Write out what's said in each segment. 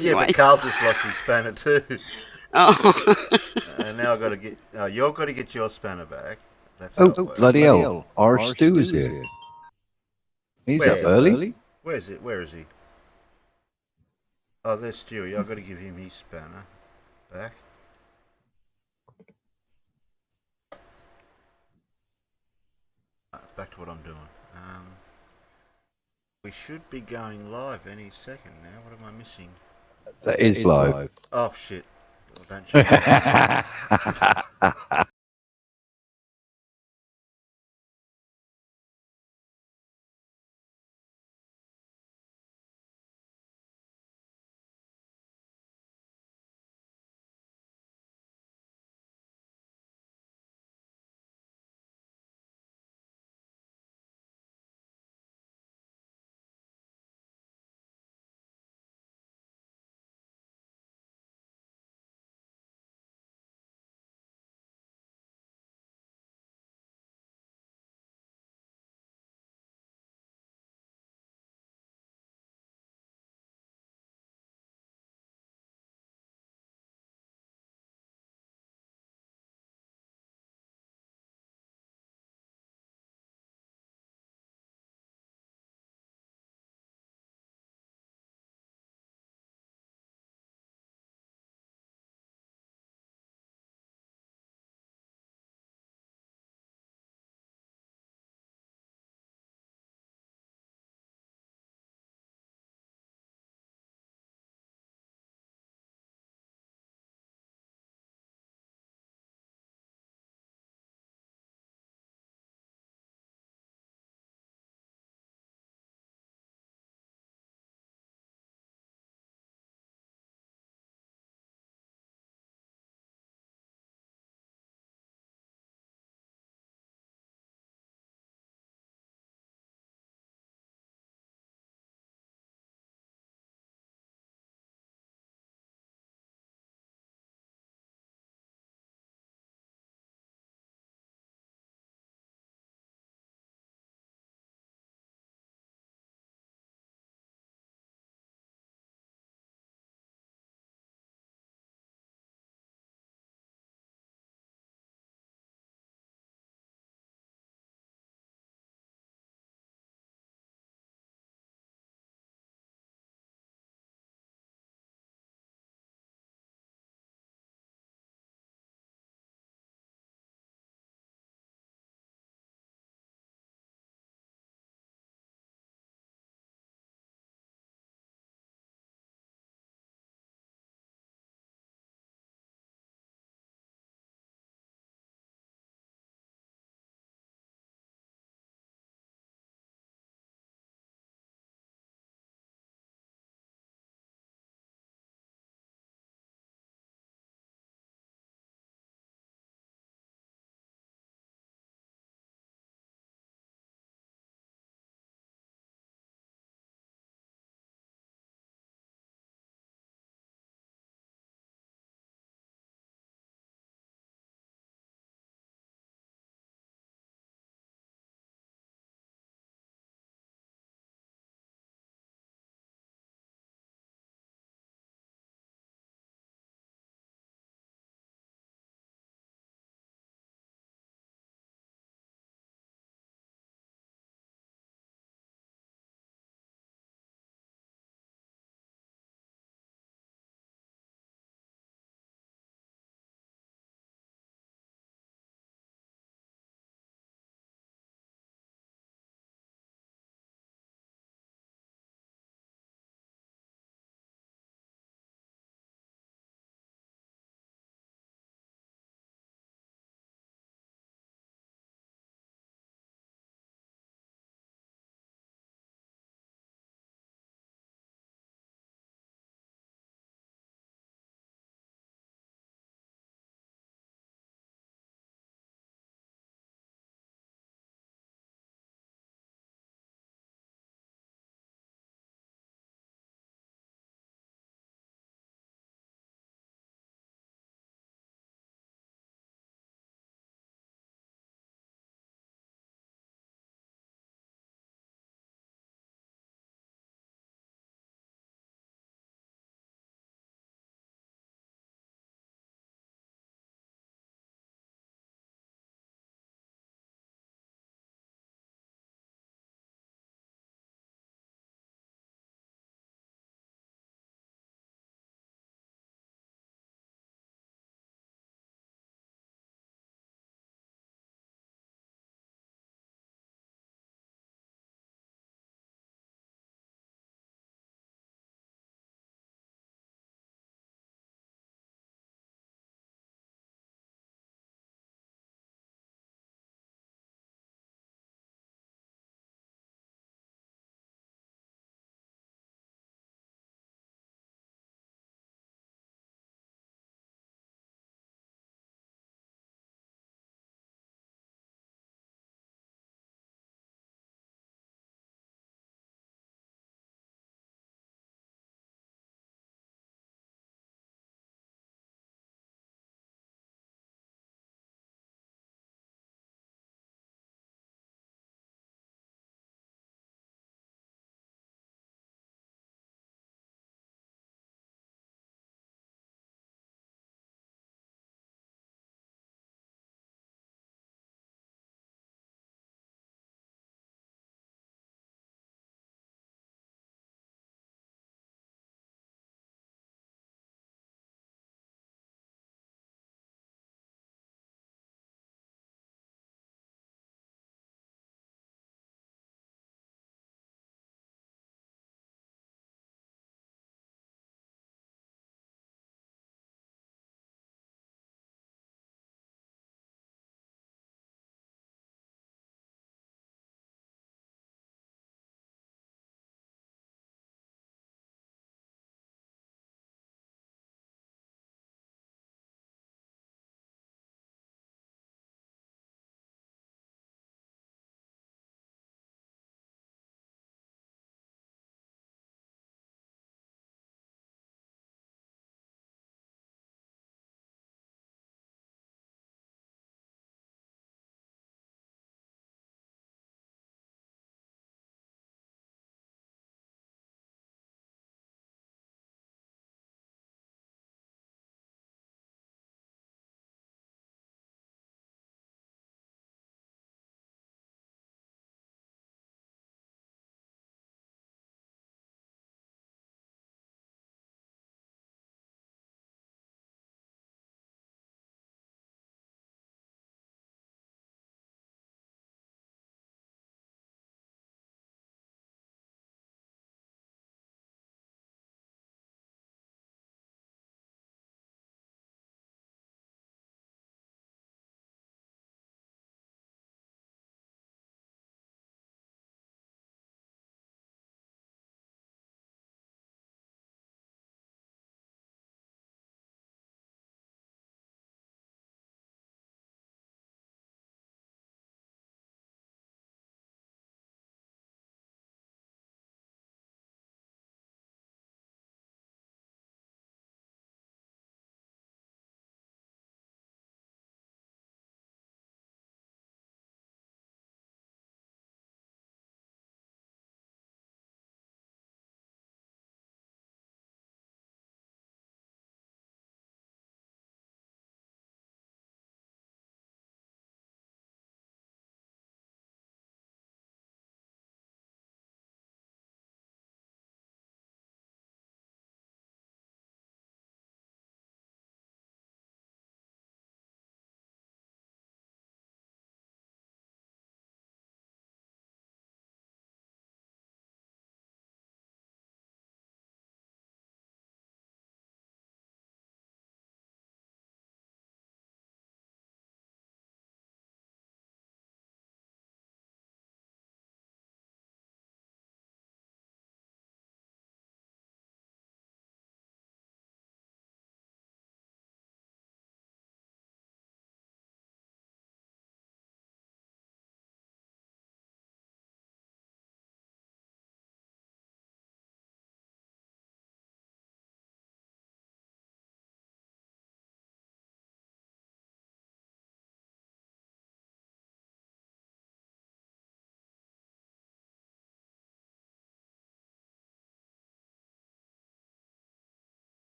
Yeah, but anyways. Carl just lost his spanner too. Oh. And now I've got to get. Oh, you've got to get your spanner back. That's how Oh, it works. bloody hell. Our Stu is here. He's up early. Where's it? Where is he? Oh, there's Stewie. I've got to give him his spanner back. Back to what I'm doing. We should be going live any second now. What am I missing? That is live. Oh shit! Well, don't change that.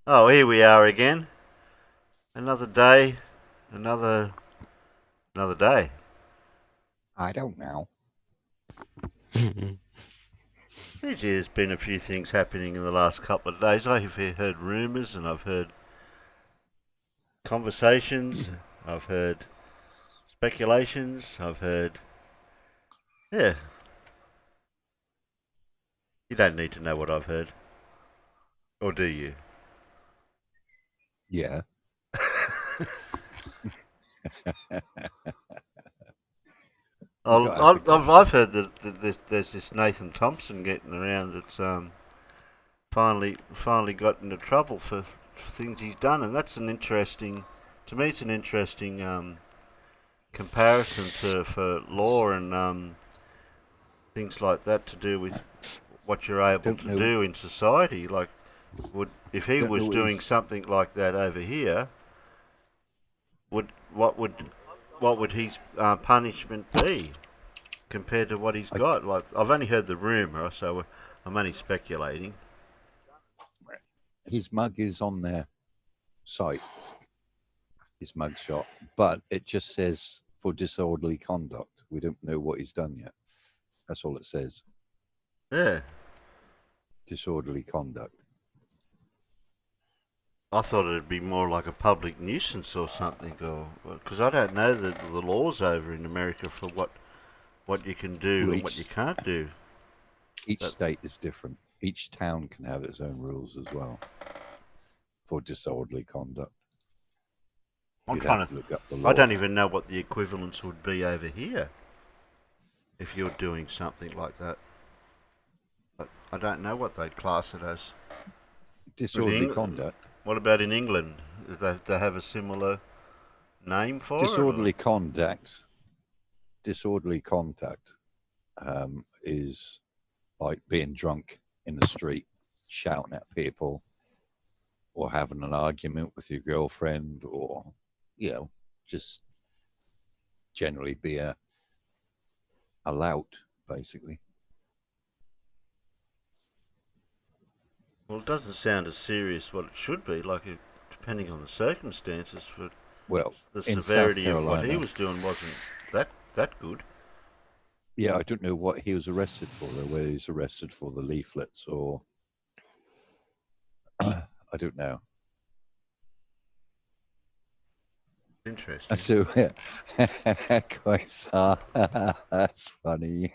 Oh, here we are again. Another day, another day. I don't know. There's been a few things happening in the last couple of days. I've heard rumours and I've heard conversations. I've heard speculations. I've heard, yeah. You don't need to know what I've heard, or do you? Yeah. I've heard that there's this Nathan Thompson getting around that's finally got into trouble for things he's done, and that's an interesting. To me, it's an interesting comparison for law and things like that to do with what you're able to do in society. Like, if he was doing something like that over here, what would his punishment be compared to what he's got? Like, I've only heard the rumor, so I'm only speculating. His mug is on their site, his mugshot, but it just says for disorderly conduct. We don't know what he's done yet. That's all it says. Yeah. Disorderly conduct. I thought it'd be more like a public nuisance or something, or because I don't know the laws over in America for what you can do and what you can't do. Each state is different. Each town can have its own rules as well for disorderly conduct. I'm trying to look up the law. I don't even know what the equivalence would be over here if you're doing something like that. But I don't know what they'd class it as. Disorderly conduct. What about in England? Do they have a similar name for disorderly it? Conduct. Disorderly conduct is like being drunk in the street, shouting at people, or having an argument with your girlfriend, or just generally be a lout, basically. Well, it doesn't sound as serious what it should be. Like, depending on the circumstances, for the severity of what he was doing wasn't that good. Yeah, I don't know what he was arrested for, though. Whether he's arrested for the leaflets or I don't know. Interesting. So, that's funny.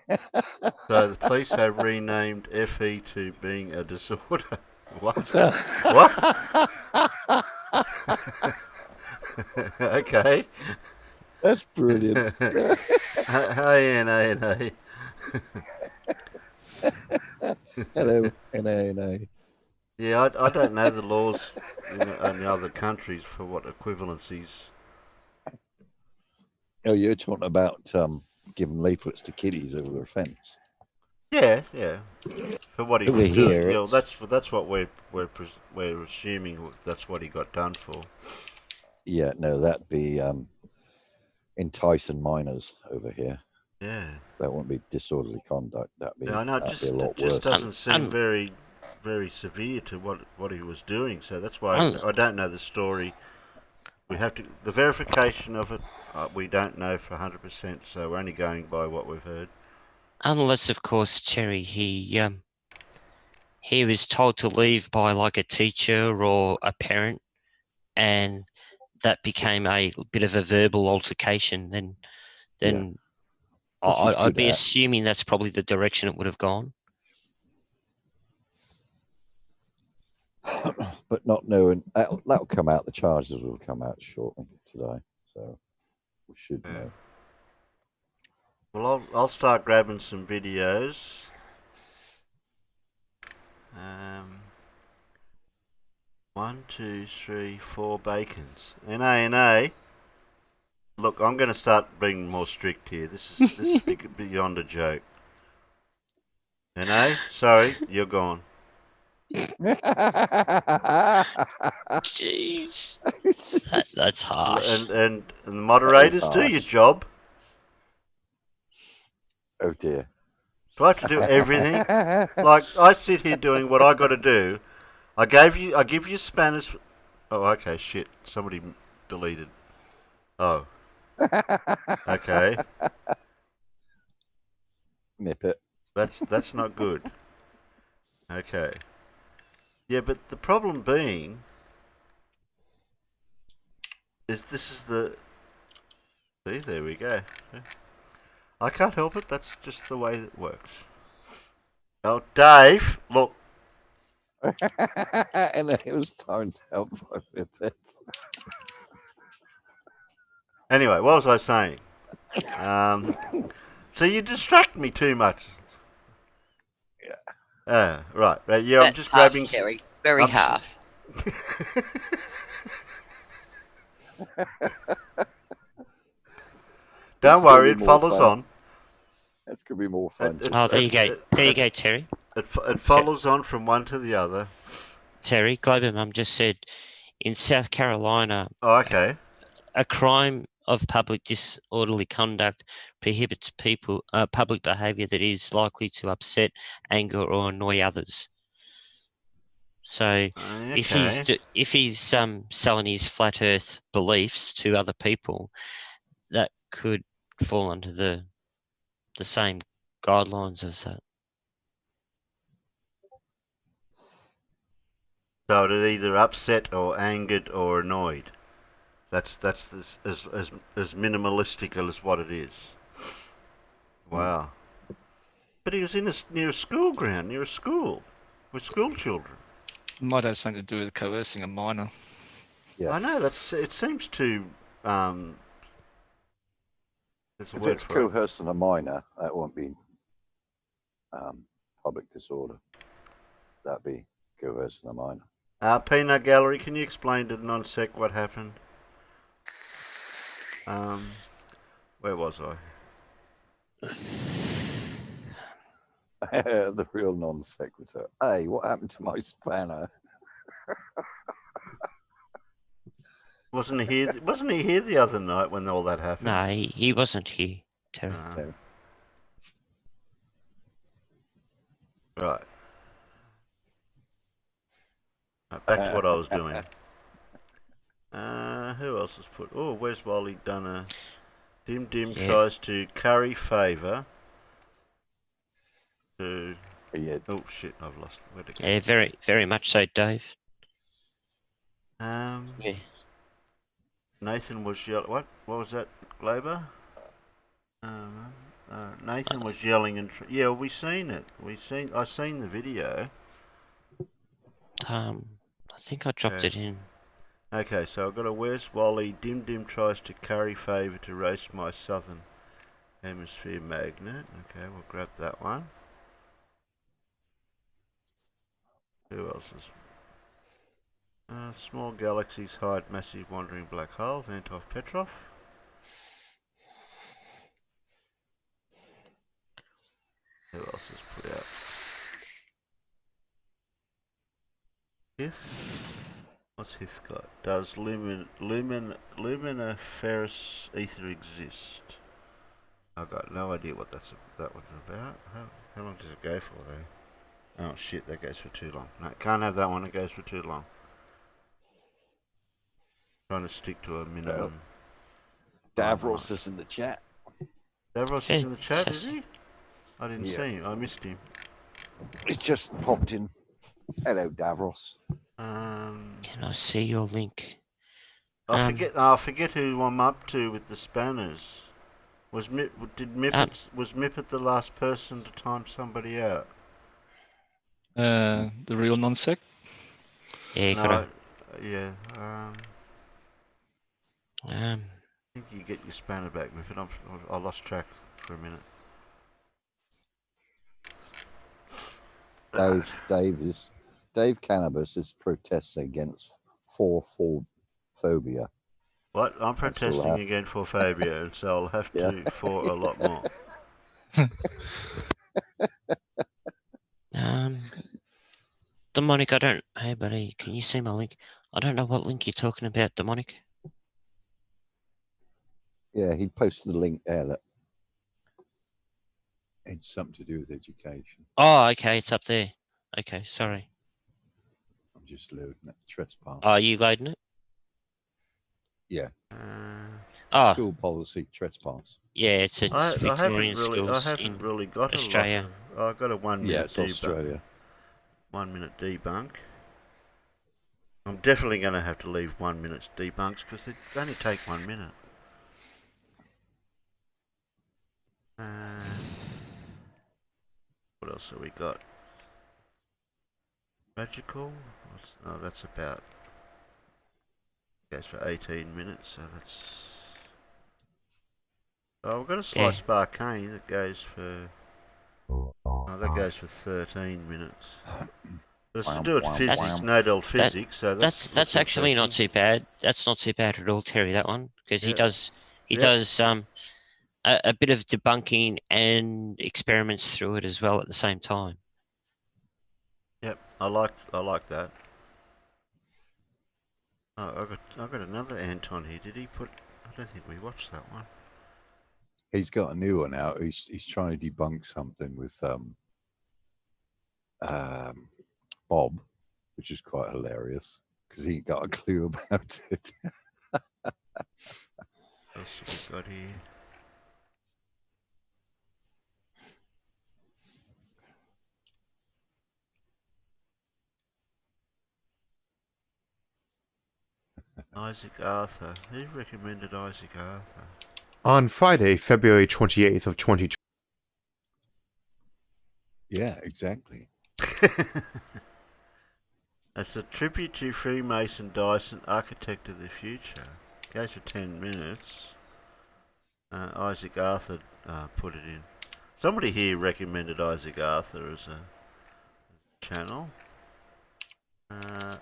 So the police have renamed FE to being a disorder. What? What? Okay. That's brilliant. Hey. Hello, NA. Yeah, I don't know the laws in the other countries for what equivalencies. Oh, you're talking about giving leaflets to kiddies over their fence. Yeah. For what he was doing. Yeah, that's what we're assuming that's what he got done for. Yeah, no, that'd be enticing minors over here. Yeah. That wouldn't be disorderly conduct. That'd be, no, be a lot it just doesn't seem very severe to what he was doing. So that's why I don't know the story. We have to the verification of it. We don't know for 100%. So we're only going by what we've heard. Unless, of course, Terry, he was told to leave by like a teacher or a parent, and that became a bit of a verbal altercation. Then I'd be assuming that's probably the direction it would have gone. But not knowing, that'll come out. The charges will come out shortly today, so we should know. Well, I'll start grabbing some videos. 1, 2, 3, 4 bacons. NA. Look, I'm going to start being more strict here. This is beyond a joke. NA, sorry, you're gone. Jeez, that's harsh. And the moderators, do your job. Oh dear. Do I have to do everything? Like, I sit here doing what I got to do, I give you spanners. Oh, okay, shit. Somebody deleted. Oh, okay. Nip it. That's not good. Okay. Yeah, but the problem being is this is the. See, there we go. I can't help it. That's just the way it works. Oh, Dave, look. And it was time to help with it. Anyway, what was I saying? So you distract me too much. Yeah. Right. Yeah, I'm That's just harsh, grabbing. Terry. Very I'm harsh. Don't worry, it follows on. That's gonna be more fun. Oh, there you go. There you go, Terry. It follows on from one to the other. Terry, Global Mum just said in South Carolina, Oh, okay. a crime of public disorderly conduct prohibits public behaviour that is likely to upset, anger, or annoy others. So, if he's selling his flat Earth beliefs to other people, that could fall under the same guidelines as that. So it either upset or angered or annoyed. That's as minimalistic as what it is. Wow. But he was near a school ground, near a school, with school children. Might have something to do with coercing a minor. Yeah. I know it seems to. There's a If word it's for it. coercing a minor, that won't be public disorder. That'd be coercing a minor. Peanut Gallery, can you explain to non-sec what happened? Where was I? The real non-sequitur. Hey, what happened to my spanner? Wasn't he here? Wasn't he here the other night when all that happened? No, he wasn't here, Terry. Right. Back to what I was doing. Who else has put? Oh, where's Wally done Dim tries to curry favour to. Yeah. Oh shit! I've lost. Where'd it go? Yeah, very, very much so, Dave. Yeah. Nathan was yelling. What was that, Glober? Nathan was yelling and yeah, we seen it. I seen the video. I think I dropped it in. Okay, so I've got a where's Wally? Dim tries to curry favour to roast my southern hemisphere magnet. Okay, we'll grab that one. Who else is? Small galaxies hide massive wandering black holes. Anton Petrov. Who else has put out? Hith? What's Hith got? Does luminiferous ether exist? I've got no idea what that one's about. How long does it go for though? Oh shit, that goes for too long. No, can't have that one, it goes for too long. Trying to stick to a minimum. Davros is in the chat. Davros is in the chat, is he? I didn't see him, I missed him. He just popped in. Hello, Davros. Can I see your link? I forget who I'm up to with the spanners. Was Mippet the last person to time somebody out? The real non-sec? Yeah, no, yeah. I I think you get your spanner back, Miffy. I lost track for a minute. Dave Cannabis is protesting against phobia. What? I'm protesting again for phobia, and so I'll have to for a lot more. Demonic, I don't. Hey, buddy, can you see my link? I don't know what link you're talking about, Demonic. Yeah, he posted the link there. That it's something to do with education. Oh, okay, it's up there. Okay, sorry. just loading it. Trespass. Are you loading it? Yeah. Oh, School policy trespass. yeah, it's Victorian schools I haven't in really got Australia. a lot of. I got a 1 minute Yeah, it's debunk. Australia. 1 minute debunk. I'm definitely going to have to leave 1 minute's debunks because they only take 1 minute. What else have we got? Magical? Oh, that's about. Goes for 18 minutes, so that's. Oh, we've got a Sly Sparkane that goes for. Oh, that goes for 13 minutes. It's to do with physics, nodal physics, so that's actually not too bad. That's not too bad at all, Terry. That one because he does a bit of debunking and experiments through it as well at the same time. Yep, I like that. Oh, I got another Anton here. Did he put? I don't think we watched that one. He's got a new one out. He's trying to debunk something with Bob, which is quite hilarious because he got a clue about it. What else have we got here? Isaac Arthur. Who recommended Isaac Arthur? On Friday, February 28th of 2020. Yeah, exactly. It's a tribute to Freemason Dyson, architect of the future. Goes for 10 minutes. Isaac Arthur put it in. Somebody here recommended Isaac Arthur as a channel.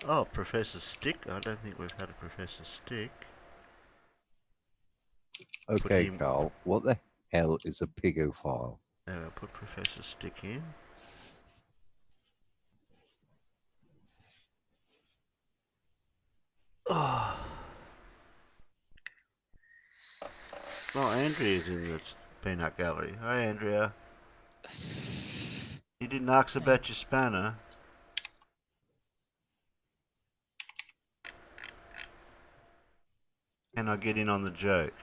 Oh, Professor Stick. I don't think we've had a Professor Stick. Okay, Carl, what the hell is a pigophile? There, I'll put Professor Stick in. Oh, Andrea's in the peanut gallery. Hi, Andrea. You didn't ask about your spanner. Can I get in on the joke?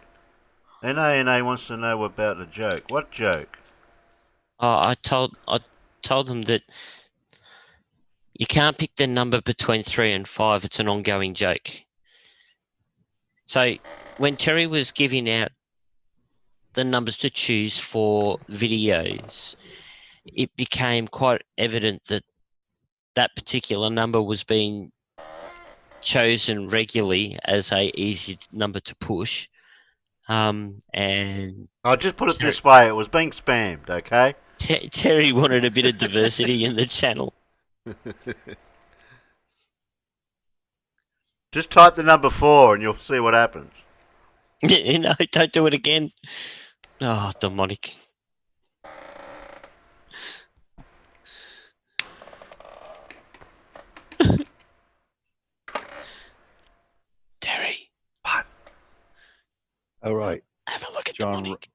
NA wants to know about the joke. What joke? I told them that you can't pick the number between 3 and 5. It's an ongoing joke. So when Terry was giving out the numbers to choose for videos, it became quite evident that that particular number was being chosen regularly as a easy number to push. And I'll just put it this way, it was being spammed, okay? Terry wanted a bit of diversity in the channel. Just type the number 4 and you'll see what happens. No, don't do it again. Oh, demonic. Terry. What? All right. Have a look at John, demonic.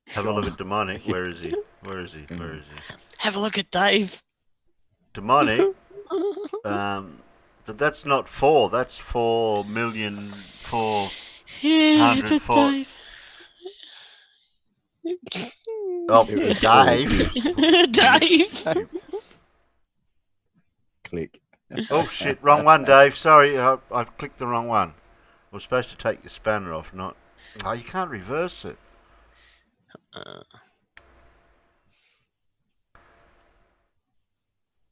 Have a look at demonic. Where is he? Where is he? Where is he? Have a look at Dave. Demonic. But that's not 4. That's 4,400,000. Dave. Oh, Dave. Dave. Click. Oh shit! Wrong one, Dave. Sorry, I clicked the wrong one. I was supposed to take your spanner off, not. Oh, you can't reverse it.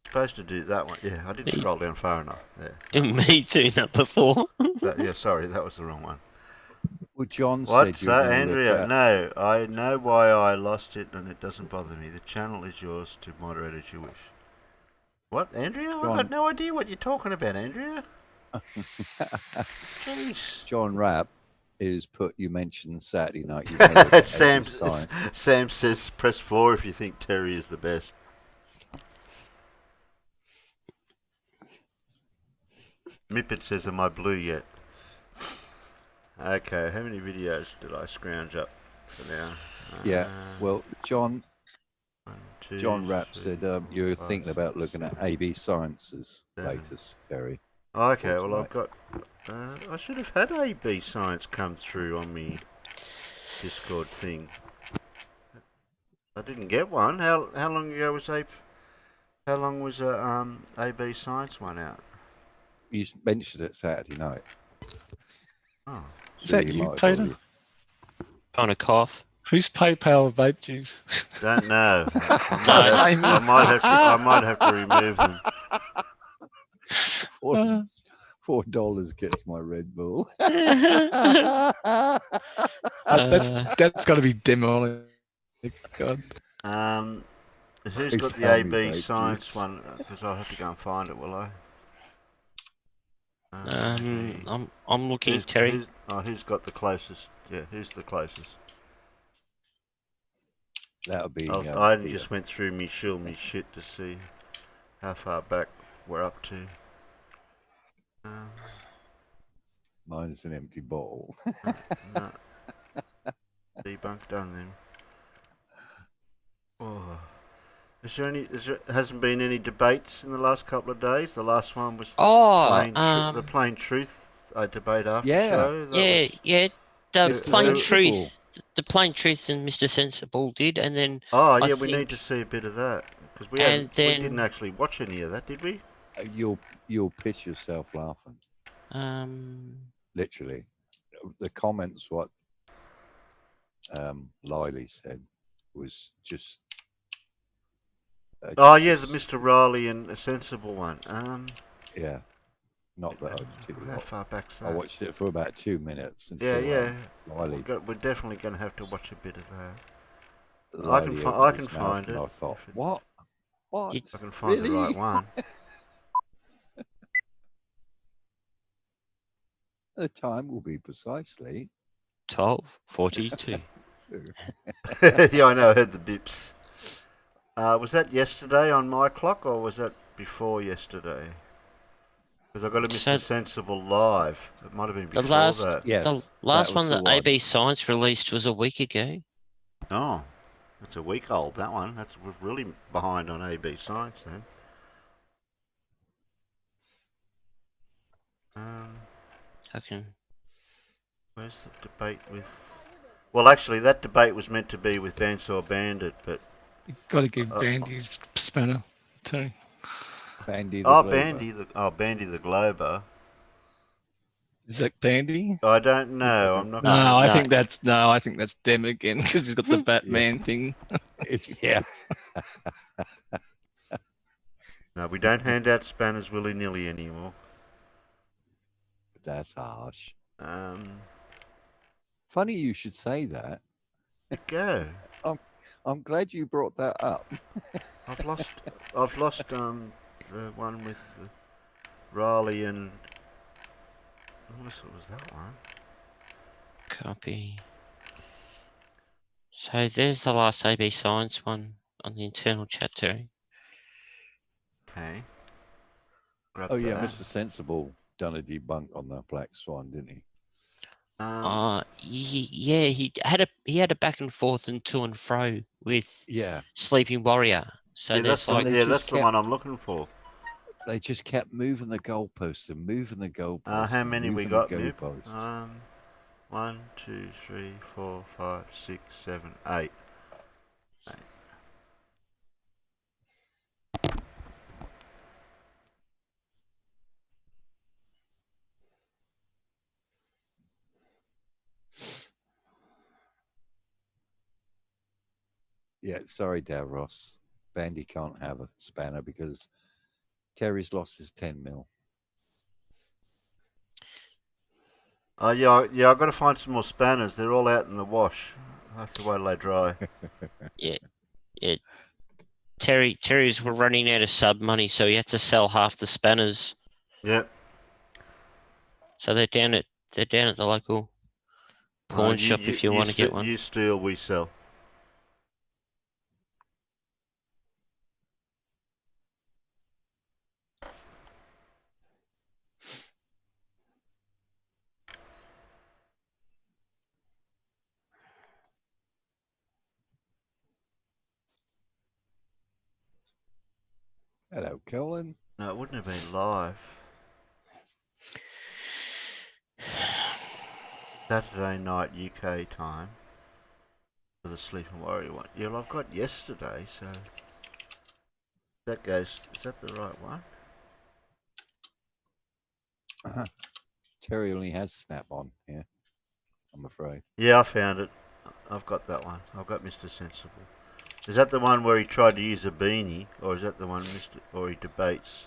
Supposed to do that one. Yeah, I didn't scroll down far enough. Yeah. Me too, number 4. Yeah, sorry, that was the wrong one. Well, John What? said So, Andrea, no, I know why I lost it and it doesn't bother me. The channel is yours to moderate as you wish. What, Andrea? I've got no idea what you're talking about, Andrea. Jeez. John Rapp is you mentioned Saturday night. Sam says press 4 if you think Terry is the best. Mippet says, am I blue yet? Okay, how many videos did I scrounge up for now? Yeah, well, John, 1, 2, 2, John Rapp 3, said 4, you were 5, thinking about 6, looking at 7, AB Science's 7. latest, Terry. Okay, for well I've tonight. got. I should have had AB Science come through on me Discord thing. I didn't get one. How long ago was How long was AB Science one out? You mentioned it Saturday night. Oh, Is So that you you, might have Peter? already. Kind of cough. Who's PayPal vape juice? don't know. No. Jamie. I might have to remove them. $4 gets my Red Bull. That's got to be demonic. God. Who's got the Found me AB vape Science juice. one? Because I'll have to go and find it, will I? I'm looking, Terry. Who's got the closest? Yeah, who's the closest? That'll be I Peter. just went through me shit to see how far back we're up to. Mine's an empty bottle. No. Debunk done then. Oh. Hasn't been any debates in the last couple of days? The last one was the plain truth debate after show. The Mr. plain Sensible. truth, the plain truth, and Mr. Sensible did, and then Oh I yeah, we need think- to see a bit of that because we then didn't actually watch any of that, did we? You'll piss yourself laughing. Literally, the comments what Lily said was just. Oh yeah, the Mr. Riley and a sensible one. Yeah, not that I particularly. How far back's that? I watched it for about 2 minutes. Yeah. Lily, We're definitely going to have to watch a bit of that. Lily I can find it. and I thought, what? What? Did- I can find the Really? right one. The time will be precisely. 12:42. Yeah, I know. I heard the bips. Was that yesterday on my clock, or was that before yesterday? Because I got a So- Mr. Sensible live. It might have been The before last, that. Yes, the last that one was that the one. AB Science released was a week ago. Oh, it's a week old, that one. We're really behind on AB Science then. I can. Where's the debate with... Well, actually, that debate was meant to be with Bandsaw Bandit, but... You've got to give Bandy's spanner, Terry. Bandy the Glober. Bandy the Glober. Is that Bandy? I don't know. I'm not. No, gonna... I think that's Dem again because he's got the Batman thing. Yeah. No, we don't hand out spanners willy-nilly anymore. That's harsh. Um, Funny you should say that. go. I'm glad you brought that up. I've lost the one with Riley and what was that one? Copy. So there's the last AB Science one on the internal chat, Terry. Okay. Oh yeah, Mr. Sensible done a debunk on the Black Swan, didn't he? Yeah, he had a back and forth and to and fro with Sleeping Warrior. So yeah, that's that's the one I'm looking for. They just kept moving the goalposts and moving the goalposts. How many we moving got, the Mib? goalposts. 1, 2, 3, 4, 5, 6, 7, 8. Yeah, sorry, Davros. Bandy can't have a spanner because Terry's lost his 10 mil. Yeah, I've got to find some more spanners. They're all out in the wash. I have to wait till they dry. yeah. Terry's were running out of sub money, so he had to sell half the spanners. Yep. So they're down at the local pawn shop if you want to get one. You steal, we sell. Hello, Colin. No, it wouldn't have been live. Saturday night UK time for the Sleeping Warrior one. Yeah, well, I've got yesterday, so that goes. Is that the right one? Terry only has Snap on here, I'm afraid. Yeah, I found it. I've got that one. I've got Mr. Sensible. Is that the one where he tried to use a beanie, or is that the one or he debates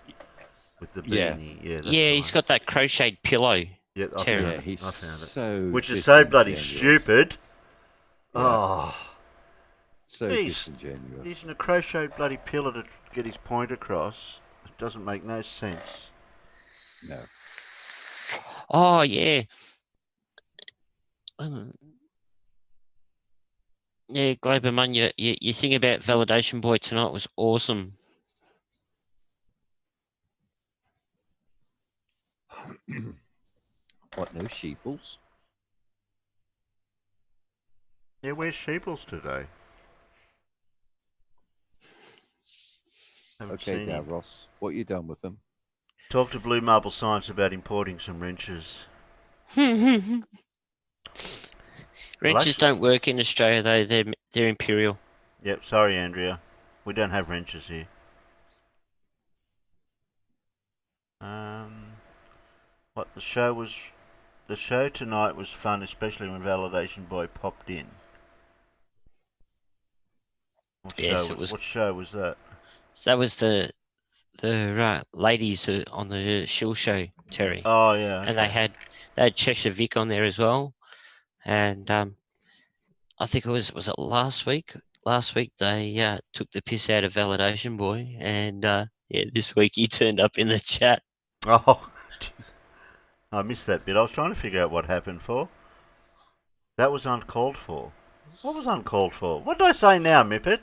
with the Yeah. beanie? Yeah, that's Yeah, the he's one. got that crocheted pillow. Yeah, I Terry. found Yeah, it. he's I found it. so Which is so bloody disingenuous. stupid. Yeah. Oh, So he's disingenuous. using a crocheted bloody pillar to get his point across. It doesn't make no sense. No. Oh yeah. Yeah, Globerman, your thing about Validation Boy tonight was awesome. What, no sheeples? Yeah, where's Sheeples today? Haven't Okay, seen him. Davros, what you done with them? Talk to Blue Marble Science about importing some wrenches. Wrenches don't work in Australia though. They're imperial. Yep, sorry, Andrea. We don't have wrenches here. What the show tonight was fun, especially when Validation Boy popped in. Yes, it was. What show was that? That was the ladies on the Shill show, Terry, Oh yeah, okay. and they had Cheshire Vic on there as well, and I think was it last week? Last week they took the piss out of Validation Boy, and yeah, this week he turned up in the chat. Oh, I missed that bit. I was trying to figure out what happened for. That was uncalled for. What was uncalled for? What did I say now, Mippet?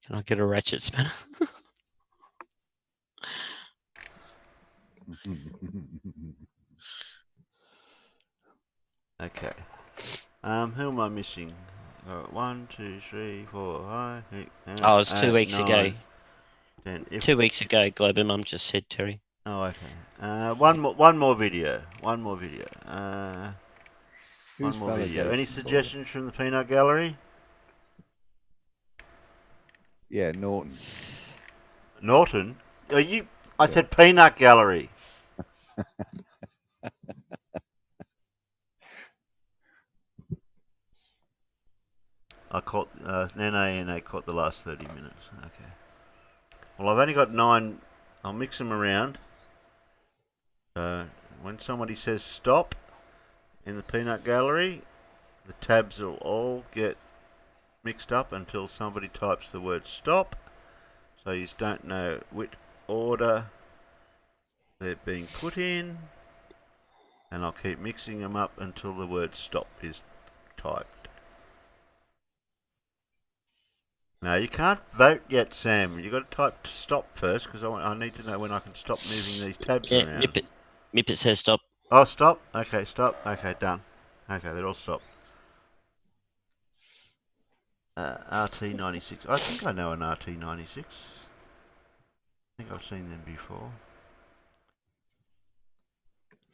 Can I get a ratchet spanner? Okay. Who am I missing? 1, 2, 3, 4, 5, 6, 7, Oh, it was 2 8, weeks 9, ago. 10. 2 weeks ago, Glober Mum just said, Terry. Oh, okay. One more video. One more video. Who's One more video. Any Validation Boy? suggestions from the peanut gallery? Yeah, Norton. Norton? Are you? I Yeah. said peanut gallery. I caught Nene and I caught the last 30 minutes. Okay. Well, I've only got 9. I'll mix them around. When somebody says stop in the peanut gallery, the tabs will all get mixed up until somebody types the word stop. So you don't know which order they're being put in. And I'll keep mixing them up until the word stop is typed. No, you can't vote yet, Sam. You've got to type stop first, because I need to know when I can stop moving these tabs Yeah, around. Mippet says stop. Oh, stop? Okay, stop. Okay, done. Okay, they're all stopped. RT96. I think I know an RT96. I think I've seen them before.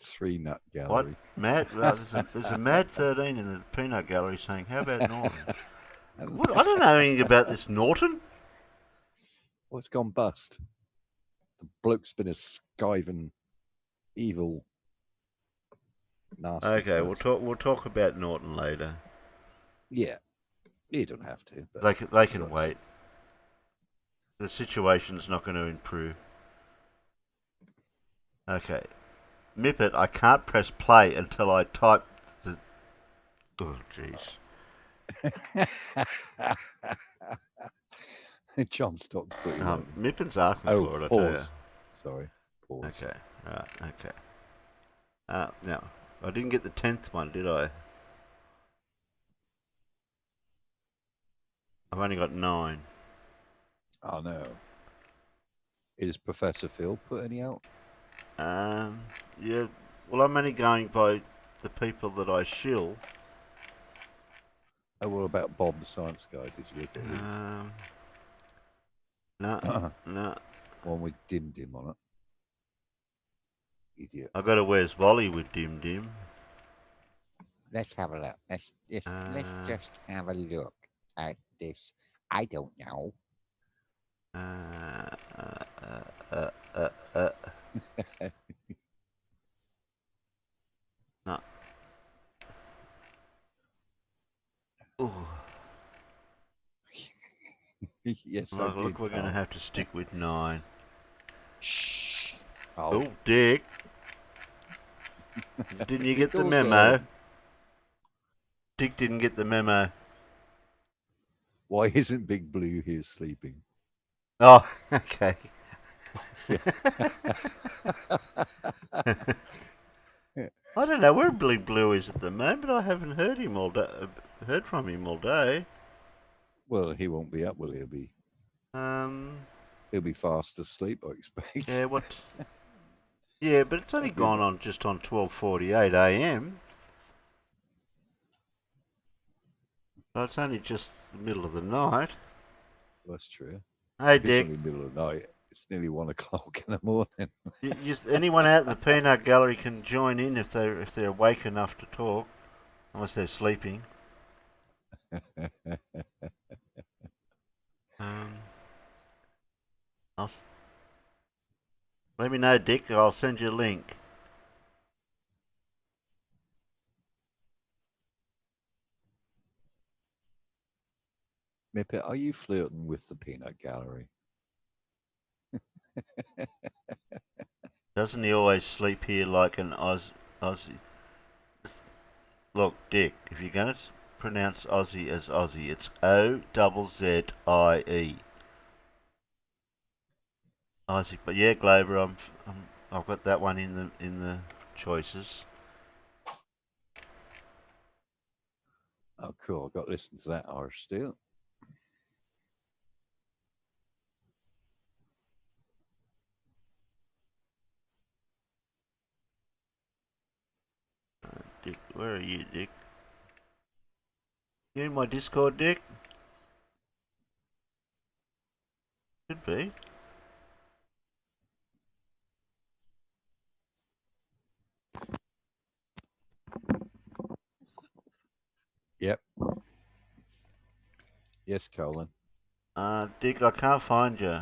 3 Nut What? Gallery. Mad? Well, there's a Mad 13 in the peanut gallery saying, how about Norton? What? I don't know anything about this Norton. Oh, it's gone bust. The bloke's been a skiving, evil, nasty Okay, person. we'll talk about Norton later. Yeah, you don't have to. But They can wait. The situation's not going to improve. Okay. Mippet, I can't press play until I type the... Oh, jeez. John stopped pretty Mippet's asking for it, I tell you. pause. Sorry, pause. Okay, right, okay. Now, I didn't get the 10th one, did I? I've only got 9. Oh no. Is Professor Phil put any out? Yeah. Well, I'm only going by the people that I shill. Oh, what about Bob the Science Guy? Did you look at his? No, no. One with Dim Dim on it. Idiot. I got to Where's Wally with Dim Dim. Let's have a look. Let's just have a look at this. I don't know. No. Ooh. Yes, I did. Look, we're going to Carl. have to stick with 9. Shh. Oh, Oh, Dick. Didn't you get the Dick memo? Dawson. Dick didn't get the memo. Why isn't Big Blue here sleeping? Oh, okay. I don't know where Big Blue is at the moment. I haven't heard him heard from him all day. Well, he won't be up, will he? He'll be fast asleep, I expect. Yeah, what? Yeah, but it's only gone on just on 12:48 a.m. So it's only just the middle of the night. That's true. Hey, It's Dick. only middle of the night. It's nearly 1 o'clock in the morning. Anyone out in the peanut gallery can join in if they're awake enough to talk, unless they're sleeping. Let me know, Dick. I'll send you a link. Mippet, are you flirting with the peanut gallery? Doesn't he always sleep here like an Aussie? Look, Dick, if you're going to pronounce Aussie as Aussie, it's O-Z-Z-I-E. Aussie, but yeah, Glover, I've got that one in the choices. Oh, cool. I've got to listen to that Irish still. Dick, where are you, Dick? You in my Discord, Dick? Should be. Yep. Yes, Colin. Dick, I can't find you.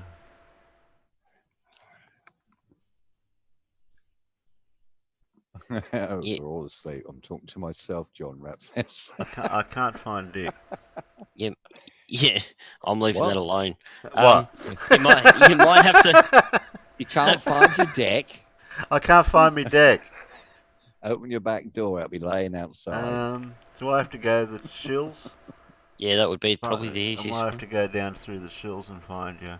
Oh, Yeah. we're all asleep. I'm talking to myself, John Rapp says. I can't find Dick. Yeah, I'm leaving What? that alone. What? You might have to. You can't find your deck. I can't find me deck. Open your back door. I'll be laying outside. Do I have to go to the shills? Yeah, that would be probably the I easiest might have one. to go down through the shills and find you.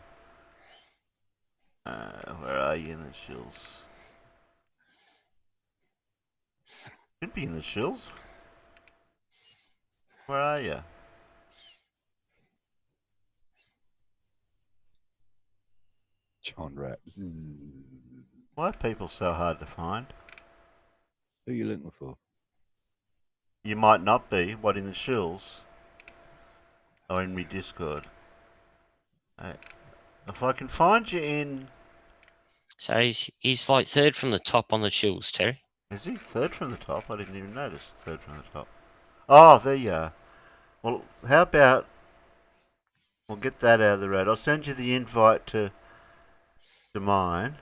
Where are you in the shills? Should be in the shills. Where are you? John Rapp. Why are people so hard to find? Who are you looking for? You might not be. What, in the shills? Or in me Discord? If I can find you in... So he's like third from the top on the shills, Terry. Is he third from the top? I didn't even notice third from the top. Oh, there you are. Well, how about... We'll get that out of the road. I'll send you the invite to mine.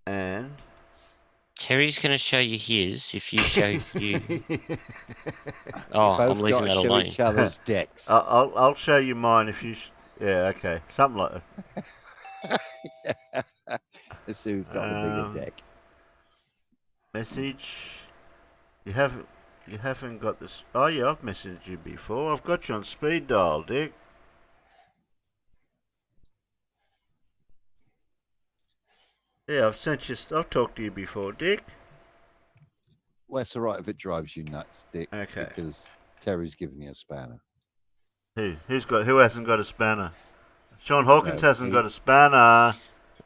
And... Terry's going to show you his if you show you. Oh, I'm Both leaving got to that show alone. each other's decks. I'll show you mine if you... Yeah, okay. Something like that. Let's see who's got the bigger deck. Message. You haven't got this. Oh yeah, I've messaged you before. I've got you on speed dial, Dick. Yeah, I've talked to you before, Dick. Well, it's all right if it drives you nuts, Dick. Okay. Because Terry's giving you a spanner. Who hasn't got a spanner? Sean Hawkins No, hasn't got a spanner.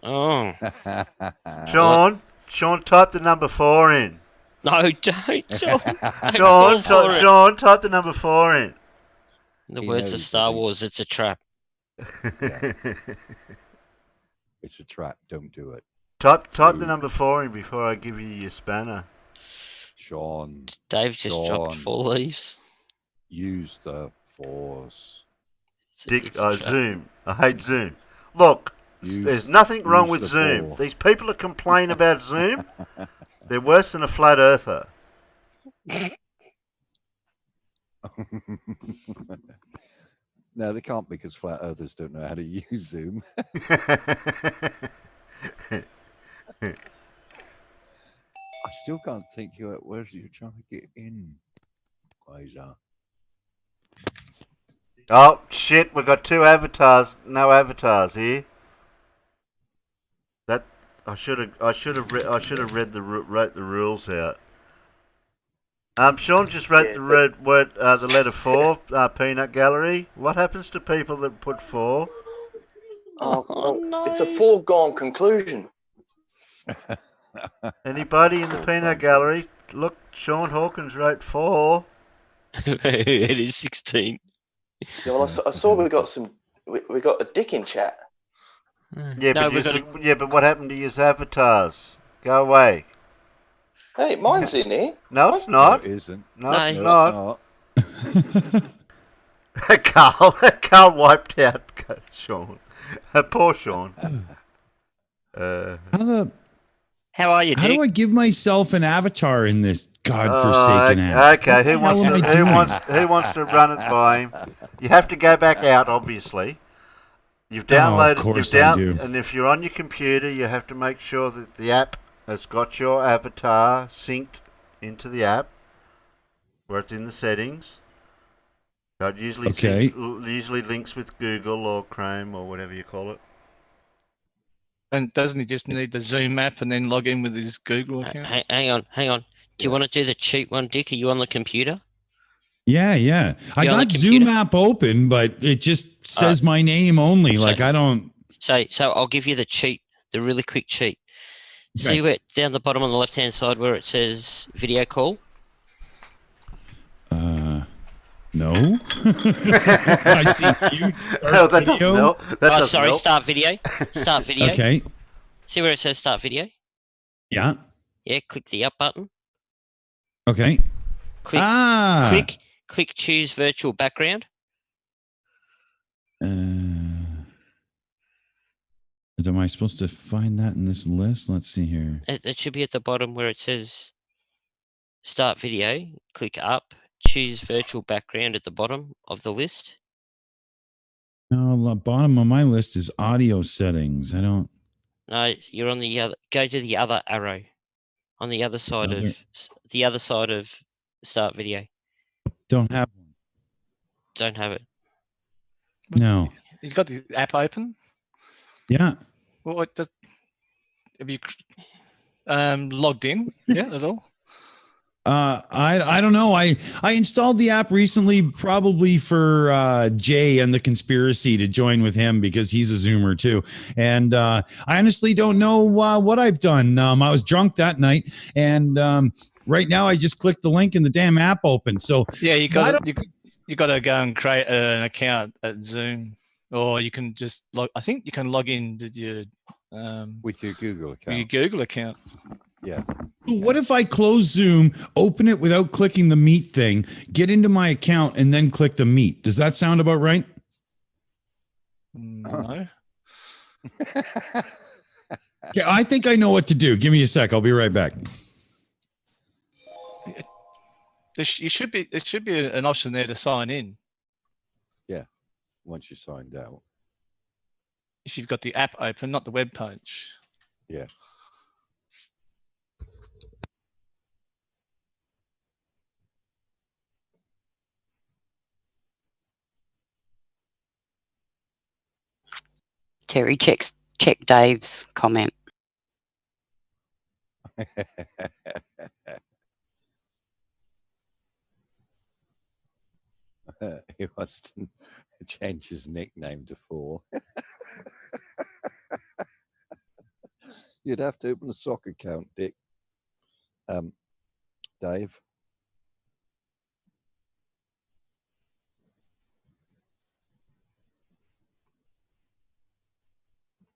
Oh. Sean, type the number 4 in. No, don't, Sean. Don't fall for it. Sean, type the number 4 in. In the He words of knows, Star doesn't he? Wars, it's a trap. It's a trap. Don't do it. type the Dude. number 4 in before I give you your spanner. Sean, Dave just dropped Sean. 4 leaves. use the force. It's a trap. Zoom. I hate Zoom. Look, there's nothing wrong with Zoom. These people that complain about Zoom, they're worse than a flat earther. No, they can't because flat earthers don't know how to use Zoom. I still can't think what words you're trying to get in. Quasar. Oh shit! We've got 2 avatars. No avatars here. That I should have wrote the rules out. Sean just wrote the letter 4. Peanut gallery. What happens to people that put 4? Well, no. it's a foregone conclusion. Anybody in the peanut gallery? Look, Sean Hawkins wrote 4. It is 16. Yeah, well, I saw we got a dick in chat. Yeah, No, but what happened to your avatars? Go away. Hey, mine's in here. No, it's No, not. it isn't. No, No. it's No, not. it's Carl wiped out Sean. Poor Sean. How are you, How Dick? do I give myself an avatar in this godforsaken app? Okay, who What the hell am I who doing? wants to run it by him? You have to go back out, obviously. You've Oh, downloaded. of course I do. And if you're on your computer, you have to make sure that the app has got your avatar synced into the app, where it's in the settings. So it usually Okay. usually links with Google or Chrome or whatever you call it. And doesn't he just need the Zoom app and then log in with his Google account? Hang on. Do you want to do the cheap one, Dick? Are you on the computer? Yeah. I you on the got Zoom computer? app open, but it just says my name only. Like I don't. So I'll give you the cheat, the really quick cheat. See Okay. where down the bottom on the left-hand side where it says video call? No. I see you. No, that doesn't help. Start video. Start video. Okay. See where it says start video? Yeah. Yeah, click the up button. Okay. Click choose virtual background. Am I supposed to find that in this list? Let's see here. It should be at the bottom where it says start video. Click up, choose virtual background at the bottom of the list. No, the bottom of my list is audio settings. I don't. No, you're on the other. Go to the other arrow on the other side of start video. Don't have one. Don't have it. No. He's got the app open. Yeah. Well, have you logged in? Yeah, at all? I don't know. I installed the app recently, probably for Jay and the conspiracy to join with him because he's a Zoomer too. And I honestly don't know what I've done. I was drunk that night, and right now I just clicked the link and the damn app opened. So yeah, you got to go and create an account at Zoom, or you can just log. I think you can log in with your Google account. With your Google account. Yeah. What if I close Zoom, open it without clicking the meet thing, get into my account, and then click the meet? Does that sound about right? No. Okay, I think I know what to do. Give me a sec. I'll be right back. There should be an option there to sign in. Yeah, once you're signed out. If you've got the app open, not the web page. Yeah. Terry, check Dave's comment. He wants to change his nickname to 4. You'd have to open a sock account, Dick. Dave.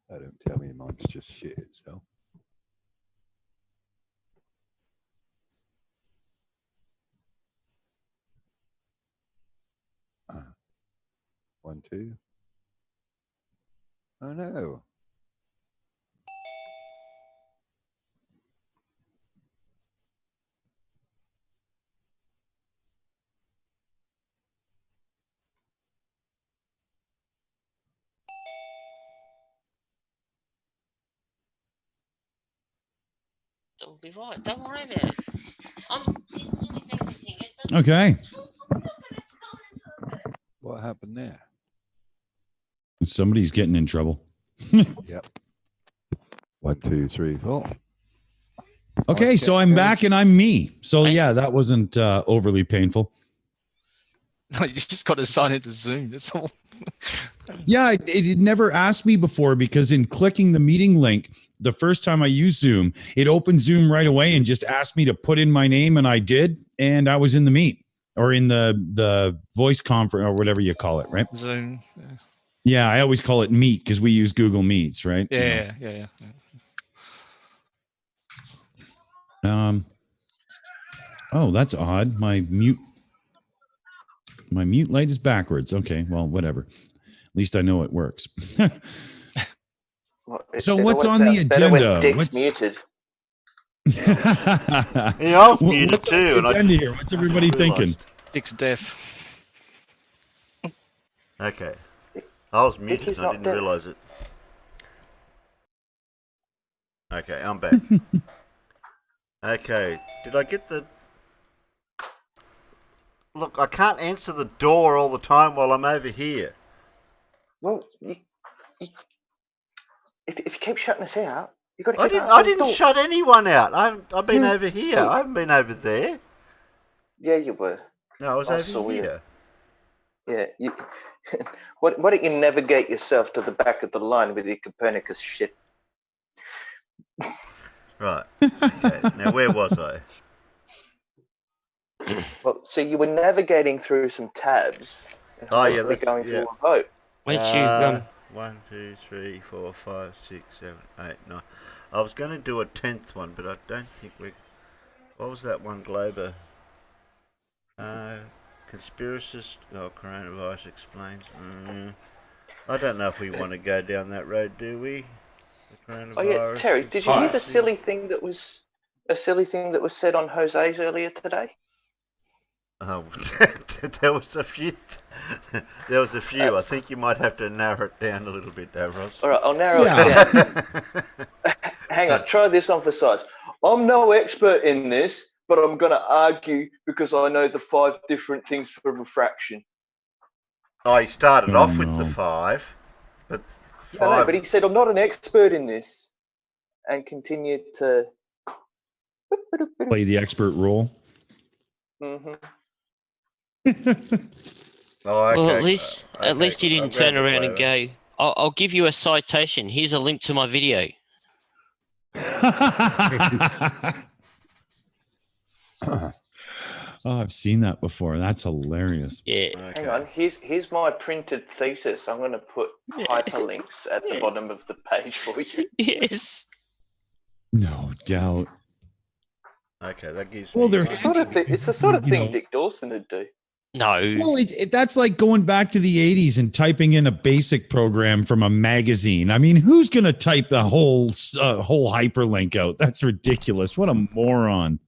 Don't tell me mine's just shit itself. One, two. Oh no. It'll be right. Don't worry about it. I'm dealing with everything. Okay. What happened there? Somebody's getting in trouble. Yep. 1, 2, 3, 4. Okay, so I'm back and I'm me. So yeah, that wasn't overly painful. No, you just got to sign into Zoom. That's all. Yeah, it never asked me before because in clicking the meeting link, the first time I used Zoom, it opened Zoom right away and just asked me to put in my name, and I did, and I was in the meet or in the voice conference or whatever you call it, right? Zoom. Yeah, yeah, I always call it Meet because we use Google Meets, right? yeah, Oh, that's odd. My mute light is backwards. Okay, well, whatever. At least I know it works. Well, So what's on the better when agenda? Dick's muted. Yeah, I was muted What's on too. the And agenda here? What's everybody thinking? Dick's deaf. Okay. I was muted he's and I not didn't deaf. realise it. Okay, I'm back. Okay, did I get the... Look, I can't answer the door all the time while I'm over here. Well, if you keep shutting us out, you got to I keep didn't. answering I the didn't door. shut anyone out. I've been You over here. did. I haven't been over there. Yeah, you were. No, I was I over saw you. here. Yeah. Why don't you navigate yourself to the back of the line with your Copernicus shit? Right. Okay. Now where was I? Well, so you were navigating through some tabs and Oh, yeah, hopefully that's- going yeah. to a vote. Where'd you 1, 2, 3, 4, 5, 6, 7, 8, 9. I was going to do a 10th one, but I don't think we. What was that one, Glober? Conspiracist. Oh, coronavirus explains. I don't know if we want to go down that road, do we? The coronavirus. Oh yeah, Terry, did you hear the conspiracy? silly thing that was said on Jose's earlier today? Oh, there was a few. There was a few. I think you might have to narrow it down a little bit, Davros. All right, I'll narrow it down. Hang on, try this on for size. I'm no expert in this, but I'm going to argue because I know the 5 different things for refraction. Oh, he started off with the no. 5, but I know, but he said I'm not an expert in this, and continued to Play the expert role. Mm-hmm. Oh, okay. Well, at least you I'll didn't turn grab it around and later. go, I'll give you a citation. Here's a link to my video. Oh, I've seen that before. That's hilarious. Yeah. Okay. Hang on, here's my printed thesis. I'm going to put hyperlinks at the bottom of the page for you. Yes. No doubt. Okay, that gives Well, me. there- It's the sort of You thing know. Dick Dawson would do. No. Well, that's like going back to the 80s and typing in a basic program from a magazine. I mean, who's going to type the whole hyperlink out? That's ridiculous. What a moron.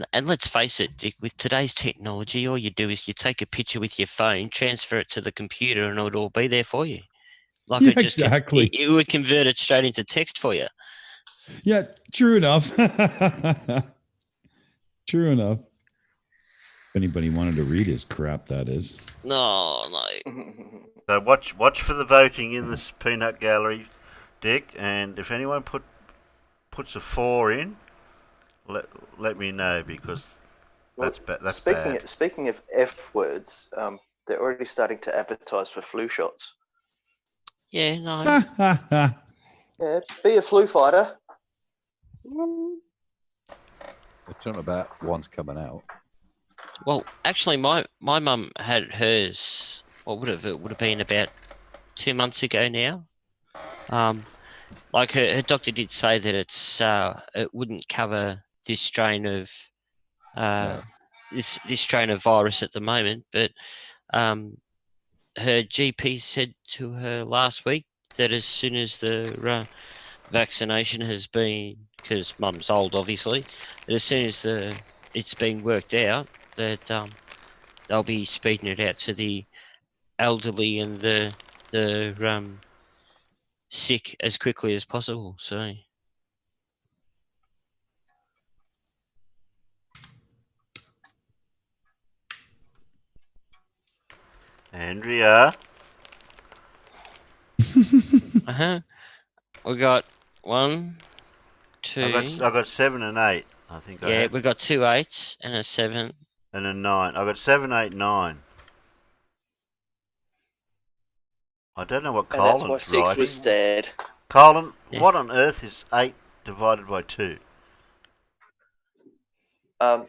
And let's face it, Dick, with today's technology, all you do is you take a picture with your phone, transfer it to the computer, and it'll all be there for you. Like Yeah, it just exactly. it would convert it straight into text for you. Yeah, true enough. True enough. If anybody wanted to read his crap, that is. No. So watch for the voting in this peanut gallery, Dick, and if anyone puts a 4 in, let me know because that's bad. Speaking of F words, they're already starting to advertise for flu shots. Yeah, no. Yeah, be a flu fighter. They're talking about one's coming out. Well, actually, my mum had hers. What would it would have been about 2 months ago now. Like her doctor did say that it wouldn't cover this strain of this strain of virus at the moment, but her GP said to her last week that as soon as the vaccination has been, because mum's old obviously, that as soon as it's been worked out, that they'll be speeding it out to the elderly and the sick as quickly as possible. So Andrea. we got 1, 2. I got 7 and 8. I think. Yeah, we got 2 8s and a 7 and a 9. I got 7, 8, 9. I don't know what And that's Colin's why 6 writing. was sad. Colin, Yeah. what on earth is 8 divided by 2?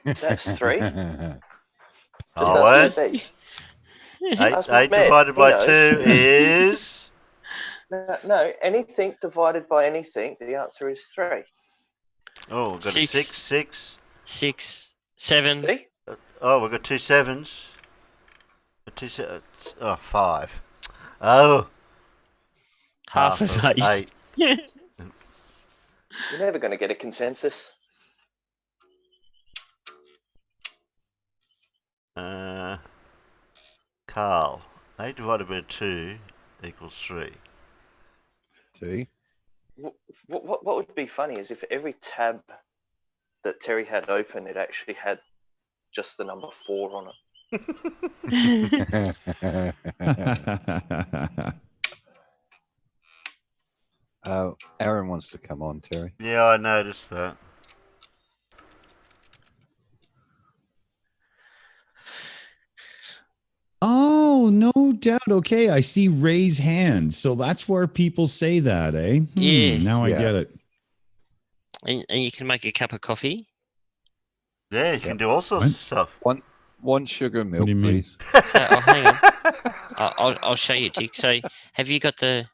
That's 3. Oh, That's wait. me. 8 divided by 2 is... No, anything divided by anything, the answer is 3. Oh, we've got 6. a 6. 6, 7. See? Oh, we've got 2 7s. 5. Oh. Half of 8. You're never going to get a consensus. Carl, 8 divided by 2 equals 3. See? What would be funny is if every tab that Terry had open, it actually had just the number 4 on it. Aaron wants to come on, Terry. Yeah, I noticed that. Oh, no doubt. Okay, I see raise hand. So that's where people say that, eh? Yeah. Now I Yeah. get it. And you can make a cup of coffee. Yeah, you can do all sorts What? of stuff. One sugar milk, do you mean? please. So, hang on. I'll show you, Dick. So, have you got the?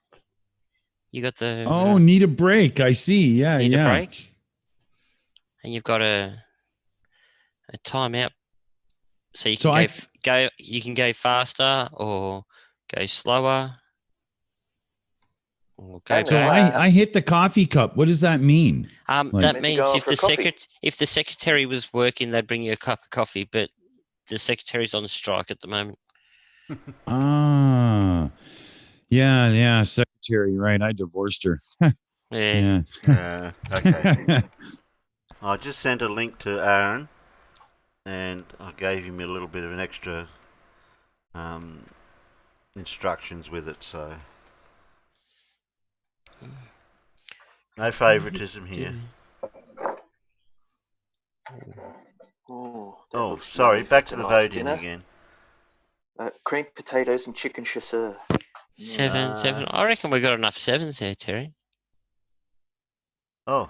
You got the? Oh, need a break. I see. Yeah, Need a yeah. break? And you've got a timeout. So you can go. You can go faster or go slower. Or go So back. I hit the coffee cup. What does that mean? That Meant to means go if for a coffee. if the secretary was working, they'd bring you a cup of coffee. But the secretary's on strike at the moment. Ah, yeah, secretary, right? I divorced her. Yeah. Okay. I just sent a link to Aaron, and I gave him a little bit of an extra instructions with it. So no favoritism here. Oh, Oh, sorry. Back to the voting again. Creamed potatoes and chicken chasseur. 7. I reckon we got enough 7s there, Terry. Oh.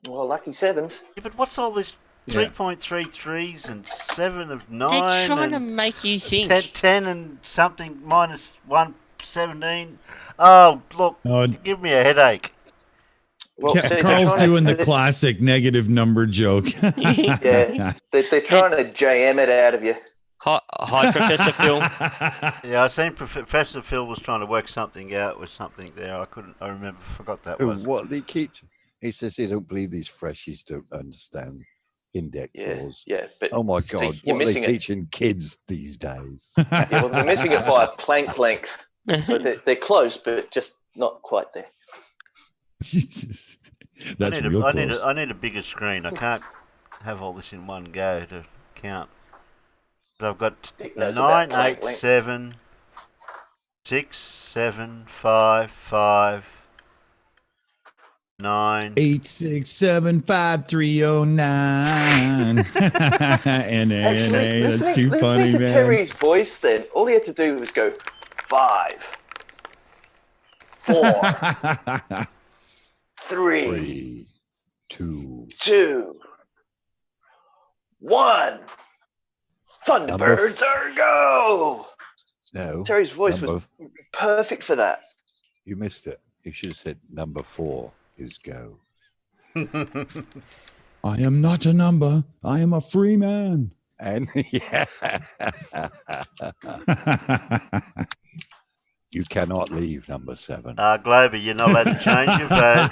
Well, lucky 7s. Yeah, but what's all this 3.33s and 7 of 9? They're trying to and make you think. 10 and something minus 117. Oh, look, give me a headache. Well, Carl's doing the classic negative number joke. Yeah, they're trying to JM it out of you. Hi, Professor Phil. Yeah, I seen Professor Phil was trying to work something out with something there. I forgot that was. What they keep? He says he don't believe these freshies don't understand index laws. Yeah, but oh my God, you're what are they missing teaching kids these days? Yeah, well, they're missing it by a plank length. So they're close, but just not quite there. That's real close. I need a bigger screen. I can't have all this in one go to count. So I've got 9, 8, 7, 6, 7, 5, 5, 9. 8, 6, 7, 5, 3, 0, 9. Actually, that's too funny, listening to man. Terry's voice, then all he had to do was go 5, 4, 3, 2. 2, 1. Thunderbirds are go! No. Terry's voice was perfect for that. You missed it. You should have said number 4 is go. I am not a number. I am a free man. And yeah. You cannot leave number 7. Glover, you're not allowed to change your vote.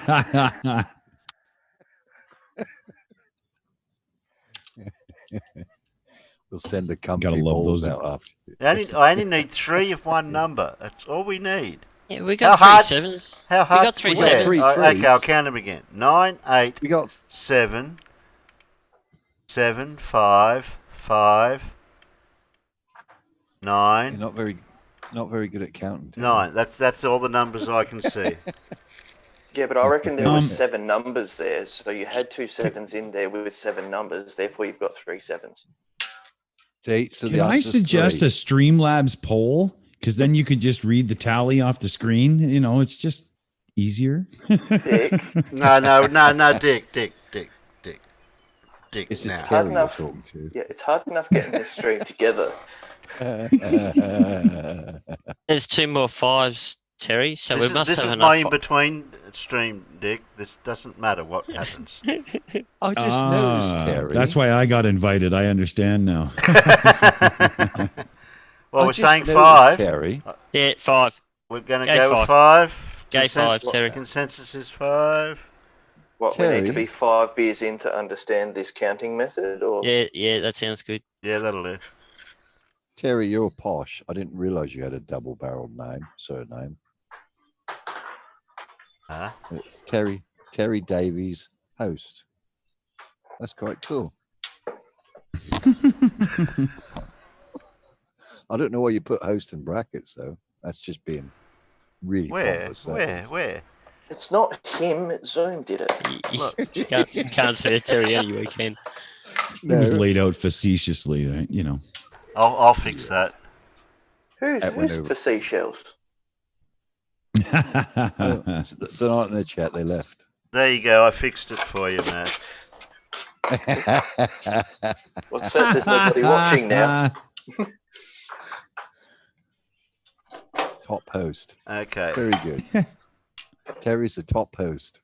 We'll send the company Gotta love balls those. out after. I only need 3 of one number. That's all we need. Yeah, we got How hard- 3 sevens. How hard? We got 3 We got sevens. three Okay, I'll threes. count them again. 9, 8, We got 7, 7, 5, 5, 9. You're not very good at counting. Terry. 9. That's all the numbers I can see. Yeah, but I reckon there was 7 numbers there. So you had 2 sevens in there with 7 numbers. Therefore, you've got 3 sevens. So Can I suggest a Streamlabs poll? Because then you could just read the tally off the screen. You know, it's just easier. Dick. No, Dick. This is now. Hard Terry you're enough. talking to. Yeah, it's hard enough getting this stream together. There's 2 more 5s, Terry. So we must This have is enough. my in-between stream, Dick. This doesn't matter what happens. I just noticed, Terry. That's why I got invited. I understand now. Well, I we're just saying noticed, 5. Terry. Yeah, 5. We're going to Go go with 5. 5. Go 5, Terry. Consensus is 5. What, we need to Terry? be 5 beers in to understand this counting method? Or Yeah, that sounds good. Yeah, that'll do. Terry, you're posh. I didn't realize you had a double-barreled surname. Huh? It's Terry Davies, host. That's quite cool. I don't know why you put host in brackets, though. That's just being really pompous. Where? it's not him, Zoom did it. You can't say it, Terry, anyway, Ken. It was laid out facetiously, right? You know. I'll fix that. Who's went for seashells? They're not in the chat. They left. There you go. I fixed it for you, man. What's that? There's nobody watching now. Top host. Okay. Very good. Terry's the top host.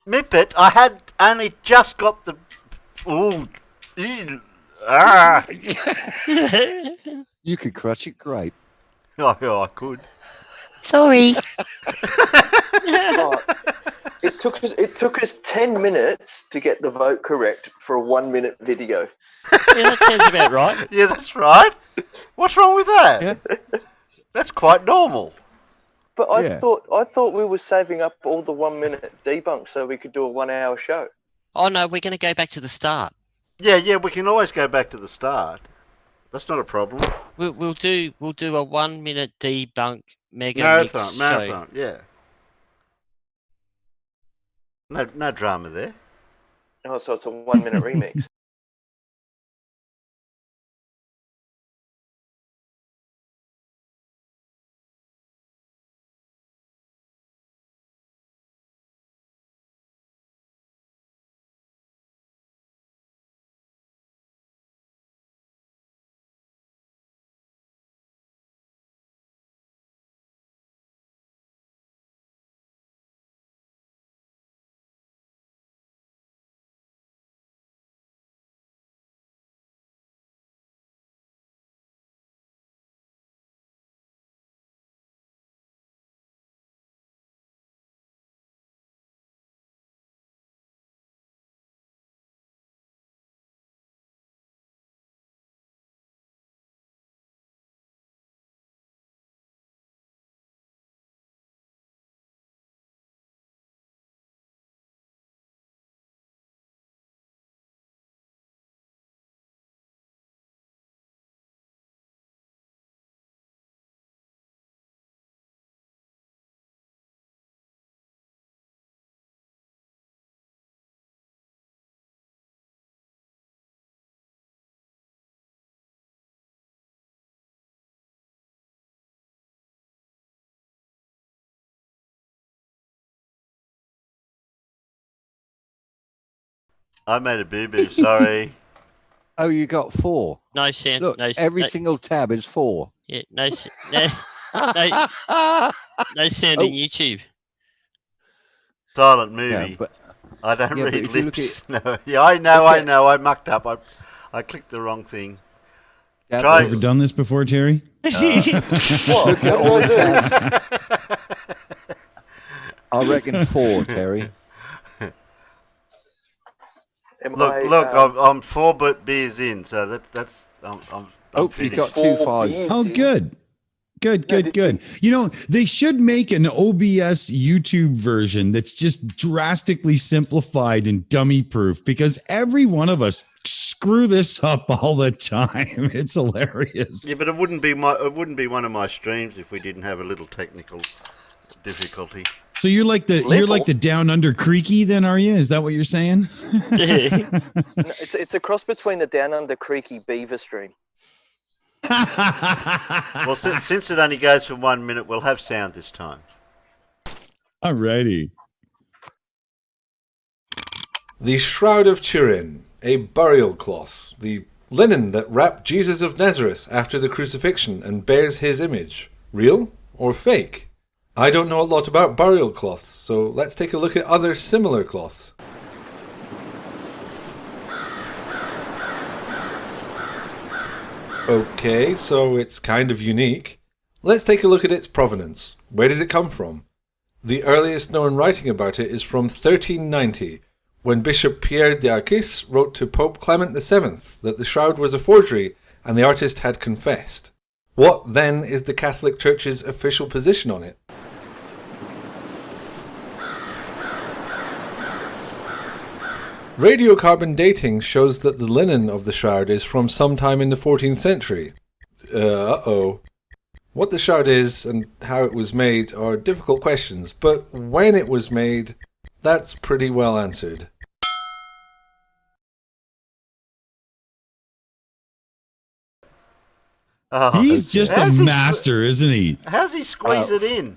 Mippet, I had only just got the... Ooh. Ah. You could crush it great. Oh, I could. Sorry. Oh, it took us 10 minutes to get the vote correct for a 1-minute video. Yeah, that sounds about right. Yeah, that's right. What's wrong with that? Yeah. That's quite normal. But I Yeah. thought we were saving up all the 1-minute debunk so we could do a 1-hour show. Oh, no, we're going to go back to the start. Yeah, we can always go back to the start. That's not a problem. We'll do a 1-minute debunk mega mix show. Marathon, yeah. No drama there. Oh, so it's a 1-minute remix. I made a boo-boo, sorry. Oh, you got 4. No sound. Look, no, every no, single tab is 4. yeah, no sound in YouTube. Silent Yeah, movie. but I don't yeah, but read if you look lips. No. Yeah, I know, Okay. I mucked up. I clicked the wrong thing. yeah, Try- Ever done this before, Terry? What? Look at What all did the I do? tabs. I reckon 4, Terry. I'm 4 beers in, so that's I'm Oh, you finished. got 2 4 5s. beers Oh, in. good. Good. You know, they should make an OBS YouTube version that's just drastically simplified and dummy proof, because every one of us screw this up all the time. It's hilarious. Yeah, but it wouldn't be one of my streams if we didn't have a little technical difficulty. So you're like the down under creaky then, are you? Is that what you're saying? No, it's a cross between the Down Under Creaky Beaver stream. Well, since it only goes for 1 minute, we'll have sound this time. Alrighty. The Shroud of Turin, a burial cloth, the linen that wrapped Jesus of Nazareth after the crucifixion and bears his image. Real or fake? I don't know a lot about burial cloths, so let's take a look at other similar cloths. Okay, so it's kind of unique. Let's take a look at its provenance. Where did it come from? The earliest known writing about it is from 1390, when Bishop Pierre d'Arcis wrote to Pope Clement VII that the shroud was a forgery and the artist had confessed. What then is the Catholic Church's official position on it? Radiocarbon dating shows that the linen of the shroud is from sometime in the 14th century. Uh-oh. What the shroud is and how it was made are difficult questions, but when it was made, that's pretty well answered. Oh, He's just a master, isn't he? How's he squeeze it in?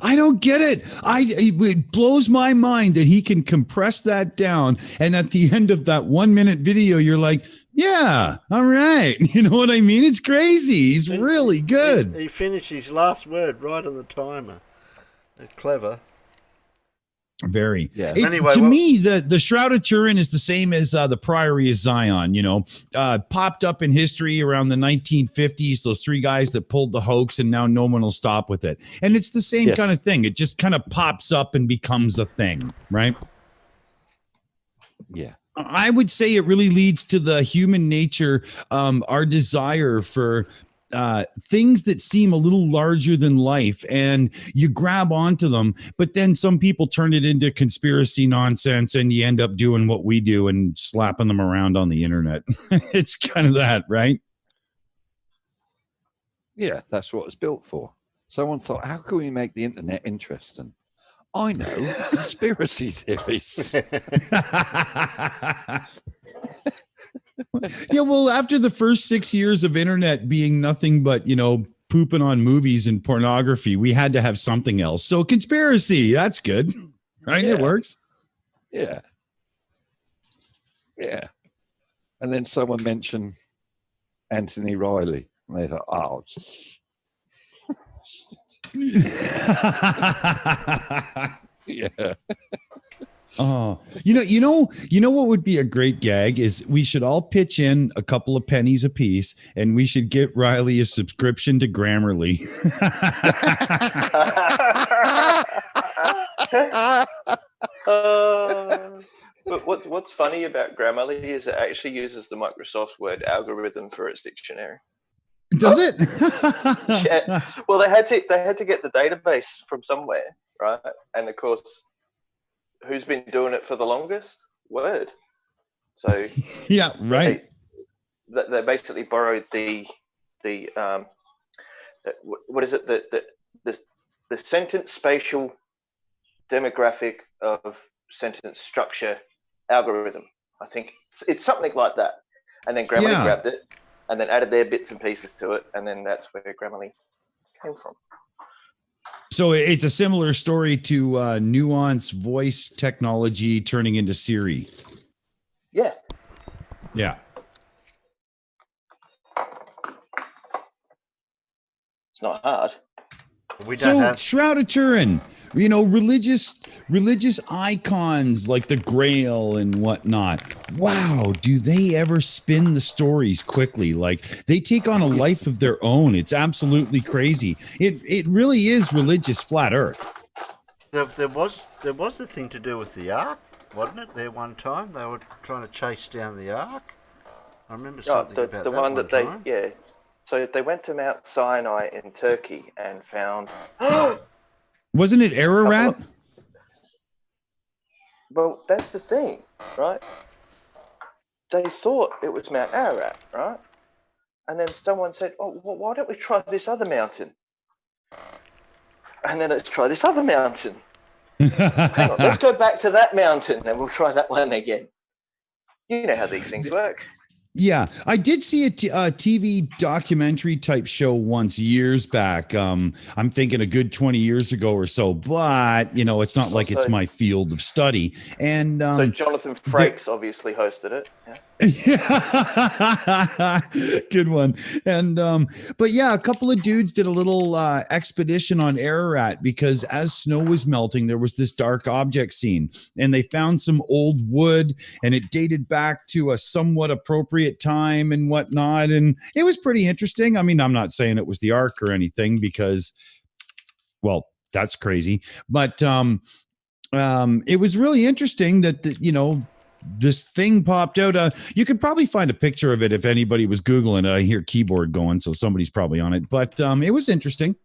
I don't get it. It blows my mind that he can compress that down, and at the end of that 1 minute video, you're like, "Yeah, all right." You know what I mean? It's crazy. He's really good. He finished his last word right on the timer. That's clever. Very. Yeah. Anyway, To me, the Shroud of Turin is the same as the Priory of Zion. You know, popped up in history around the 1950s. Those 3 guys that pulled the hoax, and now no one will stop with it. And it's the same Yes. kind of thing. It just kind of pops up and becomes a thing, right? Yeah. I would say it really leads to the human nature, our desire for things that seem a little larger than life, and you grab onto them, but then some people turn it into conspiracy nonsense, and you end up doing what we do and slapping them around on the internet. It's kind of that, right? Yeah, that's what it's built for. Someone thought, how can we make the internet interesting? I know, conspiracy theories. Yeah, well, after the first 6 years of internet being nothing but, you know, pooping on movies and pornography, we had to have something else. So conspiracy, that's good, right? Yeah. It works. Yeah. Yeah. And then someone mentioned Anthony Riley. And they thought, oh, yeah. Oh, you know what would be a great gag is we should all pitch in a couple of pennies a piece, and we should get Riley a subscription to Grammarly. But what's funny about Grammarly is it actually uses the Microsoft Word algorithm for its dictionary. Does it? Yeah. Well, they had to get the database from somewhere, right? And of course, who's been doing it for the longest? Word. So Yeah, right. They basically borrowed the what is it, the sentence spatial demographic of sentence structure algorithm. I think it's something like that. And then Grammarly grabbed it and then added their bits and pieces to it, and then that's where Grammarly came from. So it's a similar story to nuance voice technology turning into Siri. Yeah. It's not hard. We don't So have. Shroud of Turin, you know, religious icons like the Grail and whatnot. Wow, do they ever spin the stories quickly? Like they take on a life of their own. It's absolutely crazy. It really is religious flat Earth. There was the thing to do with the Ark, wasn't it? There one time they were trying to chase down the Ark. I remember something about the that one that they time. So they went to Mount Sinai in Turkey and found. Wasn't it Ararat? Well, that's the thing, right? They thought it was Mount Ararat, right? And then someone said, "Oh, well, why don't we try this other mountain?" And then let's try this other mountain. Hang on, let's go back to that mountain and we'll try that one again. You know how these things work. Yeah, I did see a TV documentary type show once years back. I'm thinking a good 20 years ago or so, but you know, it's not like it's my field of study. And so Jonathan Frakes obviously hosted it. Yeah. Good one. And but yeah, a couple of dudes did a little expedition on Ararat because as snow was melting, there was this dark object scene, and they found some old wood, and it dated back to a somewhat appropriate time and whatnot, and it was pretty interesting. I mean, I'm not saying it was the Ark or anything because, well, that's crazy, but it was really interesting that you know, this thing popped out. You could probably find a picture of it if anybody was Googling it. I hear keyboard going, so somebody's probably on it, but it was interesting.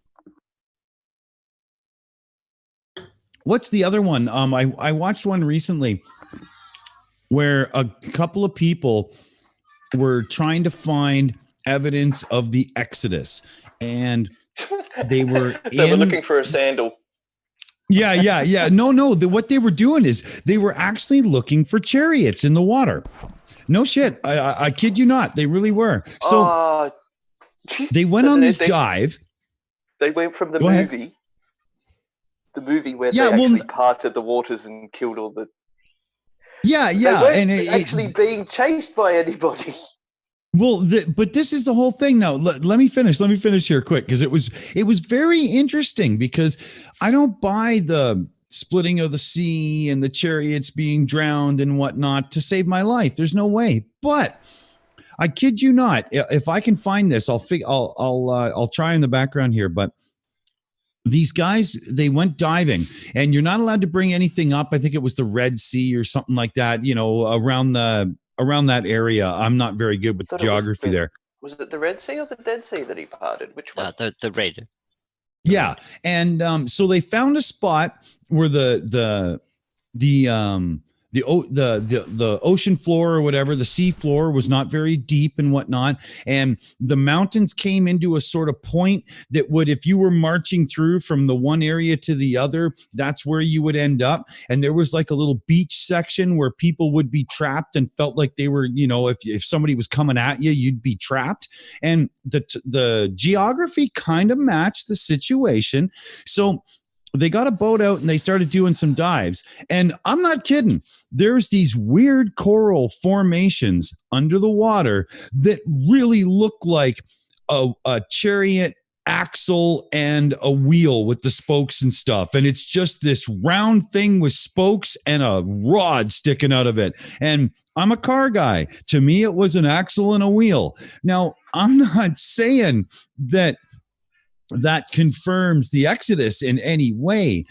What's the other one? I watched one recently where a couple of people were trying to find evidence of the Exodus, and they were they were looking for a sandal. Yeah. No. What they were doing is they were actually looking for chariots in the water. No shit. I kid you not. They really were. So they went on this dive. They went from the Go movie. ahead. The movie where they actually parted the waters and killed all the. Yeah, They weren't and actually being chased by anybody. Well, but this is the whole thing. Now, let me finish. Let me finish here quick because it was very interesting because I don't buy the splitting of the sea and the chariots being drowned and whatnot to save my life. There's no way. But I kid you not. If I can find this, I'll try in the background here. But these guys, they went diving, and you're not allowed to bring anything up. I think it was the Red Sea or something like that. You know, around that area. I'm not very good with the geography there. Was it the Red Sea or the Dead Sea that he parted? Which one? The red. Yeah, and so they found a spot where the ocean floor or whatever, the sea floor was not very deep and whatnot, and the mountains came into a sort of point that would, if you were marching through from the one area to the other, that's where you would end up. And there was like a little beach section where people would be trapped and felt like they were, you know, if somebody was coming at you, you'd be trapped. And the geography kind of matched the situation. So they got a boat out and they started doing some dives. And I'm not kidding. There's these weird coral formations under the water that really look like a chariot axle and a wheel with the spokes and stuff. And it's just this round thing with spokes and a rod sticking out of it. And I'm a car guy. To me, it was an axle and a wheel. Now, I'm not saying that confirms the Exodus in any way,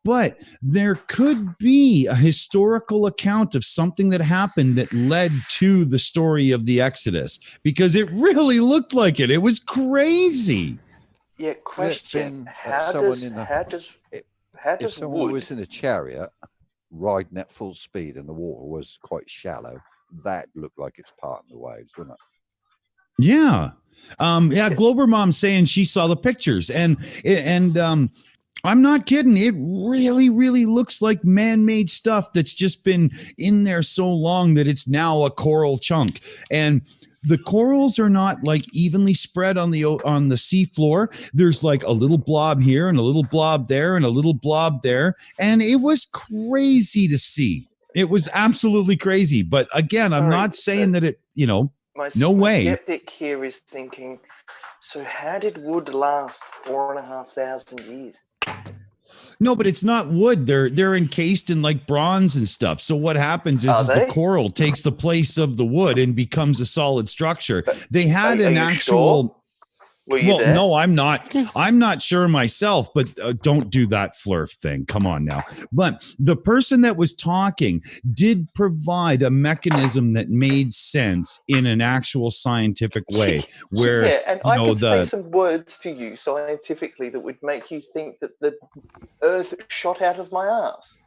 but there could be a historical account of something that happened that led to the story of the Exodus, because it really looked like it. It was crazy. Yeah, question. How does if someone was in a chariot riding at full speed and the water was quite shallow, that looked like it's parting the waves, wouldn't it? Yeah. Glober Mom's saying she saw the pictures, and I'm not kidding. It really, really looks like man-made stuff that's just been in there so long that it's now a coral chunk. And the corals are not like evenly spread on the sea floor. There's like a little blob here and a little blob there and a little blob there, and it was crazy to see. It was absolutely crazy. But again, I'm Sorry, not saying that it, no my way. skeptic here is thinking, so how did wood last 4,500 years? No, but it's not wood. They're encased in like bronze and stuff. So what happens is the coral takes the place of the wood and becomes a solid structure. They had an actual. Sure? Were you there? No, I'm not. I'm not sure myself, but don't do that flurf thing. Come on now. But the person that was talking did provide a mechanism that made sense in an actual scientific way. Where and I could say some words to you scientifically that would make you think that the Earth shot out of my ass.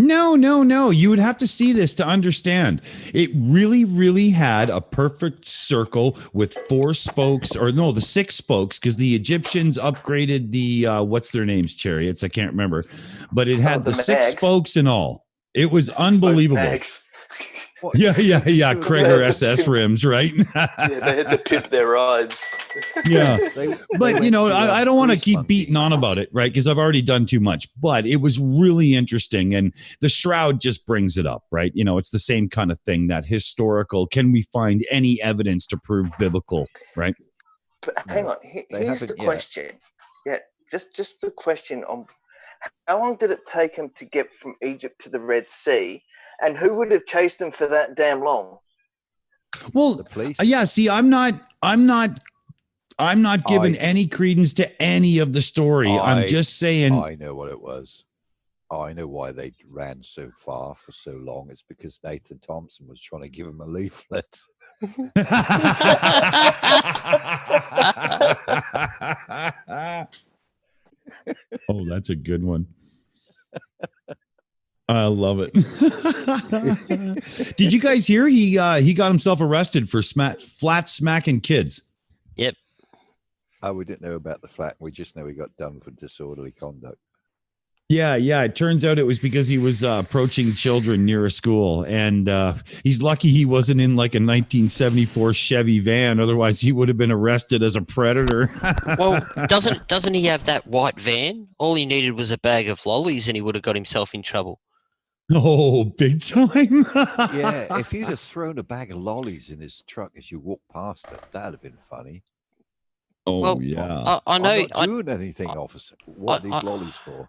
No. You would have to see this to understand. It really, really had a perfect circle with 4 spokes, or no, the 6 spokes, because the Egyptians upgraded the what's their names, chariots? I can't remember, but it had the 6 spokes and all. It was unbelievable. Yeah. Krager SS rims, right? Yeah, they had to pimp their rides. Yeah. But, I don't want to keep beating on about it, right? Because I've already done too much. But it was really interesting. And the Shroud just brings it up, right? It's the same kind of thing, that historical. Can we find any evidence to prove biblical, right? But hang on. Here's the question. Yeah, just the question on how long did it take them to get from Egypt to the Red Sea? And who would have chased them for that damn long? Well, the police. Yeah. See, I'm not giving any credence to any of the story. I'm just saying. I know what it was. I know why they ran so far for so long. It's because Nathan Thompson was trying to give them a leaflet. Oh, that's a good one. I love it. Did you guys hear he got himself arrested for flat smacking kids? Yep. Oh, we didn't know about the flat. We just know he got done for disorderly conduct. Yeah. It turns out it was because he was approaching children near a school, and he's lucky he wasn't in like a 1974 Chevy van. Otherwise, he would have been arrested as a predator. Well, doesn't he have that white van? All he needed was a bag of lollies, and he would have got himself in trouble. Oh, big time. Yeah, if you'd have thrown a bag of lollies in his truck as you walked past it, that'd have been funny. Oh, well, yeah. I know. I'm not doing anything, officer. What are these lollies for?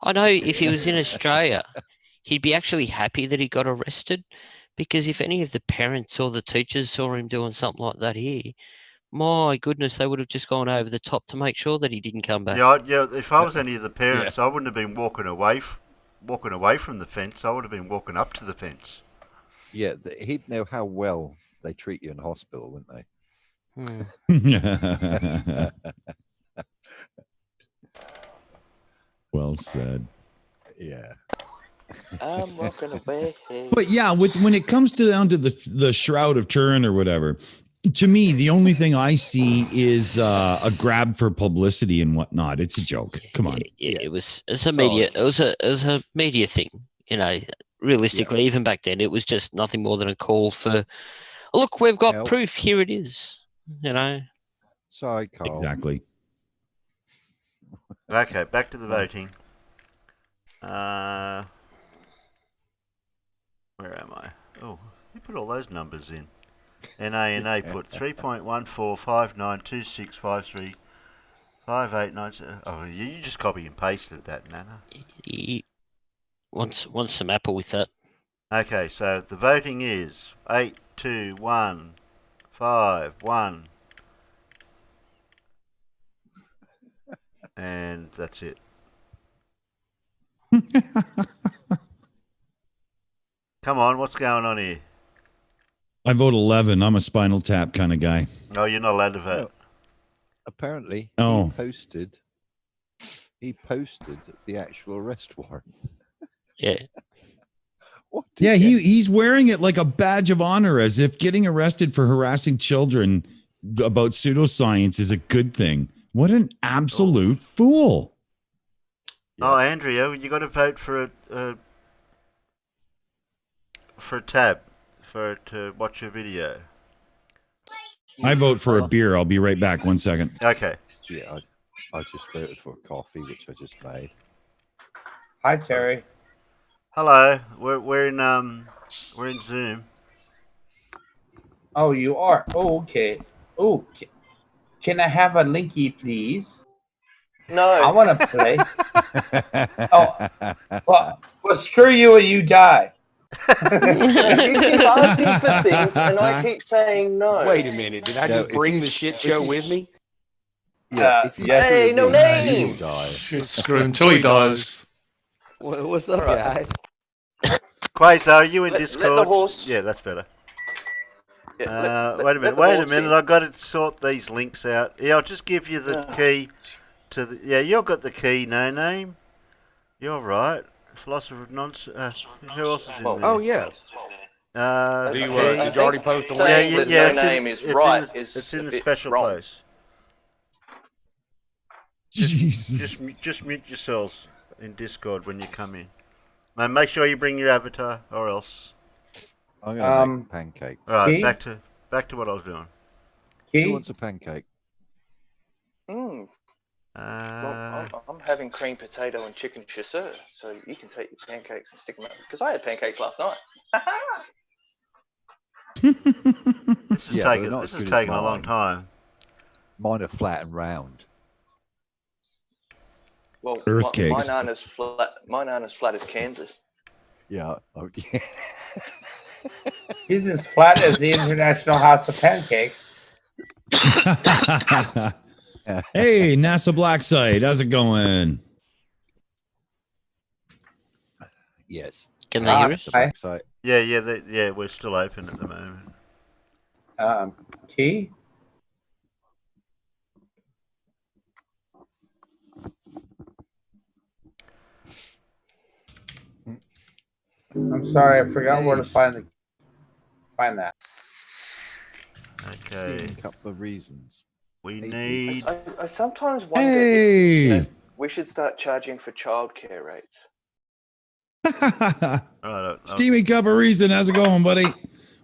I know if he was in Australia, he'd be actually happy that he got arrested, because if any of the parents or the teachers saw him doing something like that here, my goodness, they would have just gone over the top to make sure that he didn't come back. Yeah. If I was any of the parents, I wouldn't have been walking away from the fence. I would have been walking up to the fence. Yeah, he'd know how well they treat you in hospital, wouldn't they? Well said. Yeah. I'm walking away. But yeah, when it comes down to the Shroud of Turin or whatever, to me, the only thing I see is a grab for publicity and whatnot. It's a joke. Come on. Yeah. It was a media thing. Realistically, even back then, it was just nothing more than a call for, look, we've got proof. Here it is. Sorry, Carl. Exactly. Okay, back to the voting. Where am I? Oh, you put all those numbers in. NA put 3.145926535897. Oh, you just copy and pasted that, Nana. He wants some apple with that. Okay, so the voting is 82151. And that's it. Come on, what's going on here? I vote 11. I'm a Spinal Tap kind of guy. No, you're not allowed to vote. Apparently, he posted the actual arrest warrant. Yeah. Yeah, he's wearing it like a badge of honor, as if getting arrested for harassing children about pseudoscience is a good thing. What an absolute fool. Oh, Andrea, you got to vote for a tab to watch your video. I vote for a beer. I'll be right back. 1 second. Okay. Yeah, I just voted for coffee, which I just made. Hi, Terry. Hello. We're in Zoom. Oh, you are. Oh, okay. Oh, can I have a linky, please? No. I want to play. Well, screw you and you die. You keep asking for things, and I keep saying no. Wait a minute. Did I just bring the shit show with me? Yeah. If you Hey, no name. die. Screw until he dies. What's up, Right. guys? Quasar, are you in Let Discord? the horse. Yeah, that's better. Yeah, Wait a minute. Wait a minute. I've got to sort these links out. Yeah, I'll just give you the key to the. Yeah, you've got the key. No name. You're right. Philosopher of nonsense. Who else is in there? Oh yeah. Did you already post a link? Yeah. No name is right. It's in the special wrong. place. Jesus. Just mute yourselves in Discord when you come in. Man, make sure you bring your avatar, or else. I'm gonna make pancakes. All right, Key? back to what I was doing. Who wants a pancake? Well, I'm having cream potato and chicken chasseur, so you can take your pancakes and stick them out. Because I had pancakes last night. This is taking a long time. Mine are flat and round. Well, Earth cakes. mine aren't as flat as Kansas. Yeah. Okay. He's as flat as the International House of Pancakes. Hey, NASA Black Site, how's it going? Yes. Can they hear us? Black site. Yeah, we're still open at the moment. Key? I'm sorry, I forgot where to find that. Okay. A couple of reasons. We need. I sometimes wonder Hey! if we should start charging for childcare rates. Steamy Cup of Reason, how's it going, buddy?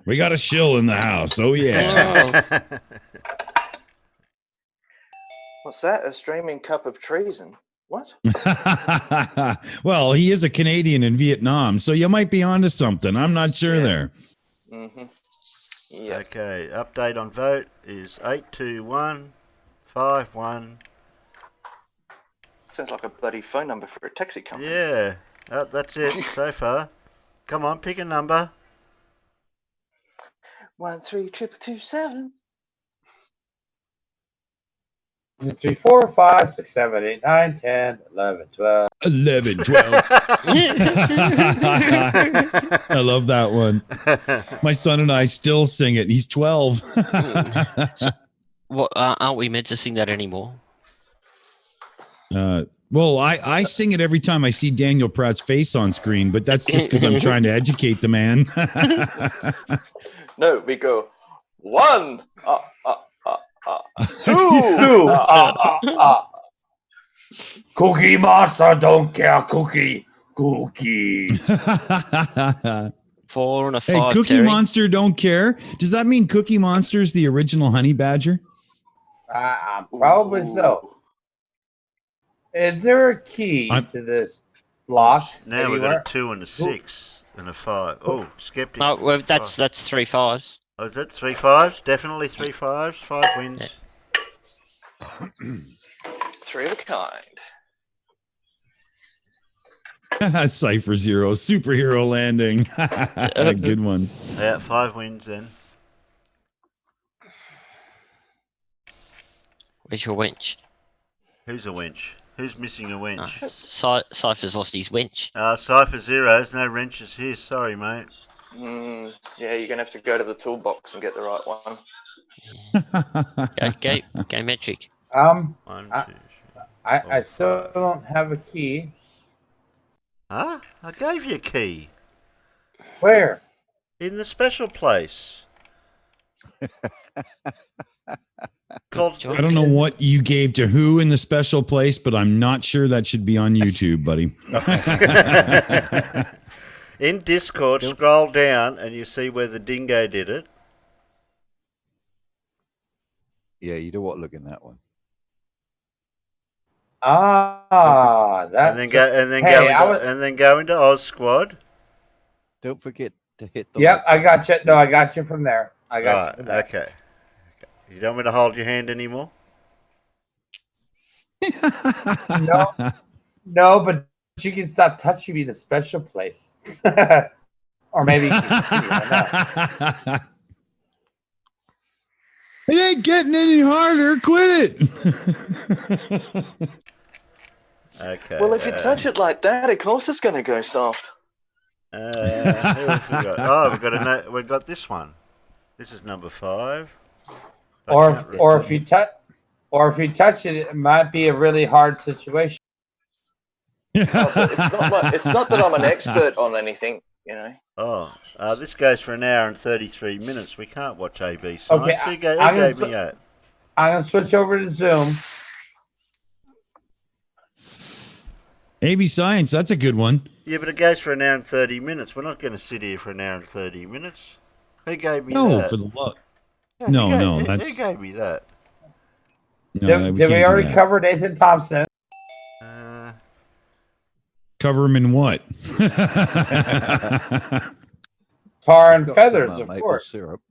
We got a shill in the house. Oh yeah. What's that? A streaming cup of treason? What? Well, he is a Canadian in Vietnam, so you might be onto something. I'm not sure there. Mm-hmm. Yeah. Okay, update on vote is 82151. Sounds like a bloody phone number for a taxi company. Yeah, that's it so far. Come on, pick a number. 13227. 3, 4, 5, 6, 7, 8, 9, 10, 11, 12. 11, 12. I love that one. My son and I still sing it. He's 12. What aren't we meant to sing that anymore? Well, I sing it every time I see Daniel Pratt's face on screen, but that's just because I'm trying to educate the man. No, we go 1, 2, Cookie Monster don't care. Cookie. 4 and a 5. Hey, Cookie Terry. Monster don't care. Does that mean Cookie Monster's the original honey badger? Probably so. Is there a key to this lock? Now we've got a 2 and a 6 and a 5. Oh, skeptic. Oh, well, that's 3 5s. Oh, is that 3 5s? Definitely 3 5s. 5 wins. 3 of a kind. Cypher Zero, superhero landing. Good one. Yeah, 5 wins then. Where's your wench? Who's a wench? Who's missing a wench? Cypher's lost his wench. Cypher Zero's no wrenches here. Sorry, mate. Yeah, you're going to have to go to the toolbox and get the right one. Go metric. 1, 2, 3. I still don't have a key. Huh? I gave you a key. Where? In the special place. I don't know what you gave to who in the special place, but I'm not sure that should be on YouTube, buddy. In Discord, scroll down and you see where the dingo did it. Yeah, you do what look in that one. That's and then go into Oz Squad. Don't forget to hit the. Yep, like I got you. button. No, I got you from there. I got Right, you from there. okay. You don't want me to hold your hand anymore? No, but you can stop touching me in a special place. Or maybe you can continue. I know. It ain't getting any harder. Quit it. Okay. Well, if you touch it like that, of course it's going to go soft. Who have we got? Oh, we've got this one. This is number 5. Or if you touch it, it might be a really hard situation. It's not that I'm an expert on anything, you know. Oh, this goes for 1 hour and 33 minutes. We can't watch AB Science. Okay, Who gave me that? I'm gonna switch over to Zoom. AB Science, that's a good one. Yeah, but it goes for 1 hour and 30 minutes. We're not going to sit here for 1 hour and 30 minutes. Who gave me No, that? for the luck. Yeah, No, who that's. gave me that? No, Did we can't do already that. cover Nathan Thompson? Cover him in what? Tar You've and got feathers, some, of maple course. syrup.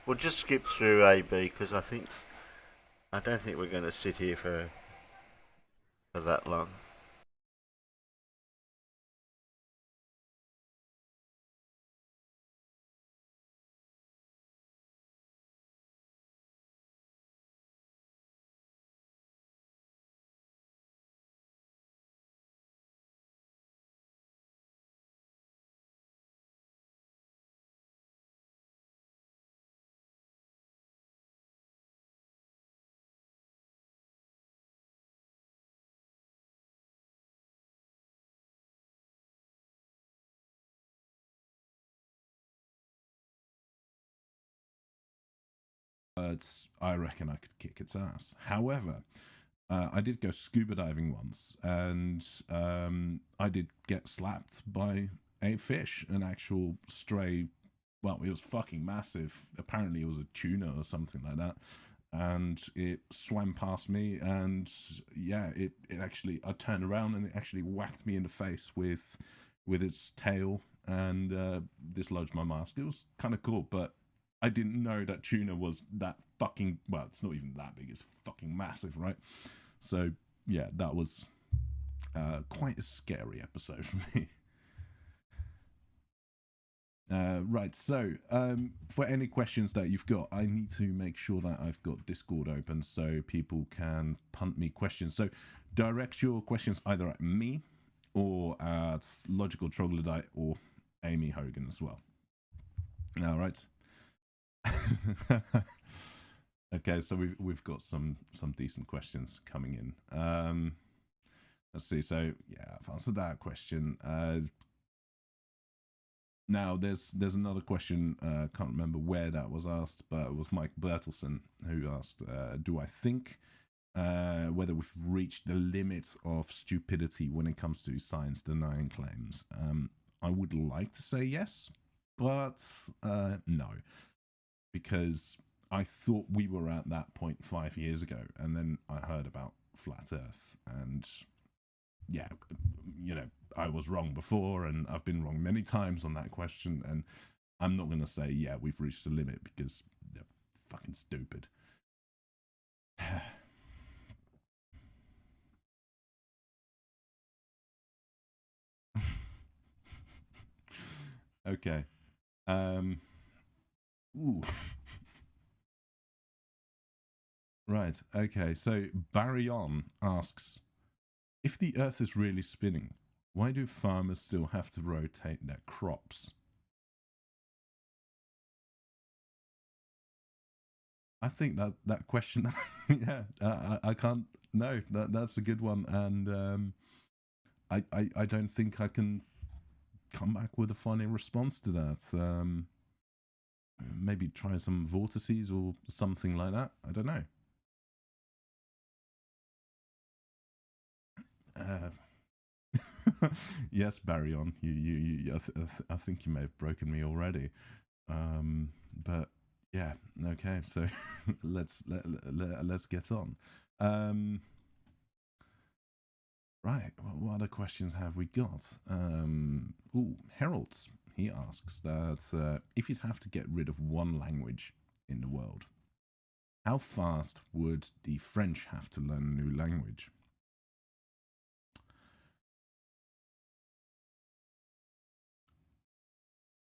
We'll just skip through AB because I don't think we're going to sit here for that long. I reckon I could kick its ass. However, I did go scuba diving once, and I did get slapped by a fish, an actual stray. Well, it was fucking massive. Apparently, it was a tuna or something like that, and it swam past me, and yeah, it actually. I turned around and it actually whacked me in the face with its tail and dislodged my mask. It was kind of cool, but I didn't know that tuna was that fucking. Well, it's not even that big. It's fucking massive, right? So yeah, that was quite a scary episode for me. Right, so for any questions that you've got, I need to make sure that I've got Discord open so people can punt me questions. So direct your questions either at me or at Logical Troglodyte or Amy Hogan as well. All right. Okay, so we've got some decent questions coming in. Let's see. So yeah, I've answered that question. Now there's another question. Can't remember where that was asked, but it was Mike Bertelson who asked, "Do I think whether we've reached the limit of stupidity when it comes to science denying claims?" I would like to say yes, but no, because I thought we were at that point 5 years ago, and then I heard about flat Earth, and yeah, you know, I was wrong before, and I've been wrong many times on that question, and I'm not going to say, yeah, we've reached the limit, because they're fucking stupid. Okay. Ooh. Right, okay, so Barry On asks, if the Earth is really spinning, why do farmers still have to rotate their crops? I think that question, yeah, I can't, no, that's a good one, and I don't think I can come back with a funny response to that. Maybe try some vortices or something like that, I don't know. Yes, Barry On. I think you may have broken me already. But yeah, okay. So let's get on. Right, well, what other questions have we got? Harold, he asks that if you'd have to get rid of one language in the world, how fast would the French have to learn a new language?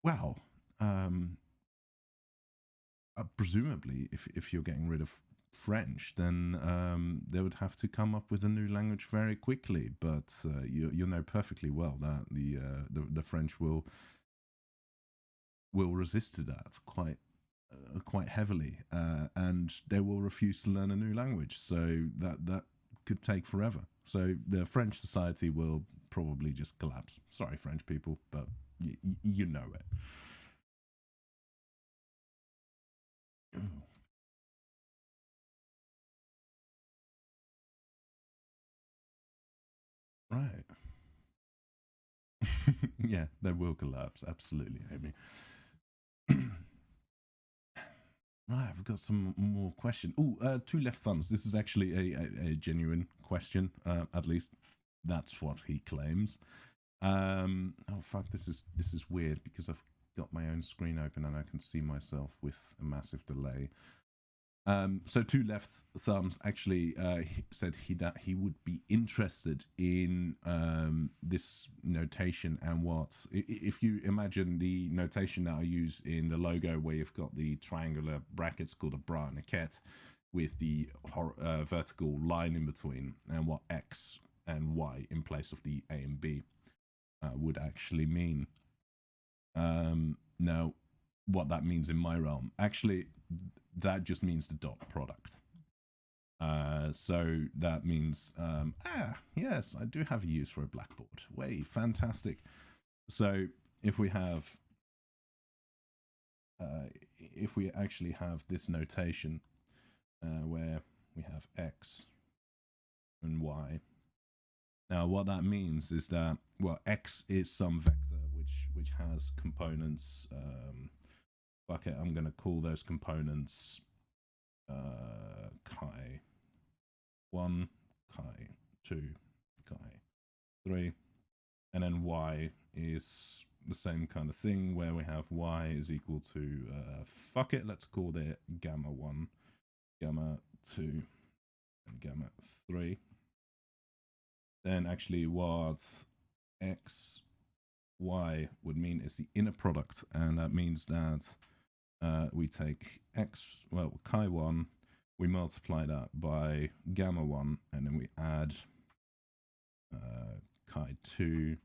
Well, presumably, if you're getting rid of French, then they would have to come up with a new language very quickly. But you know perfectly well that the French will resist to that quite heavily, and they will refuse to learn a new language. So that could take forever. So the French society will probably just collapse. Sorry, French people, but you know it. Right. Yeah, they will collapse. Absolutely, Amy. Right, I've got some more question. Two left thumbs. This is actually a genuine question. At least that's what he claims. Oh fuck, this is weird because I've got my own screen open and I can see myself with a massive delay. So two left thumbs actually said that he would be interested in this notation and what, if you imagine the notation that I use in the logo where you've got the triangular brackets called a bra and a ket with the vertical line in between, and what X and Y in place of the A and B would actually mean. Now, what that means in my realm, actually, that just means the dot product. So that means, yes, I do have a use for a blackboard. Way, fantastic. So if we have, if we actually have this notation where we have X and Y. Now, what that means is that, well, X is some vector which has components. Fuck it, I'm going to call those components chi 1, chi 2, chi 3, and then Y is the same kind of thing where we have Y is equal to fuck it, let's call it gamma 1, gamma 2, and gamma 3. Then actually what X Y would mean is the inner product, and that means that we take X, well, chi 1, we multiply that by gamma 1, and then we add chi 2,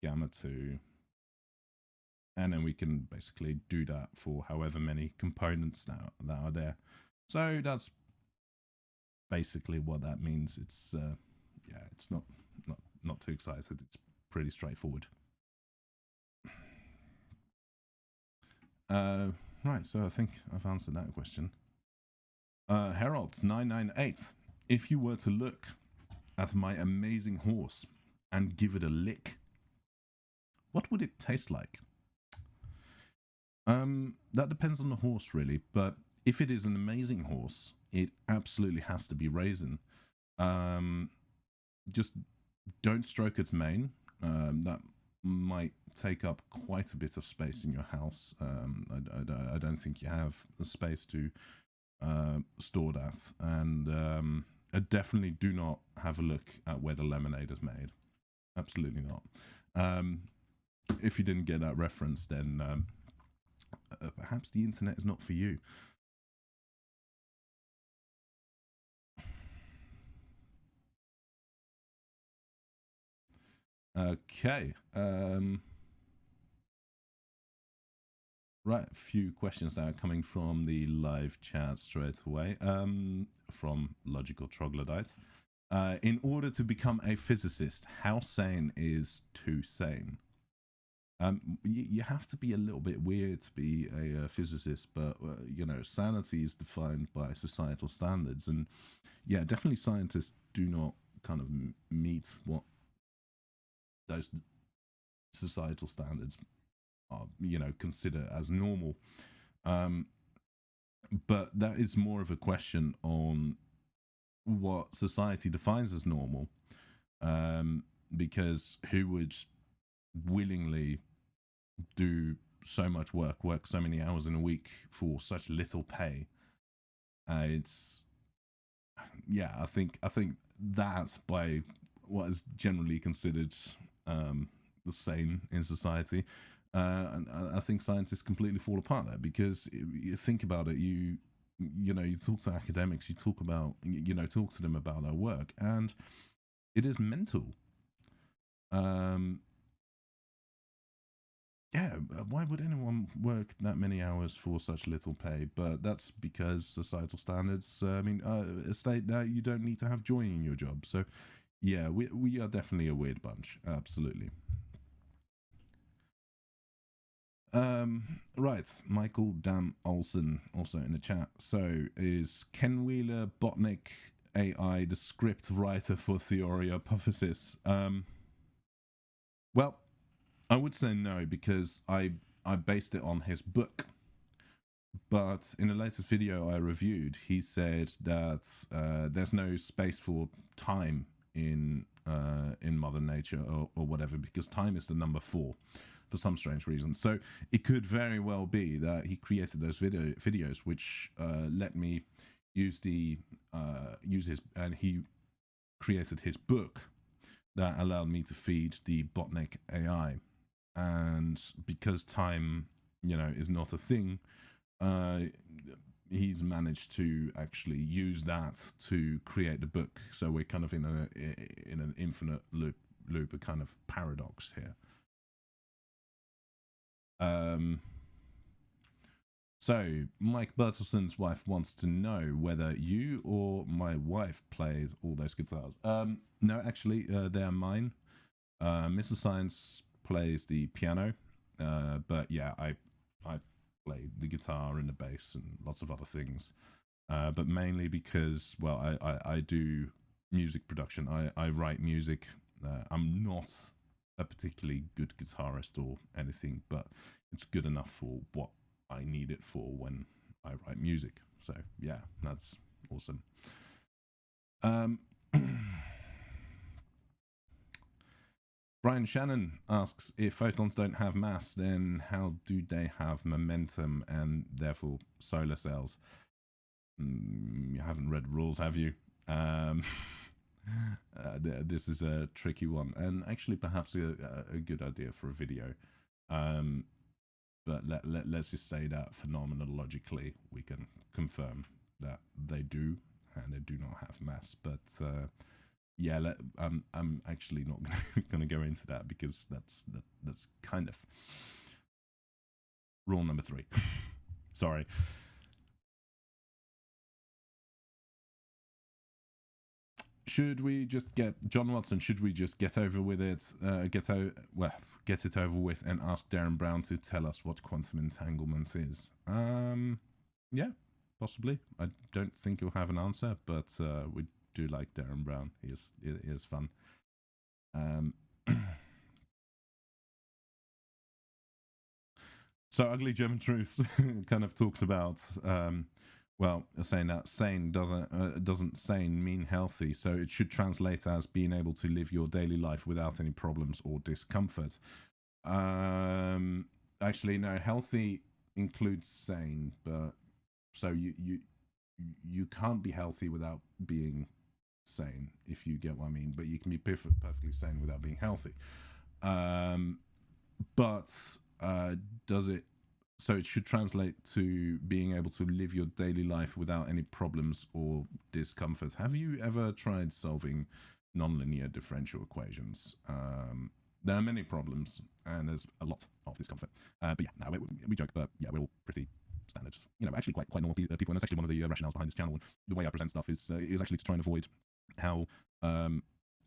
gamma 2, and then we can basically do that for however many components now that are there. So that's basically what that means. It's yeah, it's not too excited. It's pretty straightforward. Right, so I think I've answered that question. Harold's 998. If you were to look at my amazing horse and give it a lick, what would it taste like? That depends on the horse, really. But if it is an amazing horse, it absolutely has to be raisin. Just don't stroke its mane. That might take up quite a bit of space in your house. I don't think you have the space to store that. And I definitely do not have a look at where the lemonade is made. Absolutely not. If you didn't get that reference, then perhaps the internet is not for you. Okay. Right, a few questions that are coming from the live chat straight away. From Logical Troglodyte. In order to become a physicist, how sane is too sane? You have to be a little bit weird to be a physicist, but you know, sanity is defined by societal standards, and yeah, definitely scientists do not kind of meet what those societal standards are, you know, consider as normal. But that is more of a question on what society defines as normal. because who would willingly do so much work so many hours in a week for such little pay? It's I think that, by what is generally considered the sane in society, and I think scientists completely fall apart there, because you think about it, you talk to academics, you talk to them about their work, and it is mental. Why would anyone work that many hours for such little pay? But that's because societal standards state that you don't need to have joy in your job. So yeah, we are definitely a weird bunch, absolutely. Right, Michael Dan Olsen also in the chat. So is Ken Wheeler Botnik AI the script writer for Theory Hypothesis? Well, I would say no, because I based it on his book. But in the latest video I reviewed, he said that there's no space for time in Mother Nature or whatever, because time is the number 4 for some strange reason. So it could very well be that he created those videos which let me use his, and he created his book that allowed me to feed the Botnik AI. And because time, is not a thing, he's managed to actually use that to create the book. So we're kind of in an infinite loop, a kind of paradox here. So Mike Bertelson's wife wants to know whether you or my wife plays all those guitars. No, actually, they're mine. Mr. Science plays the piano, but yeah, I play the guitar and the bass and lots of other things, but mainly because, well, I do music production. I write music. I'm not a particularly good guitarist or anything, but it's good enough for what I need it for when I write music. So yeah, that's awesome. Brian Shannon asks, if photons don't have mass, then how do they have momentum and therefore solar cells? You haven't read rules, have you? This is a tricky one, and actually perhaps a good idea for a video. But let's just say that phenomenologically we can confirm that they do, and they do not have mass. But yeah, I'm actually not going to go into that, because that's kind of rule number 3. Sorry. Should we just get John Watson? Should we just get over with it? Get it over with, and ask Darren Brown to tell us what quantum entanglement is? Yeah, possibly. I don't think he'll have an answer, but we do like Darren Brown. He is fun. So Ugly German Truth kind of talks about, well, saying that sane doesn't sane mean healthy, so it should translate as being able to live your daily life without any problems or discomfort. Actually, no, healthy includes sane, but so you can't be healthy without being sane, if you get what I mean, but you can be perfectly sane without being healthy. But does it, so it should translate to being able to live your daily life without any problems or discomfort. Have you ever tried solving nonlinear differential equations? There are many problems and there's a lot of discomfort. But yeah, no, we joke, but yeah, we're all pretty standard, actually quite normal people, and that's actually one of the rationales behind this channel. And the way I present stuff is actually to try and avoid how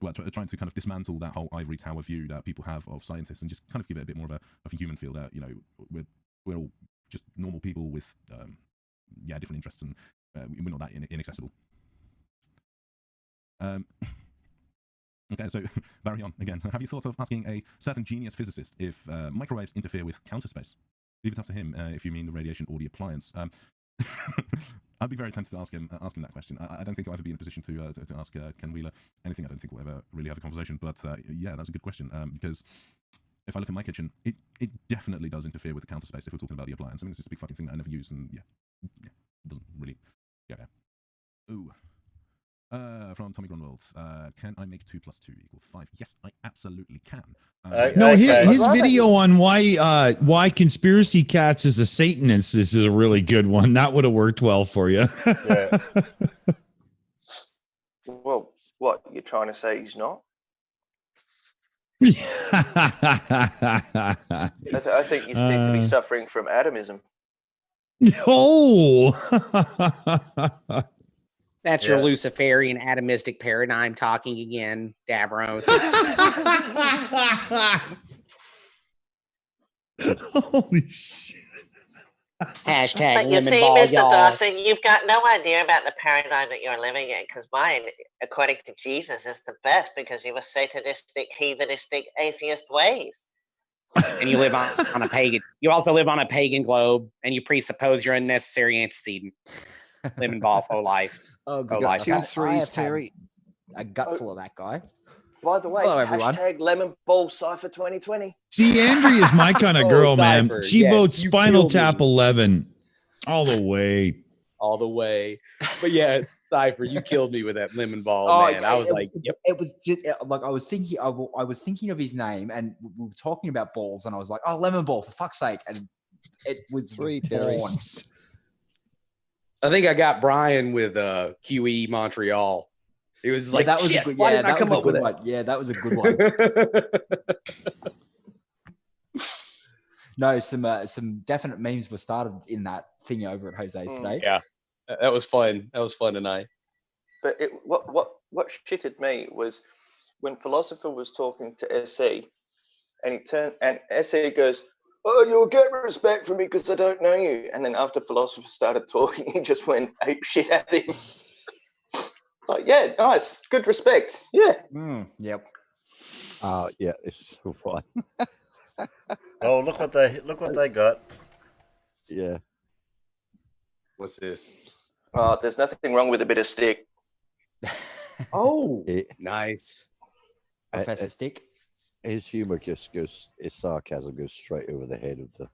well, trying to kind of dismantle that whole ivory tower view that people have of scientists, and just kind of give it a bit more of a human feel, that we're all just normal people with different interests, and we're not that inaccessible. Okay, so Barry on again. Have you thought of asking a certain genius physicist if microwaves interfere with counter space? Leave it up to him if you mean the radiation or the appliance. I'd be very tempted to ask him that question. I don't think I'll ever be in a position to ask Ken Wheeler anything. I don't think we'll ever really have a conversation. But yeah, that's a good question because if I look at my kitchen, it definitely does interfere with the counter space if we're talking about the appliance. I mean, it's just a big fucking thing that I never use, and yeah, it doesn't really go there. Ooh. From Tommy Grunwald, can I make 2 + 2 = 5? Yes, I absolutely can. No, his video on why conspiracy cats is a Satanist is a really good one. That would have worked well for you. Yeah. Well, what you're trying to say he's not? I think you seem to be suffering from atomism. Oh. That's your Luciferian atomistic paradigm talking again, Davros. Holy shit. Hashtag But you lemon see, ball, Mr. y'all. Dawson, you've got no idea about the paradigm that you're living in, because mine, according to Jesus, is the best because you were satanistic, heathenistic, atheist ways. And you live on a pagan. You also live on a pagan globe, and you presuppose you're unnecessary antecedent. Lemon ball for life. Oh, for good. life. 2 3s, Terry. A gutful of that guy. By the way, Hello, everyone. hashtag Lemon Ball Cypher 2020. See, Andrea is my kind of girl, man. Cypher, She yes, votes you Spinal killed me. Tap 11 all the way. All the way. But yeah, Cypher, you killed me with that lemon ball, man. I was like, yep. It was just like I was thinking of his name, and we were talking about balls, and I was like, oh, lemon ball, for fuck's sake. And it was 3, Terry. born. I think I got Brian with QE Montreal. It was like, that was shit, a good, why yeah, didn't I that come was a up with good it? one. Yeah, that was a good one. No, some definite memes were started in that thing over at Jose's today. Yeah, that was fun. That was fun tonight. But what shitted me was when Philosopher was talking to SE, and he turned and SE goes, "Oh, you'll get respect from me because I don't know you." And then after Philosopher started talking, he just went ape shit at him. Like, yeah, nice, good respect. Yeah. Yep. Yeah, it's so fun. Oh, look what they got. Yeah. What's this? There's nothing wrong with a bit of stick. Oh, nice. Professor Stick. His humor just goes, his sarcasm goes straight over the head of the.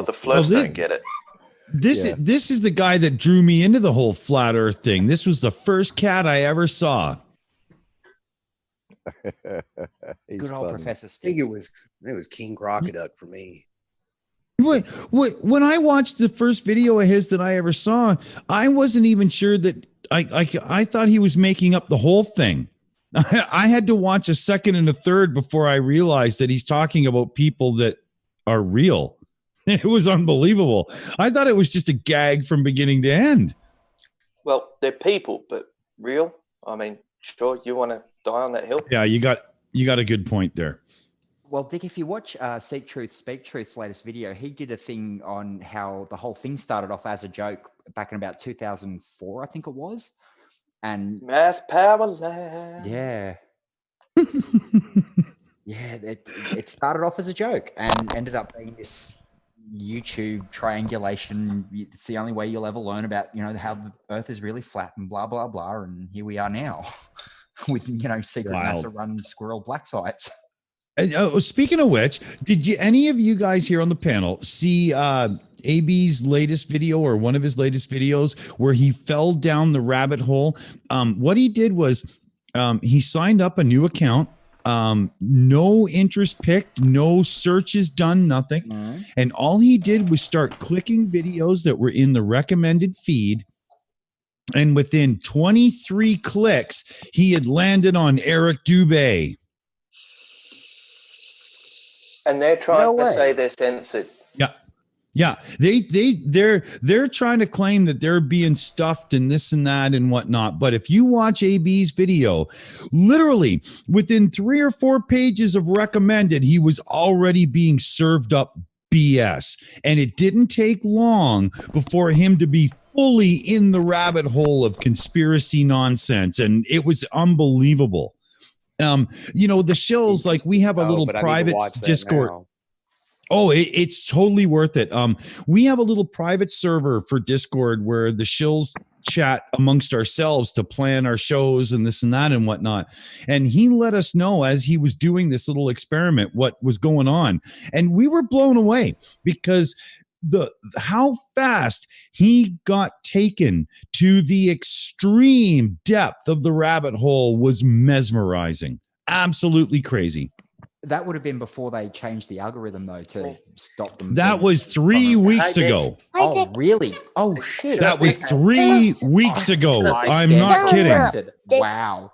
The floats don't get it. This is the guy that drew me into the whole flat Earth thing. This was the first cat I ever saw. Good old Professor I Stick. think it was King Crocoduck for me. Wait, when I watched the first video of his that I ever saw, I wasn't even sure that I thought he was making up the whole thing. I had to watch a second and a third before I realized that he's talking about people that are real. It was unbelievable. I thought it was just a gag from beginning to end. Well, they're people, but real. I mean, sure, you want to die on that hill? Yeah, you got a good point there. Well, Dick, if you watch Seek Truth, Speak Truth's latest video, he did a thing on how the whole thing started off as a joke back in about 2004, I think it was. And Math power lab. yeah. Yeah, it started off as a joke and ended up being this YouTube triangulation. It's the only way you'll ever learn about, how the Earth is really flat and blah, blah, blah. And here we are now with, secret Wild. NASA-run squirrel black sites. And speaking of which, did any of you guys here on the panel see AB's latest video or one of his latest videos where he fell down the rabbit hole? What he did was he signed up a new account. No interest picked, no searches done, nothing. And all he did was start clicking videos that were in the recommended feed. And within 23 clicks, he had landed on Eric Dubé. And they're trying to say they're censored. Yeah, they're trying to claim that they're being stuffed and this and that and whatnot. But if you watch AB's video, literally within 3 or 4 pages of recommended, he was already being served up BS. And it didn't take long before him to be fully in the rabbit hole of conspiracy nonsense. And it was unbelievable. The shills, like we have a little private Discord. Oh, it's totally worth it. We have a little private server for Discord where the shills chat amongst ourselves to plan our shows and this and that and whatnot. And he let us know as he was doing this little experiment what was going on. And we were blown away because how fast he got taken to the extreme depth of the rabbit hole was mesmerizing. Absolutely crazy. That would have been before they changed the algorithm, though, to stop them. That was 3 weeks ago. Oh, really? Oh, shit. That was 3 weeks ago. I'm not kidding. Wow.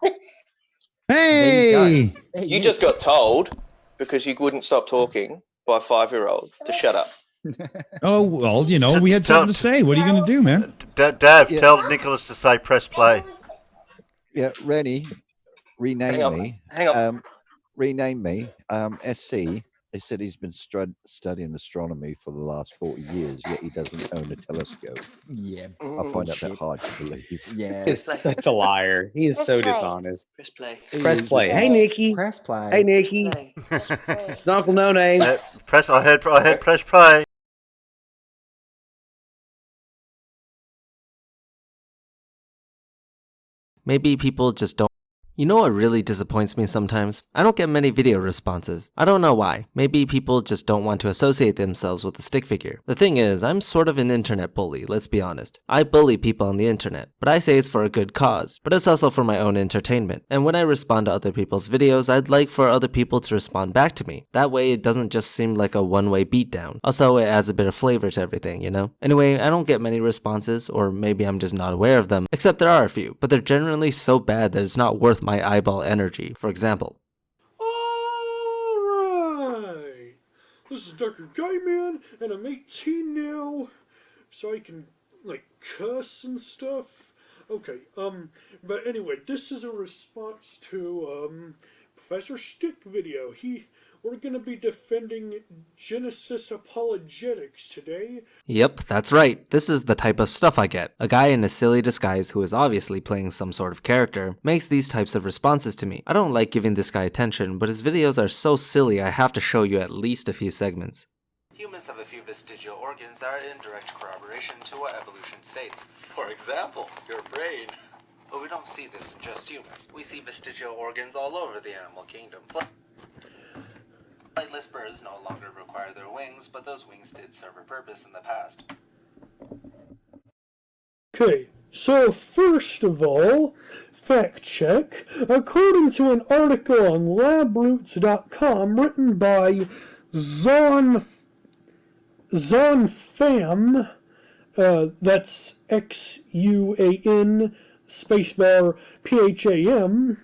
Hey! You just got told because you wouldn't stop talking by a 5-year-old to shut up. Oh, well, we had something to say. What are you going to do, man? Dave, tell Nicholas to say press play. Yeah, Rennie, rename me. Hang on. Rename me. SC. They said he's been studying astronomy for the last 40 years, yet he doesn't own a telescope. Yeah. I find that a bit hard to believe. Yeah. He's such a liar. He is so dishonest. Press play. Press play. Hey, Nikki. Press play. Hey, Nikki. It's Uncle No Name. I heard press play. Maybe people just don't. You know what really disappoints me sometimes? I don't get many video responses. I don't know why. Maybe people just don't want to associate themselves with a stick figure. The thing is, I'm sort of an internet bully, let's be honest. I bully people on the internet, but I say it's for a good cause. But it's also for my own entertainment. And when I respond to other people's videos, I'd like for other people to respond back to me. That way it doesn't just seem like a one-way beatdown. Also, it adds a bit of flavor to everything, you know? Anyway, I don't get many responses, or maybe I'm just not aware of them, except there are a few, but they're generally so bad that it's not worth my eyeball energy. For example, alright, this is Dr. Guyman, and I'm 18 now, so I can, cuss and stuff. Okay, but anyway, this is a response to, Professor Stick video. We're gonna be defending Genesis apologetics today. Yep, that's right. This is the type of stuff I get. A guy in a silly disguise who is obviously playing some sort of character makes these types of responses to me. I don't like giving this guy attention, but his videos are so silly I have to show you at least a few segments. Humans have a few vestigial organs that are in direct corroboration to what evolution states. For example, your brain. But we don't see this in just humans. We see vestigial organs all over the animal kingdom. Flightless birds no longer require their wings, but those wings did serve a purpose in the past. Okay, so first of all, fact check. According to an article on labroots.com written by Zon Pham, that's XUAN spacebar PHAM,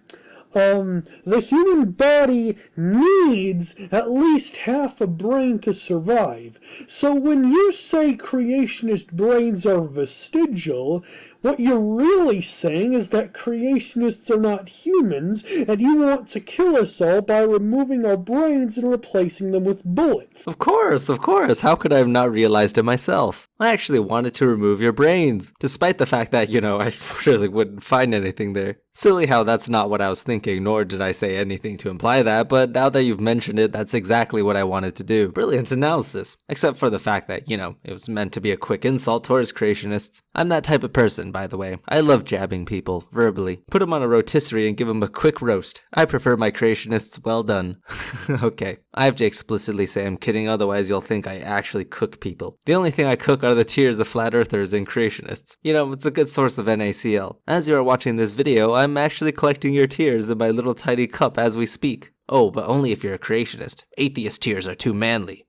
the human body needs at least half a brain to survive. So when you say creationist brains are vestigial, what you're really saying is that creationists are not humans, and you want to kill us all by removing our brains and replacing them with bullets. Of course. How could I have not realized it myself? I actually wanted to remove your brains, despite the fact that, I really wouldn't find anything there. Silly how that's not what I was thinking, nor did I say anything to imply that, but now that you've mentioned it, that's exactly what I wanted to do. Brilliant analysis. Except for the fact that, it was meant to be a quick insult towards creationists. I'm that type of person, by the way. I love jabbing people, verbally. Put them on a rotisserie and give them a quick roast. I prefer my creationists well done. Okay, I have to explicitly say I'm kidding, otherwise you'll think I actually cook people. The only thing I cook are the tears of flat earthers and creationists. It's a good source of NaCl. As you are watching this video, I'm actually collecting your tears in my little tiny cup as we speak. Oh, but only if you're a creationist. Atheist tears are too manly.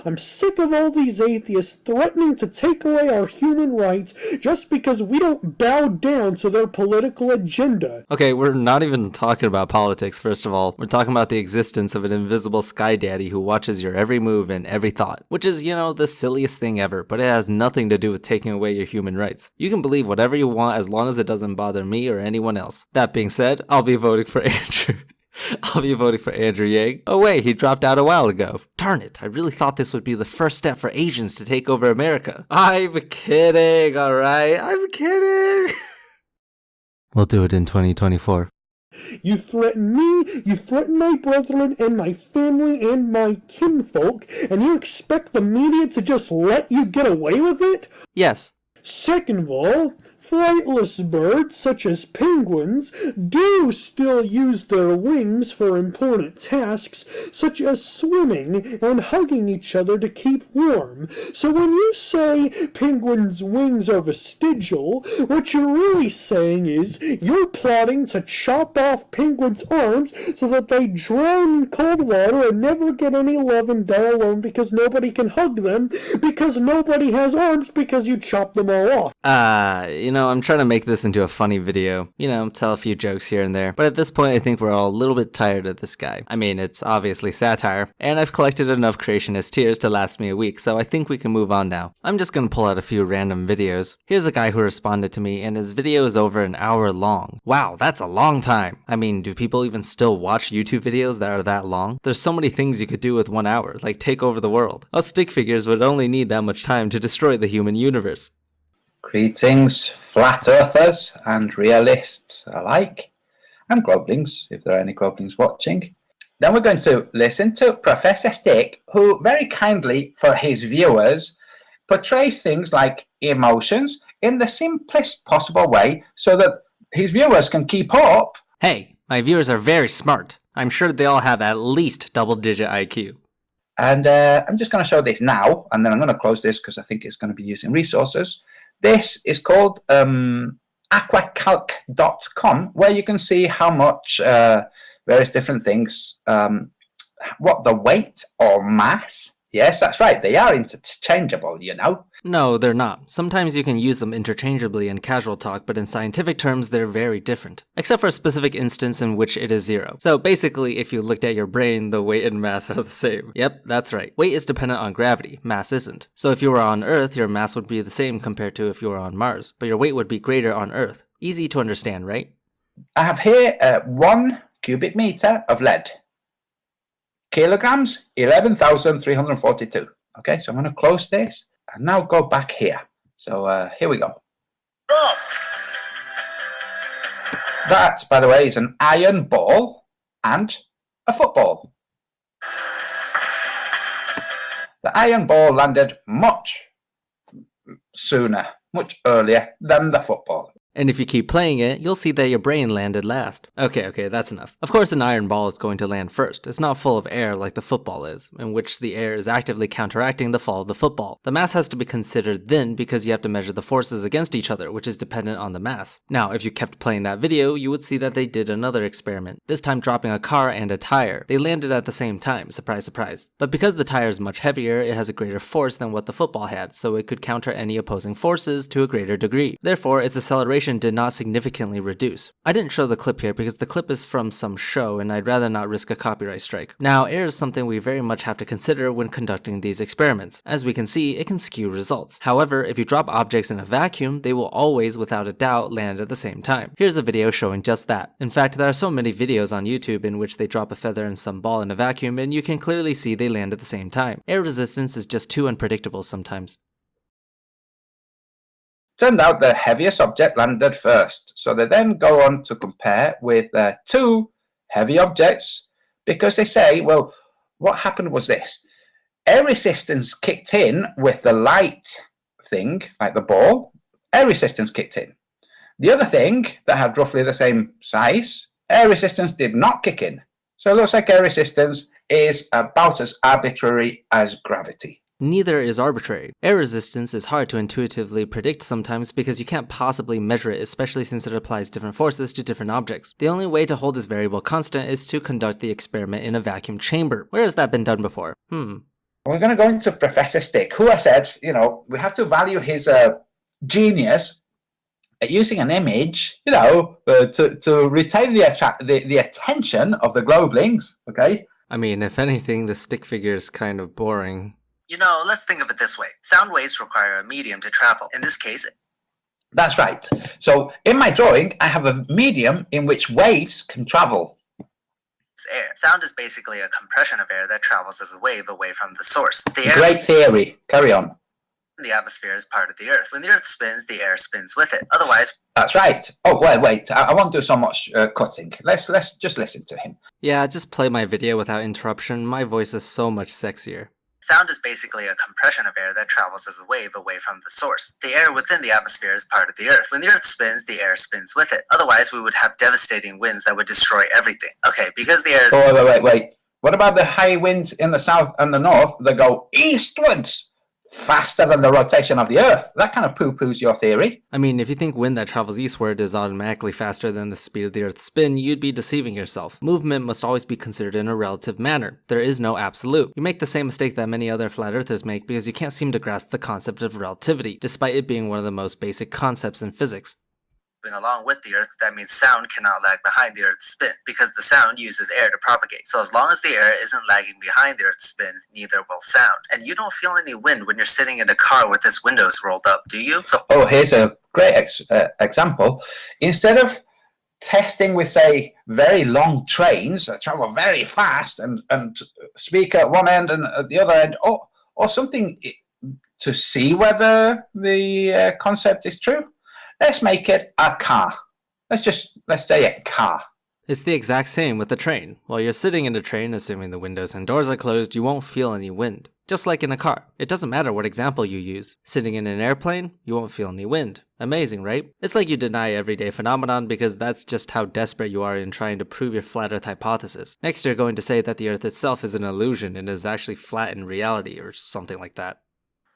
I'm sick of all these atheists threatening to take away our human rights just because we don't bow down to their political agenda. Okay, we're not even talking about politics, first of all. We're talking about the existence of an invisible sky daddy who watches your every move and every thought. Which is, the silliest thing ever, but it has nothing to do with taking away your human rights. You can believe whatever you want as long as it doesn't bother me or anyone else. That being said, I'll be voting for Andrew. I'll be voting for Andrew Yang. Oh wait, he dropped out a while ago. Darn it, I really thought this would be the first step for Asians to take over America. I'm kidding, alright? I'm kidding. We'll do it in 2024. You threaten me, you threaten my brethren and my family and my kinfolk, and you expect the media to just let you get away with it? Yes. Second of all, flightless birds, such as penguins, do still use their wings for important tasks, such as swimming and hugging each other to keep warm. So when you say penguins' wings are vestigial, what you're really saying is you're plotting to chop off penguins' arms so that they drown in cold water and never get any love and die alone because nobody can hug them, because nobody has arms because you chopped them all off. I'm trying to make this into a funny video. Tell a few jokes here and there. But at this point, I think we're all a little bit tired of this guy. I mean, it's obviously satire, and I've collected enough creationist tears to last me a week, so I think we can move on now. I'm just gonna pull out a few random videos. Here's a guy who responded to me, and his video is over an hour long. Wow, that's a long time. I mean, do people even still watch YouTube videos that are that long? There's so many things you could do with 1 hour, like take over the world. Us stick figures would only need that much time to destroy the human universe. Greetings, flat earthers and realists alike, and globelings, if there are any globelings watching. Then we're going to listen to Professor Stick, who very kindly, for his viewers, portrays things like emotions in the simplest possible way so that his viewers can keep up. Hey, my viewers are very smart. I'm sure they all have at least double-digit IQ. And I'm just going to show this now, and then I'm going to close this because I think it's going to be using resources. This is called aquacalc.com, where you can see how much various different things, what the weight or mass. Yes, that's right. They are interchangeable, No, they're not. Sometimes you can use them interchangeably in casual talk, but in scientific terms, they're very different. Except for a specific instance in which it is 0. So basically, if you looked at your brain, the weight and mass are the same. Yep, that's right. Weight is dependent on gravity. Mass isn't. So if you were on Earth, your mass would be the same compared to if you were on Mars, but your weight would be greater on Earth. Easy to understand, right? I have here 1 cubic meter of lead. Kilograms, 11,342. Okay, so I'm going to close this and now go back here. So here we go. That, by the way, is an iron ball and a football. The iron ball landed much sooner, much earlier than the football. And if you keep playing it, you'll see that your brain landed last. Okay, that's enough. Of course, an iron ball is going to land first. It's not full of air like the football is, in which the air is actively counteracting the fall of the football. The mass has to be considered then because you have to measure the forces against each other, which is dependent on the mass. Now, if you kept playing that video, you would see that they did another experiment, this time dropping a car and a tire. They landed at the same time, surprise, surprise. But because the tire is much heavier, it has a greater force than what the football had, so it could counter any opposing forces to a greater degree. Therefore, its acceleration did not significantly reduce. I didn't show the clip here because the clip is from some show and I'd rather not risk a copyright strike. Now, air is something we very much have to consider when conducting these experiments. As we can see, it can skew results. However, if you drop objects in a vacuum, they will always, without a doubt, land at the same time. Here's a video showing just that. In fact, there are so many videos on YouTube in which they drop a feather and some ball in a vacuum and you can clearly see they land at the same time. Air resistance is just too unpredictable sometimes. Turned out the heaviest object landed first, so they then go on to compare with 2 heavy objects because they say, well, what happened was this. Air resistance kicked in with the light thing, like the ball. Air resistance kicked in. The other thing that had roughly the same size, air resistance did not kick in. So it looks like air resistance is about as arbitrary as gravity. Neither is arbitrary. Air resistance is hard to intuitively predict sometimes because you can't possibly measure it, especially since it applies different forces to different objects. The only way to hold this variable constant is to conduct the experiment in a vacuum chamber. Where has that been done before? We're going to go into Professor Stick, who I said, we have to value his genius at using an image, to retain the attention of the globelings, okay? I mean, if anything, the stick figure is kind of boring. Let's think of it this way. Sound waves require a medium to travel. In this case... That's right. So in my drawing, I have a medium in which waves can travel. It's air. Sound is basically a compression of air that travels as a wave away from the source. Great theory. Carry on. The atmosphere is part of the Earth. When the Earth spins, the air spins with it. Otherwise... That's right. Oh, wait. I won't do so much cutting. Let's just listen to him. Yeah, just play my video without interruption. My voice is so much sexier. Sound is basically a compression of air that travels as a wave away from the source. The air within the atmosphere is part of the Earth. When the Earth spins, the air spins with it. Otherwise, we would have devastating winds that would destroy everything. Okay, because the air is... Oh, wait. What about the high winds in the south and the north that go eastwards? Faster than the rotation of the Earth. That kind of poo-poos your theory. I mean, if you think wind that travels eastward is automatically faster than the speed of the Earth's spin, you'd be deceiving yourself. Movement must always be considered in a relative manner. There is no absolute. You make the same mistake that many other flat earthers make because you can't seem to grasp the concept of relativity, despite it being one of the most basic concepts in physics. Along with the Earth, that means sound cannot lag behind the Earth's spin, because the sound uses air to propagate. So as long as the air isn't lagging behind the Earth's spin, neither will sound. And you don't feel any wind when you're sitting in a car with its windows rolled up, do you? Here's a great example. Instead of testing with, say, very long trains that travel very fast and speak at one end and at the other end, or something to see whether the concept is true, let's make it a car. Let's say a car. It's the exact same with the train. While you're sitting in a train, assuming the windows and doors are closed, you won't feel any wind. Just like in a car. It doesn't matter what example you use. Sitting in an airplane, you won't feel any wind. Amazing, right? It's like you deny everyday phenomenon because that's just how desperate you are in trying to prove your flat Earth hypothesis. Next you're going to say that the Earth itself is an illusion and is actually flat in reality or something like that.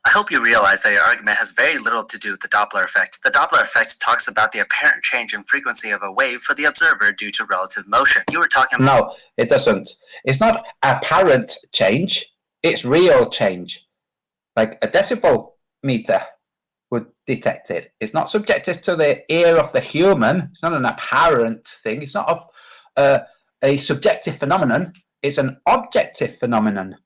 I hope you realize that your argument has very little to do with the Doppler effect. The Doppler effect talks about the apparent change in frequency of a wave for the observer due to relative motion. You were talking about... No, it doesn't. It's not apparent change. It's real change. Like a decibel meter would detect it. It's not subjective to the ear of the human. It's not an apparent thing. It's not a subjective phenomenon. It's an objective phenomenon.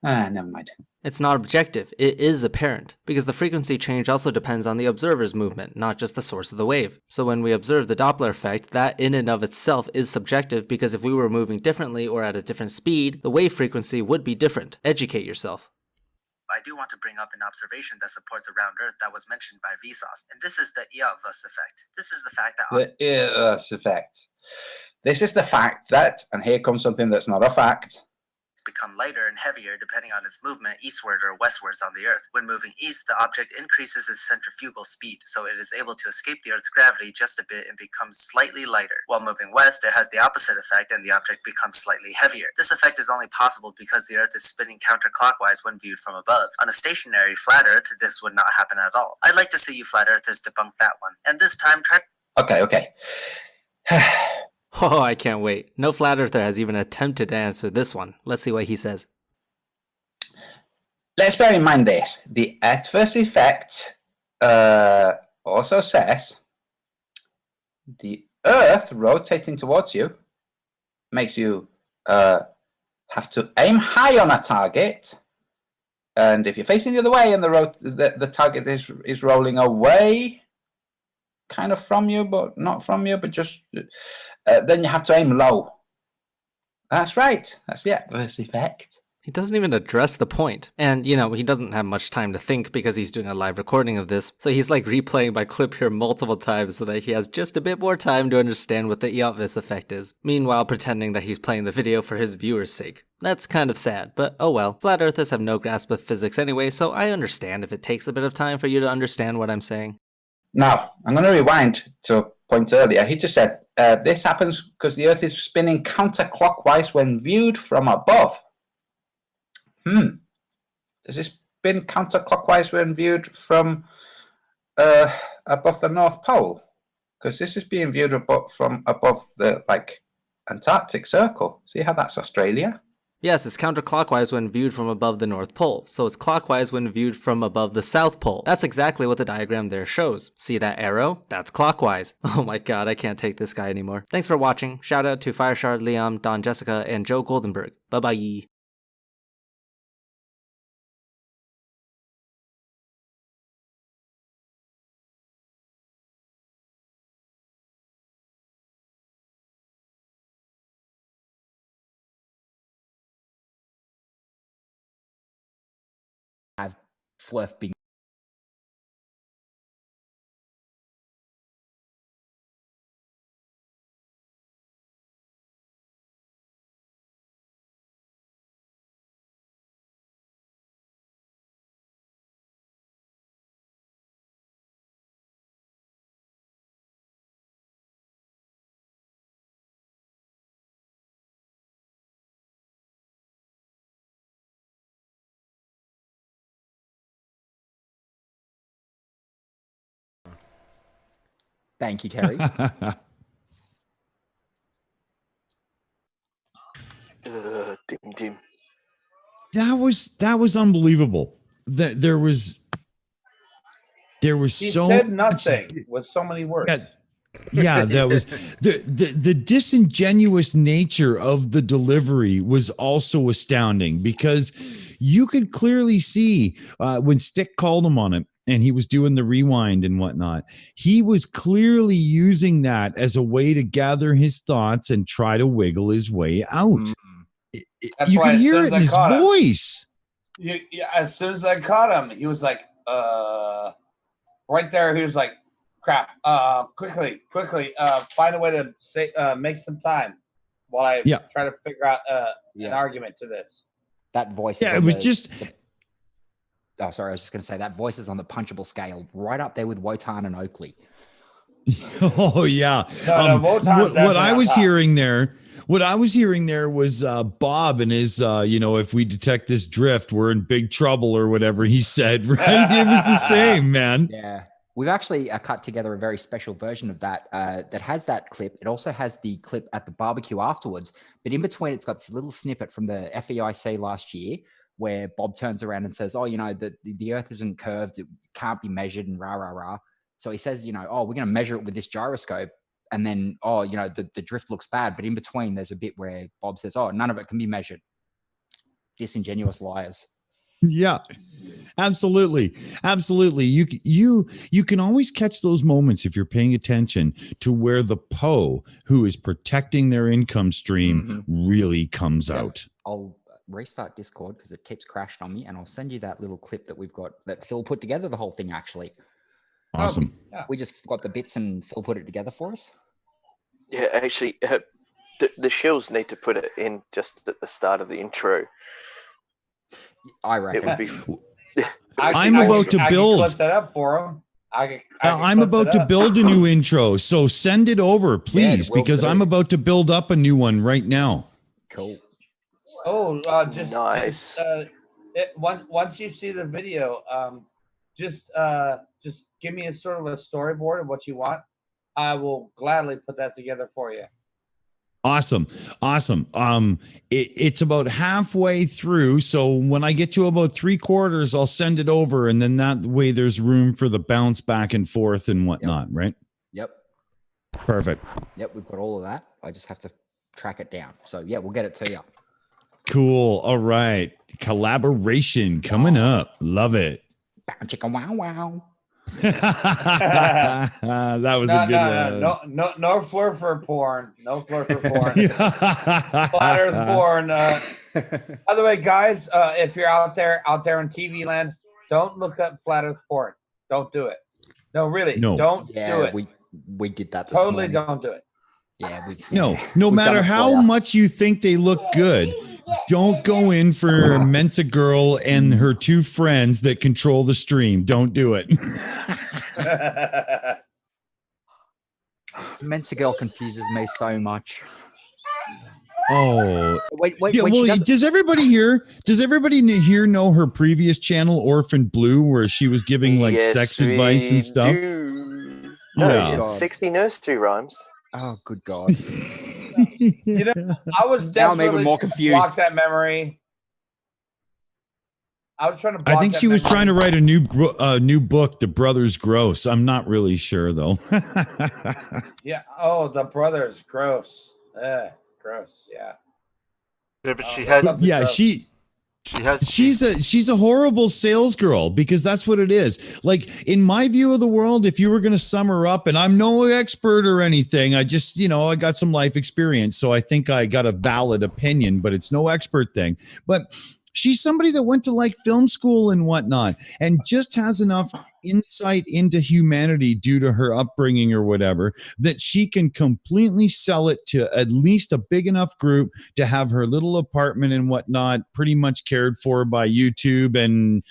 Never mind. It's not objective, it is apparent, because the frequency change also depends on the observer's movement, not just the source of the wave. So when we observe the Doppler effect, that in and of itself is subjective because if we were moving differently or at a different speed, the wave frequency would be different. Educate yourself. I do want to bring up an observation that supports a round Earth that was mentioned by Vsauce, and this is the Eötvös effect. This is the fact that... The Eötvös effect. This is the fact that, and here comes something that's not a fact, become lighter and heavier depending on its movement eastward or westwards on the Earth. When moving east, the object increases its centrifugal speed, so it is able to escape the Earth's gravity just a bit and becomes slightly lighter. While moving west, it has the opposite effect and the object becomes slightly heavier. This effect is only possible because the Earth is spinning counterclockwise when viewed from above. On a stationary flat Earth, this would not happen at all. I'd like to see you flat earthers debunk that one. And this time, try... Okay. Oh, I can't wait. No flat earther has even attempted to answer this one. Let's see what he says. Let's bear in mind this. The Eötvös effect also says the Earth rotating towards you makes you have to aim high on a target. And if you're facing the other way and the target is rolling away, kind of from you, but not from you, but just... then you have to aim low. That's right. That's the Eötvös effect. He doesn't even address the point. And, he doesn't have much time to think because he's doing a live recording of this. So he's like replaying my clip here multiple times so that he has just a bit more time to understand what the Eötvös effect is. Meanwhile, pretending that he's playing the video for his viewers' sake. That's kind of sad, but oh well. Flat earthers have no grasp of physics anyway, so I understand if it takes a bit of time for you to understand what I'm saying. Now, I'm going to rewind to a point earlier. He just said, this happens because the Earth is spinning counterclockwise when viewed from above. Does it spin counterclockwise when viewed from above the North Pole? Because this is being viewed from above the, Antarctic Circle. See how that's Australia? Yes, it's counterclockwise when viewed from above the North Pole, so it's clockwise when viewed from above the South Pole. That's exactly what the diagram there shows. See that arrow? That's clockwise. Oh my god, I can't take this guy anymore. Thanks for watching. Shout out to Fireshard, Liam, Don Jessica, and Joe Goldenberg. Bye bye. Flurf being Thank you, Terry. Dim dim. That was unbelievable. That there was He so said much- nothing with so many words. yeah, that was the disingenuous nature of the delivery was also astounding, because you could clearly see when Stick called him on it and he was doing the rewind and whatnot, he was clearly using that as a way to gather his thoughts and try to wiggle his way out. That's You why could as hear soon it as in I his caught him- voice. As soon as I caught him, he was like, right there. He was like, crap, quickly, find a way to say, make some time while I try to figure out an argument to this. That voice. Yeah, it was just. Oh, sorry. I was just going to say that voice is on the punchable scale, right up there with Wotan and Oakley. Oh yeah. No, Wotan's what I definitely was on top. hearing there, was Bob and his, if we detect this drift, we're in big trouble or whatever he said. Right? It was the same, man. Yeah. We've actually cut together a very special version of that that has that clip. It also has the clip at the barbecue afterwards, but in between it's got this little snippet from the FEIC last year where Bob turns around and says, the Earth isn't curved, it can't be measured, and rah, rah, rah. So he says, we're going to measure it with this gyroscope. And then, the drift looks bad. But in between, there's a bit where Bob says, none of it can be measured. Disingenuous liars. Yeah, absolutely. You can always catch those moments if you're paying attention to where the Poe, who is protecting their income stream, really comes out. I'll restart Discord because it keeps crashing on me, and I'll send you that little clip that we've got that Phil put together, the whole thing actually. Awesome. We just got the bits and Phil put it together for us. Yeah, actually, the shills need to put it in just at the start of the intro. I reckon. It would be. I'm about to I build. can clip that up for him. I'm about to build a new intro, so send it over, please, because I'm about to build up a new one right now. Cool. Oh, just nice. Once you see the video, just give me a sort of a storyboard of what you want. I will gladly put that together for you. Awesome. It's about halfway through, so when I get to about 3/4, I'll send it over, and then that way there's room for the bounce back and forth and whatnot, right? Yep. Perfect. Yep, we've got all of that. I just have to track it down. So yeah, we'll get it to you. Cool. All right. Collaboration coming up. Love it. Chicka wow wow. That was a good one. No flurfer porn. No flurfer porn. Flat Earth porn. By the way, guys, if you're out there in TV land, don't look up flat Earth porn. Don't do it. No, really. No. Don't do it. We did that. Totally don't do it. Yeah. No matter how much you think they look good, don't go in for Mensa Girl and her two friends that control the stream. Don't do it. Mensa Girl confuses me so much. Oh, wait. Yeah, well, does everybody here know her previous channel, Orphan Blue, where she was giving like sex advice and stuff? No, Yeah. 60 nursery rhymes. Oh, good God. I was Now I'm even desperately more trying to confused. block that memory. I was trying to block I think that she was memory. trying to write a new book, The Brothers Gross. I'm not really sure though. Yeah. Oh, the brothers. Gross. Gross. Yeah. Yeah, but she had. Yeah, she's a horrible sales girl, because that's what it is. Like, in my view of the world, if you were going to sum her up, and I'm no expert or anything, I just, I got some life experience, so I think I got a valid opinion, but it's no expert thing. But She's somebody that went to like film school and whatnot, and just has enough insight into humanity due to her upbringing or whatever that she can completely sell it to at least a big enough group to have her little apartment and whatnot pretty much cared for by YouTube and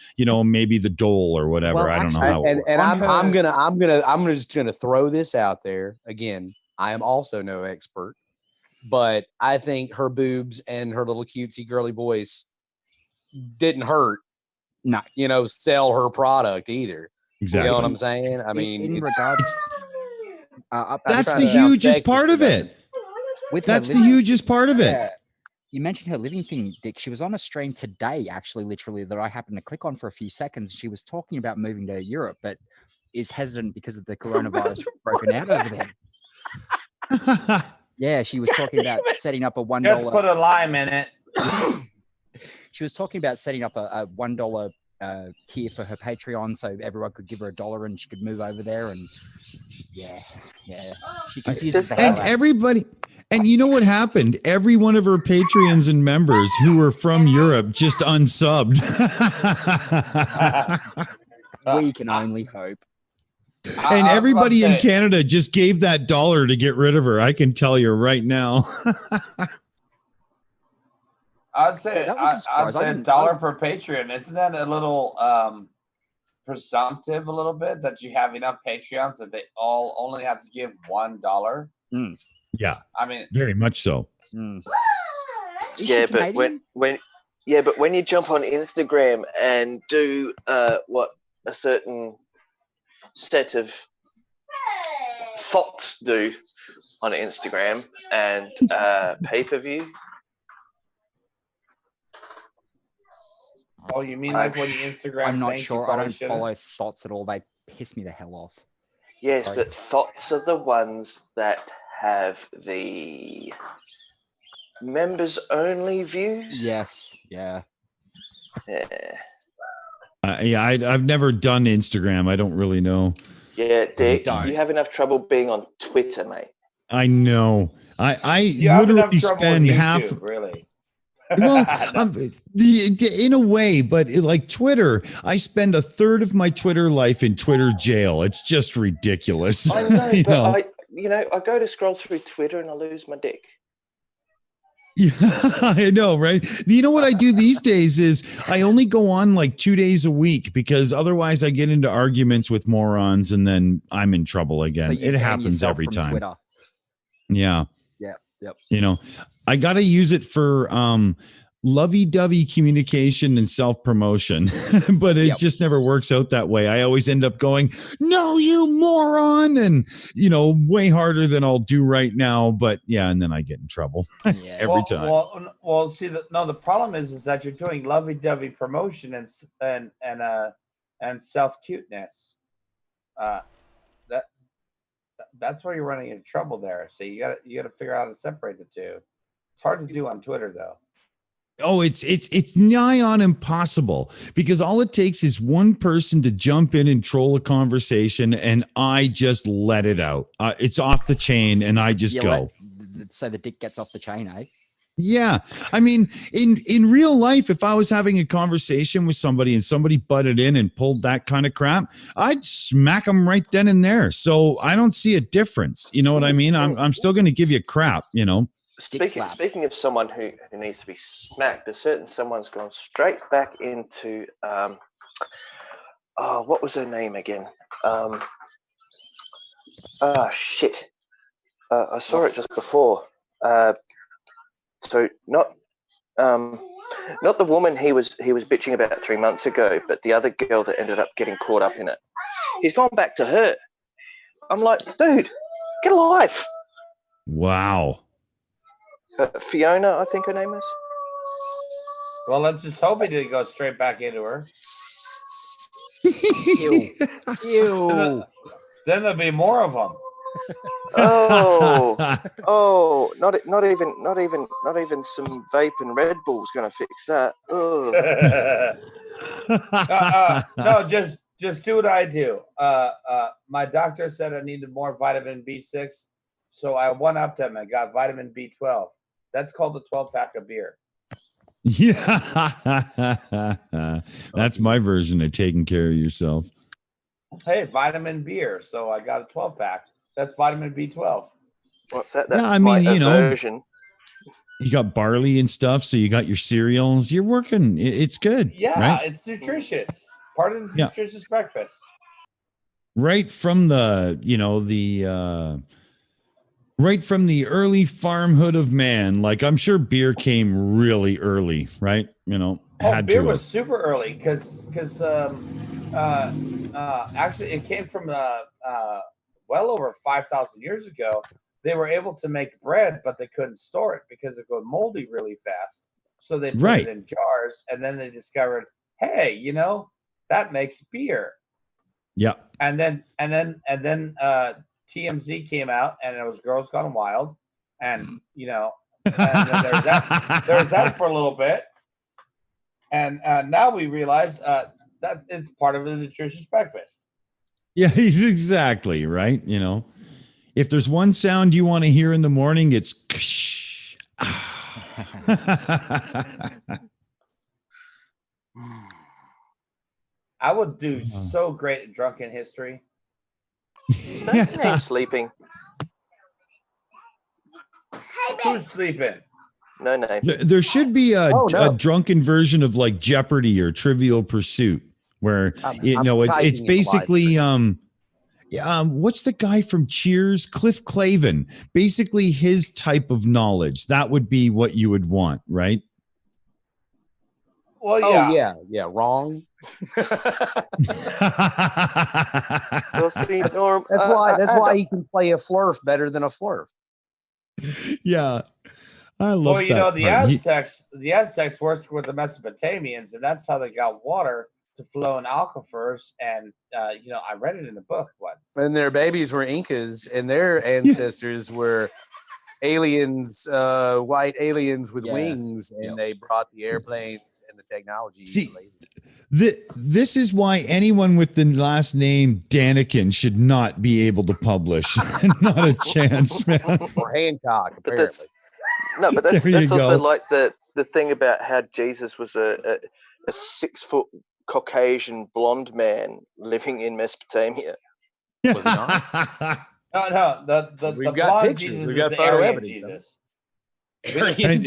maybe the dole or whatever. Well, I don't know actually, how. And I'm just gonna throw this out there again. I am also no expert, but I think her boobs and her little cutesy girly voice didn't hurt. No, sell her product either. Exactly. You know what I'm saying? I mean, in regards, that's the hugest part of it. That's the hugest part of it. You mentioned her living thing, Dick. She was on a stream today, actually, literally, that I happened to click on for a few seconds. She was talking about moving to Europe, but is hesitant because of the coronavirus broken out over there. Yeah, she was talking about setting up a $1. Just put a lime in it. She was talking about setting up a $1 tier for her Patreon, so everyone could give her $1 and she could move over there. And yeah, she confuses the hell And out. everybody. And you know what happened? Every one of her Patreons and members who were from Europe just unsubbed. We can only hope. And everybody in Canada just gave that $1 to get rid of her. I can tell you right now. I'd say $1 per Patreon. Isn't that a little presumptive a little bit that you have enough Patreons that they all only have to give $1? Yeah. I mean, very much so. Yeah, but when you jump on Instagram and do what a certain set of thoughts do on Instagram and pay-per-view. Oh, you mean like when Instagram? I'm not thinks sure. you I probably don't shouldn't? follow thoughts at all. They piss me the hell off. Yes, Sorry. but thoughts are the ones that have the members only views. Yes. Yeah. Yeah. I've never done Instagram. I don't really know. Yeah, Dick, you have enough trouble being on Twitter, mate. I know. I You have enough literally trouble spend with half. YouTube, really. Well, in a way, but like Twitter, I spend a third of my Twitter life in Twitter jail. It's just ridiculous. I know, but I go to scroll through Twitter and I lose my dick. Yeah, I know, right? You know what I do these days is I only go on like 2 days a week because otherwise I get into arguments with morons and then I'm in trouble again. So you It ban happens yourself every from time. Twitter. Yeah. Yeah. Yep. I got to use it for lovey-dovey communication and self-promotion, but it just never works out that way. I always end up going, no, you moron, and way harder than I'll do right now. But yeah, and then I get in trouble every time. Well, see, the problem is that you're doing lovey-dovey promotion and self-cuteness. That's where you're running into trouble there. So you got to figure out how to separate the two. It's hard to do on Twitter though. Oh, it's nigh on impossible because all it takes is one person to jump in and troll a conversation, and I just let it out. It's off the chain, and I just go. So the dick gets off the chain, eh? Yeah, I mean, in real life, if I was having a conversation with somebody and somebody butted in and pulled that kind of crap, I'd smack them right then and there. So I don't see a difference. You know what I mean? I'm still going to give you crap. Speaking of someone who needs to be smacked, a certain someone's gone straight back into what was her name again? Shit. I saw it just before. So not the woman he was bitching about 3 months ago, but the other girl that ended up getting caught up in it. He's gone back to her. I'm like, dude, get a life. Wow. Fiona, I think her name is. Well, let's just hope he didn't go straight back into her. Ew. Then there'll be more of them. Not even some vape and Red Bull's gonna fix that. Oh. No, just do what I do. My doctor said I needed more vitamin B6, so I one-upped him and got vitamin B12. That's called the 12-pack of beer. Yeah. That's my version of taking care of yourself. Hey, vitamin beer. So I got a 12-pack. That's vitamin B12. What's that? Yeah, That's I my mean, you know, aversion. you got barley and stuff, so you got your cereals. You're working. It's good. Yeah, right? it's nutritious. Part of the Yeah. nutritious breakfast. Right from the, right from the early farmhood of man. Like, I'm sure beer came really early, right? Beer was super early because actually it came from well over 5,000 years ago. They were able to make bread, but they couldn't store it because it got moldy really fast. So they put it in jars, and then they discovered, hey, that makes beer. Yeah. And then TMZ came out, and it was Girls Gone Wild, and and then there's that for a little bit, and now we realize that it's part of the nutritious breakfast. Yeah, he's exactly right. If there's one sound you want to hear in the morning, it's ksh. I would do so great at drunken history. I'm sleeping. Who's sleeping? No name. There should be a drunken version of like Jeopardy or Trivial Pursuit where it's basically what's the guy from Cheers? Cliff Clavin. Basically his type of knowledge. That would be what you would want, right? Well, yeah, wrong. That's why he can play a flurf better than a flurf. Yeah, I love that. The Aztecs worked with the Mesopotamians, and that's how they got water to flow in aquifers. And I read it in the book once. And their babies were Incas, and their ancestors were aliens, white aliens with wings, and they brought the airplanes and the technology. See, this is why anyone with the last name Daniken should not be able to publish. Not a chance, man. Or Hancock, apparently. That's There you also go. like the thing about how Jesus was a 6-foot Caucasian blonde man living in Mesopotamia. Was he not? No. The We've got blonde pictures. Jesus We've got is the photo Aryan evidence. Jesus. And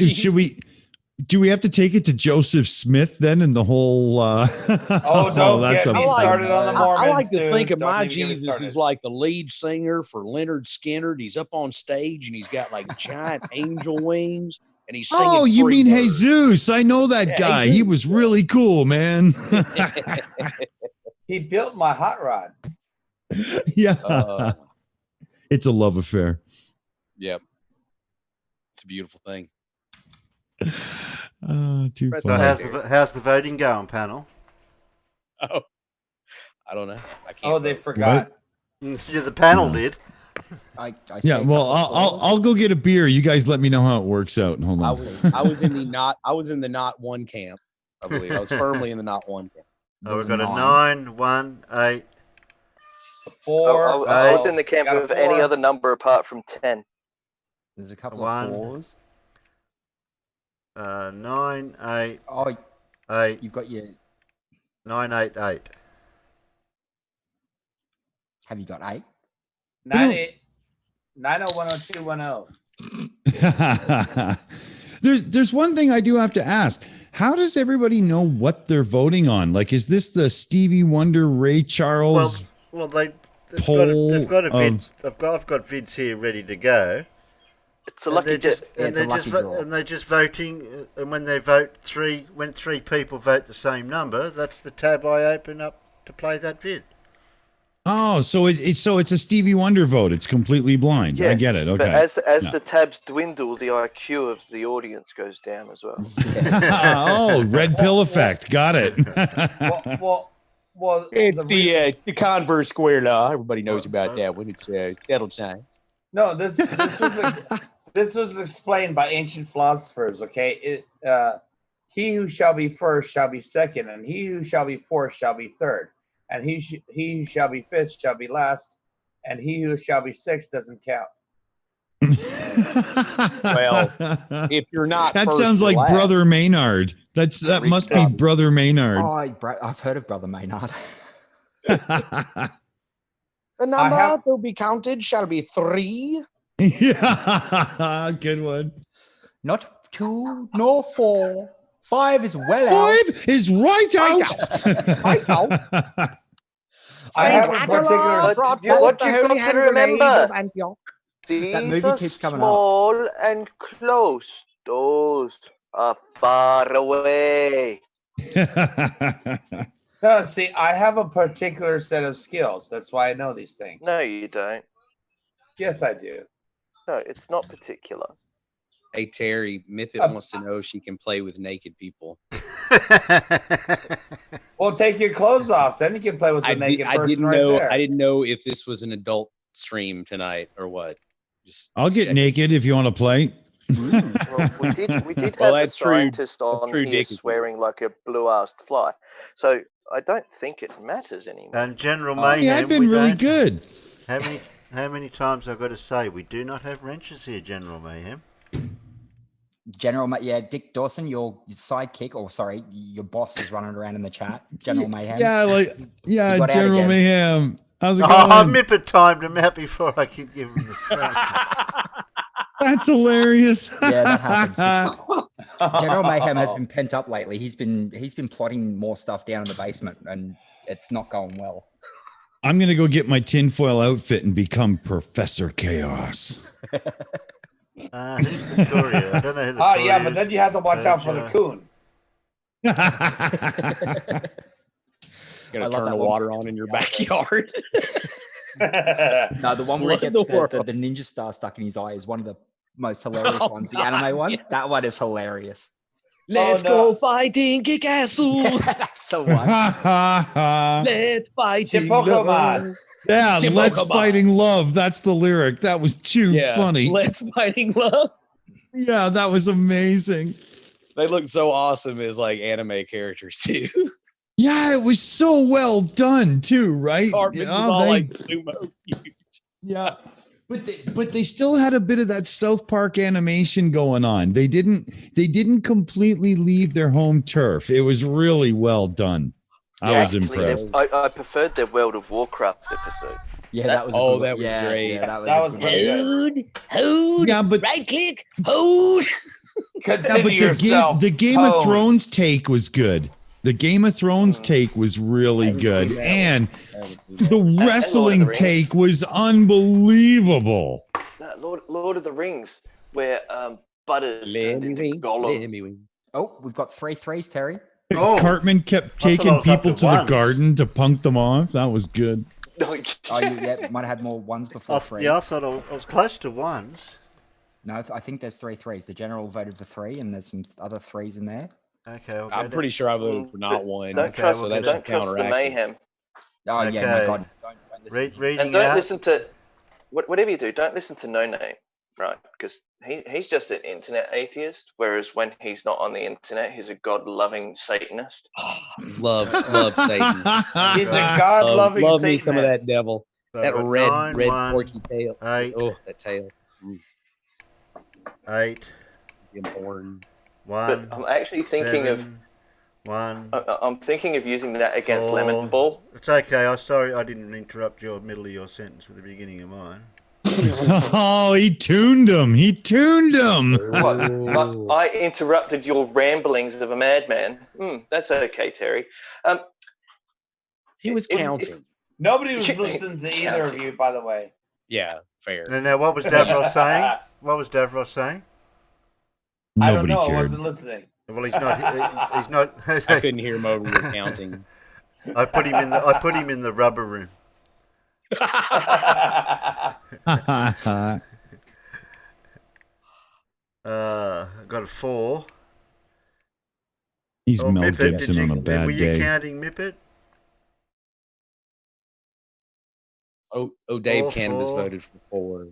do we have to take it to Joseph Smith then and the whole don't get me started on the Mormons. I like to dude. think of Don't my even get me Jesus started. as like the lead singer for Leonard Skinner. He's up on stage and he's got like giant angel wings and he's singing. Oh, you mean Freebird. Jesus? I know that guy. Jesus. He was really cool, man. He built my hot rod. Yeah. It's a love affair. Yep. It's a beautiful thing. Too So funny. how's the voting going, panel? Oh, I don't know. I can't. Oh, they forgot. Yeah, the panel did. Yeah, well, I'll go get a beer. You guys let me know how it works out. Hold on. I was in the not one camp. I believe I was firmly in the not one camp. Oh, we've got a 9, 1, 8. A 4. I was in the camp of any other number apart from 10. There's a couple 1, of 4s. 9, 8. Oh, 8. You've got your. 9, 8, 8. Have you got 8? 90102110. There's one thing I do have to ask. How does everybody know what they're voting on? Like, is this the Stevie Wonder, Ray Charles? Well, they've poll got a vid. of- I've got vids here ready to go. It's a lucky draw. it's a lucky draw. And they're just voting. And when they vote when 3 people vote the same number, that's the tab I open up to play that vid. Oh, so it's a Stevie Wonder vote. It's completely blind. I get it. Okay. But as Yeah. the tabs dwindle, the IQ of the audience goes down as well. Oh, red pill effect. Got it. Well, it's the Converse square law. Everybody knows about that one. It's settled sign. No, this was explained by ancient philosophers. Okay, he who shall be first shall be second, and he who shall be fourth shall be third, and he who shall be fifth shall be last, and he who shall be sixth doesn't count. Well, if you're not, that first, sounds you're like last. Brother Maynard. That must be Brother Maynard. Oh, I've heard of Brother Maynard. The number to be counted shall be 3. Yeah, good one. Not 2, nor 4. 5 is well out. 5 is right out. Right out. I have a particular. What you got to remember, these movie are keeps coming small and close. Those are far away. No, see, I have a particular set of skills. That's why I know these things. No, you don't. Yes, I do. No, it's not particular. Hey, Terry, Mythic wants to know if she can play with naked people. Well, take your clothes off. Then you can play with the naked person right there. I didn't know if this was an adult stream tonight or what. I'll get naked if you want to play. Well, we did have a scientist on here swearing like a blue-assed fly. So I don't think it matters anymore. And General Mayhem, yeah, I've been really good. How many times I've got to say we do not have wrenches here, General Mayhem? Yeah, Dick Dawson, your sidekick, or sorry, your boss is running around in the chat. General Mayhem. Yeah, General Mayhem. How's it going? I Mippet timed him out before I could give him the scratch. That's hilarious. Yeah, that happens. General Mayhem has been pent up lately. He's been plotting more stuff down in the basement, and it's not going well. I'm gonna go get my tinfoil outfit and become Professor Chaos. Who's the courier? I don't know who the Oh, courier yeah, but is. then you have to watch out for the coon. Gonna turn the water on in your backyard. No, the one where he gets the ninja star stuck in his eye is one of the most hilarious ones. The anime one, that one is hilarious. Let's go fighting Kikasu. That's the one. Let's fight in Pokemon. love. Yeah, Chip let's Pokemon. fighting love. That's the lyric. That was too funny. Let's fighting love. Yeah, that was amazing. They look so awesome as like anime characters too. Yeah, it was so well done too, right? Cartman was all like sumo. Yeah. But they still had a bit of that South Park animation going on. They didn't completely leave their home turf. It was really well done. I was impressed. I preferred their World of Warcraft episode. Yeah, that was. That was great. Yeah, that was pretty good. Hold. Yeah, but right click. Hold. yeah, but the Game of Thrones take was good. The Game of Thrones take was really good, and the wrestling take was unbelievable. No, Lord of the Rings, where Butters turned into Gollum. Oh, we've got 3 threes, Terry. Cartman kept taking people to the garden to punk them off. That was good. Oh, you might have had more ones before threes. Yeah, I thought I was close to ones. No, I think there's 3 threes. The general voted for 3, and there's some other 3s in there. Okay, I'm pretty sure I voted for not one. Don't trust, so that don't trust the mayhem. Oh yeah, my God! Don't listen. And don't listen to whatever you do. Don't listen to No Name, right? Because he's just an internet atheist. Whereas when he's not on the internet, he's a God-loving Satanist. Love Satan. He's a God-loving Love me Satanist. some of that devil. So That red porky tail. 8. Oh, that tail. 8. Them horns. 1. But I'm actually thinking 7, 1. I'm thinking of using that against 4. Lemon Ball. It's okay. I'm sorry I didn't interrupt your middle of your sentence with the beginning of mine. Oh, he tuned him. He tuned him. What? I interrupted your ramblings of a madman. That's okay, Terry. He was counting. Nobody was listening to either of you, by the way. Yeah, fair. And now, what was Davros saying? What was Davros saying? I don't Nobody know. I cared. wasn't listening. Well, he's not. He's not. I couldn't hear him over your counting. I put him in the rubber room. Got a 4. He's Mel Mippet, Gibson on a bad were you day. counting Mippet? Dave 4, Cannabis 4. voted for 4.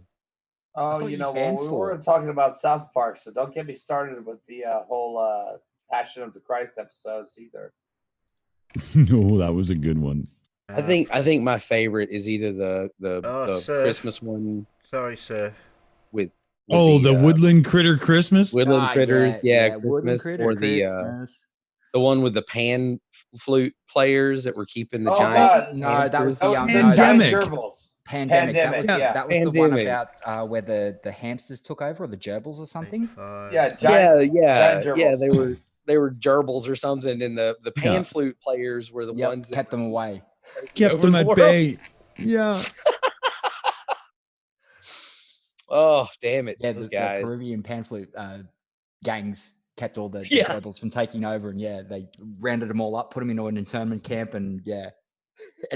Oh, you know, well, we were talking about South Park, so don't get me started with the whole Passion of the Christ episodes either. No, that was a good one. I think my favorite is either the Sir. Christmas one. Sorry, sir. With Oh, the Woodland Critter Christmas? Woodland Critters, yeah, Woodland Christmas, Critter or the Christmas. the one with the pan flute players that were keeping the Oh, giant. God. No, that was hamsters. the The giant Pandemic. gerbils. Pandemic. Pandemic, That was the one Pandemic. about where the hamsters took over, or the gerbils or something. Yeah, giant yeah. gerbils. They were gerbils or something, and the pan Yeah. flute players were the ones that kept them away. Kept over them the at world. bay. Yeah. Oh, damn it! Yeah, Those the guys. Peruvian pan flute gangs kept all the Yeah. gerbils from taking over, and they rounded them all up, put them into an internment camp, and ended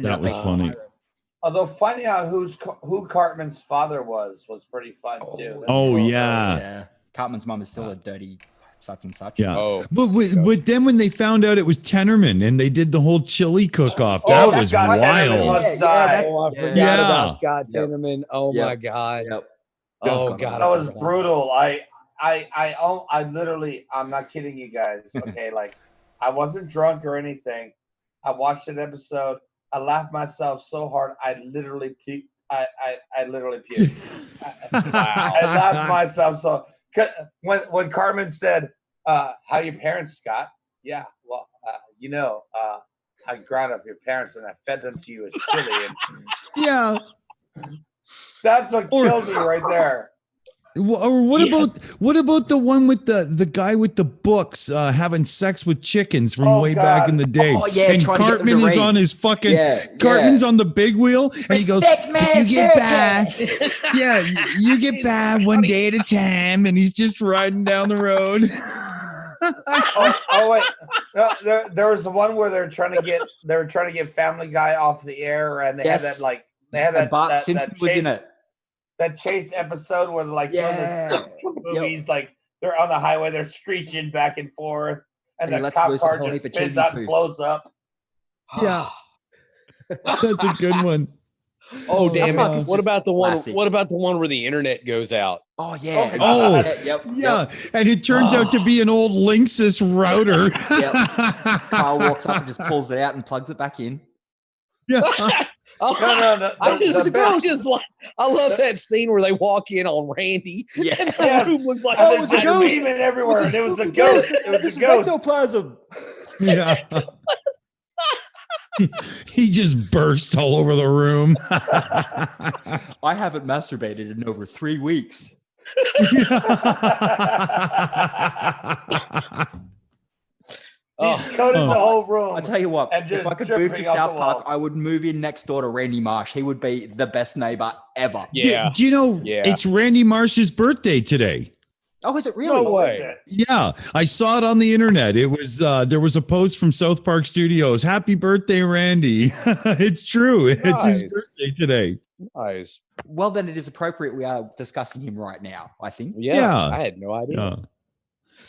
That up was making funny. fire. Although finding out who Cartman's father was pretty fun too. That's Oh, cool. yeah. Cartman's mum is still a dirty such and such. Yeah. Oh. But then when they found out it was Tenorman and they did the whole chili cook-off, that was Scott Tenorman wild. must die. Oh, I forgot Yeah. about Scott Tenorman. Oh my God. Oh God. That was brutal. I literally, I'm not kidding you guys. Okay, like I wasn't drunk or anything. I watched an episode. I laughed myself so hard. I literally puked. I literally puked. I laughed myself so. When Carmen said, "How your parents, Scott?" Yeah, well, I ground up your parents and I fed them to you as chili. And Yeah. that's what killed me right there. Or what about the one with the guy with the books having sex with chickens from way back in the day? Oh, yeah, and trying to get them to Cartman is rate. on his fucking Yeah, Cartman's on the big wheel and he goes, "You get by, yeah, you get by one day at a time," and he's just riding down the road. Oh wait, no, there was the one where they were trying to get Family Guy off the air, and they had that Bart Simpson was in it. That chase episode where like movies, like they're on the highway, they're screeching back and forth, and And he the lets cop loose a car whole just heap of spins cheesy out and poo. blows up. Yeah. That's a good one. Oh damn Fuck is it! What just about the one? classic. What about the one where the internet goes out? Oh yeah. Oh, Yep. yeah. And it turns out to be an old Linksys router. Kyle walks up and just pulls it out and plugs it back in. Yeah. Oh, No, I love that scene where they walk in on Randy. Yeah. And the room was like, Oh, it was a ghost beaming everywhere, and it was a ghost. It was This a is ghost. ectoplasm. Yeah. He just burst all over the room. I haven't masturbated in over 3 weeks. He's coated the whole room. I tell you what, and if I could move to South Park, I would move in next door to Randy Marsh. He would be the best neighbor ever. Do you know it's Randy Marsh's birthday today? Oh, is it really? No way. Yeah, I saw it on the internet. It was there was a post from South Park Studios. Happy birthday, Randy. It's true. It's his Nice. birthday today. Nice. Well, then it is appropriate we are discussing him right now, I think. Yeah. I had no idea. Yeah.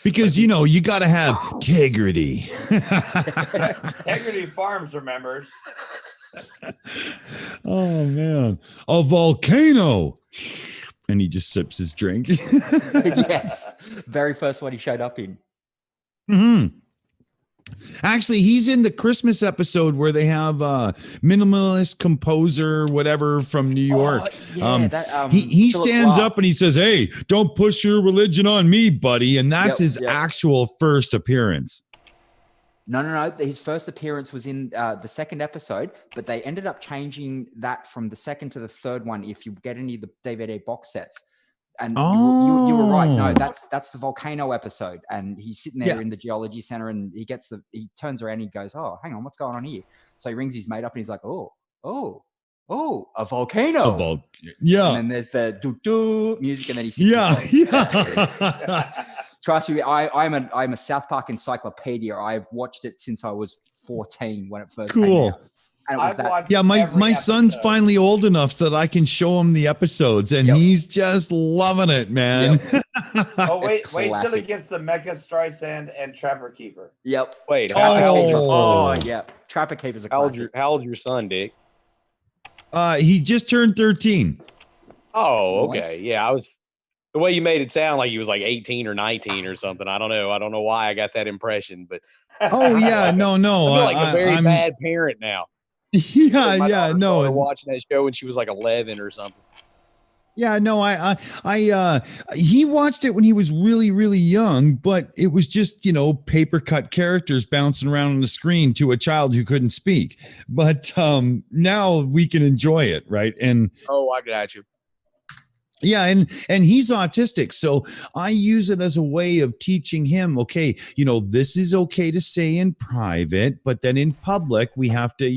Because you got to have integrity. Integrity Farms remembers. Oh man, a volcano. And he just sips his drink. Yes. Very first one he showed up in. Actually, he's in the Christmas episode where they have minimalist composer, whatever, from New York. He Philip stands Glass. up and he says, "Hey, don't push your religion on me, buddy." And that's his actual first appearance. No. His first appearance was in the second episode, but they ended up changing that from the second to the third one if you get any of the DVD box sets. And you were right. No, that's the volcano episode. And he's sitting there in the geology center and he turns around and he goes, "Oh, hang on, what's going on here?" So he rings his mate up and he's like, oh, a volcano. Yeah. And then there's the do music and then he sits Trust me, I'm a South Park encyclopedia. I've watched it since I was 14 when it first came Cool. out. And it was that. Yeah, my son's finally old enough so that I can show him the episodes, and he's just loving it, man. Oh wait till he classic. gets the Mecha Streisand and Trapper Keeper. Yep. Wait. Yeah. Trapper Keeper's a How classic. old's your son, Dick? He just turned 13. Oh, okay. Nice. Yeah, the way you made it sound like he was like 18 or 19 or something. I don't know why I got that impression, but Oh yeah, no. I feel like a very I'm- bad parent now. Yeah, My yeah, daughter no. started watching that show when she was like 11 or something. Yeah, no, he watched it when he was really, really young, but it was just, paper cut characters bouncing around on the screen to a child who couldn't speak. But now we can enjoy it, right? And Oh, I got you. yeah, and he's autistic, so I use it as a way of teaching him, okay, this is okay to say in private, but then in public we have to,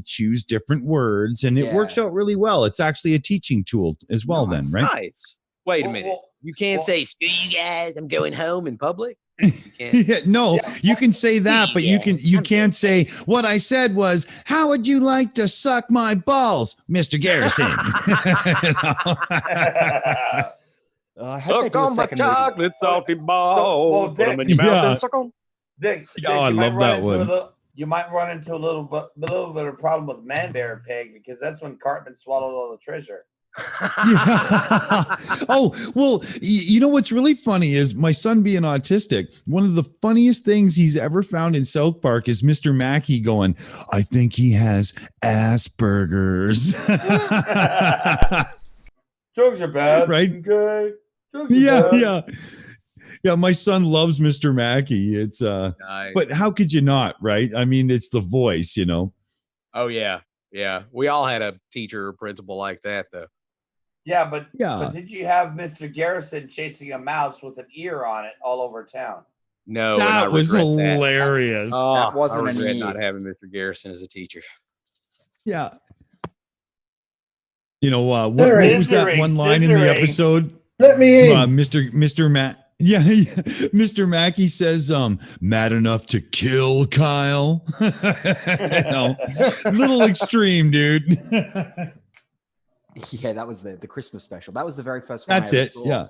choose different words, and it works out really well. It's actually a teaching tool as well, then, right? Nice. Wait a minute. You can't say, "Screw you guys, I'm going home" in public. Yeah, no, you can say that, but you can't say what I said was, "How would you like to suck my balls, Mr. Garrison?" Suck on my chocolate salty ball. Put them in your mouth and suck on. Dick, I love that one. You might run into a little bit of problem with Man Bear Pig, because that's when Cartman swallowed all the treasure. Oh, well, you know what's really funny is my son being autistic. One of the funniest things he's ever found in South Park is Mr. Mackey going, "I think he has Asperger's." Jokes are bad. Right? Okay. Jokes are bad. Yeah, my son loves Mr. Mackey. It's Nice. But how could you not, right? I mean, it's the voice, Oh yeah. Yeah. We all had a teacher or principal like that, though. Yeah, but did you have Mr. Garrison chasing a mouse with an ear on it all over town? No, that was hilarious. That wasn't I regret not having Mr. Garrison as a teacher. Yeah. What was that one line in the episode? Let me in. Mr. Matt. Yeah, Mr. Mackey says, "Mad enough to kill Kyle." Little extreme, dude. Yeah, that was the Christmas special. That was the very first one. That's it. Yeah.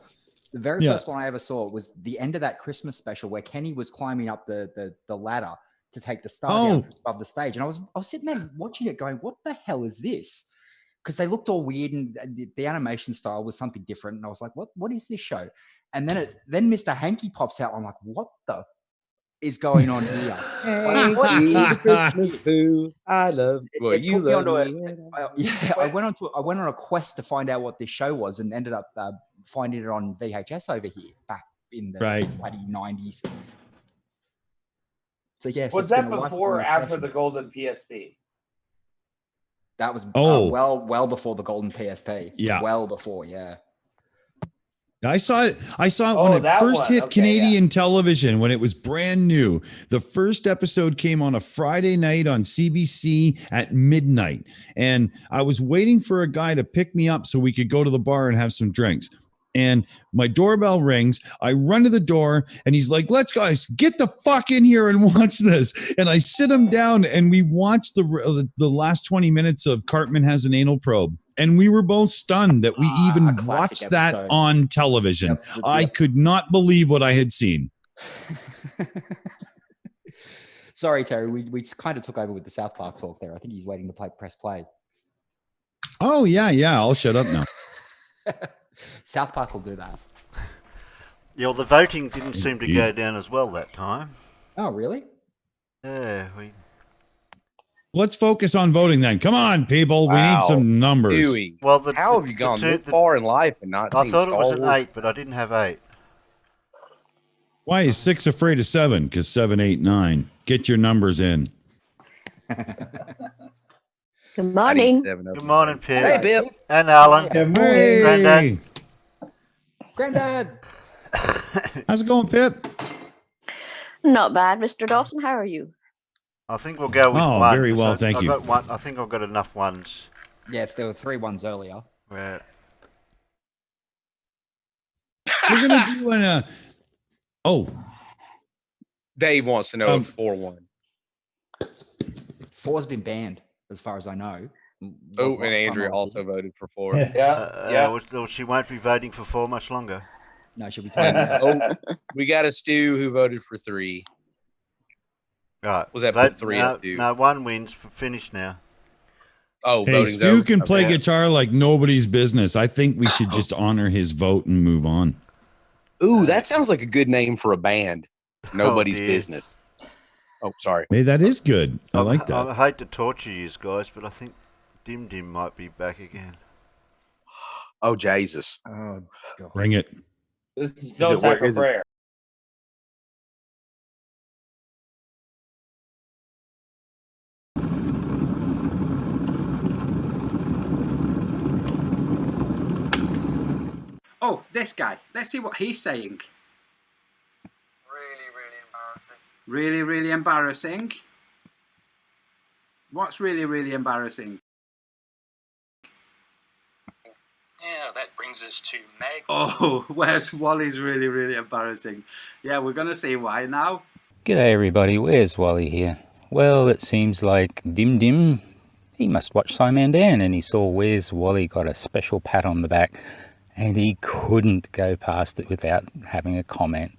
The very first one I ever saw was the end of that Christmas special where Kenny was climbing up the ladder to take the star down above the stage, and I was sitting there watching it, going, "What the hell is this?" Because they looked all weird, and the animation style was something different, and I was like, "What is this show?" And then Mr. Hanky pops out. I'm like, "What the is going on here?" I love you love me. I went on a quest to find out what this show was, and ended up finding it on VHS over here back in the bloody 90s. So yes, was that before or after the golden PSP? That was well before the golden PSP. Yeah, well before. Yeah. I saw it when it first hit Canadian television, when it was brand new. The first episode came on a Friday night on CBC at midnight. And I was waiting for a guy to pick me up so we could go to the bar and have some drinks. And my doorbell rings. I run to the door and he's like, "Let's guys get the fuck in here and watch this." And I sit him down and we watched the last 20 minutes of Cartman Has an Anal Probe. And we were both stunned that we even watched that on television. Yep. I could not believe what I had seen. Sorry, Terry. We kind of took over with the South Park talk there. I think he's waiting to press play. Oh, yeah. I'll shut up now. South Park will do that. Yeah, well, the voting didn't seem to go down as well that time. Oh, really? Yeah, Let's focus on voting then. Come on, people. We need some numbers. Dewey. Well, how have you gone this far in life and not seen Star Wars? I thought it was an 8, but I didn't have 8. Why is 6 afraid of 7? Because 7, 8, 9. Get your numbers in. Good morning. Good morning, Pip. Hey, Pip. And Alan. Good morning. Granddad. How's it going, Pip? Not bad, Mr. Dawson. How are you? I think we'll go with one. Oh, very well, thank you. I think I've got enough ones. Yes, there were 3 ones earlier. Right. We're going to do an... Dave wants to know if 4 won. 4's been banned, as far as I know. Oh, and Andrea also voted for 4. Well, she won't be voting for 4 much longer. No, she'll be talking we got a Stu who voted for 3. Right. Was that put 3 up to? No, 1 wins. Finished now. Oh, hey, Stu can play guitar like nobody's business. I think we should just honor his vote and move on. Ooh, that sounds like a good name for a band. Nobody's business. Oh, sorry. Hey, that is good. I like that. I hate to torture you guys, but I think Dim Dim might be back again. Oh, Jesus. Oh, God. Bring it. This is Is no it time where for is it? prayer. Oh, this guy. Let's see what he's saying. Really, really embarrassing. What's really, really embarrassing? Yeah, that brings us to Meg. Oh, where's Wally's really, really embarrassing? Yeah, we're going to see why now. G'day everybody, where's Wally here? Well, it seems like Dim Dim, he must watch SciManDan and he saw Where's Wally got a special pat on the back and he couldn't go past it without having a comment.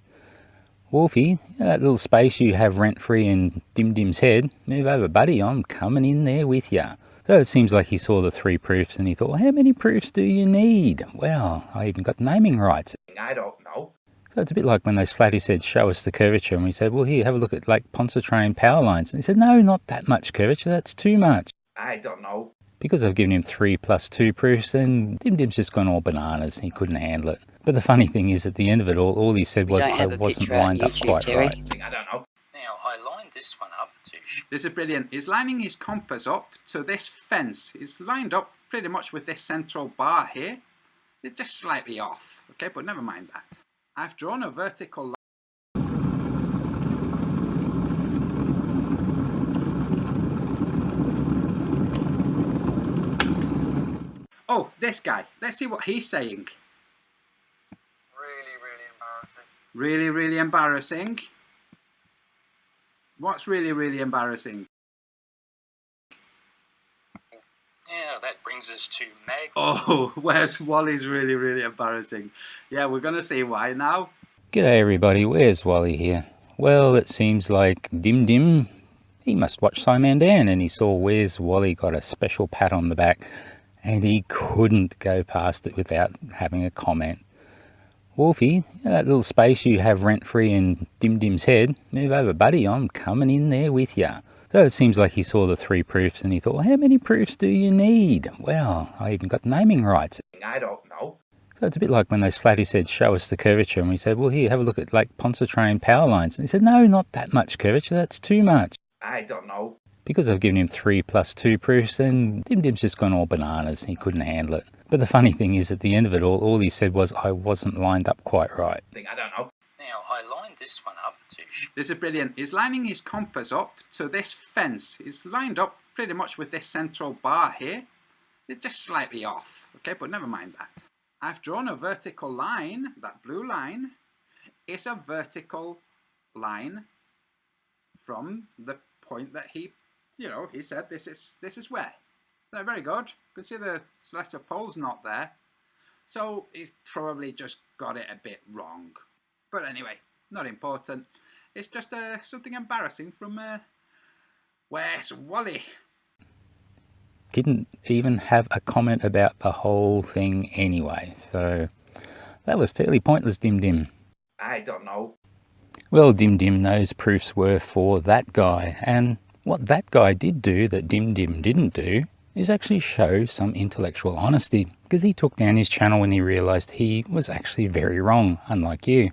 Wolfie, that little space you have rent-free in Dim Dim's head, move over buddy, I'm coming in there with ya. So it seems like he saw the 3 proofs and he thought, well, how many proofs do you need? Well, I even got naming rights. I don't know. So it's a bit like when those flatties said, show us the curvature, and we said, well, here, have a look at Lake Pontchartrain power lines. And he said, no, not that much curvature, that's too much. I don't know. Because I've given him 3 plus 2 proofs, then Dim Dim's just gone all bananas. He couldn't handle it. But the funny thing is, at the end of it all he said was, I wasn't lined up quite right. I don't know. Now, I lined this one up to... This is brilliant. He's lining his compass up to this fence. He's lined up pretty much with this central bar here. It's just slightly off, okay, but never mind that. I've drawn a vertical line. Oh, this guy. Let's see what he's saying. Really, really embarrassing. What's really, really embarrassing? Yeah, that brings us to Meg. Oh, where's Wally's really, really embarrassing? Yeah, we're going to see why now. G'day everybody, where's Wally here? Well, it seems like Dim Dim, he must watch SciManDan and he saw Where's Wally got a special pat on the back and he couldn't go past it without having a comment. Wolfie, that little space you have rent-free in Dim Dim's head, move over buddy, I'm coming in there with ya. So it seems like he saw the 3 proofs and he thought, well, how many proofs do you need? Well, I even got naming rights. I don't know. So it's a bit like when those flatties said, show us the curvature, and we said, well, here, have a look at Lake Pontchartrain power lines. And he said, no, not that much curvature, that's too much. I don't know. Because I've given him 3 plus 2 proofs, then Dim Dim's just gone all bananas. He couldn't handle it. But the funny thing is, at the end of it all he said was, I wasn't lined up quite right. I don't know. Now, I lined this one up to... This is brilliant. He's lining his compass up to this fence. He's lined up pretty much with this central bar here. It's just slightly off, okay, but never mind that. I've drawn a vertical line. That blue line is a vertical line from the point that he said this is where. So very good. You can see the celestial pole's not there. So he's probably just got it a bit wrong. But anyway, not important. It's just something embarrassing from Where's Wally? Didn't even have a comment about the whole thing anyway. So that was fairly pointless, Dim Dim. I don't know. Well, Dim Dim, those proofs were for that guy. And what that guy did do that Dim Dim didn't do is actually show some intellectual honesty, because he took down his channel when he realised he was actually very wrong, unlike you.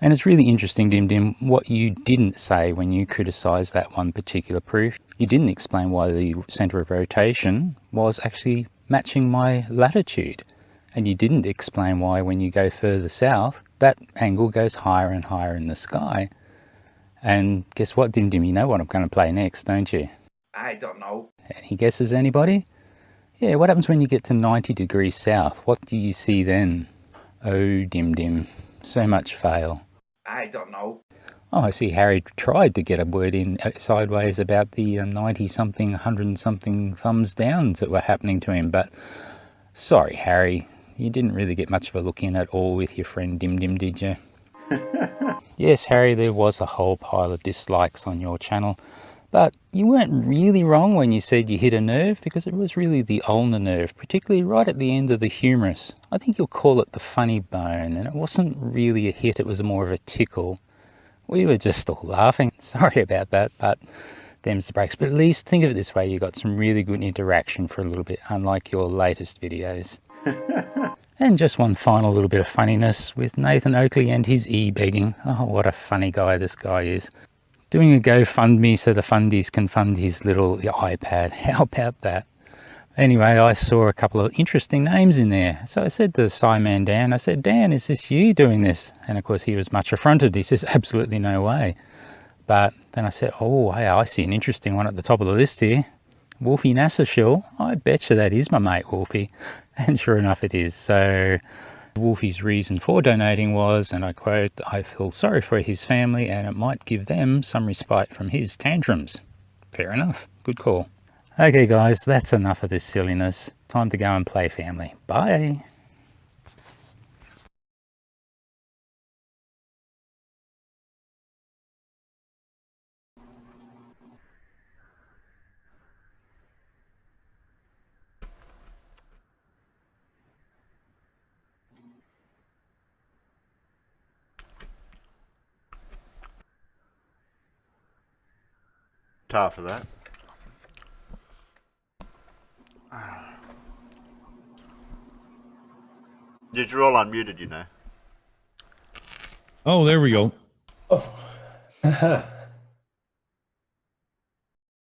And it's really interesting, Dim Dim, what you didn't say when you criticised that one particular proof. You didn't explain why the centre of rotation was actually matching my latitude. And you didn't explain why when you go further south, that angle goes higher and higher in the sky. And guess what, Dim Dim, you know what I'm going to play next, don't you? I don't know. Any guesses, anybody? Yeah, what happens when you get to 90 degrees south? What do you see then? Oh, Dim Dim, so much fail. I don't know. Oh, I see Harry tried to get a word in sideways about the 90-something, 100-something thumbs downs that were happening to him, but sorry, Harry, you didn't really get much of a look in at all with your friend Dim Dim, did you? Yes, Harry, there was a whole pile of dislikes on your channel, but you weren't really wrong when you said you hit a nerve, because it was really the ulnar nerve, particularly right at the end of the humerus. I think you'll call it the funny bone, and it wasn't really a hit, it was more of a tickle. We were just all laughing. Sorry about that, but them's the breaks. But at least think of it this way, you got some really good interaction for a little bit, unlike your latest videos. And just one final little bit of funniness with Nathan Oakley and his e-begging. Oh, what a funny guy this guy is. Doing a GoFundMe so the fundies can fund his little iPad. How about that? Anyway, I saw a couple of interesting names in there. So I said to SciManDan, I said, Dan, is this you doing this? And of course he was much affronted. He says, absolutely no way. But then I said, oh, hey, I see an interesting one at the top of the list here. Wolfie Nassershaw. I betcha that is my mate Wolfie. And sure enough it is. So Wolfie's reason for donating was, and I quote, I feel sorry for his family and it might give them some respite from his tantrums. Fair enough. Good call. Okay guys, that's enough of this silliness. Time to go and play family. Bye. Tar for that. You're all unmuted, you know. Oh, there we go. I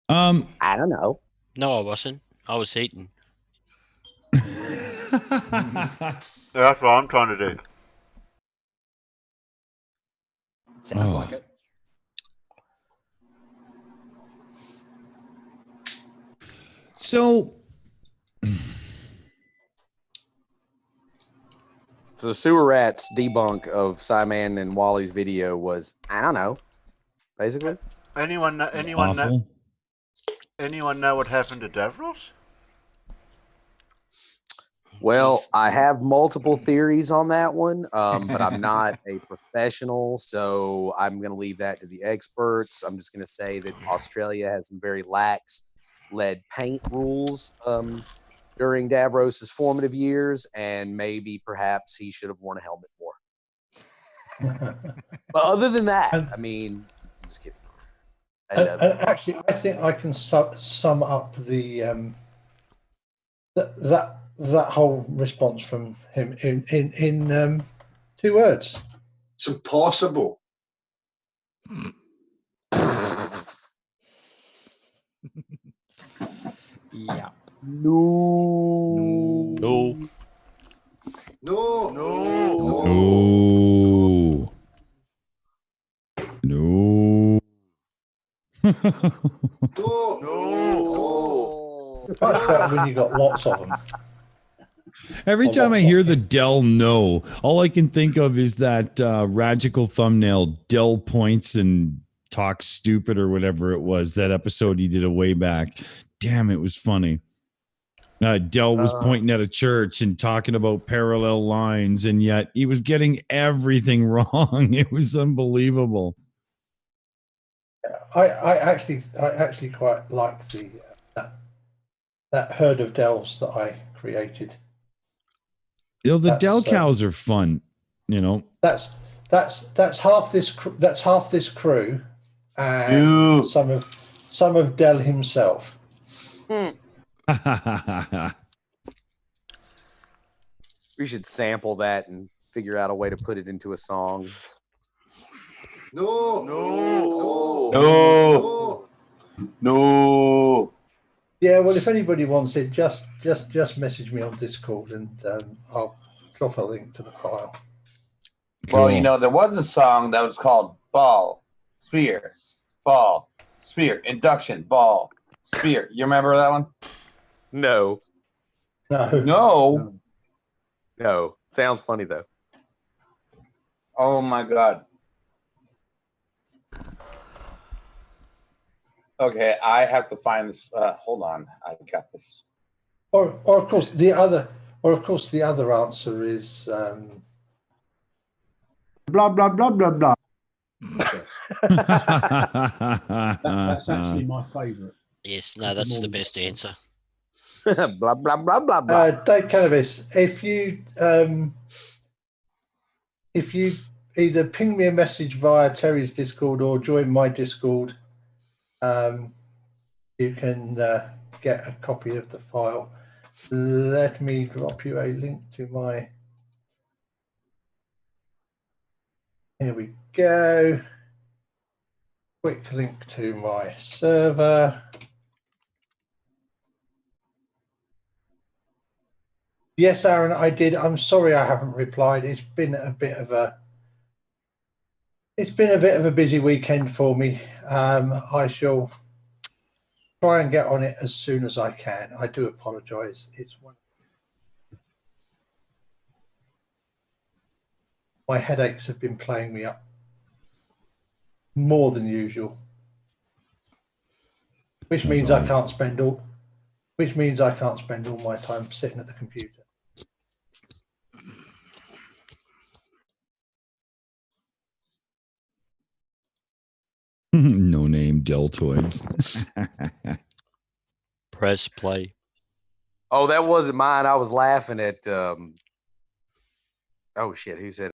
don't know. No, I wasn't. I was eating. That's what I'm trying to do. Sounds like it. So the sewer rats debunk of SciMan and Wally's video was, I don't know, basically. Anyone know what happened to Davros? Well, I have multiple theories on that one, but I'm not a professional, so I'm going to leave that to the experts. I'm just going to say that Australia has some very lax lead paint rules during Davros's formative years, and maybe perhaps he should have worn a helmet more. But other than that, I mean, I'm just kidding. Actually, I think I can sum up the that whole response from him in 2 words. It's impossible. Yeah. No. No. No. Much better when you got lots of them. Every time I hear the Dell no, all I can think of is that radical thumbnail Dell points and talks stupid or whatever it was, that episode he did a way back. Damn, it was funny. Dell was pointing at a church and talking about parallel lines, and yet he was getting everything wrong. It was unbelievable. I actually quite like the that herd of Dells that I created. You know, the Dell cows are fun. You know, that's half this crew, and some of Dell himself. We should sample that and figure out a way to put it into a song. No. Yeah, well, if anybody wants it, just message me on Discord, and I'll drop a link to the file. Well, you know, there was a song that was called Ball, Sphere, Induction, Ball, Sphere. You remember that one? No. No. Sounds funny though. Oh my God. Okay, I have to find this. Hold on, I got this. Or of course the other answer is blah blah blah blah blah. That's actually my favourite. Yes, no, that's the best answer. Blah blah blah blah blah. Dave Cannabis, if you either ping me a message via Terry's Discord or join my Discord, you can get a copy of the file. Let me drop you a link to my. Here we go. Quick link to my server. Yes, Aaron, I did. I'm sorry I haven't replied. It's been a bit of a busy weekend for me. I shall try and get on it as soon as I can. I do apologise. It's one. My headaches have been playing me up more than usual, which means I can't spend all my time sitting at the computer. No name deltoids. Press play. Oh, that wasn't mine. I was laughing at. Oh shit! Who said?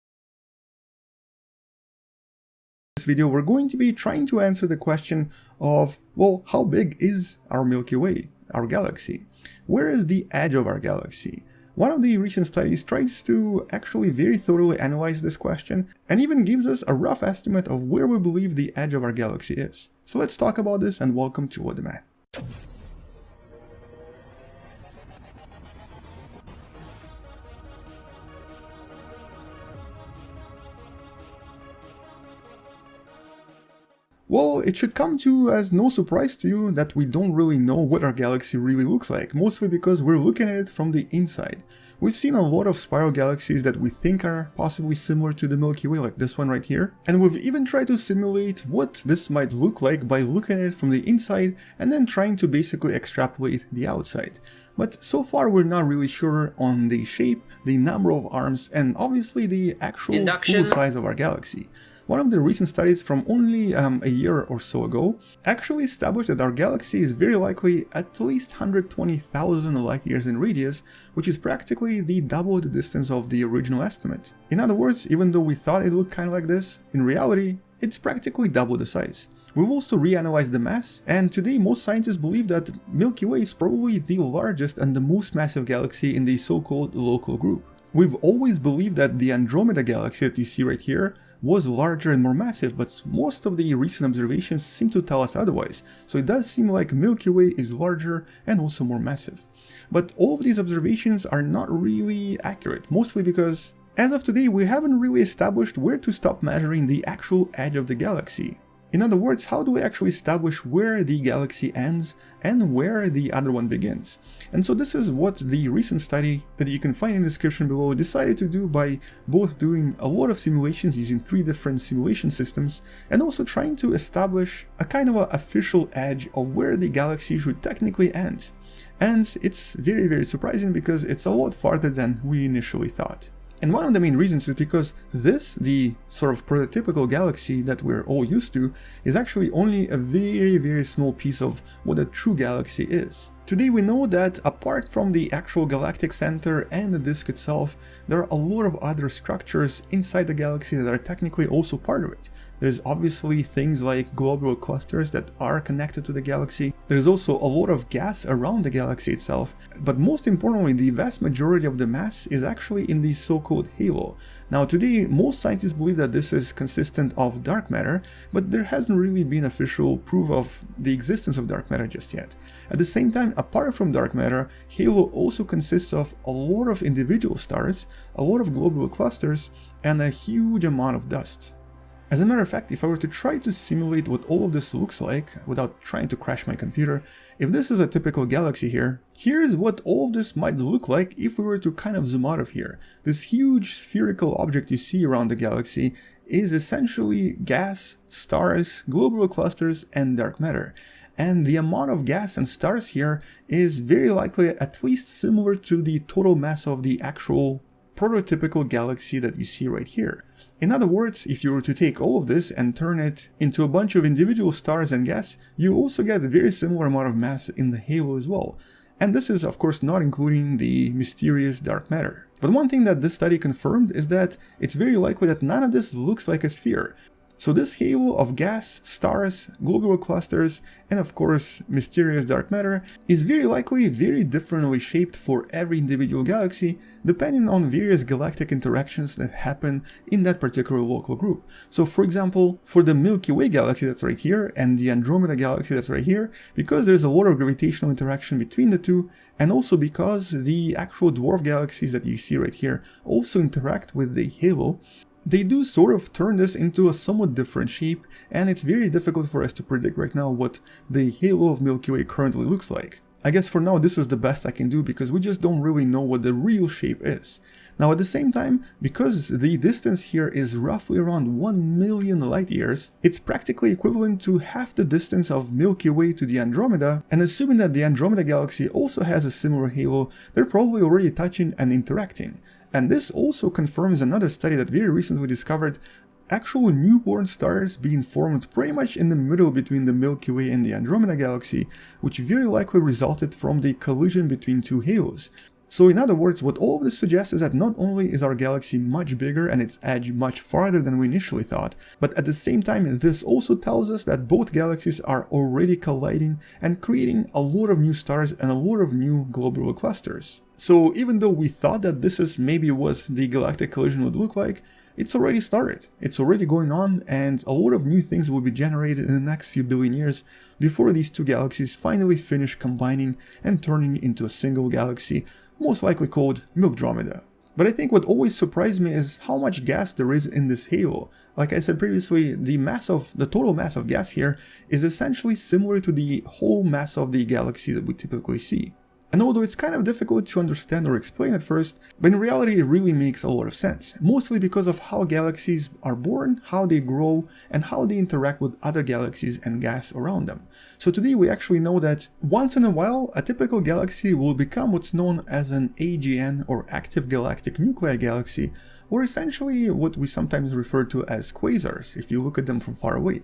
This video, we're going to be trying to answer the question of, well, how big is our Milky Way, our galaxy? Where is the edge of our galaxy? One of the recent studies tries to actually very thoroughly analyze this question and even gives us a rough estimate of where we believe the edge of our galaxy is. So let's talk about this, and welcome to What the Math. Well, it should come to as no surprise to you that we don't really know what our galaxy really looks like, mostly because we're looking at it from the inside. We've seen a lot of spiral galaxies that we think are possibly similar to the Milky Way, like this one right here, and we've even tried to simulate what this might look like by looking at it from the inside and then trying to basically extrapolate the outside. But so far we're not really sure on the shape, the number of arms, and obviously the actual full size of our galaxy. One of the recent studies from only a year or so ago actually established that our galaxy is very likely at least 120,000 light years in radius, which is practically the double the distance of the original estimate. In other words, even though we thought it looked kind of like this, in reality, it's practically double the size. We've also reanalyzed the mass, and today most scientists believe that Milky Way is probably the largest and the most massive galaxy in the so-called local group. We've always believed that the Andromeda galaxy that you see right here was larger and more massive, but most of the recent observations seem to tell us otherwise, so it does seem like Milky Way is larger and also more massive. But all of these observations are not really accurate, mostly because as of today we haven't really established where to stop measuring the actual edge of the galaxy. In other words, how do we actually establish where the galaxy ends and where the other one begins? And so this is what the recent study that you can find in the description below decided to do by both doing a lot of simulations using 3 different simulation systems and also trying to establish a kind of an official edge of where the galaxy should technically end. And it's very, very surprising because it's a lot farther than we initially thought. And one of the main reasons is because this, the sort of prototypical galaxy that we're all used to, is actually only a very, very small piece of what a true galaxy is. Today we know that apart from the actual galactic center and the disk itself, there are a lot of other structures inside the galaxy that are technically also part of it. There's obviously things like globular clusters that are connected to the galaxy. There's also a lot of gas around the galaxy itself, but most importantly, the vast majority of the mass is actually in the so-called halo. Now today, most scientists believe that this is consistent of dark matter, but there hasn't really been official proof of the existence of dark matter just yet. At the same time, apart from dark matter, halo also consists of a lot of individual stars, a lot of globular clusters, and a huge amount of dust. As a matter of fact, if I were to try to simulate what all of this looks like without trying to crash my computer, if this is a typical galaxy here, here's what all of this might look like if we were to kind of zoom out of here. This huge spherical object you see around the galaxy is essentially gas, stars, globular clusters, and dark matter. And the amount of gas and stars here is very likely at least similar to the total mass of the actual prototypical galaxy that you see right here. In other words, if you were to take all of this and turn it into a bunch of individual stars and gas, you also get a very similar amount of mass in the halo as well. And this is of course not including the mysterious dark matter. But one thing that this study confirmed is that it's very likely that none of this looks like a sphere. So this halo of gas, stars, globular clusters, and of course mysterious dark matter is very likely very differently shaped for every individual galaxy, depending on various galactic interactions that happen in that particular local group. So for example, for the Milky Way galaxy that's right here and the Andromeda galaxy that's right here, because there's a lot of gravitational interaction between the two, and also because the actual dwarf galaxies that you see right here also interact with the halo, they do sort of turn this into a somewhat different shape, and it's very difficult for us to predict right now what the halo of Milky Way currently looks like. I guess for now this is the best I can do because we just don't really know what the real shape is. Now at the same time, because the distance here is roughly around 1 million light years, it's practically equivalent to half the distance of Milky Way to the Andromeda, and assuming that the Andromeda galaxy also has a similar halo, they're probably already touching and interacting. And this also confirms another study that very recently discovered actual newborn stars being formed pretty much in the middle between the Milky Way and the Andromeda galaxy, which very likely resulted from the collision between two halos. So in other words, what all of this suggests is that not only is our galaxy much bigger and its edge much farther than we initially thought, but at the same time this also tells us that both galaxies are already colliding and creating a lot of new stars and a lot of new globular clusters. So even though we thought that this is maybe what the galactic collision would look like, it's already started, it's already going on, and a lot of new things will be generated in the next few billion years before these two galaxies finally finish combining and turning into a single galaxy, most likely called Milkdromeda. But I think what always surprised me is how much gas there is in this halo. Like I said previously, the total mass of gas here is essentially similar to the whole mass of the galaxy that we typically see. And although it's kind of difficult to understand or explain at first, but in reality it really makes a lot of sense, mostly because of how galaxies are born, how they grow, and how they interact with other galaxies and gas around them. So today we actually know that once in a while a typical galaxy will become what's known as an AGN or active galactic nuclei galaxy, or essentially what we sometimes refer to as quasars if you look at them from far away.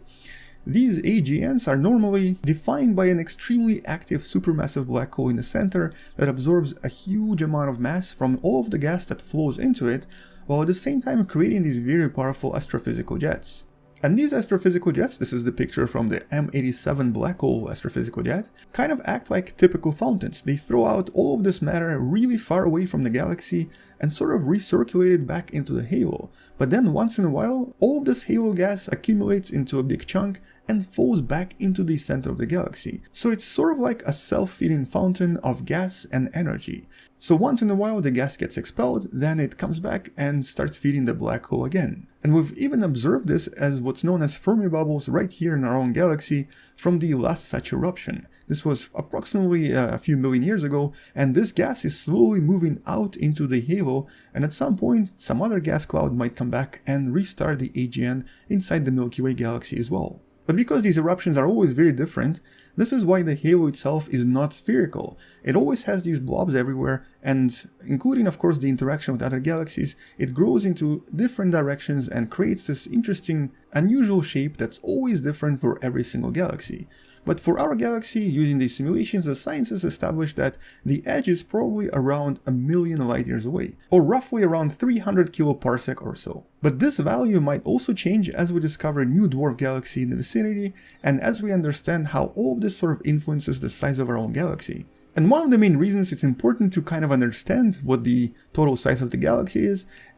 These AGNs are normally defined by an extremely active supermassive black hole in the center that absorbs a huge amount of mass from all of the gas that flows into it, while at the same time creating these very powerful astrophysical jets. And these astrophysical jets, this is the picture from the M87 black hole astrophysical jet, kind of act like typical fountains. They throw out all of this matter really far away from the galaxy and sort of recirculate it back into the halo. But then once in a while, all of this halo gas accumulates into a big chunk and falls back into the center of the galaxy. So it's sort of like a self-feeding fountain of gas and energy. So once in a while the gas gets expelled, then it comes back and starts feeding the black hole again. And we've even observed this as what's known as Fermi bubbles right here in our own galaxy from the last such eruption. This was approximately a few million years ago, and this gas is slowly moving out into the halo, and at some point some other gas cloud might come back and restart the AGN inside the Milky Way galaxy as well. But because these eruptions are always very different, this is why the halo itself is not spherical. It always has these blobs everywhere, and including of course the interaction with other galaxies, it grows into different directions and creates this interesting, unusual shape that's always different for every single galaxy. But for our galaxy, using these simulations, the scientists established that the edge is probably around 1 million light years away, or roughly around 300 kiloparsec or so. But this value might also change as we discover a new dwarf galaxy in the vicinity, and as we understand how all of this sort of influences the size of our own galaxy. And one of the main reasons it's important to kind of understand what the total size of the galaxy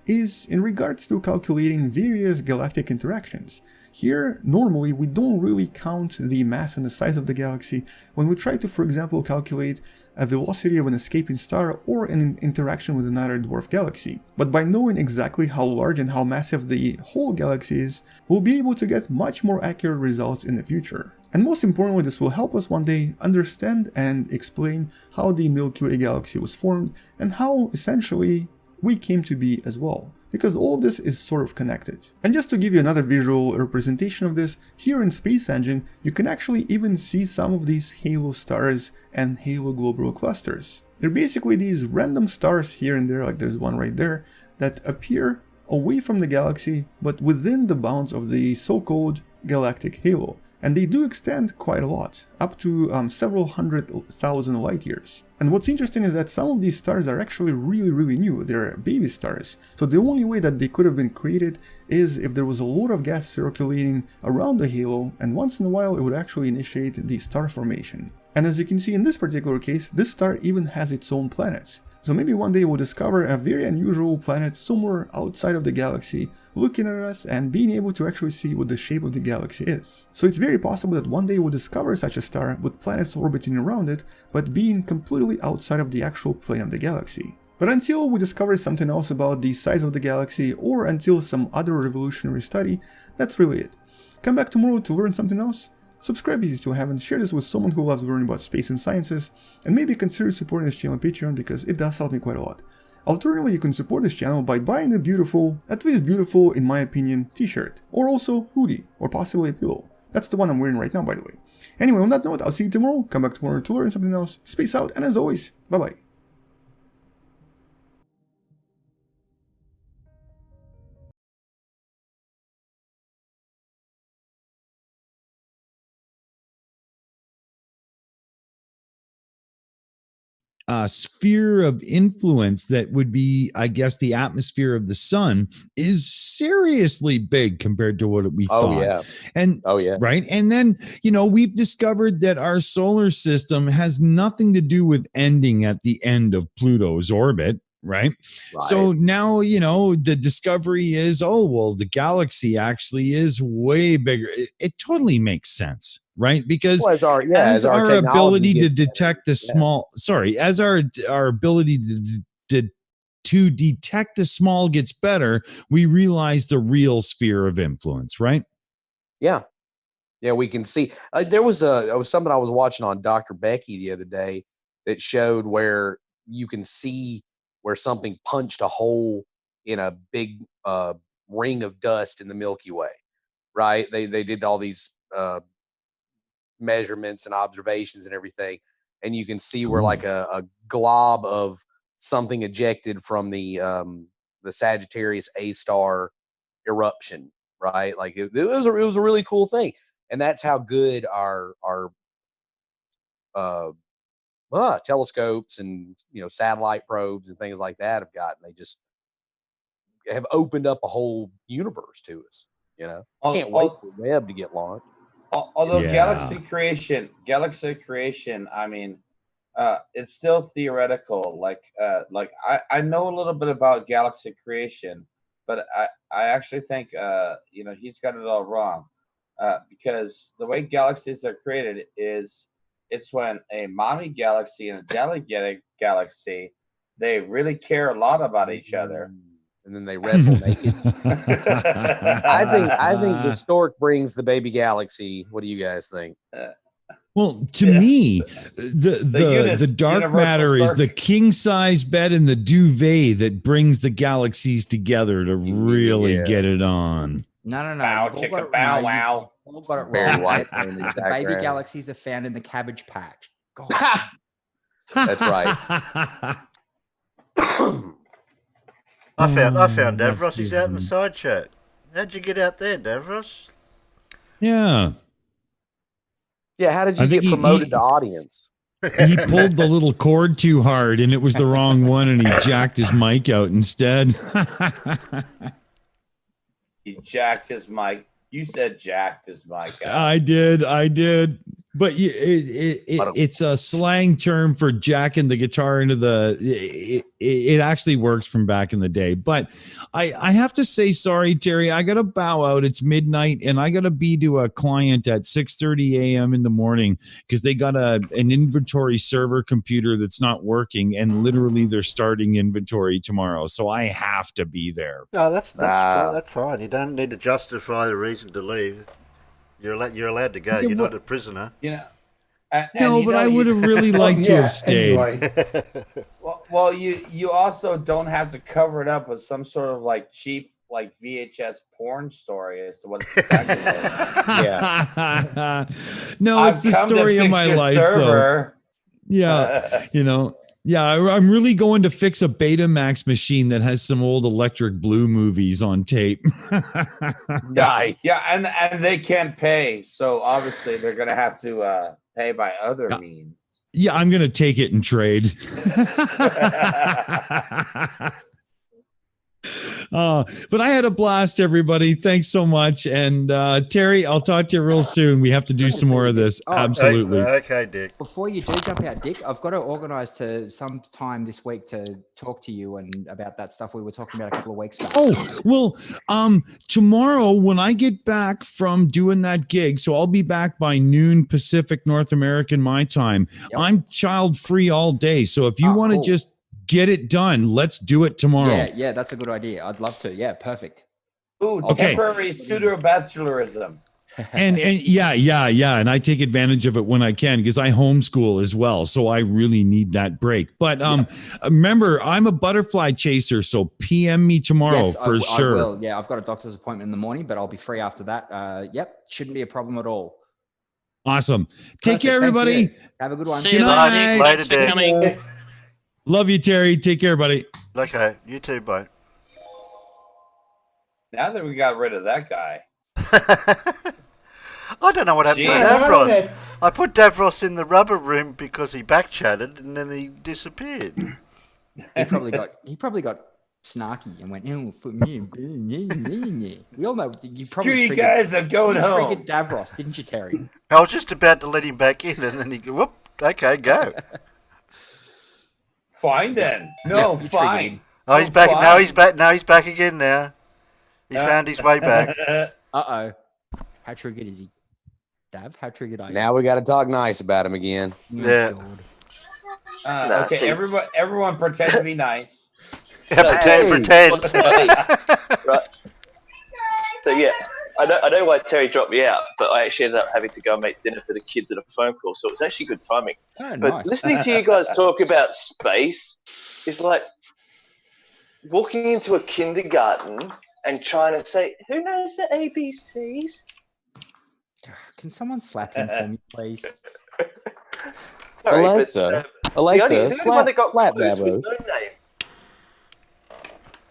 is in regards to calculating various galactic interactions. Here, normally, we don't really count the mass and the size of the galaxy when we try to, for example, calculate a velocity of an escaping star or an interaction with another dwarf galaxy. But by knowing exactly how large and how massive the whole galaxy is, we'll be able to get much more accurate results in the future. And most importantly, this will help us one day understand and explain how the Milky Way galaxy was formed and how, essentially, we came to be as well. Because all of this is sort of connected. And just to give you another visual representation of this, here in Space Engine, you can actually even see some of these halo stars and halo globular clusters. They're basically these random stars here and there, like there's one right there, that appear away from the galaxy, but within the bounds of the so-called galactic halo. and they do extend quite a lot, up to several 100,000 light years. And what's interesting is that some of these stars are actually really new. They're baby stars, so the only way that they could have been created is if there was a lot of gas circulating around the halo, and once in a while it would actually initiate the star formation. And as you can see in this particular case, this star even has its own planets. So maybe one day we'll discover a very unusual planet somewhere outside of the galaxy, looking at us and being able to actually see what the shape of the galaxy is. So it's very possible that one day we'll discover such a star with planets orbiting around it, but being completely outside of the actual plane of the galaxy. But until we discover something else about the size of the galaxy, or until some other revolutionary study, that's really it. Come back tomorrow to learn something else. Subscribe if you still haven't, share this with someone who loves learning about space and sciences, and maybe consider supporting this channel on Patreon because it does help me quite a lot. Alternatively, you can support this channel by buying a beautiful, at least beautiful in my opinion, t-shirt, or also hoodie, or possibly a pillow. That's the one I'm wearing right now, by the way. Anyway, on that note, I'll see you tomorrow, come back tomorrow to learn something else, space out, and as always, bye bye. Sphere of influence that would be, I guess, the atmosphere of the sun is seriously big compared to what we thought. Yeah. And right. And then, we've discovered that our solar system has nothing to do with ending at the end of Pluto's orbit. Right. So now, the discovery is, the galaxy actually is way bigger. It totally makes sense. Right, because as our ability to detect the small, as our ability to detect the small gets better, we realize the real sphere of influence. Right? Yeah, we can see. There was something I was watching on Dr. Becky the other day that showed where you can see where something punched a hole in a big ring of dust in the Milky Way. Right? They did all these measurements and observations and everything, and you can see where like a glob of something ejected from the Sagittarius A star eruption, right? Like it was a really cool thing, and that's how good our telescopes and satellite probes and things like that have gotten. They just have opened up a whole universe to us. Can't wait for the web to get launched. Although galaxy creation, I mean, it's still theoretical. Like I know a little bit about galaxy creation, but I actually think he's got it all wrong, because the way galaxies are created is it's when a mommy galaxy and a daddy galaxy, they really care a lot about each other. And then they wrestle naked. I think the stork brings the baby galaxy. What do you guys think? Well, to me, the dark matter is the king size bed and the duvet that brings the galaxies together to really get it on. No. Bow, chicka, bow, wow. All got it wrong. The baby galaxies are found in the Cabbage Patch. God. That's right. I found Davros. He's out in the side chat. How'd you get out there, Davros? Yeah. Yeah, how did you get promoted to audience? He pulled the little cord too hard, and it was the wrong one, and he jacked his mic out instead. He jacked his mic. You said jacked his mic out. I did. But it's a slang term for jacking the guitar into the. It actually works from back in the day. But I have to say, sorry, Terry, I got to bow out. It's midnight, and I got to be to a client at 6:30 a.m. in the morning because they got an inventory server computer that's not working, and literally they're starting inventory tomorrow. So I have to be there. No, that's fine. You don't need to justify the reason to leave. You're allowed to go. You're not a prisoner. No, but I would have really liked to have stayed. Anyway. well, you also don't have to cover it up with some sort of like cheap like VHS porn story as to what it's exactly like. Yeah. No, it's the story of my life. Though. Yeah, Yeah, I'm really going to fix a Betamax machine that has some old Electric Blue movies on tape. Nice. Yeah, and they can't pay, so obviously they're gonna have to pay by other means. Yeah, I'm going to take it and trade. But I had a blast, everybody. Thanks so much. And Terry, I'll talk to you real soon. We have to do some more of this. Oh, Absolutely. Okay, Dick. Before you do jump out, Dick, I've got to organise to some time this week to talk to you and about that stuff we were talking about a couple of weeks back. Oh, well, tomorrow when I get back from doing that gig, so I'll be back by noon Pacific North American my time. Yep. I'm child free all day. So if you want to just get it done, let's do it tomorrow. Yeah, that's a good idea. I'd love to. Yeah, perfect. Ooh, Okay. temporary pseudo-bachelorism. And yeah. And I take advantage of it when I can because I homeschool as well. So I really need that break. But remember, I'm a butterfly chaser. So PM me tomorrow Yes, for sure. I will. Yeah, I've got a doctor's appointment in the morning, but I'll be free after that. Yep, shouldn't be a problem at all. Awesome. Take care, Thank everybody. you. Have a good one. See Good you night. later. Thanks for coming. Love you, Terry. Take care, buddy. Okay, you too, bye. Now that we got rid of that guy. I don't know what happened to Davros. I put Davros in the rubber room because he back chatted and then he disappeared. He probably got snarky and went, oh, for me. We all know you probably Screw you guys, I'm going you home. triggered Davros, didn't you, Terry? I was just about to let him back in and then he go, whoop, okay, go. Fine then. No, you fine. triggered him. Oh, he's back. Now he's back. Now he's back again. Now he found his way back. Uh-oh. How triggered is he? Dav, how triggered are you? Now we got to talk nice about him again. Yeah. Okay, everyone pretend to be nice. Pretend. Right. So yeah, I know why Terry dropped me out, but I actually ended up having to go and make dinner for the kids at a phone call, so it was actually good timing. Oh, but nice. listening to you guys talk about space is like walking into a kindergarten and trying to say, "Who knows the ABCs?" Can someone slap him for me, please? Sorry, Alexa, but, Alexa, the only one slap that got slap close with Davos. no name.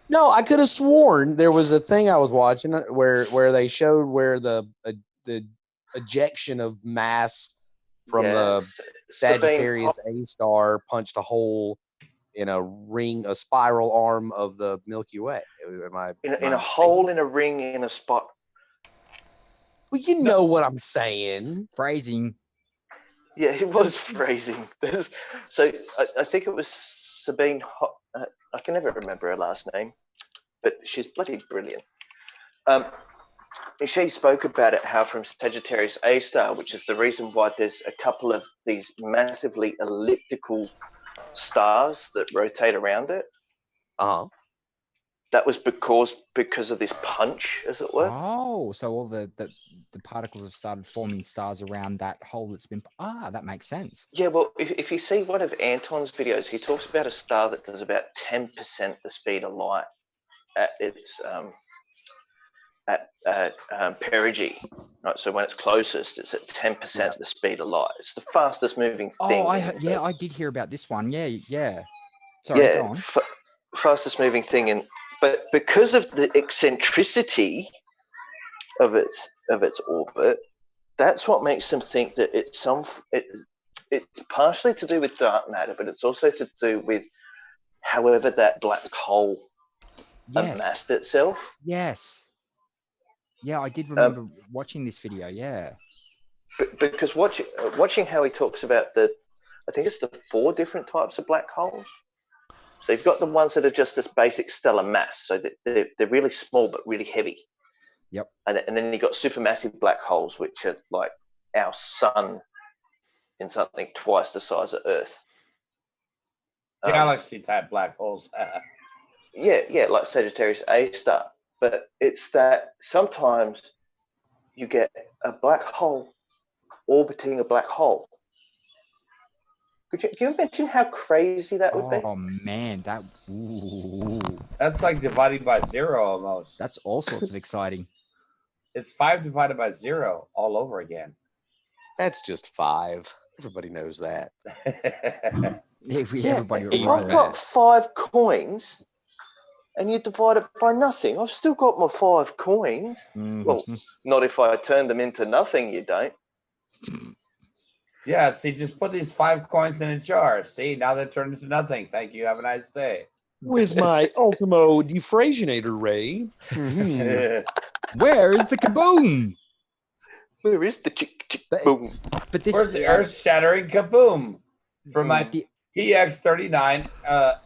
No, I could have sworn there was a thing I was watching where they showed where the ejection of mass from the Sagittarius A star punched a hole in a spiral arm of the Milky Way. Am I In a hole in a ring in a spot. Well, you know what I'm saying. Phrasing. Yeah, it was phrasing. So I think it was Sabine. I can never remember her last name, but she's bloody brilliant. She spoke about it, how from Sagittarius A star, which is the reason why there's a couple of these massively elliptical stars that rotate around it. That was because of this punch, as it were. Oh, so all the particles have started forming stars around that hole that's been... that makes sense. Yeah, well, if you see one of Anton's videos, he talks about a star that does about 10% the speed of light at its perigee. Right, so when it's closest, it's at 10% the speed of light. It's the fastest moving thing. Oh, I did hear about this one. Yeah. Sorry, go on. Fastest moving thing, but because of the eccentricity of its orbit, that's what makes them think that it's partially to do with dark matter, but it's also to do with however that black hole amassed itself. Yes. Yeah, I did remember watching this video. Yeah. Because watching how he talks about I think it's the 4 different types of black holes. So you've got the ones that are just this basic stellar mass, so they're really small but really heavy. Yep. And then you've got supermassive black holes, which are like our sun in something twice the size of Earth. Galaxy type black holes. Yeah, like Sagittarius A star. But it's that sometimes you get a black hole orbiting a black hole. Can you imagine how crazy that would be? Oh man, that's like dividing by 0 almost. That's all sorts of exciting. It's 5 divided by 0 all over again. That's just 5. Everybody knows that. Everybody would if right I've got 5 coins and you divide it by nothing, I've still got my 5 coins. Well, not if I turn them into nothing, you don't. Yeah, see, just put these 5 coins in a jar. See, now they're turned into nothing. Thank you. Have a nice day. With my Ultimo Defraginator Ray. Where is the kaboom? Where is the boom? But this Where's the earth-shattering kaboom from my PX39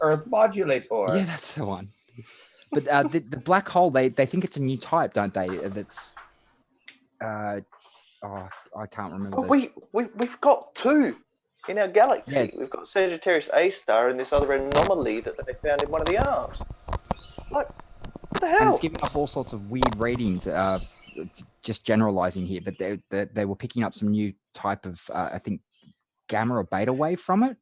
Earth modulator? Yeah, that's the one. But the black hole, they think it's a new type, don't they? That's I can't remember. Well, we've got 2 in our galaxy. Yeah. We've got Sagittarius A star and this other anomaly that they found in one of the arms. Like, what the hell? And it's giving off all sorts of weird ratings. Just generalizing here, but they were picking up some new type of I think gamma or beta wave from it.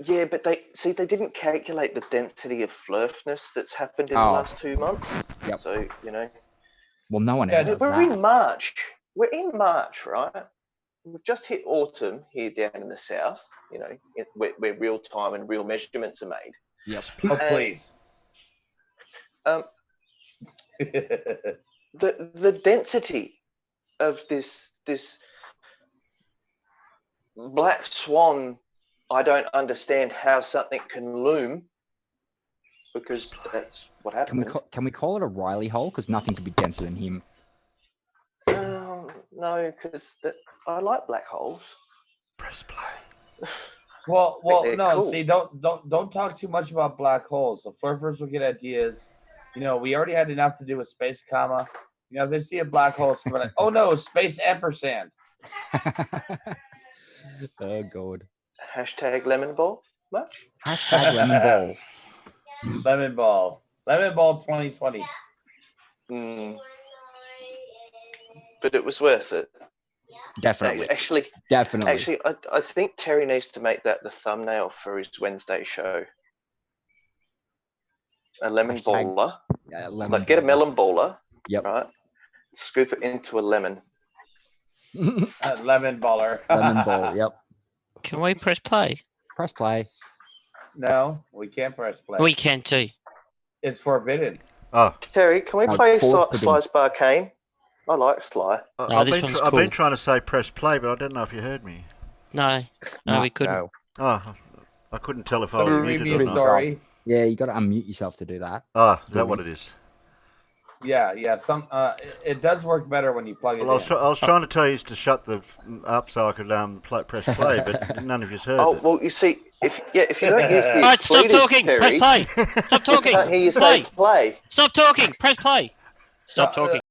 Yeah, but they didn't calculate the density of flurfness that's happened in the last 2 months. Yep. So, you know. Well, no one ever does We're that. in March. We're in March, right? We've just hit autumn here down in the south, you know, where real time and real measurements are made. Yep. Oh, please. The density of this black swan, I don't understand how something can loom, because that's what happened. Can we call it a Riley hole? Because nothing could be denser than him. No, because I like black holes. Press play. Well, no. Cool. See, don't talk too much about black holes. The flurfers will get ideas. You know, we already had enough to do with space comma. You know, if they see a black hole, it's like, oh no, space ampersand. Oh god. Hashtag lemon ball. Much. Hashtag lemon ball. Lemon ball. Lemon ball 2020. But it was worth it. Definitely. Definitely. Actually, I think Terry needs to make that the thumbnail for his Wednesday show. A lemon baller. Yeah, lemon like, get a melon baller. Yep. Right. Scoop it into a lemon. Lemon baller. Lemon ball. Yep. Can we press play? Press play. No, we can't press play. We can too. It's forbidden. Oh, Terry, can we play Sly Sparkane? I like Sly. I've been trying to say press play, but I don't know if you heard me. No, we couldn't. Oh, I couldn't tell if I So was read muted me or a not. story. Yeah, you got to unmute yourself to do that. Oh, is that what it is? Yeah. Some it does work better when you plug it in. I was trying to tell you to shut the up so I could press play, but none of you heard Oh, it. well, you see, if you don't use the Alright, stop expletives, talking. Terry, Press play. Stop talking. I can't hear you say play. Stop talking. Press play. Stop talking.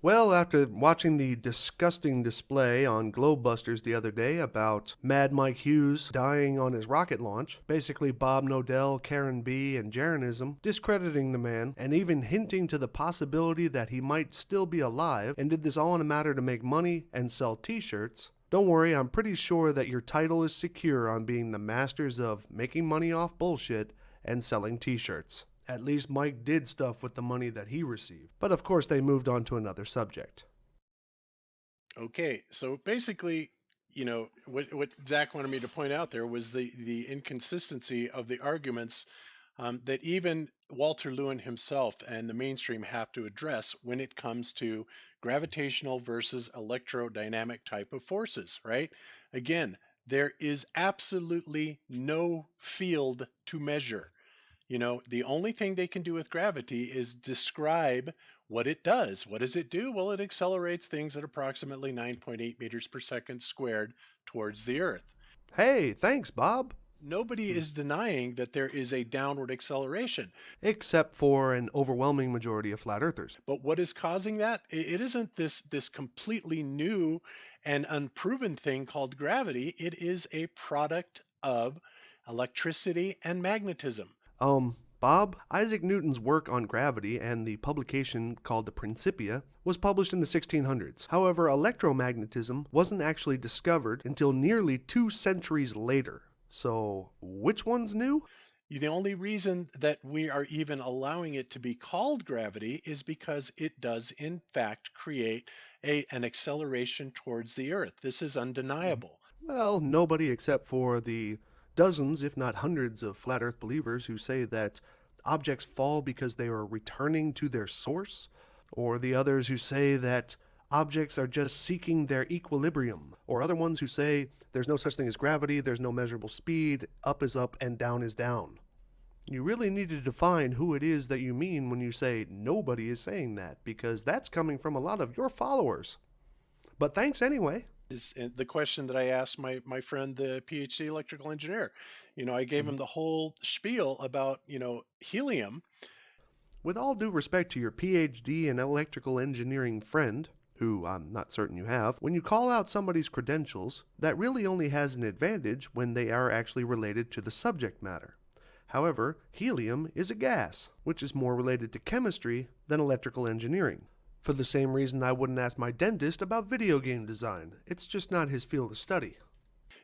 Well, after watching the disgusting display on Globebusters the other day about Mad Mike Hughes dying on his rocket launch, basically Bob Nodell, Karen B, and Jeranism discrediting the man and even hinting to the possibility that he might still be alive and did this all in a matter to make money and sell t-shirts, don't worry, I'm pretty sure that your title is secure on being the masters of making money off bullshit and selling t-shirts. At least Mike did stuff with the money that he received. But of course they moved on to another subject. Okay, so basically, you know, what Zach wanted me to point out there was the inconsistency of the arguments that even Walter Lewin himself and the mainstream have to address when it comes to gravitational versus electrodynamic type of forces, right? Again, there is absolutely no field to measure. You know, the only thing they can do with gravity is describe what it does. What does it do? Well, it accelerates things at approximately 9.8 meters per second squared towards the Earth. Hey, thanks, Bob. Nobody is denying that there is a downward acceleration. Except for an overwhelming majority of flat earthers. But what is causing that? It isn't this completely new and unproven thing called gravity. It is a product of electricity and magnetism. Bob, Isaac Newton's work on gravity and the publication called the Principia was published in the 1600s. However, electromagnetism wasn't actually discovered until nearly 2 centuries later. So, which one's new? The only reason that we are even allowing it to be called gravity is because it does in fact create an acceleration towards the Earth. This is undeniable. Well, nobody except for the dozens, if not hundreds, of flat Earth believers who say that objects fall because they are returning to their source, or the others who say that objects are just seeking their equilibrium, or other ones who say there's no such thing as gravity, there's no measurable speed, up is up and down is down. You really need to define who it is that you mean when you say nobody is saying that, because that's coming from a lot of your followers. But thanks anyway. Is the question that I asked my friend, the PhD electrical engineer. I gave him the whole spiel about, helium. With all due respect to your PhD in electrical engineering friend, who I'm not certain you have, when you call out somebody's credentials, that really only has an advantage when they are actually related to the subject matter. However, helium is a gas, which is more related to chemistry than electrical engineering. For the same reason I wouldn't ask my dentist about video game design. It's just not his field of study.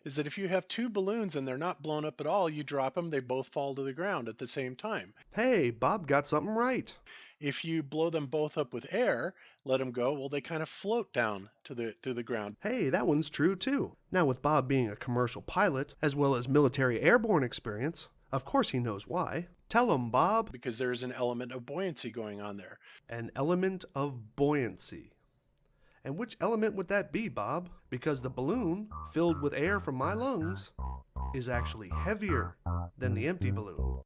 Is that if you have 2 balloons and they're not blown up at all, you drop them, they both fall to the ground at the same time. Hey, Bob got something right. If you blow them both up with air, let them go, well, they kind of float down to the ground. Hey, that one's true too. Now with Bob being a commercial pilot, as well as military airborne experience, of course he knows why. Tell him, Bob. Because there's an element of buoyancy going on there. An element of buoyancy. And which element would that be, Bob? Because the balloon, filled with air from my lungs, is actually heavier than the empty balloon.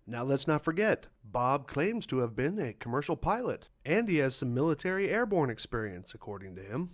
Now let's not forget, Bob claims to have been a commercial pilot, and he has some military airborne experience, according to him.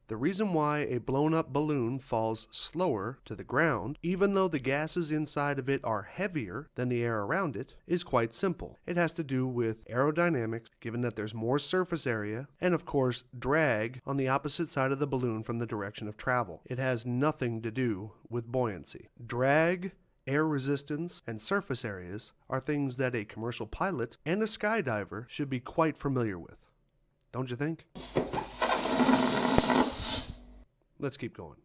The reason why a blown-up balloon falls slower to the ground, even though the gases inside of it are heavier than the air around it, is quite simple. It has to do with aerodynamics, given that there's more surface area, and of course, drag on the opposite side of the balloon from the direction of travel. It has nothing to do with buoyancy. Drag, air resistance, and surface areas are things that a commercial pilot and a skydiver should be quite familiar with. Don't you think? Let's keep going.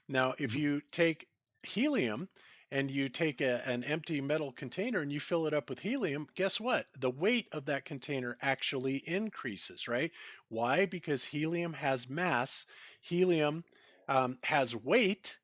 Now, if you take helium and you take an empty metal container and you fill it up with helium, guess what? The weight of that container actually increases, right? Why? Because helium has mass. Helium has weight.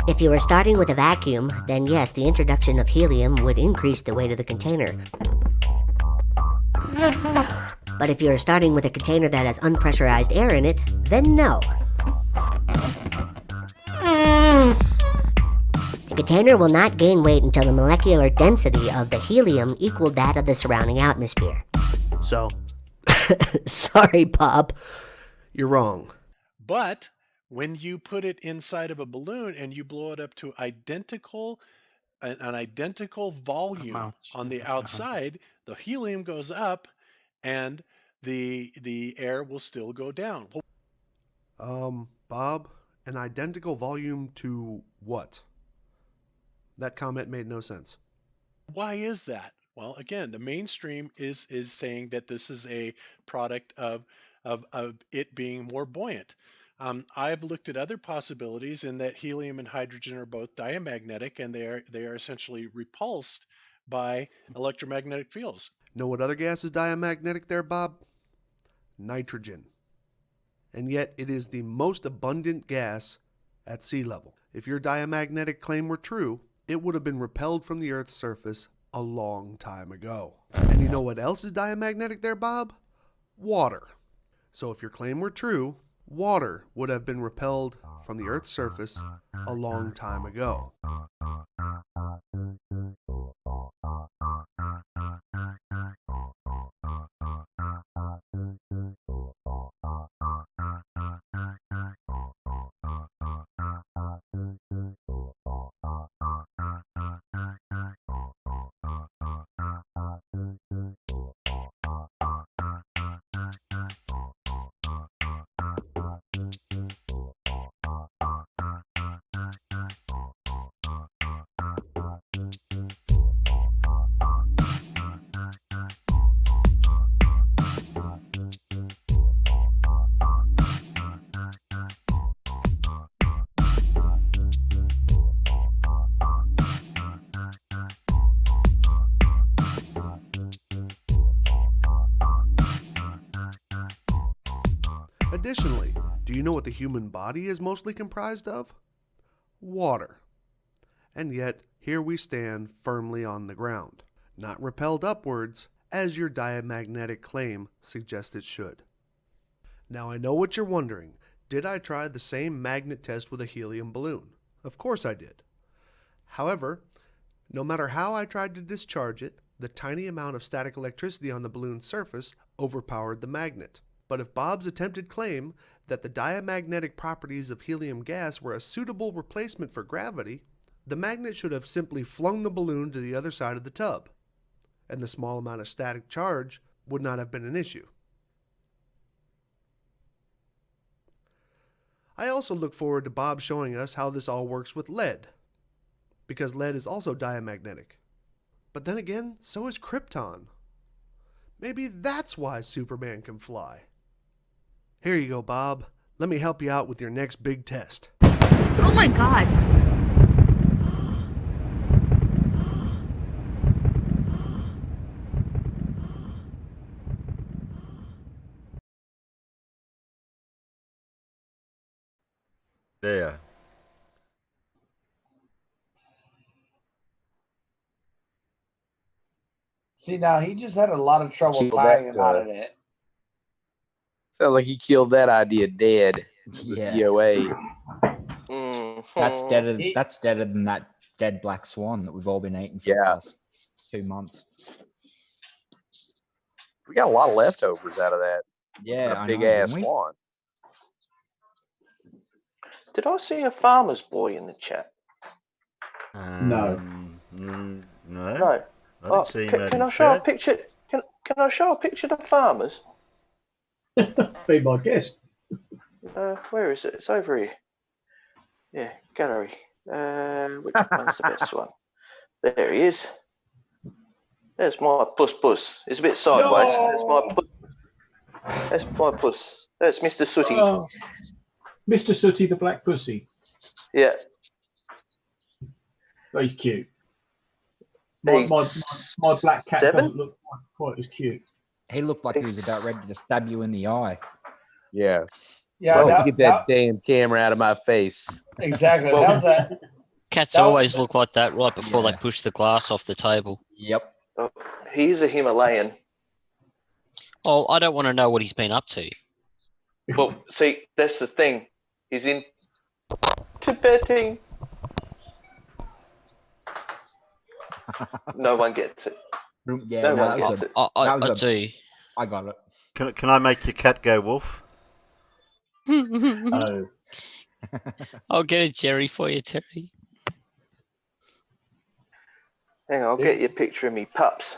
If you were starting with a vacuum, then yes, the introduction of helium would increase the weight of the container. But if you're starting with a container that has unpressurized air in it, then no. The container will not gain weight until the molecular density of the helium equaled that of the surrounding atmosphere. So, sorry, Bob. You're wrong. But when you put it inside of a balloon and you blow it up to an identical volume on the outside, the helium goes up and the air will still go down. Bob, an identical volume to what? That comment made no sense. Why is that? Well, again, the mainstream is saying that this is a product of it being more buoyant. I've looked at other possibilities in that helium and hydrogen are both diamagnetic, and they are essentially repulsed by electromagnetic fields. Know what other gas is diamagnetic there, Bob? Nitrogen. And yet it is the most abundant gas at sea level. If your diamagnetic claim were true, it would have been repelled from the Earth's surface a long time ago. And you know what else is diamagnetic there, Bob? Water. So if your claim were true, water would have been repelled from the Earth's surface a long time ago. Additionally, do you know what the human body is mostly comprised of? Water. And yet, here we stand firmly on the ground, not repelled upwards, as your diamagnetic claim suggests it should. Now I know what you're wondering. Did I try the same magnet test with a helium balloon? Of course I did. However, no matter how I tried to discharge it, the tiny amount of static electricity on the balloon's surface overpowered the magnet. But if Bob's attempted claim that the diamagnetic properties of helium gas were a suitable replacement for gravity, the magnet should have simply flung the balloon to the other side of the tub, and the small amount of static charge would not have been an issue. I also look forward to Bob showing us how this all works with lead, because lead is also diamagnetic. But then again, so is krypton. Maybe that's why Superman can fly. Here you go, Bob. Let me help you out with your next big test. Oh my god. There. See, now he just had a lot of trouble Killed tying that, him out of it. Sounds like he killed that idea dead. Yeah. DOA. That's deader. That's deader than that dead black swan that we've all been eating for the past 2 months. We got a lot of leftovers out of that. Yeah, a big ass didn't we? swan. Did I see a farmer's boy in the chat? No. No. No. I didn't see him out Can in I show a chat. picture? Can I show a picture of the farmers? Be my guest. Where is it? It's over here. Yeah, gallery. Which one's the best one? There he is. There's my puss. It's a bit sideways. No! There's my puss. That's my puss. That's Mr. Sooty. Oh, Mr. Sooty the black pussy. Yeah. Oh, he's cute. My black cat 7? doesn't look quite as cute. He looked like he was about ready to stab you in the eye. Yeah. Yeah, Get that damn camera out of my face. Exactly. Well, Cats That was- always look like that right before Yeah. they push the glass off the table. Yep. Oh, he's a Himalayan. Oh, I don't want to know what he's been up to. Well, see, that's the thing. He's in Tibeting. No one gets it. Yeah, No no, one that gets was it. a, that was I a, do. I got it. Can I make your cat go wolf? Oh. I'll get a Jerry for you, Terry. Hang on, I'll get you a picture of me pups.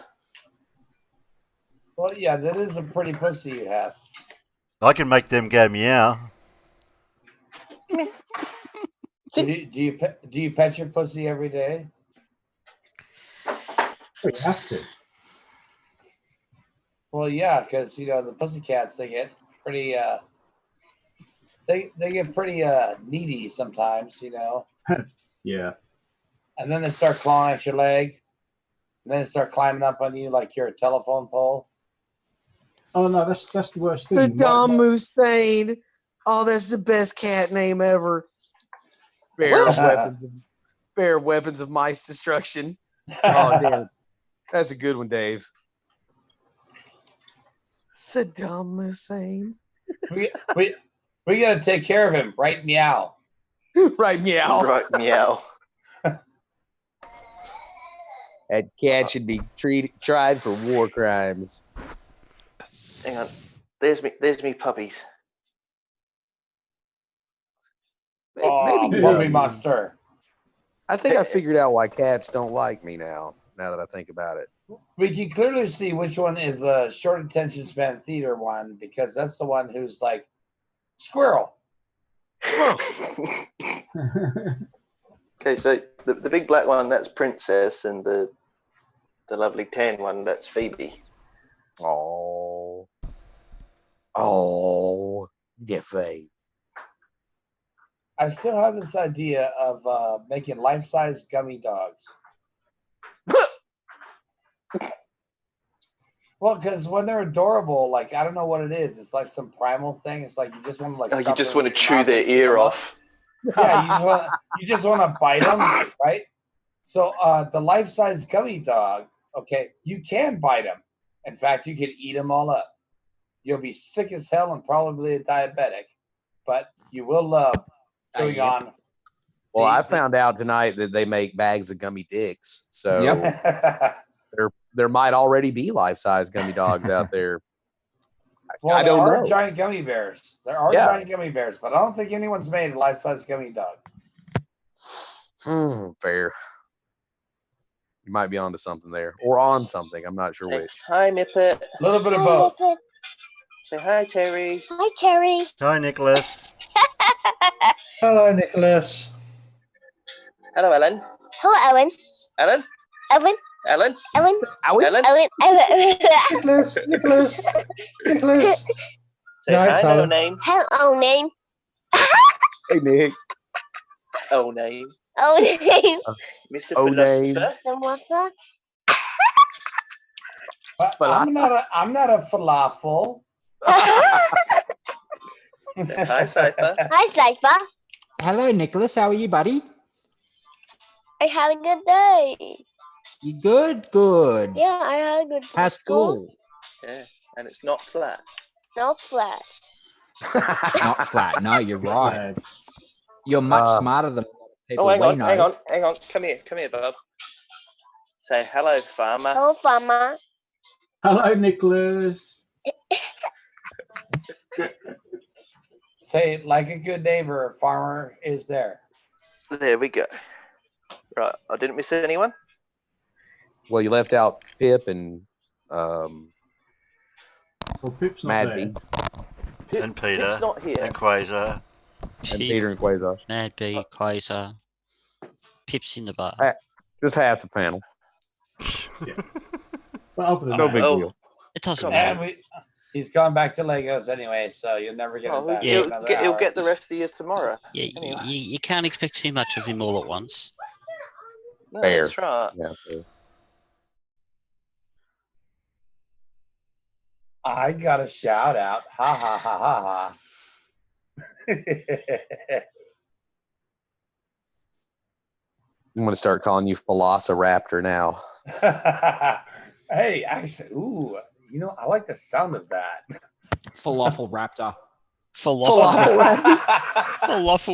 Well, yeah, that is a pretty pussy you have. I can make them go meow. Do you pet your pussy every day? We have to. Well, yeah, because the pussycats, they get pretty they get pretty needy sometimes, Yeah. and then they start clawing at your leg, and then they start climbing up on you like you're a telephone pole. Oh no, that's the worst thing. Saddam Hussein. Oh, that's the best cat name ever. Bear weapons of mice destruction. Oh damn, that's a good one, Dave. Saddam Hussein. we gotta take care of him, right? Meow. Right, meow. Right, meow. That cat should be tried for war crimes. Hang on. There's me puppies. Maybe puppy monster. I think I figured out why cats don't like me now. Now that I think about it. We can clearly see which one is the short attention span theater one, because that's the one who's like squirrel. Okay, so the big black one, that's Princess, and the lovely tan one, that's Phoebe. Oh, their face. I still have this idea of making life-size gummy dogs. Well, because when they're adorable, like, I don't know what it is. It's like some primal thing. It's like you just want to like. Oh, you stuff just them want to in your chew mouth their and chew ear them up. off. Yeah, you just want to bite them, right? So the life-size gummy dog, okay, you can bite them. In fact, you can eat them all up. You'll be sick as hell and probably a diabetic, but you will love chewing on. Well, I found out tonight that they make bags of gummy dicks. So there might already be life-size gummy dogs out there. Well, I don't there are know. giant gummy bears. There are giant gummy bears, but I don't think anyone's made a life-size gummy dog. Fair. You might be onto something there, or on something. I'm not sure which. Hi, Mippet. A little bit of both. Say hi, Terry. Hi, Terry. Hi, Nicholas. Hello, Nicholas. Hello, Ellen. Hello, Ellen. Ellen. Ellen. Ellen. Ellen. Ellen. Ellen. Nicholas. Say No, hi, it's no Alan. name. Hello, name. Hey, Nick. Oh, name. Oh, name. Mr. Oh, Philosopher. name. Mr. Watson. I'm not a falafel. Say hi, Cypher. Hi, Cypher. Hello, Nicholas. How are you, buddy? I had a good day. You good? Good. Yeah, I had a good day. How's school? Yeah, and it's not flat. Not flat. Not flat. No, you're right. You're much smarter than people Oh, hang we on, know. hang on. Come here, Bob. Say hello, farmer. Hello, farmer. Hello, Nicholas. Say, like a good neighbor, a farmer is there. There we go. Right, I didn't miss anyone. Well, you left out Pip and Well, Pip's not Mad there. Bee. And Peter. Pip's not here. And Quasar. And Peter and Quasar. Mad Bee, Quasar. Pip's in the bar. Just half the panel. But other than No that, big deal. It doesn't And matter. he's gone back to Legos anyway, so you'll never get it back. He'll for another he'll hour. get the rest of you tomorrow. Yeah, Anyway. you can't expect too much of him all at once. No, Fair. that's right. Yeah, fair. I got a shout out. Ha ha ha ha ha. I'm gonna start calling you Velociraptor now. Hey, actually, ooh, you know, I like the sound of that. Falafel raptor. Falafel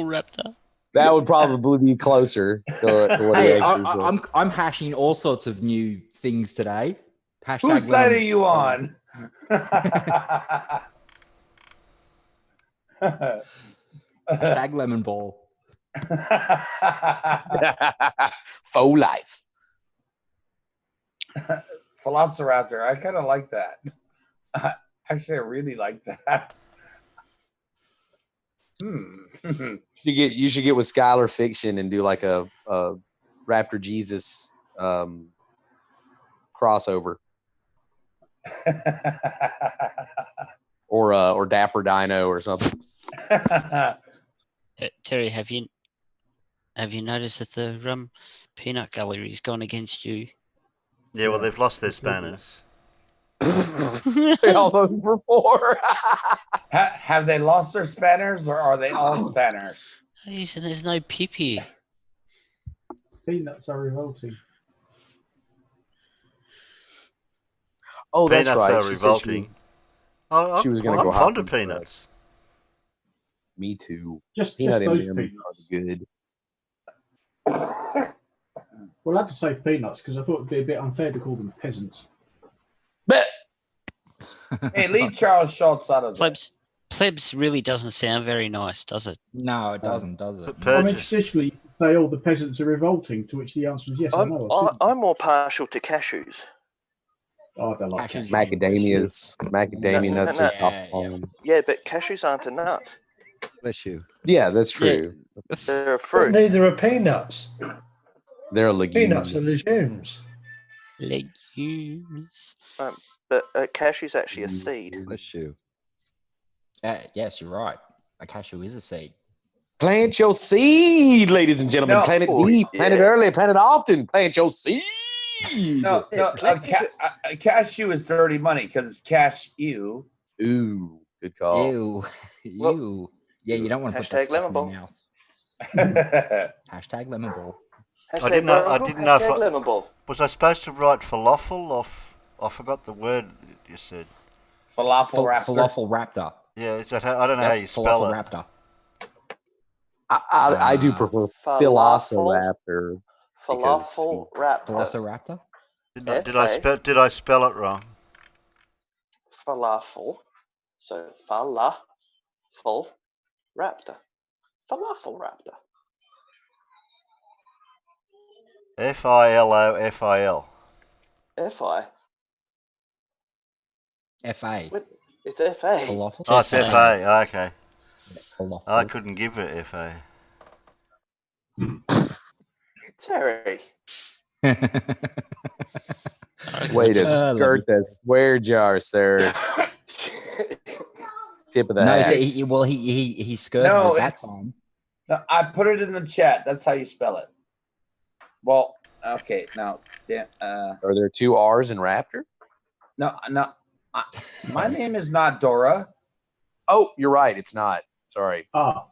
raptor. That would probably be closer to what he Hey, actually said. I'm hashing all sorts of new things today. Whose side are you on? Hashtag lemon ball. Faux life. Velociraptor. I kind of like that. Actually, I really like that. You should get with Skylar Fiction and do like a Raptor Jesus crossover. or Dapper Dino or something. Terry, have you noticed that the peanut gallery's gone against you? Yeah, well, they've lost their spanners. They all voted for 4. Have they lost their spanners, or are they all spanners? He said there's no Pippi. Peanuts are revolting. Oh, that's Peanuts right. are She revolting. she was going to go I'm fond hop of peanuts. Me too. Just Peanut those M&Ms peanuts. are good. Well, I had to say peanuts because I thought it'd be a bit unfair to call them peasants. Hey, leave Charles Schultz out of this. Plebs really doesn't sound very nice, does it? No, it doesn't, does it? I mean, traditionally, you could say, "Oh, the peasants are revolting," to which the answer was yes. I know. I'm more partial to cashews. Oh, I don't like cashews. Macadamias. Macadamia nuts are tough. Yeah, but cashews aren't a nut. Bless you. Yeah, that's true. They're a But fruit. neither are peanuts. They're a legume. Peanuts are legumes. Legumes. But cashew's actually a seed. Bless you. Yes, you're right. A cashew is a seed. Plant your seed, ladies and gentlemen. No. Plant it Oh, deep, plant it yeah. early, plant it often. Plant your seed. No, a cashew is dirty money because it's cash you. Ooh, good call. Ew. Well, Ew. Yeah, you don't want to put that hashtag stuff lemon in ball. your mouth. Hashtag lemon ball. Hashtag I didn't know hashtag if lemon ball. was I supposed to write falafel or I forgot the word you said. Falafel raptor. Falafel raptor. Yeah, is that how, I don't know how you spell Falafel it. raptor. I do prefer Velociraptor. Falafel raptor. Velociraptor? Did I spell it wrong? Falafel. So falafel raptor. Falafel raptor. Filofil. Fi. FA. It's FA. Falafel? Oh, it's FA. Okay. Falafel. I couldn't give it FA. Terry. Way to skirt the swear jar, sir. Tip of the hat. No, he skirted No, it that time. No, I put it in the chat. That's how you spell it. Well, okay. Now, are there 2 R's in Raptor? No. My name is not Dora. Oh, you're right. It's not. Sorry. Actually,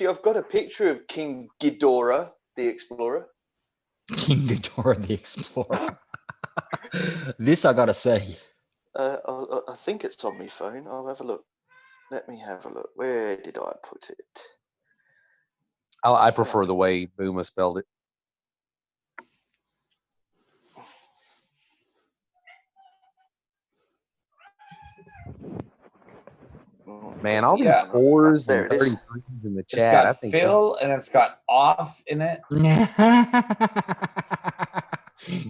I've got a picture of King Ghidorah, the Explorer. King Ghidorah, the Explorer. This I gotta say. I think it's on my phone. I'll have a look. Let me have a look. Where did I put it? I prefer the way Booma spelled it. Man, all these 4s and 33s in the chat. I think Phil and it's got off in it.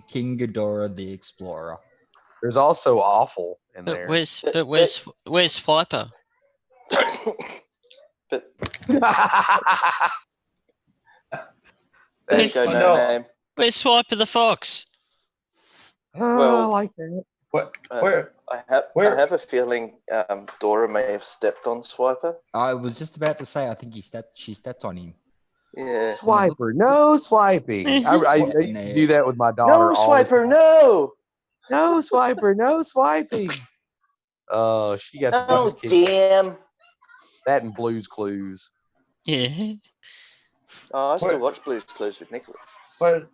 King Ghidorah the Explorer. There's also awful in there. Where's Swiper? Where's Swiper the Fox? Well, I like that. I have a feeling Dora may have stepped on Swiper. I was just about to say, I think she stepped on him. Yeah. Swiper, no swiping. I do that with my daughter. No Swiper, no. No Swiper, no swiping. Oh, she got the damn. That and Blue's Clues. Yeah. Oh, I still watch Blue's Clues with Nicholas. But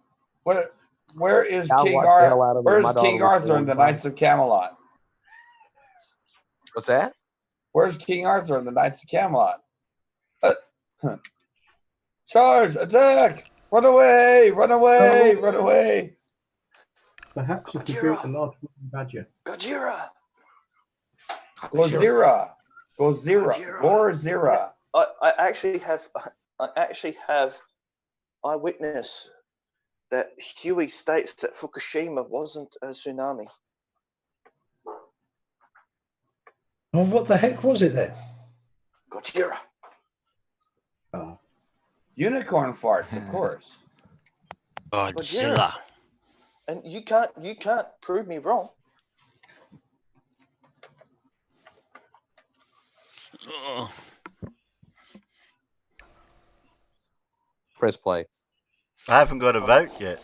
where is I King watched the hell out Arthur? of it. Where's My daughter King was Arthur in the horrified. Knights of Camelot? What's that? Where's King Arthur in the Knights of Camelot? Charge! Attack! Run away! Run away! Run away! Perhaps if you built a large wooden badger. Gojira! Gozira! Gozira! Gorzira! I actually have eyewitness that Huey states that Fukushima wasn't a tsunami. Well, what the heck was it then? Gojira. Unicorn farts, of course. Godzilla. And you can't prove me wrong. Oh. Press play. I haven't got a vote yet.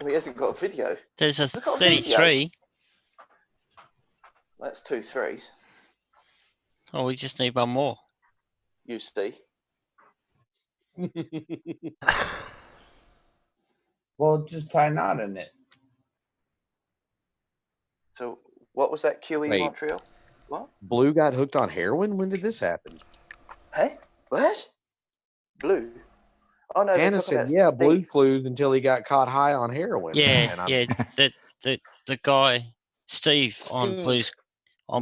He hasn't got a video. There's a I've got a video. 33. That's 2 3s. Oh, we just need one more. You see. Well, just tie a knot in it. So what was that QE Wait. Montreal? What? Blue got hooked on heroin? When did this happen? Hey? What? Blue? Oh no. Hannah said, yeah, Blue Clues until he got caught high on heroin. Yeah, And I'm- yeah. The guy Steve on Steve.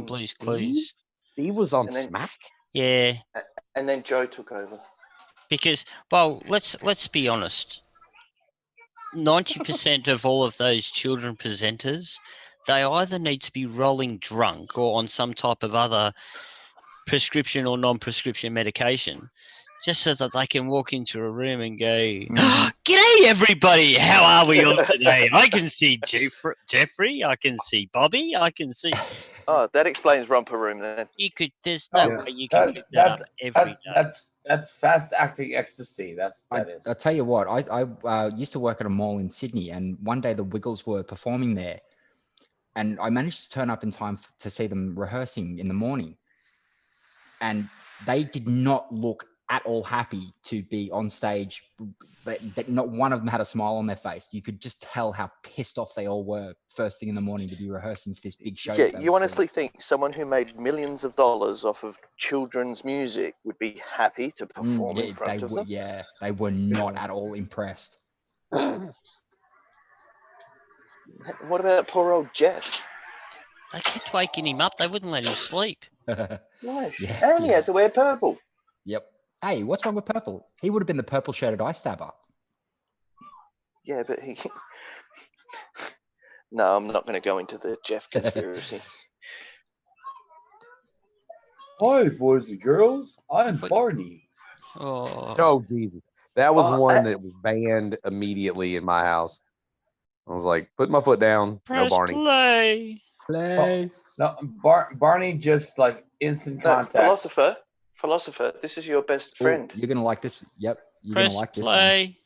Blue's Clues. Steve was on And then- Smack? Yeah, And then Joe took over. because let's be honest. 90% of all of those children presenters, they either need to be rolling drunk or on some type of other prescription or non-prescription medication, just so that they can walk into a room and go, "G'day, everybody! How are we all today? I can see Jeffrey. I can see Bobby. I can see." Oh, that explains Romper Room then. You could. There's no Yeah. way you can pick that up every day. That's fast acting ecstasy. That is. I'll tell you what, I used to work at a mall in Sydney, and one day the Wiggles were performing there, and I managed to turn up in time to see them rehearsing in the morning, and they did not look at all happy to be on stage. Not one of them had a smile on their face. You could just tell how pissed off they all were first thing in the morning to be rehearsing for this big show. Yeah, you honestly think someone who made millions of dollars off of children's music would be happy to perform in front of them? Yeah, they were not at all impressed. What about poor old Jeff? They kept waking him up. They wouldn't let him sleep. No, Yeah, and he had to wear purple. Yep. Hey, what's wrong with purple? He would have been the purple-shirted eye stabber. Yeah, but he... No, I'm not going to go into the Jeff conspiracy. Hi, boys and girls. I'm Barney. Oh, Jesus. That was one that was banned immediately in my house. I was like, put my foot down. Press no Barney. play. No, Barney just like instant No, contact. philosopher, this is your best friend. You're gonna like this. Yep. You're Press gonna like this play.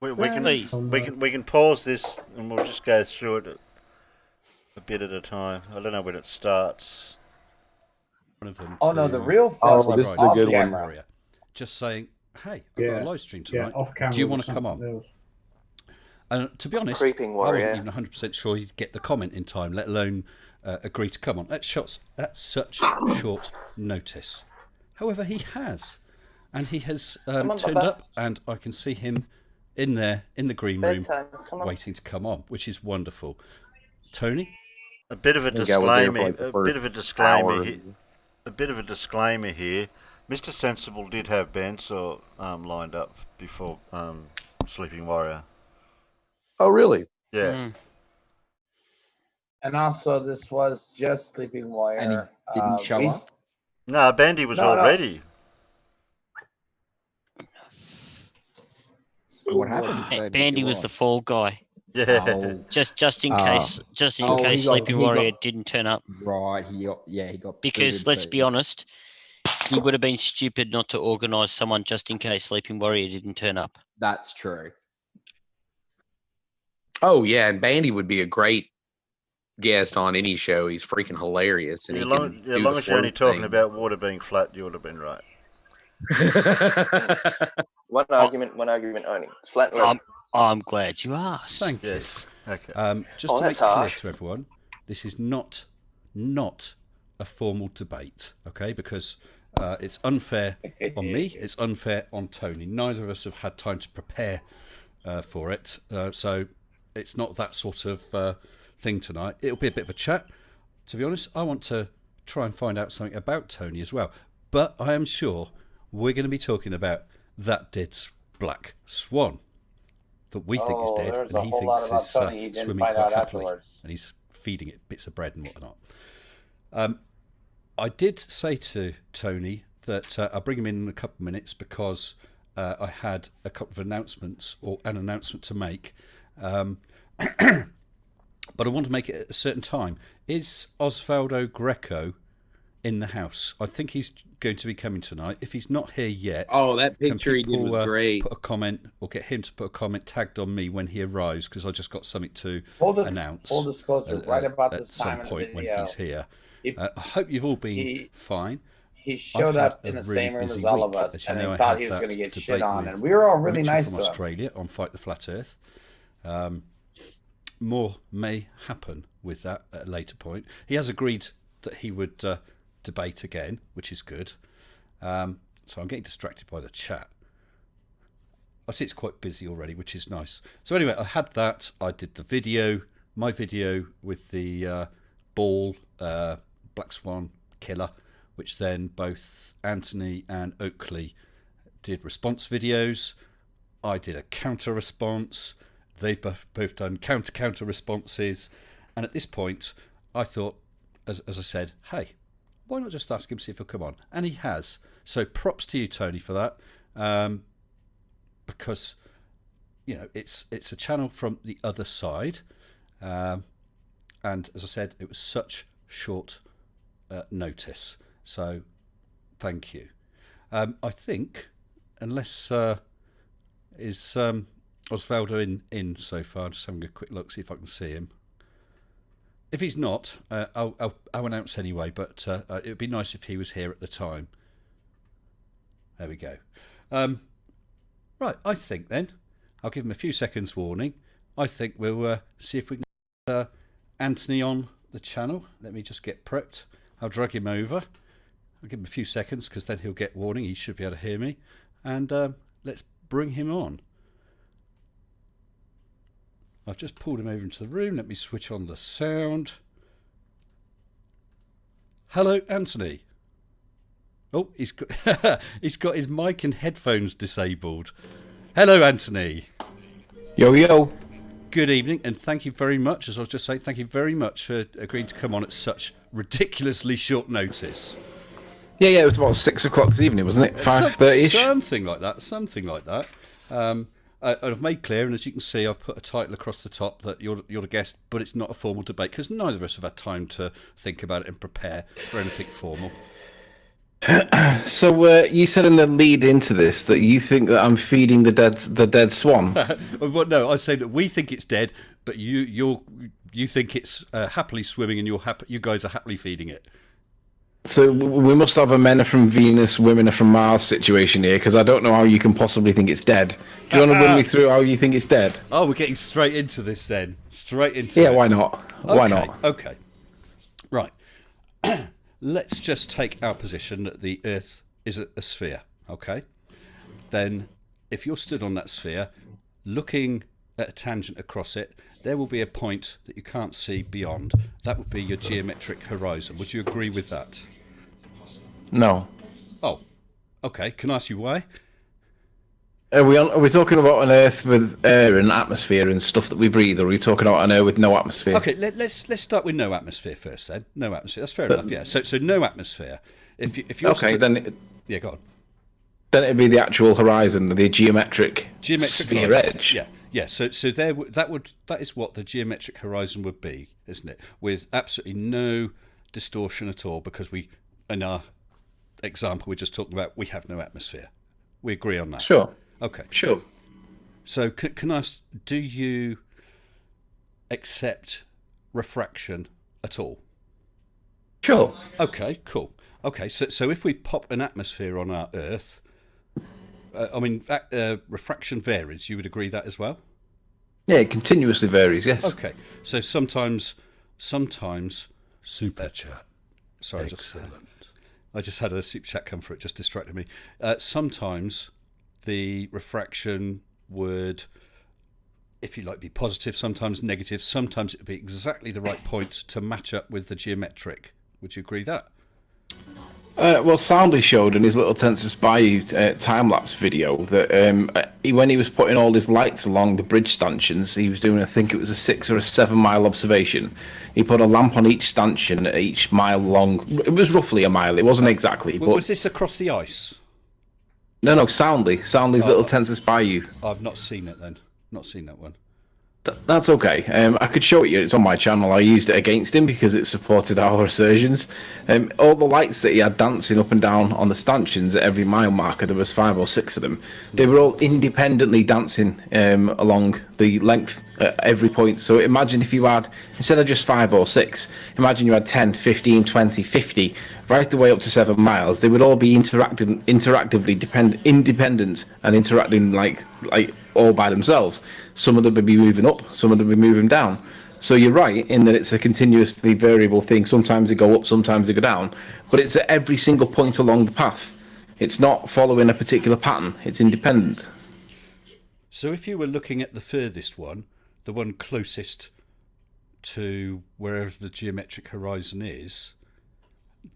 We can pause this and we'll just go through it a bit at a time. I don't know when it starts. One of them Oh no, to- the real film. Right, this is a good one. Warrior. Just saying, hey, I've got Yeah. a live stream Yeah, tonight. off camera Do you or want to come on? something else. And to be honest, Creeping I warrior. wasn't even 100% sure he'd get the comment in time, let alone agree to come on. That's such short notice. However, he has. And he has Come on, turned Bubba. up, and I can see him in there, in the green room, Bedtime, come on. waiting to come on, which is wonderful. Tony? A bit of a I think I was there for, disclaimer. like, the A first bit of a disclaimer hour. here. A bit of a disclaimer here. Mr. Sensible did have Bensaw lined up before Sleeping Warrior. Oh, really? Yeah. And also, this was just Sleeping Warrior. And he didn't show up? No, Bandy was No, no. already. What happened? Bandy was the fall guy. Yeah. Oh, Just in case he got- Sleeping he got- Warrior didn't turn up. right. He got Because booted, let's so- be honest, he would have been stupid not to organise someone just in case Sleeping Warrior didn't turn up. That's true. Oh, yeah. And Bandy would be a great guest on any show. He's freaking hilarious. And As he long, can as do long the as you're only float talking thing. about water being flat, you would have been right. One argument only. Flat and level. I'm glad you asked. Thank Yes. you. Okay. Just to make that's clear harsh. to everyone, this is not a formal debate, okay? Because it's unfair on me, it's unfair on Tony. Neither of us have had time to prepare for it, so it's not that sort of thing tonight. It'll be a bit of a chat. To be honest, I want to try and find out something about Tony as well. But I am sure we're going to be talking about that dead black swan that we think is dead, there's and a he whole lot thinks about is Tony he didn't swimming find quite out happily, afterwards. and he's feeding it bits of bread and whatnot. I did say to Tony that I'll bring him in a couple of minutes because I had a couple of announcements, or an announcement to make. But I want to make it at a certain time. Is Osvaldo Greco in the house? I think he's going to be coming tonight. If he's not here yet, that picture he did was great. Put a comment, or get him to put a comment tagged on me when he arrives, because I just got something to announce. Full disclosure, right about at this some time in the point when video, he's here. I hope you've all been fine. He showed up in the same room as all of us, and he thought he was going to get shit on, and we were all really nice from to him. Australia on Fight the Flat Earth. More may happen with that at a later point. He has agreed that he would debate again, which is good. So I'm getting distracted by the chat. I see it's quite busy already, which is nice. So anyway, I had that. I did the video, my video with the ball Black Swan killer, which then both Anthony and Oakley did response videos. I did a counter response. They've both done counter responses. And at this point, I thought, as I said, hey, why not just ask him, see if he'll come on? And he has. So props to you, Tony, for that. Because, you know, it's a channel from the other side. And as I said, it was such short notice. So thank you. I think, unless is Osvaldo in so far, just having a quick look, see if I can see him. If he's not, I'll announce anyway, but it would be nice if he was here at the time. There we go. Right, I think then, I'll give him a few seconds warning. I think we'll see if we can get Anthony on the channel. Let me just get prepped. I'll drag him over. I'll give him a few seconds because then he'll get warning. He should be able to hear me. And let's bring him on. I've just pulled him over into the room. Let me switch on the sound. Hello, Anthony. Oh, he's got his mic and headphones disabled. Hello, Anthony. Yo, yo. Good evening, and thank you very much. As I was just saying, thank you very much for agreeing to come on at such ridiculously short notice. Yeah, it was about 6 o'clock this evening, wasn't it? 5:30ish. Something like that. I've made clear, and as you can see, I've put a title across the top that you're the guest, but it's not a formal debate because neither of us have had time to think about it and prepare for anything formal. So you said in the lead into this that you think that I'm feeding the dead swan. Well, no, I say that we think it's dead, but you think it's happily swimming, and you guys are happily feeding it. So we must have a men are from Venus, women are from Mars situation here, because I don't know how you can possibly think it's dead. Do you want to run me through how you think it's dead? Oh, we're getting straight into this then. Straight into Yeah, it. why not? Why not? Okay. Right. Let's just take our position that the Earth is a sphere, okay? Then if you're stood on that sphere, looking at a tangent across it, there will be a point that you can't see beyond. That would be your geometric horizon. Would you agree with that? No. Oh, okay. Can I ask you why? Are we talking about an Earth with air and atmosphere and stuff that we breathe, or are we talking about an Earth with no atmosphere? Okay, let's start with no atmosphere first then. No atmosphere. That's fair enough. Yeah. So no atmosphere. If you're okay, then yeah, go on. Then it'd be the actual horizon, the geometric sphere horizon. edge. Yeah. Yeah. So that is what the geometric horizon would be, isn't it? With absolutely no distortion at all, because in our example we're just talking about, we have no atmosphere. We agree on that. Sure. Okay. Sure. So can I ask, do you accept refraction at all? Sure. Okay, cool. Okay, so if we pop an atmosphere on our Earth, refraction varies. You would agree that as well? Yeah, it continuously varies. Yes. Okay, so sometimes super chat. Sorry, I just had a super chat come through. It just distracted me. Sometimes the refraction would, if you like, be positive. Sometimes negative. Sometimes it would be exactly the right point to match up with the geometric. Would you agree that? Well, Soundly showed in his little Tensor Bayou time-lapse video that when he was putting all his lights along the bridge stanchions, he was doing, I think it was a 6 or a 7 mile observation. He put a lamp on each stanchion at each mile long. It was roughly a mile. It wasn't exactly. But was this across the ice? No, Soundly's little Tensor Bayou. I've not seen it then. Not seen that one. That's okay. I could show it you. It's on my channel. I used it against him because it supported our assertions. All the lights that he had dancing up and down on the stanchions at every mile marker, there was 5 or 6 of them. They were all independently dancing along the length at every point. So imagine if you had, instead of just 5 or 6, imagine you had 10, 15, 20, 50, right the way up to 7 miles. They would all be independent and interacting like all by themselves. Some of them would be moving up, some of them would be moving down. So you're right in that it's a continuously variable thing. Sometimes they go up, sometimes they go down. But it's at every single point along the path. It's not following a particular pattern. It's independent. So if you were looking at the furthest one, the one closest to wherever the geometric horizon is,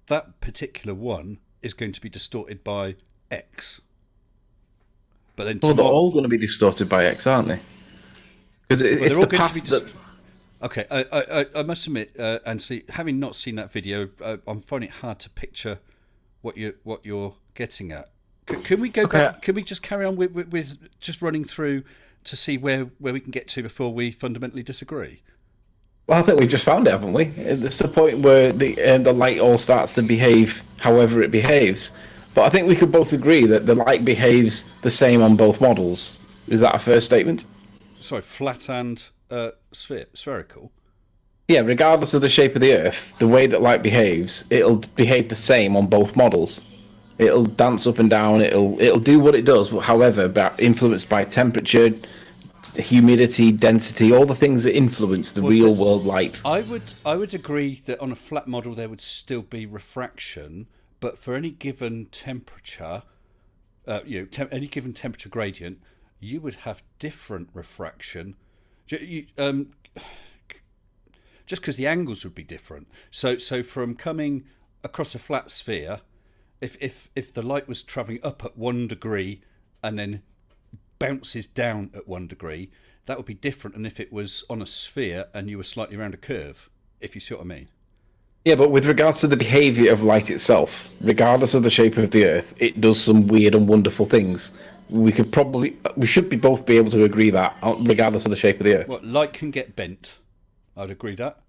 that particular one is going to be distorted by X. But then they're all going to be distorted by X, aren't they? Because it's the path that... Okay, I must admit, and see, having not seen that video, I'm finding it hard to picture what you're getting at. Can we go back? Can we just carry on with just running through to see where we can get to before we fundamentally disagree? Well, I think we've just found it, haven't we? It's the point where the light all starts to behave however it behaves. But I think we could both agree that the light behaves the same on both models. Is that a fair statement? Sorry, flat and spherical? Yeah, regardless of the shape of the Earth, the way that light behaves, it'll behave the same on both models. It'll dance up and down, it'll do what it does, however, influenced by temperature, humidity, density, all the things that influence the real world light. I would agree that on a flat model there would still be refraction, but for any given temperature, any given temperature gradient, you would have different refraction. Just because the angles would be different. So from coming across a flat sphere, if the light was travelling up at 1 degree and then bounces down at 1 degree, that would be different than if it was on a sphere and you were slightly around a curve, if you see what I mean. Yeah, but with regards to the behaviour of light itself, regardless of the shape of the Earth, it does some weird and wonderful things. We should both be able to agree that, regardless of the shape of the Earth. Well, light can get bent. I'd agree that.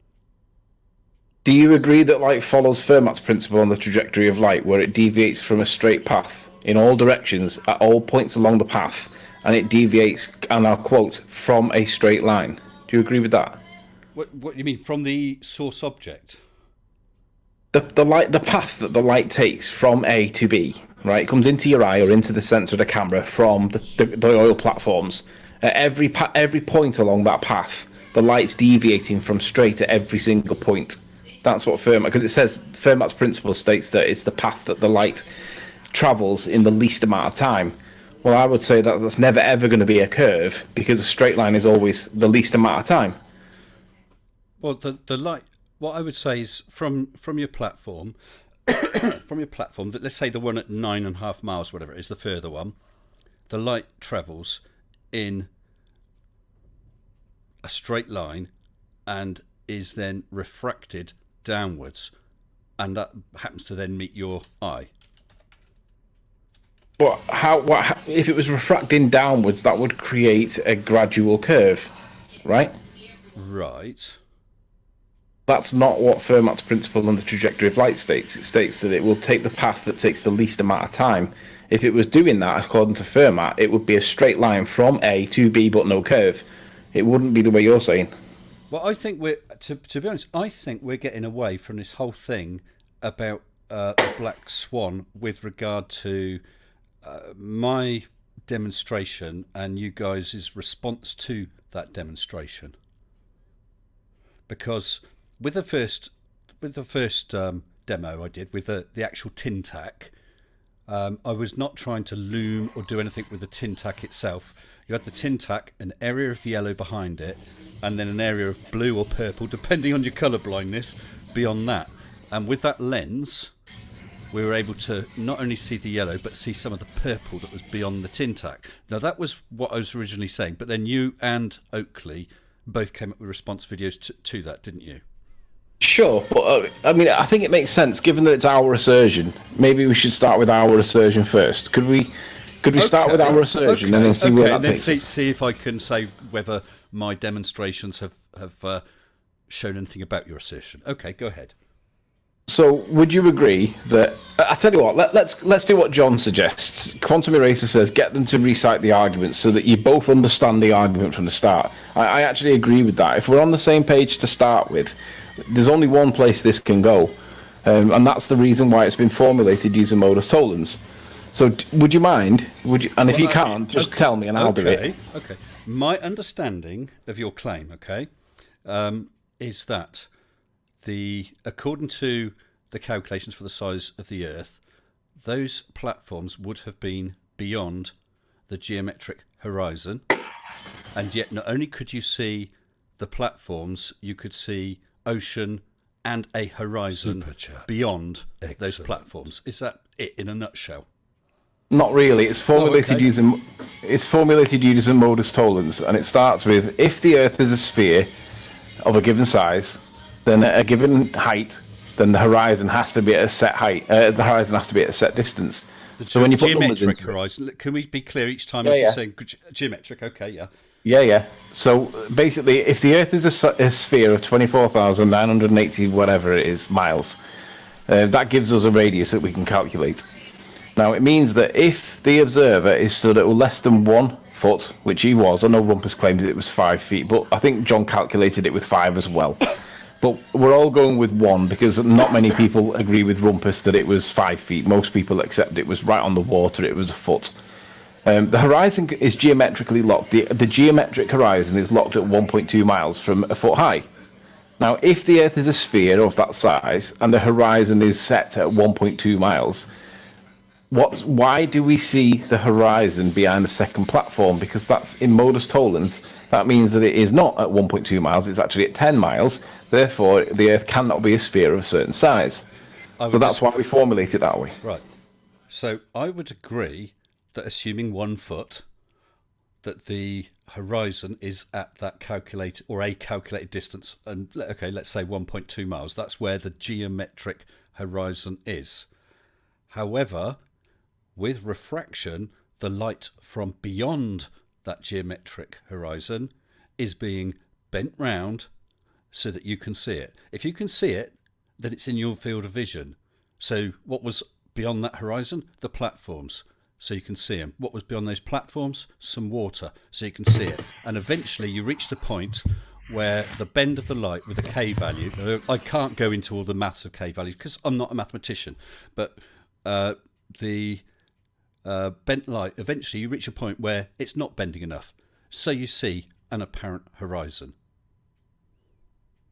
Do you agree that light follows Fermat's principle on the trajectory of light, where it deviates from a straight path in all directions at all points along the path, and it deviates, and I'll quote, from a straight line? Do you agree with that? What do you mean, from the source object? The path that the light takes from A to B, right? It comes into your eye or into the sensor of the camera from the oil platforms. At every point along that path, the light's deviating from straight at every single point. That's what Fermat, because it says Fermat's principle states that it's the path that the light travels in the least amount of time. Well, I would say that that's never ever going to be a curve, because a straight line is always the least amount of time. Well, the light. What I would say is from your platform, that let's say the one at 9.5 miles, whatever it is, the further one, the light travels in a straight line and is then refracted downwards, and that happens to then meet your eye. What if it was refracting downwards? That would create a gradual curve, right? Right. That's not what Fermat's principle on the trajectory of light states. It states that it will take the path that takes the least amount of time. If it was doing that, according to Fermat, it would be a straight line from A to B, but no curve. It wouldn't be the way you're saying. Well, I think to be honest, I think we're getting away from this whole thing about the Black Swan with regard to my demonstration and you guys' response to that demonstration. Because with the first demo I did with the actual tin tack, I was not trying to loom or do anything with the tin tack itself. You had the tin tack, an area of yellow behind it, and then an area of blue or purple, depending on your colour blindness, beyond that. And with that lens, we were able to not only see the yellow, but see some of the purple that was beyond the tin tack. Now, that was what I was originally saying, but then you and Oakley both came up with response videos to that, didn't you? Sure, but I mean, I think it makes sense, given that it's our assertion. Maybe we should start with our assertion first. Could we start with our assertion and then see where that takes us? See if I can say whether my demonstrations have shown anything about your assertion. Okay, go ahead. So, would you agree that I tell you what? Let's do what John suggests. Quantum Eraser says get them to recite the arguments so that you both understand the argument from the start. I actually agree with that. If we're on the same page to start with, there's only one place this can go, and that's the reason why it's been formulated using modus tollens. So, would you mind? And if you can't, just tell me and I'll do it. Okay. My understanding of your claim, is that according to the calculations for the size of the Earth, those platforms would have been beyond the geometric horizon, and yet not only could you see the platforms, you could see ocean and a horizon beyond those platforms. Is that it in a nutshell? Not really. It's formulated using modus tollens, and it starts with if the Earth is a sphere of a given size, then at a given height, then the horizon has to be at a set height. The horizon has to be at a set distance. So when you put geometric horizon, can we be clear each time you're saying geometric? Okay, yeah. Yeah. So basically, if the Earth is a sphere of 24,980 whatever it is miles, that gives us a radius that we can calculate. Now it means that if the observer is stood at less than 1 foot, which he was, I know Rumpus claims it was 5 feet, but I think John calculated it with 5 as well. But we're all going with 1 because not many people agree with Rumpus that it was 5 feet. Most people accept it was right on the water, it was a foot. The horizon is geometrically locked. The geometric horizon is locked at 1.2 miles from a foot high. Now, if the Earth is a sphere of that size and the horizon is set at 1.2 miles, why do we see the horizon behind the second platform? Because that's in modus tollens. That means that it is not at 1.2 miles, it's actually at 10 miles. Therefore, the Earth cannot be a sphere of a certain size. So that's why we formulate it that way. Right. So I would agree that assuming 1 foot, that the horizon is at that calculated or a calculated distance, and okay, let's say 1.2 miles. That's where the geometric horizon is. However, with refraction, the light from beyond that geometric horizon is being bent round so that you can see it. If you can see it, then it's in your field of vision. So what was beyond that horizon? The platforms, so you can see them. What was beyond those platforms? Some water, so you can see it. And eventually you reach the point where the bend of the light with a K value, I can't go into all the maths of K values because I'm not a mathematician, but the bent light, eventually you reach a point where it's not bending enough, so you see an apparent horizon.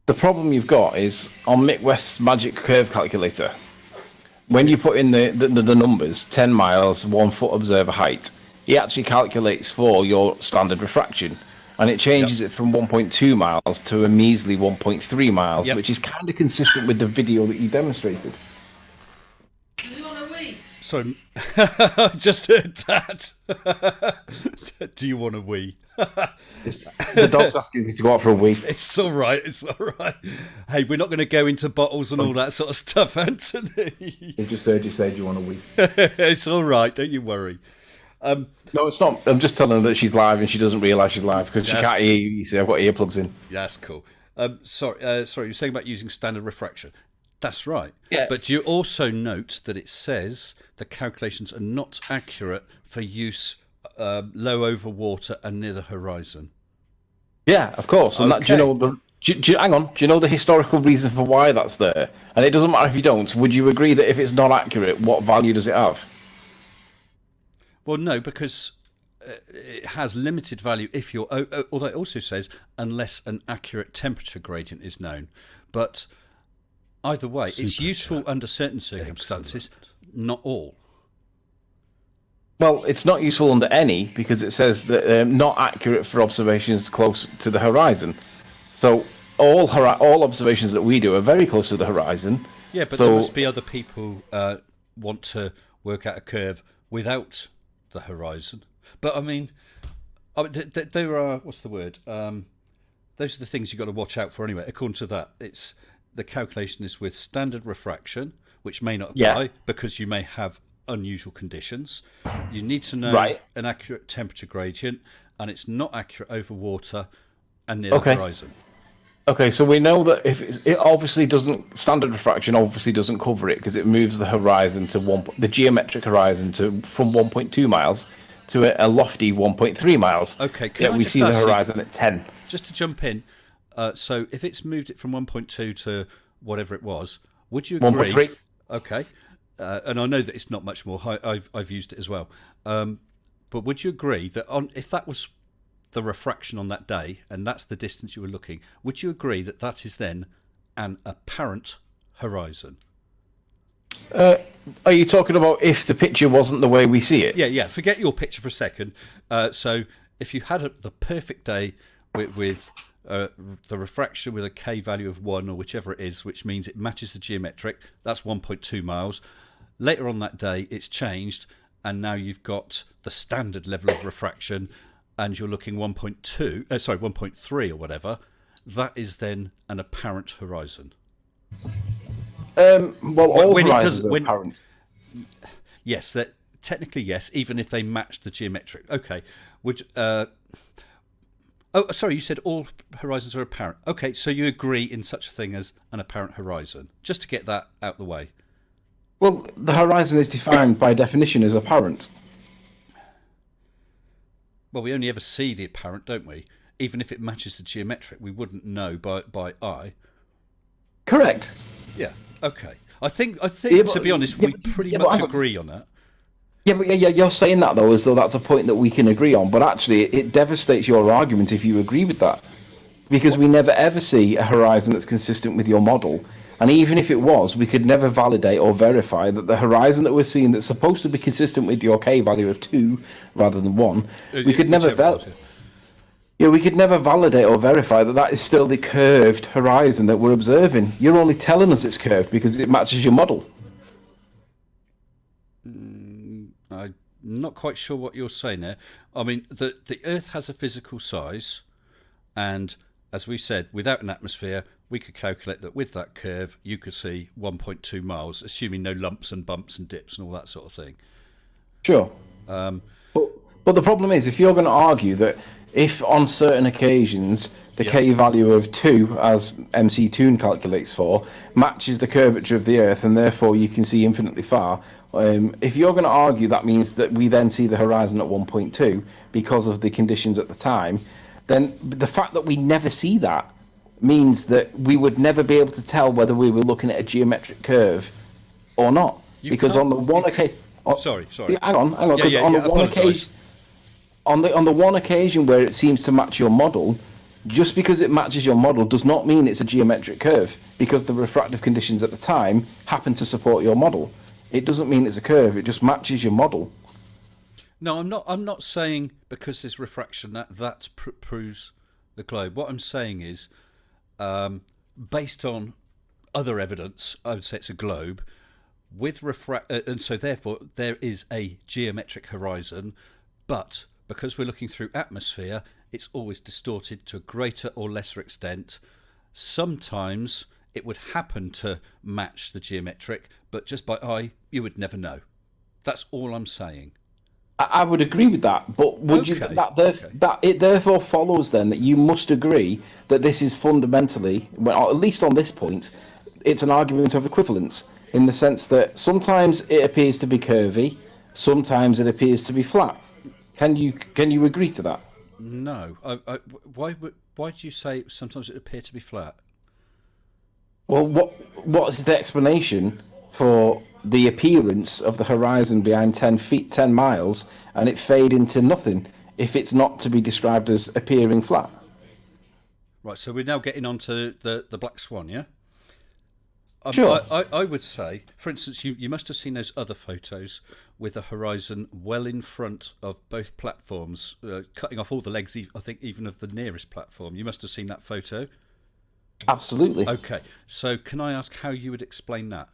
The problem you've got is on Mick West's magic curve calculator, when you put in the numbers 10 miles 1 foot observer height, he actually calculates for your standard refraction, and it changes it from 1.2 miles to a measly 1.3 miles, which is kind of consistent with the video that you demonstrated. Sorry, I just heard that. Do you want a wee? The dog's asking me to go out for a wee. It's all right. It's all right. Hey, we're not going to go into bottles and all that sort of stuff, Anthony. He just heard you say, "Do you want a wee?" It's all right. Don't you worry. No, it's not. I'm just telling her that she's live and she doesn't realise she's live because she can't hear you. You see, I've got earplugs in. Yeah, that's cool. Sorry, you're saying about using standard refraction. That's right. Yeah. But you also note that it says the calculations are not accurate for use low over water and near the horizon. Yeah, of course. And that, do you know, Hang on. Do you know the historical reason for why that's there? And it doesn't matter if you don't. Would you agree that if it's not accurate, what value does it have? Well, no, because it has limited value if you're. Although it also says unless an accurate temperature gradient is known, but either way, it's useful under certain circumstances, not all. Well, it's not useful under any because it says that not accurate for observations close to the horizon. So all observations that we do are very close to the horizon. Yeah, but there must be other people want to work out a curve without the horizon. But I mean, there are, what's the word? Those are the things you've got to watch out for anyway. According to that, it's the calculation is with standard refraction, which may not apply because you may have unusual conditions. You need to know an accurate temperature gradient, and it's not accurate over water and near the horizon. Okay, so we know that if it obviously doesn't, standard refraction obviously doesn't cover it because it moves the horizon to the geometric horizon from 1.2 miles to a lofty 1.3 miles. Okay, yet we see the horizon at 10. Just to jump in, so if it's moved it from 1.2 to whatever it was, would you agree? 1.3. Okay, and I know that it's not much more. I've used it as well. But would you agree that if that was the refraction on that day, and that's the distance you were looking, would you agree that that is then an apparent horizon? Are you talking about if the picture wasn't the way we see it? Yeah. Forget your picture for a second. So if you had the perfect day with the refraction with a K value of 1 or whichever it is, which means it matches the geometric, that's 1.2 miles. Later on that day, it's changed, and now you've got the standard level of refraction, and you're looking 1.3 or whatever, that is then an apparent horizon. Well, all horizons are apparent. Yes, that technically yes, even if they match the geometric. Okay, sorry, you said all horizons are apparent. Okay, so you agree in such a thing as an apparent horizon, just to get that out the way. Well, the horizon is defined by definition as apparent. Well, we only ever see the apparent, don't we? Even if it matches the geometric, we wouldn't know by eye. Correct. Yeah. Okay. I think to be honest, we pretty much agree on that. Yeah, but you're saying that though as though that's a point that we can agree on, but actually it devastates your argument if you agree with that, because we never ever see a horizon that's consistent with your model. And even if it was, we could never validate or verify that the horizon that we're seeing that's supposed to be consistent with your K value of 2 rather than 1, we could never we could never validate or verify that that is still the curved horizon that we're observing. You're only telling us it's curved because it matches your model. I'm not quite sure what you're saying there. I mean, the Earth has a physical size, and as we said, without an atmosphere, we could calculate that with that curve, you could see 1.2 miles, assuming no lumps and bumps and dips and all that sort of thing. Sure. But the problem is, if you're going to argue that if on certain occasions the K value of 2, as MC Toon calculates for, matches the curvature of the Earth and therefore you can see infinitely far, if you're going to argue that means that we then see the horizon at 1.2 because of the conditions at the time, then the fact that we never see that means that we would never be able to tell whether we were looking at a geometric curve or not. Because on the one occasion... Sorry. Hang on. Because on the one occasion... On the one occasion where it seems to match your model, just because it matches your model does not mean it's a geometric curve, because the refractive conditions at the time happen to support your model. It doesn't mean it's a curve, it just matches your model. No, I'm not saying because there's refraction that proves the globe. What I'm saying is, based on other evidence, I would say it's a globe with and so therefore there is a geometric horizon, but because we're looking through atmosphere, it's always distorted to a greater or lesser extent. Sometimes it would happen to match the geometric, but just by eye, you would never know. That's all I'm saying. I would agree with that, but would you that it therefore follows then that you must agree that this is fundamentally, well, at least on this point, it's an argument of equivalence in the sense that sometimes it appears to be curvy, sometimes it appears to be flat. Can you agree to that? No. Why do you say sometimes it appear to be flat? Well, what's the explanation for the appearance of the horizon behind 10 miles, and it fade into nothing if it's not to be described as appearing flat? Right, so we're now getting on to the black swan, yeah? Sure. I would say, for instance, you must have seen those other photos with the horizon well in front of both platforms, cutting off all the legs, I think, even of the nearest platform. You must have seen that photo. Absolutely. Okay, so can I ask how you would explain that?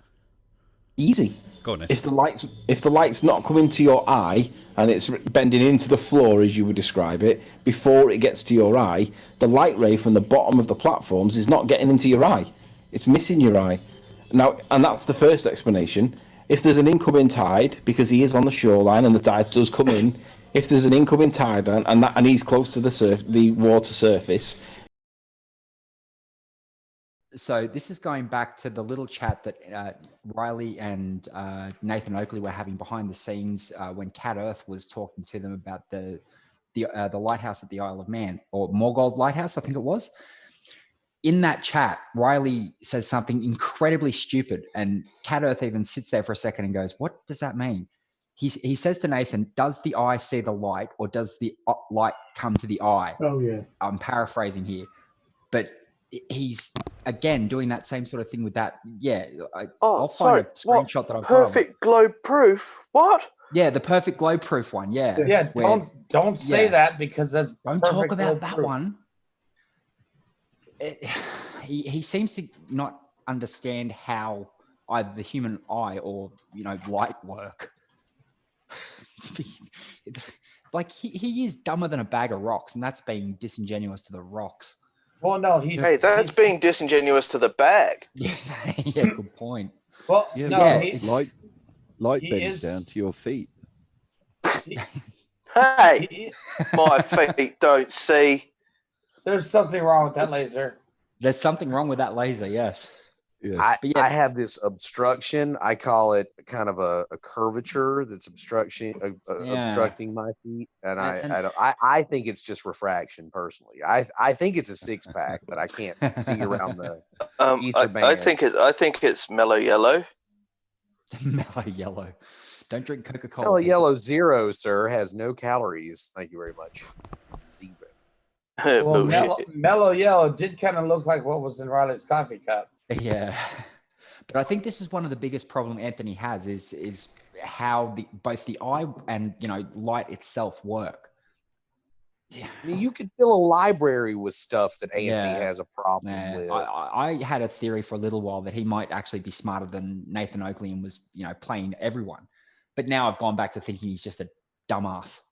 Easy. Go on then. If the light's not coming to your eye and it's bending into the floor, as you would describe it, before it gets to your eye, the light ray from the bottom of the platforms is not getting into your eye. It's missing your eye. Now, and that's the first explanation. If there's an incoming tide, because he is on the shoreline and the tide does come in, if there's an incoming tide and he's close to the water surface. So this is going back to the little chat that Riley and Nathan Oakley were having behind the scenes when Cat Earth was talking to them about the lighthouse at the Isle of Man, or Morgold Lighthouse, I think it was. In that chat, Riley says something incredibly stupid, and Cat Earth even sits there for a second and goes, "What does that mean?" He says to Nathan, "Does the eye see the light, or does the light come to the eye?" Oh yeah. I'm paraphrasing here, but he's again doing that same sort of thing with that. Yeah, I'll find a screenshot that I've got. Perfect globe proof. What? Yeah, the perfect globe proof one. Yeah. Yeah. Don't say that, because that's don't talk about that one. He seems to not understand how either the human eye or light work. Like he is dumber than a bag of rocks, and that's being disingenuous to the rocks. Well, no, that's being disingenuous to the bag. Yeah, yeah, good point. Well, Yeah, no, light he bends is- down to your feet. Hey, my feet don't see. There's something wrong with that laser. There's something wrong with that laser, yes. Yes. I have this obstruction. I call it kind of a curvature that's obstructing my feet, and I think it's just refraction. Personally, I think it's a 6-pack, but I can't see around the ether band. I think it's mellow yellow. Mellow yellow. Don't drink Coca-Cola. Mellow yellow zero, sir, has no calories. Thank you very much. Zero. Well, mellow yellow did kind of look like what was in Riley's coffee cup. Yeah, but I think this is one of the biggest problem Anthony has is how both the eye and light itself work. Yeah. I mean, you could fill a library with stuff that Anthony has a problem with. I had a theory for a little while that he might actually be smarter than Nathan Oakley and was playing everyone, but now I've gone back to thinking he's just a dumbass.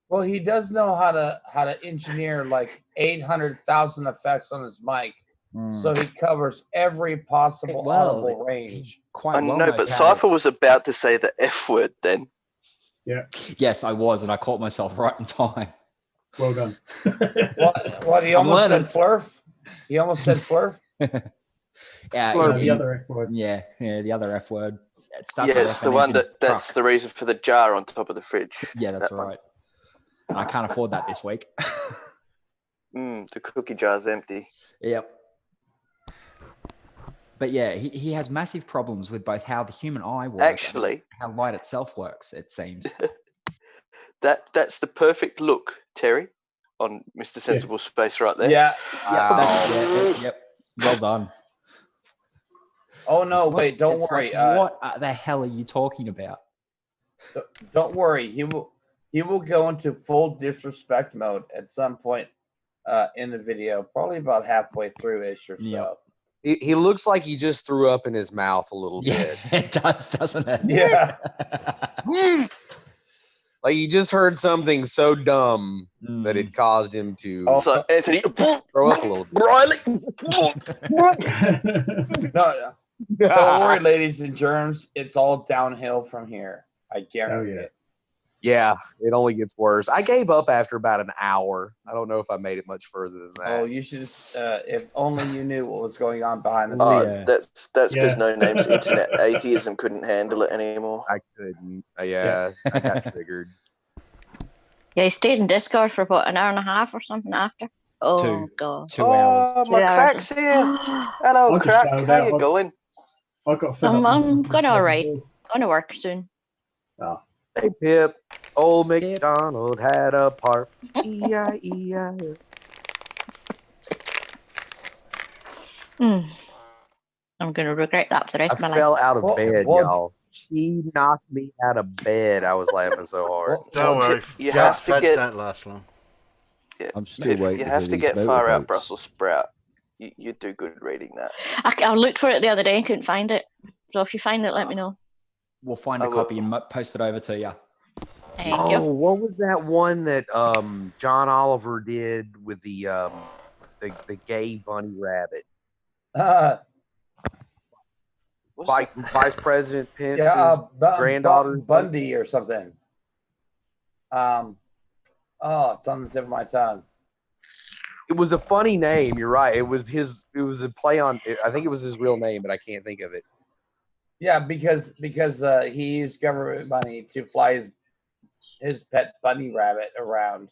Well, he does know how to engineer like 800,000 effects on his mic. So he covers every possible audible range. I know, but Cypher was about to say the F word then. Yeah. Yes, I was, and I caught myself right in time. Well done. What he almost said flurf? He almost said flurf? Yeah, the other F word. Yeah, the other F word. It's the one that's the reason for the jar on top of the fridge. Yeah, that's right. I can't afford that this week. The cookie jar's empty. Yep. But yeah, he has massive problems with both how the human eye works and how light itself works, it seems. That's the perfect look, Terry, on Mr. Sensible Space right there. Yeah. Yep. Well done. Oh no, wait, don't worry. What the hell are you talking about? Don't worry. He will go into full disrespect mode at some point in the video, probably about halfway through ish or so. Yep. He looks like he just threw up in his mouth a little bit. It does, doesn't it? Yeah. Like he just heard something so dumb that it caused him to So Anthony, throw up a little bit. Riley. No, don't worry, ladies and germs. It's all downhill from here. I guarantee it. Yeah, it only gets worse. I gave up after about an hour. I don't know if I made it much further than that. Oh, you should. If only you knew what was going on behind the scenes. That's because No Name's internet atheism couldn't handle it anymore. I couldn't. I got triggered. Yeah, he stayed in Discord for what, an hour and a half or something after. Oh god. 2 hours. Oh, my 2 hours. crack's here. Hello, I just crack. found How out you going? I got fed up. I'm going all right. Going to work soon. Ah. Hey, Pip. Old MacDonald had a park. E-I-E-I-O. I'm going to regret that for the rest I of my life. fell out of bed, what- y'all. She knocked me out of bed. I was laughing so hard. Don't worry. You have to get. Don't last long. Yeah, I'm still waiting you for have to these get far out motorboats. Brussels sprout. You do good reading that. I looked for it the other day and couldn't find it. So if you find it, let me know. We'll find a copy and post it over to you. Thank Oh, you. what was that one that John Oliver did with the gay bunny rabbit? Vice President Pence's granddaughter, Bundy or something. Oh, it's on the tip of my tongue. It was a funny name. You're right. It was a play on. I think it was his real name, but I can't think of it. Yeah, because he used government money to fly his pet bunny rabbit around.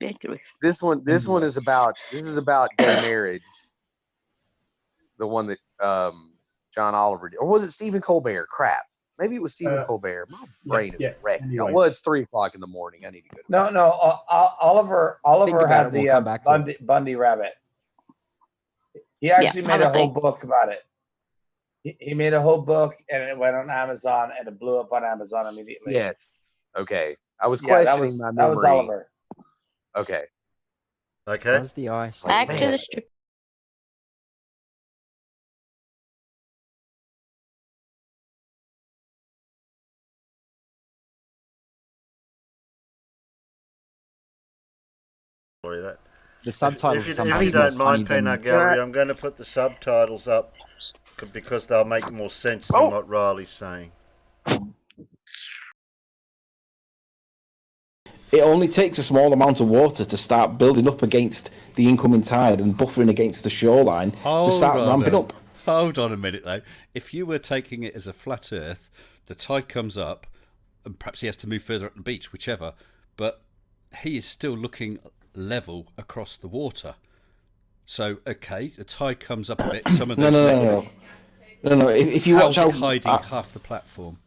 This one is about gay marriage. The one that John Oliver did, or was it Stephen Colbert? Crap, maybe it was Stephen Colbert. My brain is wrecked. Anyway. Well, it's 3:00 in the morning. I need to go. No. Oliver had it, we'll the come back to Bundy rabbit. He actually made a whole book about it. He made a whole book, and it went on Amazon, and it blew up on Amazon immediately. Yes. Okay. I was questioning my memory. That was Oliver. Okay. Okay. How's the ice? Back to the street. That. The subtitles If are you sometimes don't more mind, funny than... Peanut Gallery, I'm going to put the subtitles up because they'll make more sense than what Riley's saying. It only takes a small amount of water to start building up against the incoming tide and buffering against the shoreline to start ramping up. Hold on a minute, though. If you were taking it as a flat Earth, the tide comes up, and perhaps he has to move further up the beach, whichever, but he is still looking level across the water. So, okay, the tide comes up a bit. Some of those No. If you watch how hiding half the platform.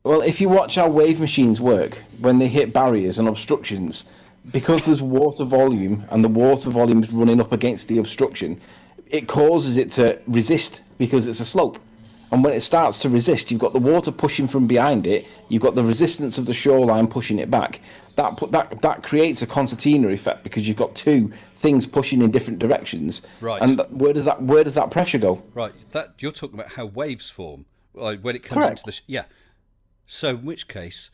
Well, if you watch how wave machines work when they hit barriers and obstructions, because there's water volume and the water volume is running up against the obstruction, it causes it to resist because it's a slope. And when it starts to resist, you've got the water pushing from behind it, you've got the resistance of the shoreline pushing it back. That creates a concertina effect because you've got two things pushing in different directions. Right. And where does that pressure go? Right. That you're talking about how waves form, like when it comes into the So in which case,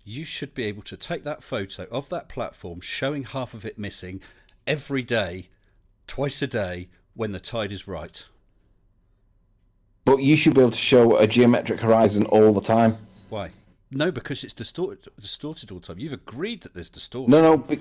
you should be able to take that photo of that platform showing half of it missing every day, twice a day, when the tide is right. But you should be able to show a geometric horizon all the time. Why? No, because it's distorted all the time. You've agreed that there's distortion. No, but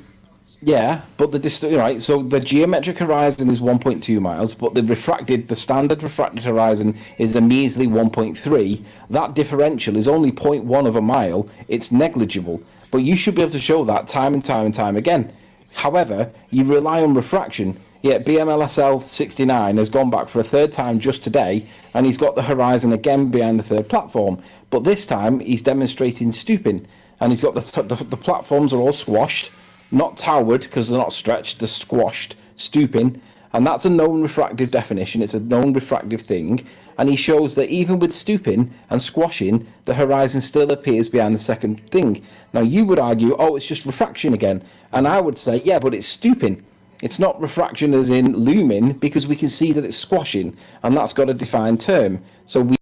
right. So the geometric horizon is 1.2 miles, but the standard refracted horizon is a measly 1.3. That differential is only 0.1 of a mile. It's negligible, but you should be able to show that time and time and time again. However, you rely on refraction. Yet BMLSL 69 has gone back for a third time just today, and he's got the horizon again behind the third platform. But this time he's demonstrating stooping, and he's got the platforms are all squashed, not towered because they're not stretched, they're squashed, stooping, and that's a known refractive definition. It's a known refractive thing, and he shows that even with stooping and squashing, the horizon still appears behind the second thing. Now you would argue, oh, it's just refraction again, and I would say, yeah, but it's stooping. It's not refraction as in looming, because we can see that it's squashing, and that's got a defined term. So we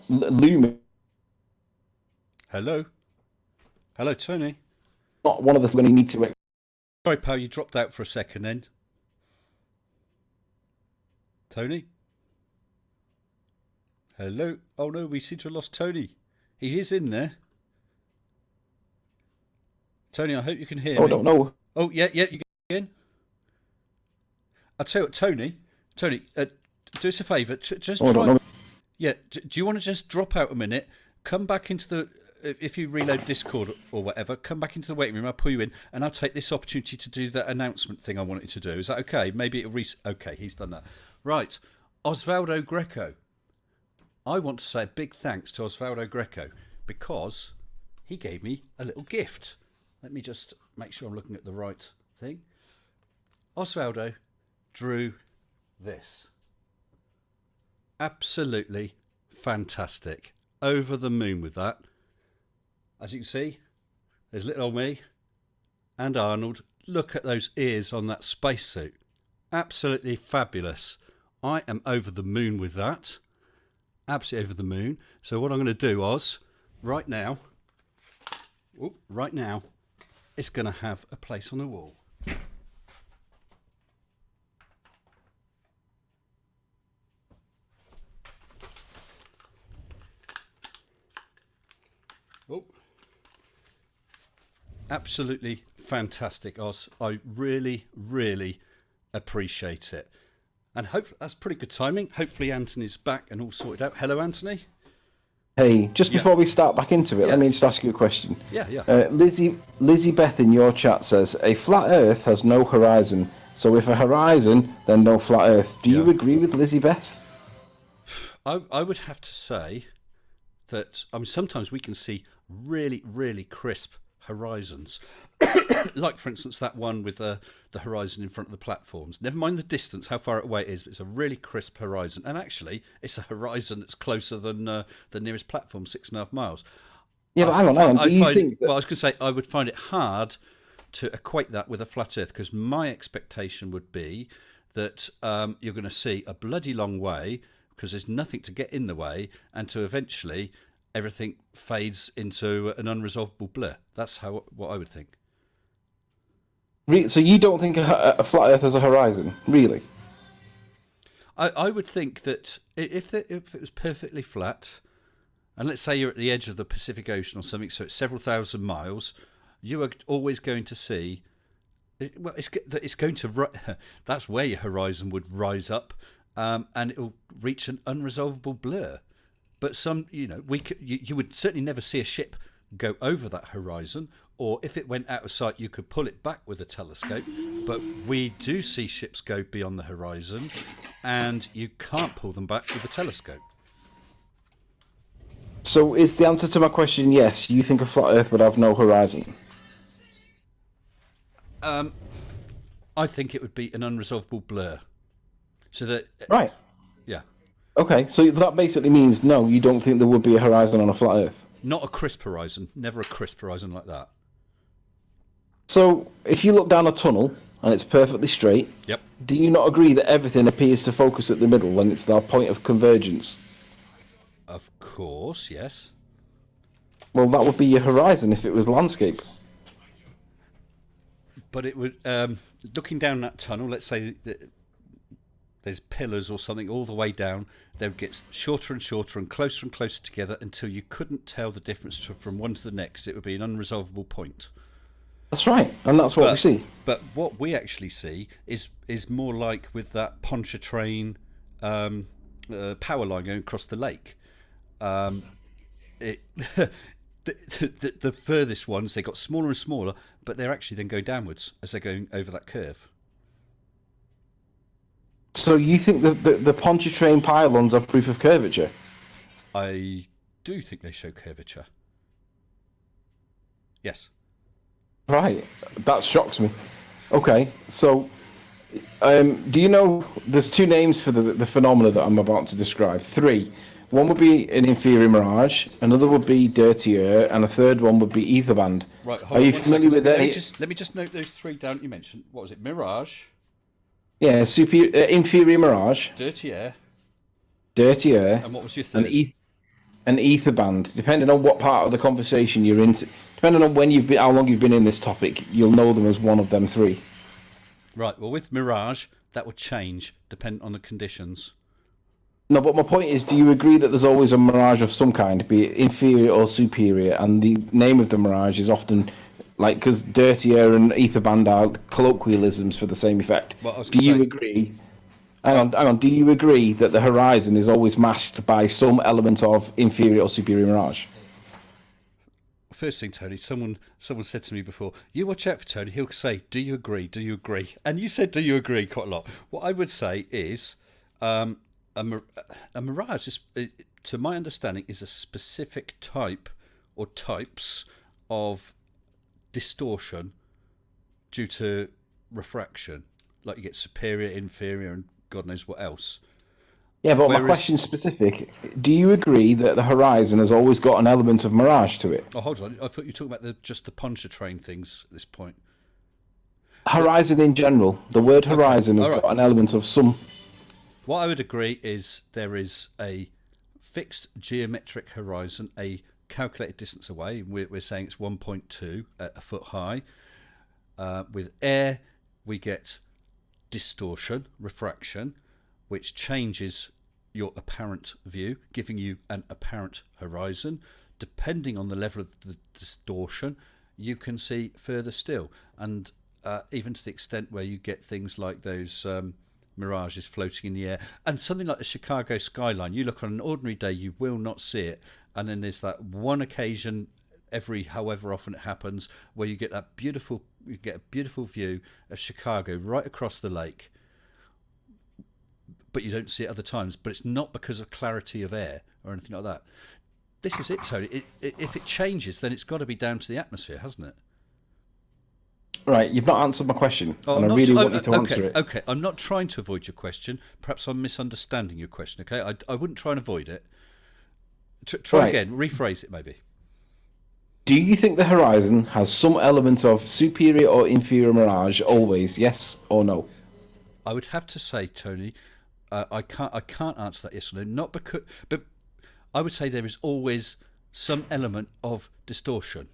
looming. Hello, Tony. Not one of the when you need to. Sorry, pal, you dropped out for a second then. Tony. Hello. Oh no, we seem to have lost Tony. He is in there. Tony, I hope you can hear me. Oh, don't know. Oh yeah, you get in. I'll tell you what, Tony, do us a favour. Just try. Don't know. Yeah, do you want to just drop out a minute, come back into if you reload Discord or whatever, come back into the waiting room. I'll pull you in, and I'll take this opportunity to do that announcement thing I wanted to do. Is that okay? Maybe it'll okay, he's done that. Right, Osvaldo Greco. I want to say a big thanks to Osvaldo Greco because he gave me a little gift. Let me just make sure I'm looking at the right thing. Osvaldo drew this. Absolutely fantastic. Over the moon with that. As you can see, there's little old me and Arnold. Look at those ears on that spacesuit. Absolutely fabulous. I am over the moon with that. Absolutely over the moon. So what I'm going to do, Oz, right now, it's going to have a place on the wall. Oh. Absolutely fantastic, Oz. I really, really appreciate it. And hopefully that's pretty good timing. Hopefully Anthony's back and all sorted out. Hello, Anthony. Hey, just before we start back into it, let me just ask you a question. Yeah. Lizzie Beth in your chat says, a flat Earth has no horizon. So if a horizon, then no flat Earth. Do you agree with Lizzie Beth? I would have to say that sometimes we can see really, really crisp horizons. Like, for instance, that one with the horizon in front of the platforms. Never mind the distance, how far away it is, but it's a really crisp horizon. And actually, it's a horizon that's closer than the nearest platform, 6.5 miles. Yeah, but hang on. Do you think that... Well, I was going to say, I would find it hard to equate that with a flat Earth, because my expectation would be that you're going to see a bloody long way, because there's nothing to get in the way, and to eventually everything fades into an unresolvable blur. That's what I would think. So you don't think a flat Earth has a horizon, really? I would think that if it was perfectly flat, and let's say you're at the edge of the Pacific Ocean or something, so it's several thousand miles, you are always going to see. Well, it's going to. That's where your horizon would rise up, and it will reach an unresolvable blur. But you would certainly never see a ship go over that horizon, or if it went out of sight, you could pull it back with a telescope. But we do see ships go beyond the horizon, and you can't pull them back with a telescope. So is the answer to my question yes? You think a flat Earth would have no horizon? I think it would be an unresolvable blur. So that right. Yeah. Okay, so that basically means no, you don't think there would be a horizon on a flat Earth? Not a crisp horizon. Never a crisp horizon like that. So, if you look down a tunnel and it's perfectly straight, yep. Do you not agree that everything appears to focus at the middle when it's our point of convergence? Of course, yes. Well, that would be your horizon if it was landscape. But it would, looking down that tunnel, let's say that there's pillars or something all the way down, they would get shorter and shorter and closer together until you couldn't tell the difference from one to the next. It would be an unresolvable point. That's right, and that's what we see. But what we actually see is more like with that Pontchartrain power line going across the lake. The furthest ones, they got smaller and smaller, but they're actually then going downwards as they're going over that curve. So you think the Pontchartrain pylons are proof of curvature? I do think they show curvature. Yes. Right, that shocks me. Okay, so do you know there's two names for the phenomena that I'm about to describe? Three. One would be an inferior mirage, another would be dirtier, and a third one would be ether band. Right, are you familiar with that? Let me just note those three down you mentioned. What was it? Mirage? Yeah, inferior mirage. Dirty air. And what was your third? An ether band. Depending on what part of the conversation you're into, depending on how long you've been in this topic, you'll know them as one of them three. Right. Well, with mirage, that would change depending on the conditions. No, but my point is, do you agree that there's always a mirage of some kind, be it inferior or superior, and the name of the mirage is often, like, because dirty air and ether band are colloquialisms for the same effect. Well, do you agree? Hang on. Do you agree that the horizon is always masked by some element of inferior or superior mirage? first thing, Tony, someone said to me before, you watch out for Tony, he'll say, do you agree? Do you agree? And you said, do you agree quite a lot. What I would say is a mirage, to my understanding, is a specific type or types of distortion due to refraction. Like you get superior, inferior, and God knows what else. Yeah, but my question's specific. Do you agree that the horizon has always got an element of mirage to it? Oh, hold on. I thought you were talking about just the pontchartrain things at this point. Horizon in general. The word horizon has got an element of some... What I would agree is there is a fixed geometric horizon, a calculated distance away. We're saying it's 1.2 at a foot high. With air, we get distortion, refraction, which changes your apparent view, giving you an apparent horizon. Depending on the level of the distortion, you can see further still. And even to the extent where you get things like those mirages floating in the air. And something like the Chicago skyline, you look on an ordinary day, you will not see it. And then there's that one occasion every however often it happens where you get a beautiful view of Chicago right across the lake. But you don't see it other times. But it's not because of clarity of air or anything like that. This is it, Tony. If it changes, then it's got to be down to the atmosphere, hasn't it? Right, you've not answered my question, and I really want you to answer it. Okay, I'm not trying to avoid your question. Perhaps I'm misunderstanding your question, okay? I wouldn't try and avoid it. Try again, rephrase it maybe. Do you think the horizon has some element of superior or inferior mirage always, yes or no? I would have to say, Tony, I can't answer that yes or no. Not because, but I would say there is always some element of distortion.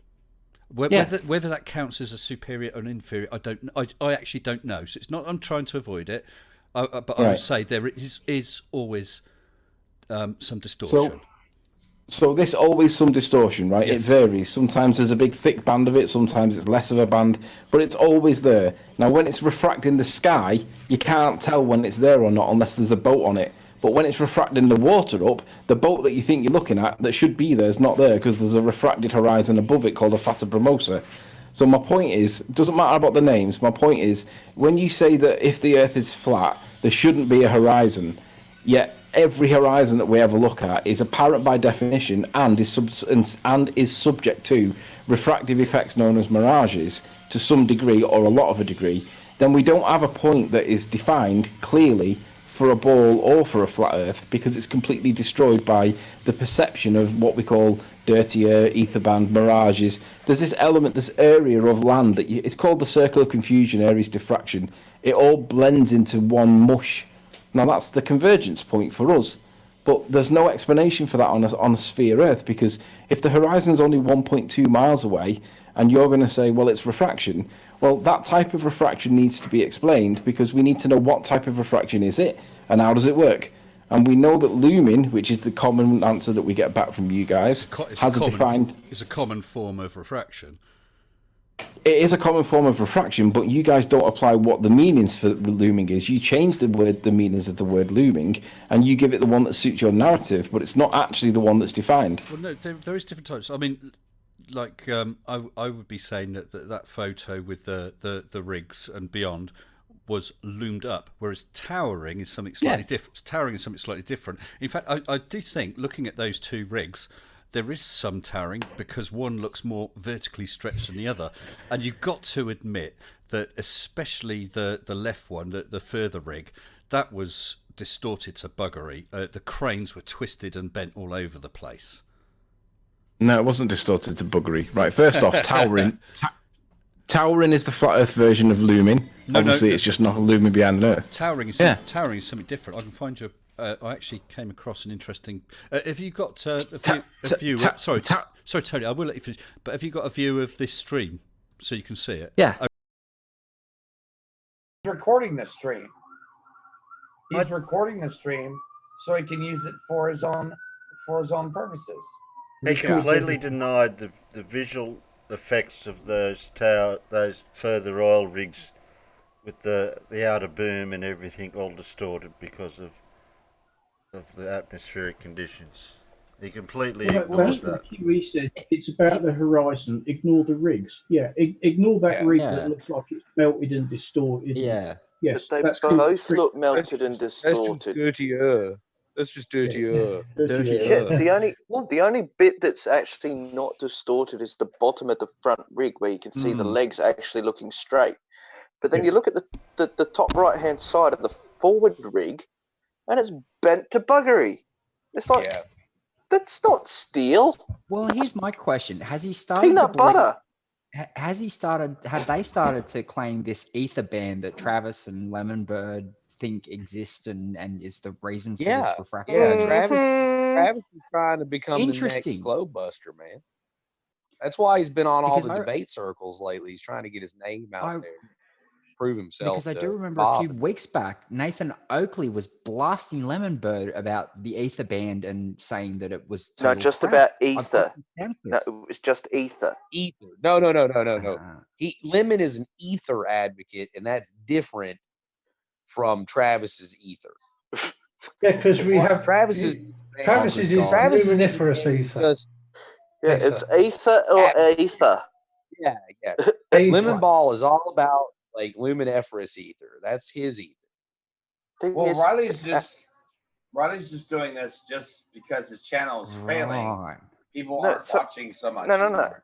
Whether that counts as a superior or an inferior, I don't. I actually don't know. So it's not. I'm trying to avoid it, but I would say there is always some distortion. So there's always some distortion, right? Yes. It varies. Sometimes there's a big thick band of it, sometimes it's less of a band, but it's always there. Now, when it's refracting the sky, you can't tell when it's there or not unless there's a boat on it. But when it's refracting the water up, the boat that you think you're looking at that should be there is not there because there's a refracted horizon above it called a fata brumosa. So my point is, it doesn't matter about the names, my point is, when you say that if the Earth is flat, there shouldn't be a horizon, yet every horizon that we ever look at is apparent by definition and is subject to refractive effects known as mirages to some degree or a lot of a degree, then we don't have a point that is defined clearly for a ball or for a flat Earth because it's completely destroyed by the perception of what we call dirty air, ether band, mirages. There's this element, this area of land that it's called the circle of confusion, Aries diffraction. It all blends into one mush. Now that's the convergence point for us, but there's no explanation for that on a sphere Earth because if the horizon's only 1.2 miles away and you're going to say, well, it's refraction, well, that type of refraction needs to be explained because we need to know what type of refraction is it and how does it work. And we know that looming, which is the common answer that we get back from you guys, has a defined... It's a common form of refraction. It is a common form of refraction, but you guys don't apply what the meanings for looming is. You change the meanings of the word looming, and you give it the one that suits your narrative, but it's not actually the one that's defined. Well, no, there is different types. I mean, like I would be saying that photo with the rigs and beyond was loomed up, whereas towering is something slightly different. Towering is something slightly different. In fact, I do think looking at those two rigs, there is some towering because one looks more vertically stretched than the other, and you've got to admit that especially the left one, the further rig, that was distorted to buggery. The cranes were twisted and bent all over the place. No, it wasn't distorted to buggery. Right, first off, towering. Towering is the flat Earth version of looming. Obviously, it's just not looming behind an Earth. Towering is something different. I can find you. I actually came across an interesting. Have you got a view? Sorry, Tony. I will let you finish. But have you got a view of this stream so you can see it? Yeah. He's recording this stream. He's recording the stream so he can use it for his own purposes. He completely denied the visual effects of those further oil rigs with the outer boom and everything all distorted because of the atmospheric conditions. He completely Well, ignores that's what that. QE says. It's about the horizon. Ignore the rigs. Yeah, ignore that rig that looks like it's melted and distorted. Yeah. Yes, They that's both look melted and That's distorted. just dirtier. That's just dirtier. Yeah, the only bit that's actually not distorted is the bottom of the front rig, where you can see the legs actually looking straight. But then you look at the top right hand side of the forward rig, and it's bent to buggery. It's like that's not steel. Well, here's my question: Has he started Peanut to believe? butter. Has he started? Have they started to claim this ether band that Travis and Lemonbird think exists and is the reason for this refraction? Yeah. Travis is trying to become the next Interesting. globe buster, man. That's why he's been on all Because the I- debate circles lately. He's trying to get his name out there, prove himself. Because I to do remember Bob. a few weeks back, Nathan Oakley was blasting Lemonbird about the ether band and saying that it was No, total just crap. about I've got ether. some sound No, clips. it was just ether. Ether. No. Lemon is an ether advocate, and that's different from Travis's ether. Yeah, because we have Travis's is luminiferous ether. It's ether or ether. Yeah. Ether. Lemon Ball is all about like luminiferous ether. That's his ether. Well, Riley's just doing this just because his channel is failing. Right. People No, aren't so- watching so much. No. anymore.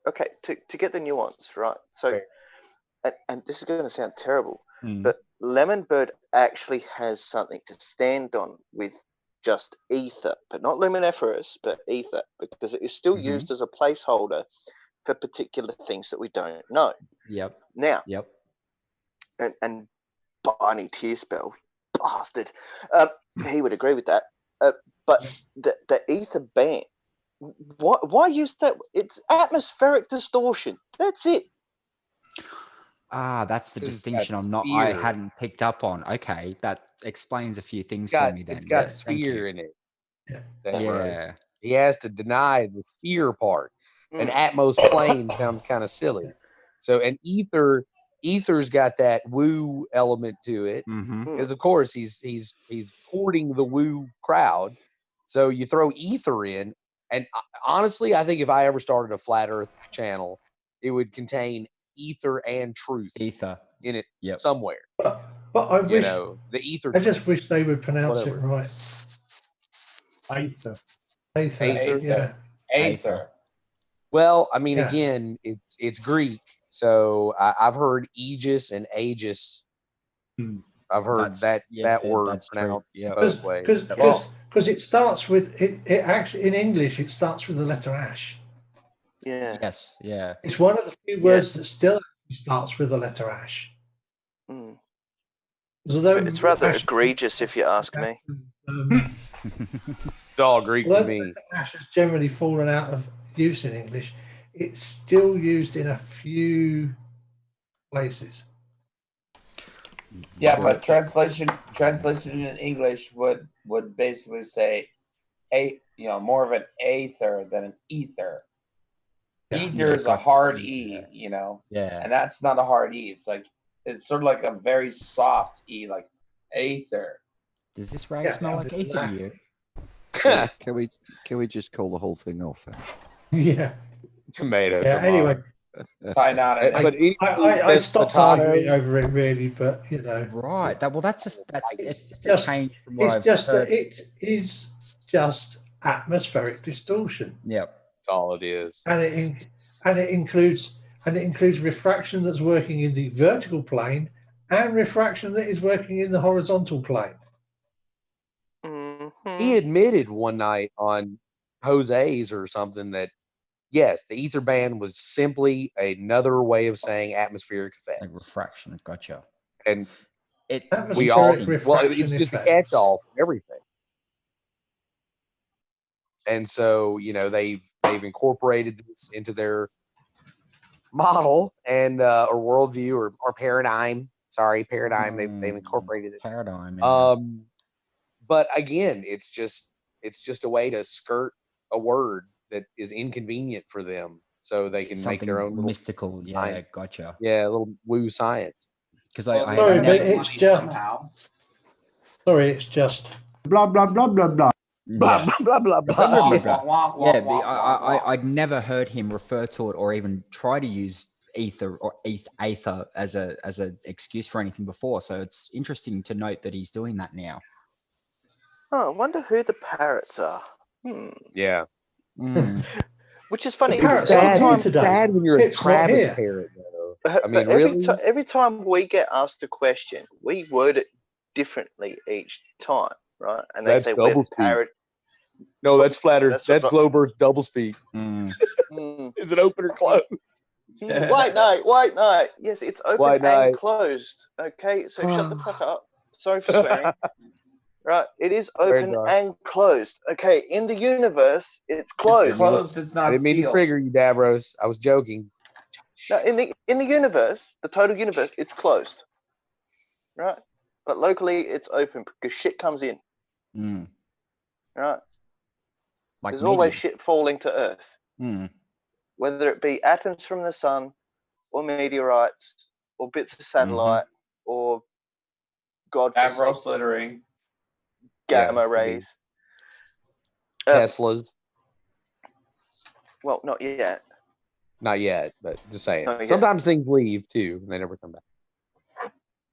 Okay, to get the nuance right. So, and this is going to sound terrible, but Lemonbird actually has something to stand on with just ether, but not luminiferous, but ether, because it is still used as a placeholder for particular things that we don't know. Yep. Now, Yep. and Barney Tearspell, bastard, he would agree with that. But the ether band, why use that? It's atmospheric distortion. That's it. Ah, that's the 'Cause it's distinction got I sphere. hadn't picked up on. Okay, that explains a few things It's got, for me then. it's got Yes, thank sphere you. in it. Yeah. He has to deny the sphere part. And Atmos plane sounds kind of silly. So an ether's got that woo element to it. Because of course he's courting the woo crowd. So you throw ether in, and honestly, I think if I ever started a flat Earth channel, it would contain ether and truth in it somewhere. But I wish the ether. I just wish they would pronounce it Whatever. right. Ether. Yeah. Aether. Well, I mean, Yeah. again, it's Greek, so I've heard aegis and aegis. I've heard that word pronounced both ways. Because it starts with it actually in English it starts with the letter ash. Yeah. Yes. Yeah. It's one of the few words that still starts with the letter ash. Although It's rather ash- egregious, if you ask me. It's all Greek although to the me. letter ash has generally fallen out of use in English, it's still used in a few places. Yeah, but translation in English would basically say more of an aether than an ether. Ether is a hard E, Yeah. and that's not a hard E. It's sort of like a very soft E, like aether. Does this rag smell like ether to you? Can we just call the whole thing off? Yeah. Tomatoes. Yeah. Anyway, I stopped arguing over it really, but Right. That's just a change from what I've heard. It is just atmospheric distortion. Yep. That's all it is. And it includes refraction that's working in the vertical plane and refraction that is working in the horizontal plane. He admitted one night on Jose's or something that yes, the ether band was simply another way of saying atmospheric effects. Like refraction, gotcha. And we all it's just a catch-all for everything. And so they've incorporated this into their model and or worldview or paradigm. Sorry, paradigm. They've incorporated it. Paradigm. But again, it's just a way to skirt a word that is inconvenient for them, so they can make their own little mystical. Yeah, science. gotcha. Yeah, a little woo science. Because it's just blah blah blah blah blah. blah blah blah blah I blah. remember. I'd never heard him refer to it or even try to use ether or aether as a excuse for anything before. So it's interesting to note that he's doing that now. Oh, I wonder who the parrots are. Yeah. Which is funny. It's sad when you're a Travis parrot, though. I mean, every time we get asked a question, we word it differently each time, right? And they That's say we're double speak. parrot. No, that's flatter. That's right. Glober's double speak. Is it open or closed? White night. Yes, it's open White and night. closed. Okay, so shut the fuck up. Sorry for swearing. Right, it is open and closed. Okay, in the universe, it's closed. It's closed. It's not I didn't mean to sealed. trigger you, Davros. I was joking. No, in the universe, the total universe, it's closed. Right, but locally, it's open because shit comes in. Right. Like there's always media. shit falling to Earth. Whether it be atoms from the sun, or meteorites, or bits of satellite, or Davros littering. Gamma rays. Teslas. Well, not yet. Not yet, but just saying. Not yet. Sometimes things leave too, and they never come back.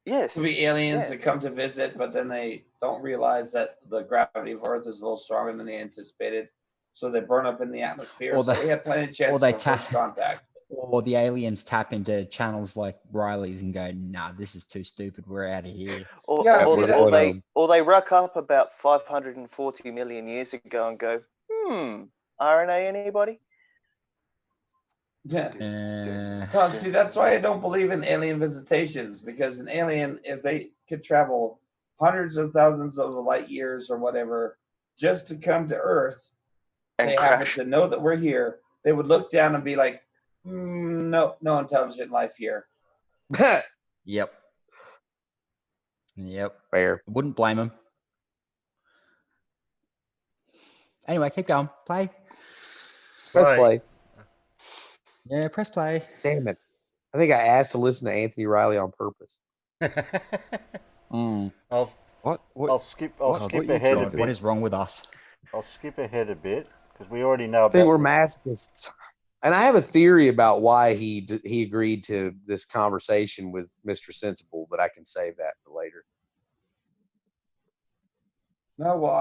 Yes. Could be aliens that come to visit, but then they don't realize that the gravity of Earth is a little stronger than they anticipated, so they burn up in the atmosphere. So we have plenty of chances for first contact. Or the aliens tap into channels like Riley's and go, "Nah, this is too stupid. We're out of here." Or they rock up about 540 million years ago and go, RNA anybody? Yeah. Well, see, that's why I don't believe in alien visitations, because an alien, if they could travel hundreds of thousands of light years or whatever just to come to Earth, and they happen to know that we're here, they would look down and be like, no intelligent life here. Yep. Fair. Wouldn't blame him. Anyway, keep going. Play. Press play. Yeah, press play. Damn it. I think I asked to listen to Anthony Riley on purpose. I'll skip ahead a bit. What is wrong with us? I'll skip ahead a bit because we already know I think about. we're masochists. And I have a theory about why he agreed to this conversation with Mr. Sensible, but I can save that for later. No, well,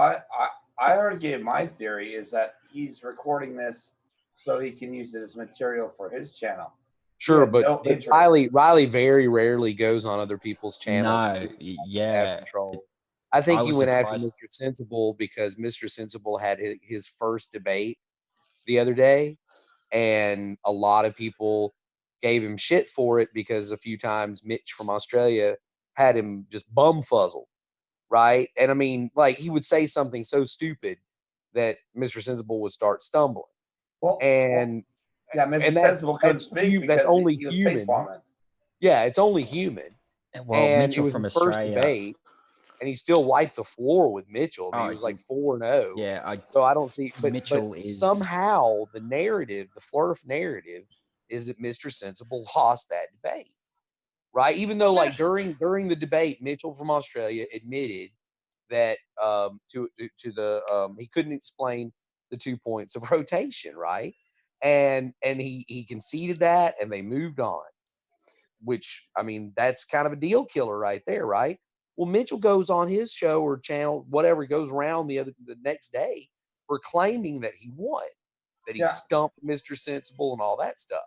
I already gave my theory is that he's recording this so he can use it as material for his channel. Sure, but Riley very rarely goes on other people's channels. No, yeah. Control. I think he went after Mr. Sensible because Mr. Sensible had his first debate the other day, and a lot of people gave him shit for it because a few times Mitch from Australia had him just bumfuzzled, right? And I mean, like, he would say something so stupid that Mr. Sensible would start stumbling. Mr. Sensible couldn't speak because that's only he was human. face-palming. Yeah, it's only human. Well, and Mitchell it was from his first Australia. debate, and he still wiped the floor with Mitchell. I mean, he was like 4-0. Yeah, so I don't see. But Mitchell is somehow the narrative, the Flurf narrative, is that Mr. Sensible lost that debate, right? Even though, like during the debate, Mitchell from Australia admitted that he couldn't explain the 2 points of rotation, right? And he conceded that, and they moved on. Which, I mean, that's kind of a deal killer right there, right? Well, Mitchell goes on his show or channel, whatever, goes around the next day proclaiming that he won, that he stumped Mr. Sensible and all that stuff.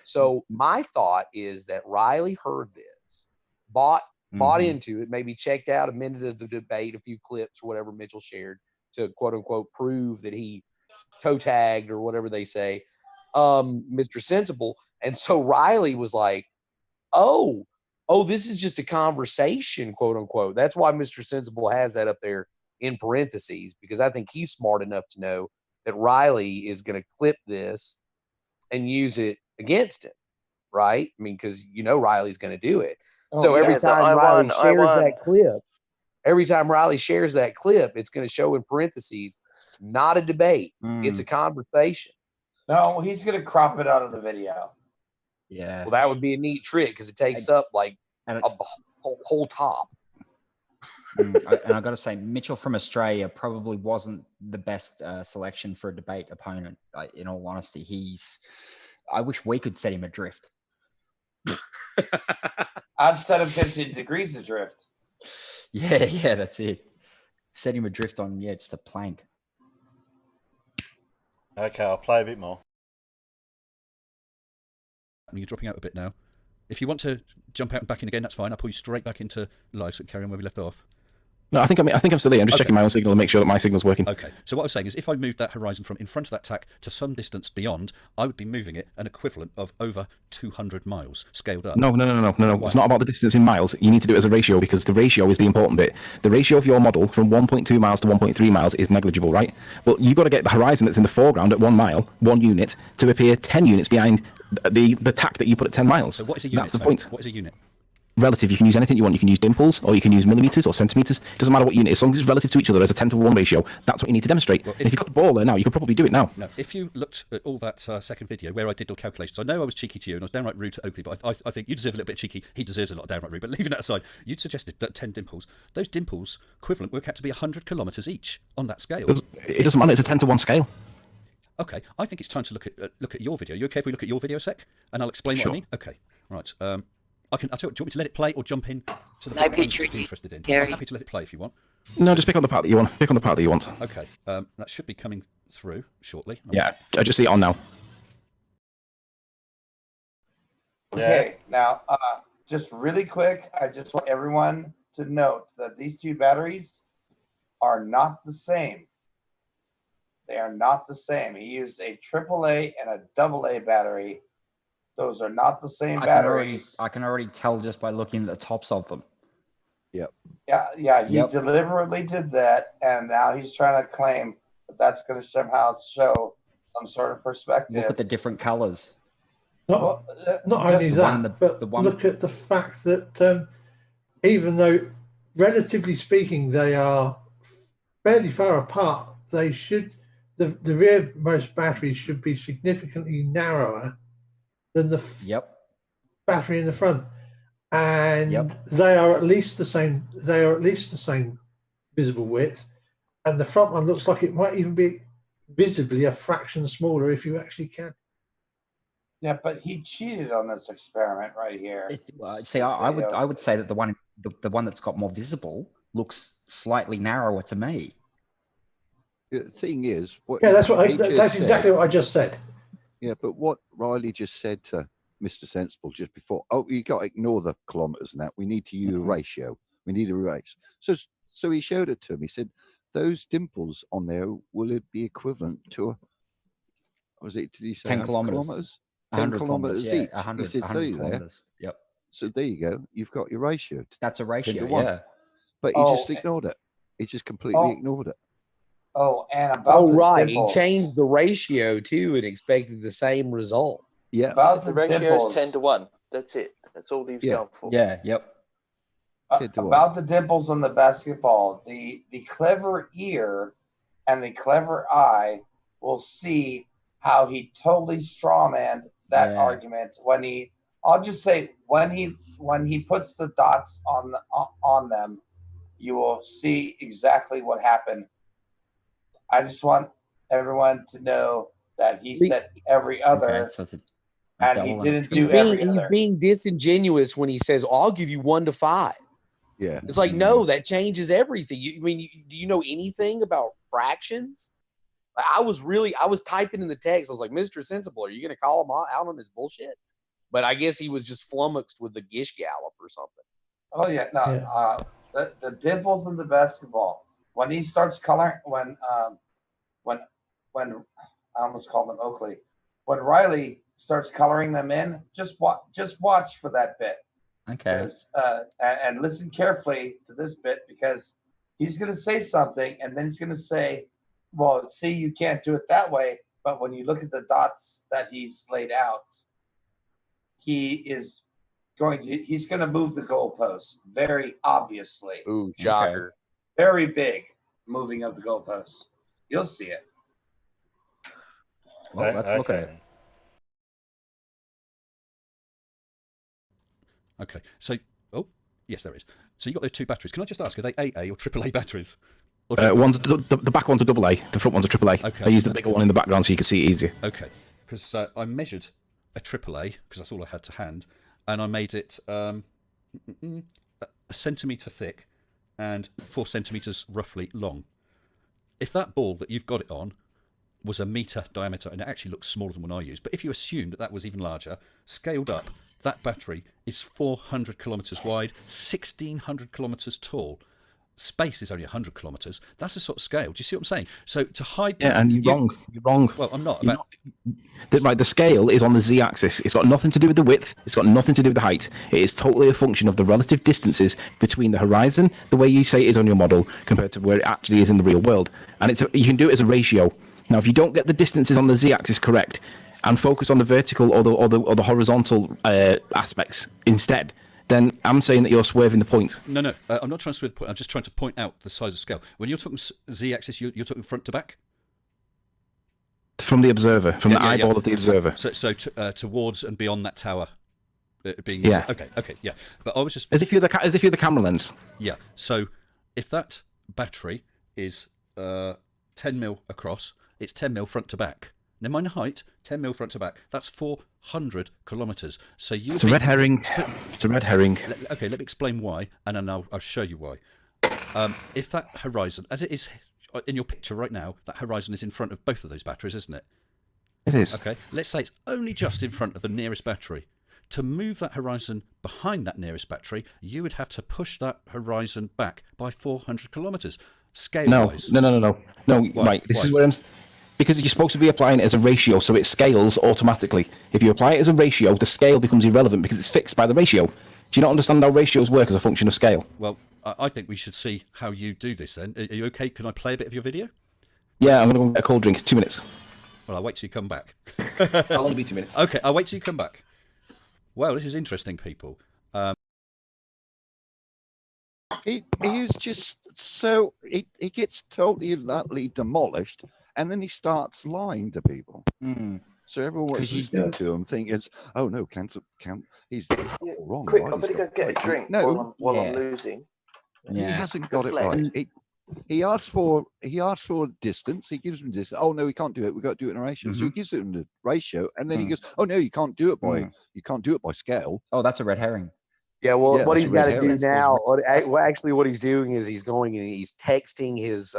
So my thought is that Riley heard this, bought into it, maybe checked out a minute of the debate, a few clips or whatever Mitchell shared to quote unquote prove that he toe tagged or whatever they say, Mr. Sensible. And so Riley was like, oh, this is just a conversation, quote unquote. That's why Mr. Sensible has that up there in parentheses, because I think he's smart enough to know that Riley is going to clip this and use it against him, right? I mean, because Riley's going to do it. So every time Riley shares that clip, it's going to show in parentheses, not a debate. It's a conversation. No, he's going to crop it out of the video. Yeah. Well, that would be a neat trick because it takes up like a whole top. And I got to say, Mitchell from Australia probably wasn't the best selection for a debate opponent. In all honesty, I wish we could set him adrift. I'd set him 15 degrees adrift. Yeah, that's it. Set him adrift on just a plank. Okay, I'll play a bit more. You're dropping out a bit now. If you want to jump out and back in again, that's fine. I'll pull you straight back into live, so carry on where we left off. No, I think I'm still here. I'm just checking my own signal and make sure that my signal's working. Okay. So what I was saying is, if I moved that horizon from in front of that tack to some distance beyond, I would be moving it an equivalent of over 200 miles, scaled up. No. It's not about the distance in miles. You need to do it as a ratio, because the ratio is the important bit. The ratio of your model from 1.2 miles to 1.3 miles is negligible, right? Well, you've got to get the horizon that's in the foreground at 1 mile, 1 unit, to appear 10 units behind the tack that you put at 10 miles. So what is a unit? That's the point. What is a unit? Relative. You can use anything you want. You can use dimples, or you can use millimeters or centimeters. Doesn't matter what unit. As long as it's relative to each other as a 10-to-1 ratio, that's what you need to demonstrate. Well, if you've got the ball there now, you could probably do it now. No, if you looked at all that second video where I did all calculations, I know I was cheeky to you and I was downright rude to Oakley, but I think you deserve a little bit cheeky. He deserves a lot of downright rude. But leaving that aside, you'd suggested that 10 dimples. Those dimples equivalent work out to be 100 kilometres each on that scale. It doesn't matter. It's a 10-to-1 scale. Okay, I think it's time to look at your video. You okay if we look at your video a sec? And I'll explain what I mean? Okay, right. I'll tell you what, do you want me to let it play or jump in to the part that you're interested in? I'm happy to let it play if you want. No, just pick on the part that you want. Pick on the part that you want. Okay, that should be coming through shortly. Yeah, I just see it on now. Okay, now, just really quick, I just want everyone to note that these two batteries are not the same. They are not the same. He used a AAA and a AA battery. Those are not the same batteries. I can already tell just by looking at the tops of them. Yep. Yeah. He deliberately did that, and now he's trying to claim that that's going to somehow show some sort of perspective. Look at the different colors. Not only that, but look at the fact that even though, relatively speaking, they are fairly far apart, they should the rearmost batteries should be significantly narrower than the battery in the front, and they are at least the same. They are at least the same visible width, and the front one looks like it might even be visibly a fraction smaller if you actually can. Yeah, but he cheated on this experiment right here. See, I would say that the one that's got more visible looks slightly narrower to me. The thing is, that's exactly what I just said. Yeah, but what Riley just said to Mr. Sensible just before, you got to ignore the kilometres and that. We need to use a ratio. We need a ratio. So he showed it to him. He said, those dimples on there, will it be equivalent to did he say 10 kilometres? 10 kilometres each. 100, he said, 100 kilometres. Yep. So there you go. You've got your ratio. That's a ratio, yeah. But he just ignored it. He just completely ignored it. Oh, and about right. Dimple. He changed the ratio too and expected the same result. Yeah. About the ratio is 10 to 1. That's it. That's all he's going for. Yeah, yep. About the dimples on the basketball, the clever ear and the clever eye will see how he totally strawmanned that argument when he. I'll just say when he puts the dots on them, you will see exactly what happened. I just want everyone to know that he said every other, and he didn't do every other. He's being disingenuous when he says, "I'll give you 1 to 5." Yeah, it's like no, that changes everything. Do you know anything about fractions? I was typing in the text. I was like, "Mr. Sensible, are you going to call him out on his bullshit?" But I guess he was just flummoxed with the Gish Gallop or something. Oh yeah, no. The dimples in the basketball when he starts coloring when I almost called him Oakley. When Riley starts coloring them in, just watch for that bit. Okay. And listen carefully to this bit because he's going to say something and then he's going to say, "Well, see, you can't do it that way." But when you look at the dots that he's laid out, he's going to move the goalposts very obviously. Ooh, shocker! Okay. Very big moving of the goalposts. You'll see it. Well, let's look at it. Okay, so Yes, there is. So you got those two batteries. Can I just ask, are they AA or AAA batteries? One's the back one's a AA. The front one's a AAA. Okay. I use the bigger one in the background so you can see it easier. Okay, because I measured a AAA because that's all I had to hand, and I made it a centimetre thick and 4 centimetres roughly long. If that ball that you've got it on was a metre diameter, and it actually looks smaller than one I use, but if you assume that that was even larger, scaled up, that battery is 400 kilometres wide, 1,600 kilometres tall. Space is only 100 kilometres. That's the sort of scale. Do you see what I'm saying? So to hide... Yeah, and you're wrong. You're wrong. Well, I'm not. The scale is on the z-axis. It's got nothing to do with the width. It's got nothing to do with the height. It is totally a function of the relative distances between the horizon, the way you say it is on your model, compared to where it actually is in the real world. And you can do it as a ratio. Now, if you don't get the distances on the z-axis correct and focus on the vertical or the horizontal aspects instead, then I'm saying that you're swerving the point. No, I'm not trying to swerve the point. I'm just trying to point out the size of scale. When you're talking z-axis, you're talking front to back? From the observer, from the eyeball of the observer. So towards and beyond that tower being... Yeah. Okay, yeah. But I was just... As if you're the camera lens. Yeah, so if that battery is 10 mil across, it's 10 mil front to back. Never mind the height, 10 mil front to back. That's 400 kilometres. So it's a red herring. It's a red herring. Okay, let me explain why, and then I'll show you why. If that horizon, as it is in your picture right now, that horizon is in front of both of those batteries, isn't it? It is. Okay, let's say it's only just in front of the nearest battery. To move that horizon behind that nearest battery, you would have to push that horizon back by 400 kilometres. Scale-wise. No. Right, this is where I'm... Because you're supposed to be applying it as a ratio, so it scales automatically. If you apply it as a ratio, the scale becomes irrelevant because it's fixed by the ratio. Do you not understand how ratios work as a function of scale? Well, I think we should see how you do this then. Are you okay? Can I play a bit of your video? Yeah, I'm going to go get a cold drink. 2 minutes. Well, I'll wait till you come back. I'll only be 2 minutes. Okay, I'll wait till you come back. Well, this is interesting, people. It is just so... It gets totally and utterly demolished, and then he starts lying to people. So everyone was listening to him thinking, "Oh no, can't he's all wrong." Quick, right? I'm gonna go get a drink while I'm losing. He hasn't got it right. He asks for distance. He gives him distance. Oh no, he can't do it. We've got to do it in a ratio. So he gives him the ratio, and then he goes, "Oh no, you can't do it by scale." Oh, that's a red herring. Yeah, well, what he's got to do now, what he's doing is he's going and he's texting his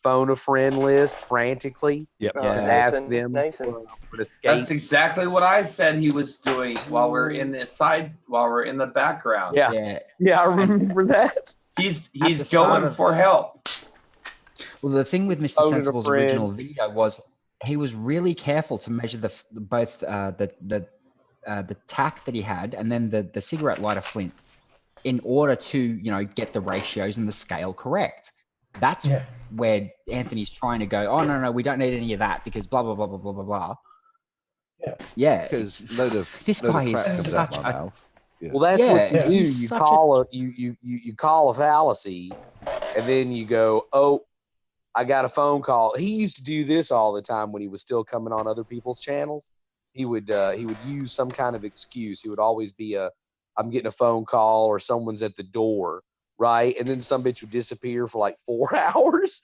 phone a friend list frantically and ask them for the scale. That's exactly what I said he was doing while we're in the background. Yeah, I remember that. He's going for help. Well, the thing with Mr. Sensible's original video was he was really careful to measure both the tack that he had and then the cigarette lighter flint in order to get the ratios and the scale correct. That's where Anthony's trying to go, oh no, we don't need any of that because blah blah blah blah blah blah blah. Yeah, because this guy is such a... Well, that's what you do. You call a fallacy, and then you go, "Oh, I got a phone call." He used to do this all the time when he was still coming on other people's channels. He would use some kind of excuse. He would always be I'm getting a phone call or someone's at the door, right? And then some bitch would disappear for like 4 hours,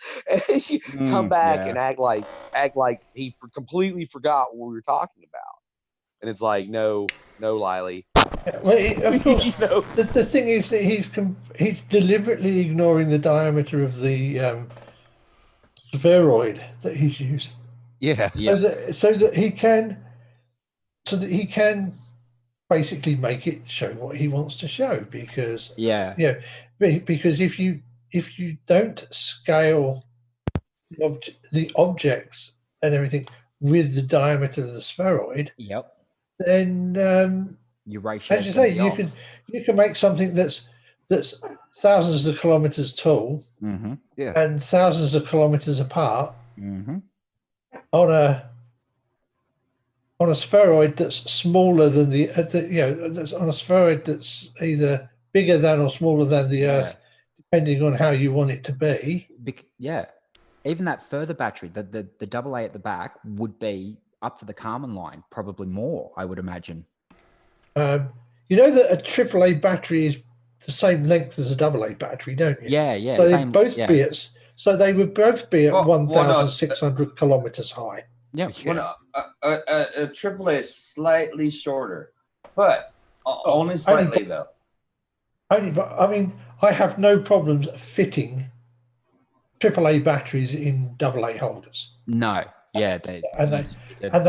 and you come back and act like he completely forgot what we were talking about. And it's like, no, Lily. Well, of course, the thing is that he's deliberately ignoring the diameter of the spheroid that he's using. So that he can basically make it show what he wants to show, because because if you don't scale the objects and everything with the diameter of the spheroid, then as you say, you can make something that's thousands of kilometers tall and thousands of kilometers apart on a spheroid that's smaller than that's on a spheroid that's either bigger than or smaller than the Earth, depending on how you want it to be. Even that further battery, the AA at the back, would be up to the Kármán line, probably more, I would imagine. You know that a AAA battery is the same length as a AA battery, don't you? Yeah, yeah. So Same, so they would both be at Well, no, 1,600 kilometers high. Yep. Well, a AAA is slightly shorter, but only slightly though. Only, but I mean, I have no problems fitting AAA batteries in AA holders. No, yeah, they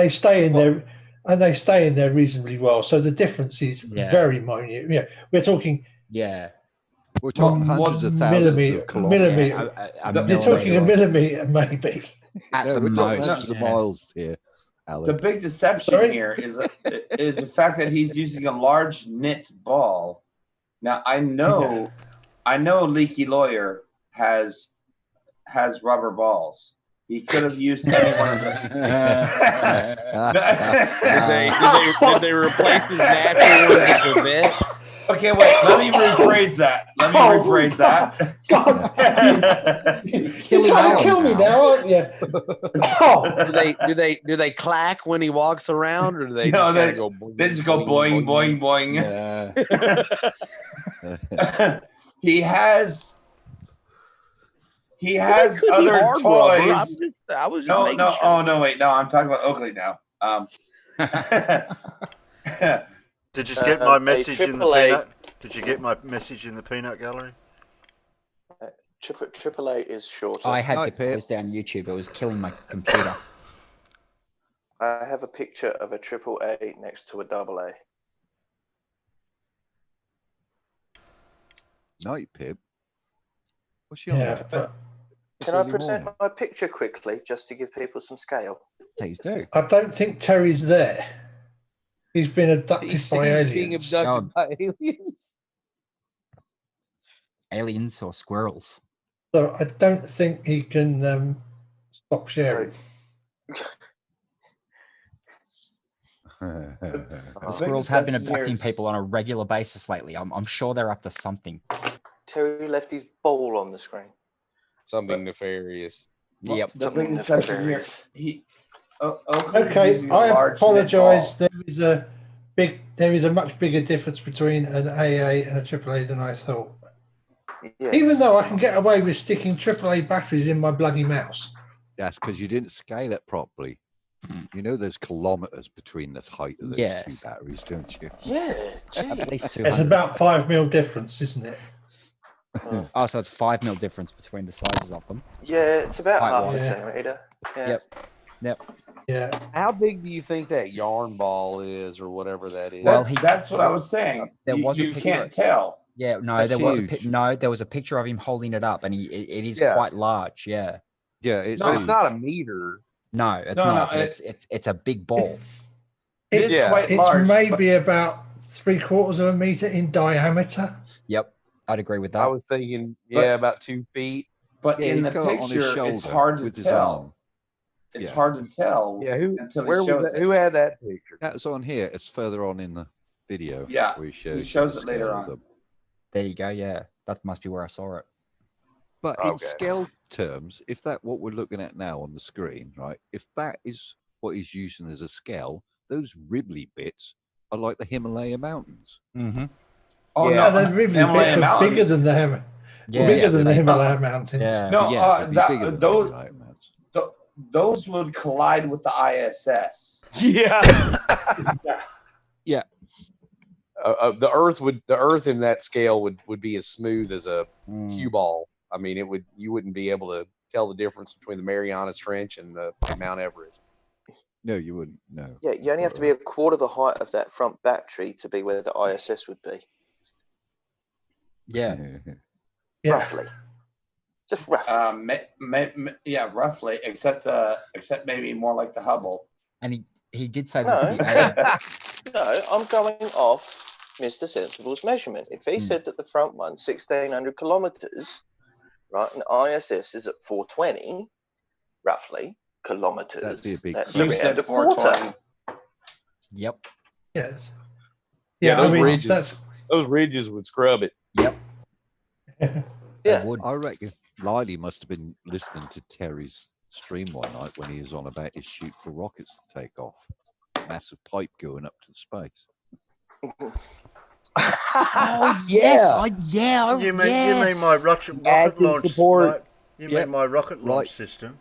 stay in there, and they stay in there reasonably well. So the difference is very minute. Yeah, we're talking. Yeah. We're talking hundreds of thousands of kilometers. You're talking a millimeter, maybe. At the we're talking most, hundreds of miles here, Alan. The big deception here is the fact that he's using a large knit ball. Now I know Leaky Lawyer has rubber balls. He could have used any one of them. Did they replace his natural ones with it? Okay, wait. Let me rephrase that. You're trying to kill me now, aren't you? Do they clack when he walks around, or do they No, just they- kinda go boing, They just go boing, boing, boing. He has could be other hard toys. rubber. I was just making sure. Oh no, wait, no, I'm talking about Oakley now. Did you get my message in the AAA peanut? Did you get my message in the peanut gallery? AAA is shorter. I had to close down YouTube. It was killing my computer. I have a picture of a AAA next to a AA. Night, Pip. What's your name? Can I present my picture quickly, just to give people some scale? Please do. I don't think Terry's there. He's been abducted by aliens. Being abducted by aliens. Aliens or squirrels? So I don't think he can stop sharing. The squirrels have been abducting people on a regular basis lately. I'm sure they're up to something. Terry left his bowl on the screen. Something nefarious. Yep. The big deception here. Okay, I apologise. There is a much bigger difference between an AA and a AAA than I thought. Yes. Even though I can get away with sticking AAA batteries in my bloody mouse. That's because you didn't scale it properly. You know there's kilometers between the height of those two batteries, don't you? Yeah. It's about 5 mil difference, isn't it? Oh, so it's 5 mil difference between the sizes of them. Yeah, it's about half a Height-wise. centimetre. Yeah. Yep. Yeah. How big do you think that yarn ball is, or whatever that is? Well, that's what I was saying. There was a you picture. can't tell. Yeah, no, That's there was huge. there was a picture of him holding it up, and it is Yeah. quite large. Yeah. Yeah, it's But it's not a meter. No, it's No, not. no, but it's a big ball. It is quite It's large. maybe about 3/4 of a meter in diameter. Yep, I'd agree with I that. was thinking, But- about 2 feet. But Yeah, in he's the got it on his picture, it's shoulder hard to with his tell. arm. It's Yeah. hard to tell. Yeah, until where he was shows that? it. Who had that picture? That's on here. It's further on in the video. Yeah, where he shows shows the it later scale of on. them. There you go. Yeah, that must be where I saw it. But in Okay. scale terms, if that what we're looking at now on the screen, right? If that is what he's using as a scale, those ribbly bits are like the Himalaya mountains. Mm-hmm. Oh Yeah, no, the ribbly Himalaya bits are Mountains. bigger than the Himalaya Mountains. Yeah. No, Yeah, it'd be bigger than the those Himalaya mountains. those would collide with the ISS. Yeah. Yeah. The Earth in that scale would be as smooth as a cue ball. I mean, you wouldn't be able to tell the difference between the Marianas Trench and the Mount Everest. No, you wouldn't. No. Yeah, you only have to be a quarter the height of that front battery to be where the ISS would be. Yeah. Roughly. Just roughly. Yeah, roughly. Except maybe more like the Hubble. And he did say No. that. No, I'm going off Mr. Sensible's measurement. If he said that the front one's 1,600 kilometers, right, and ISS is at 420, roughly, kilometers. That'd be a big That's You around said a quarter. 420. Yep. Yes. Yeah, I those mean, ridges. that's Those ridges would scrub it. Yep. Yeah. I reckon Lily must have been listening to Terry's stream one night when he was on about his shoot for rockets to take off. Massive pipe going up to space. Oh yes, You mean my rocket Active launch? support. You mean my rocket launch system?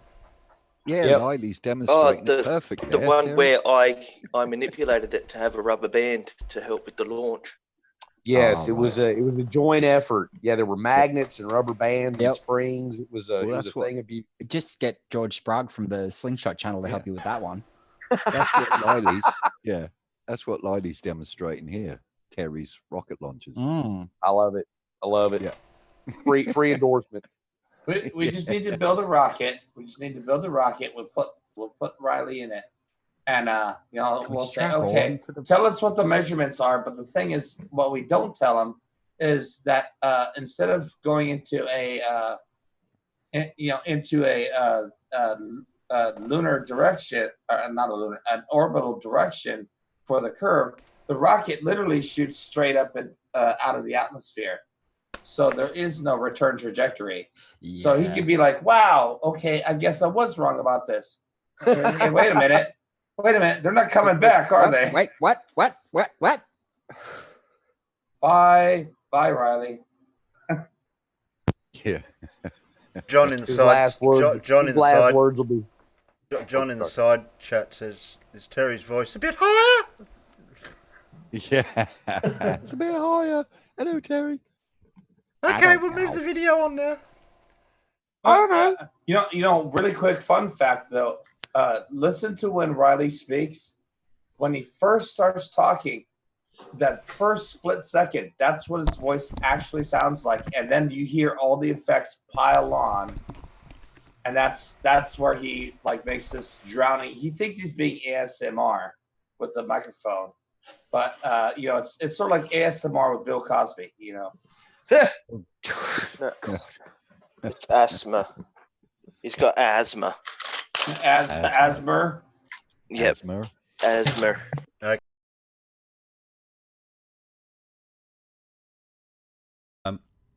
Yeah, Yep. Liley's Oh, demonstrating it perfect the there, one Terry. where I manipulated it to have a rubber band to help with the launch. Yes, Oh, it was a joint effort. Yeah, there were magnets and rubber bands and Yep. springs. It was a Well, thing of beauty. Just get George Sprague from the Slingshot channel to help you with that one. That's what Liley's. Yeah, that's what Liley's demonstrating here. Terry's rocket launchers. I love it. I love it. Yeah. Free endorsement. We just need to build a rocket. We just need to build a rocket. We'll put Riley in it, and we'll say, strap okay, on to the- tell us what the measurements are. But the thing is, what we don't tell them is that instead of going into a lunar direction, an orbital direction for the curve, the rocket literally shoots straight up and out of the atmosphere. So there is no return trajectory. Yeah. So he could be like, wow, okay, I guess I was wrong about this. Hey, wait a minute. They're not coming back, are they? Wait, what? Bye, Riley. Yeah. John in the His side. last word. John his in the last side. words will be. John in the side chat says, "Is Terry's voice a bit higher?" Yeah, it's a bit higher. Hello, Terry. Okay, we'll move the video on now. I don't know. You know, really quick fun fact though. Listen to when Riley speaks. When he first starts talking, that first split second, that's what his voice actually sounds like, and then you hear all the effects pile on, and that's where he like makes this drowning. He thinks he's being ASMR with the microphone, but it's sort of like ASMR with Bill Cosby. It's asthma. He's got asthma. Asthma. Yep. Asthma.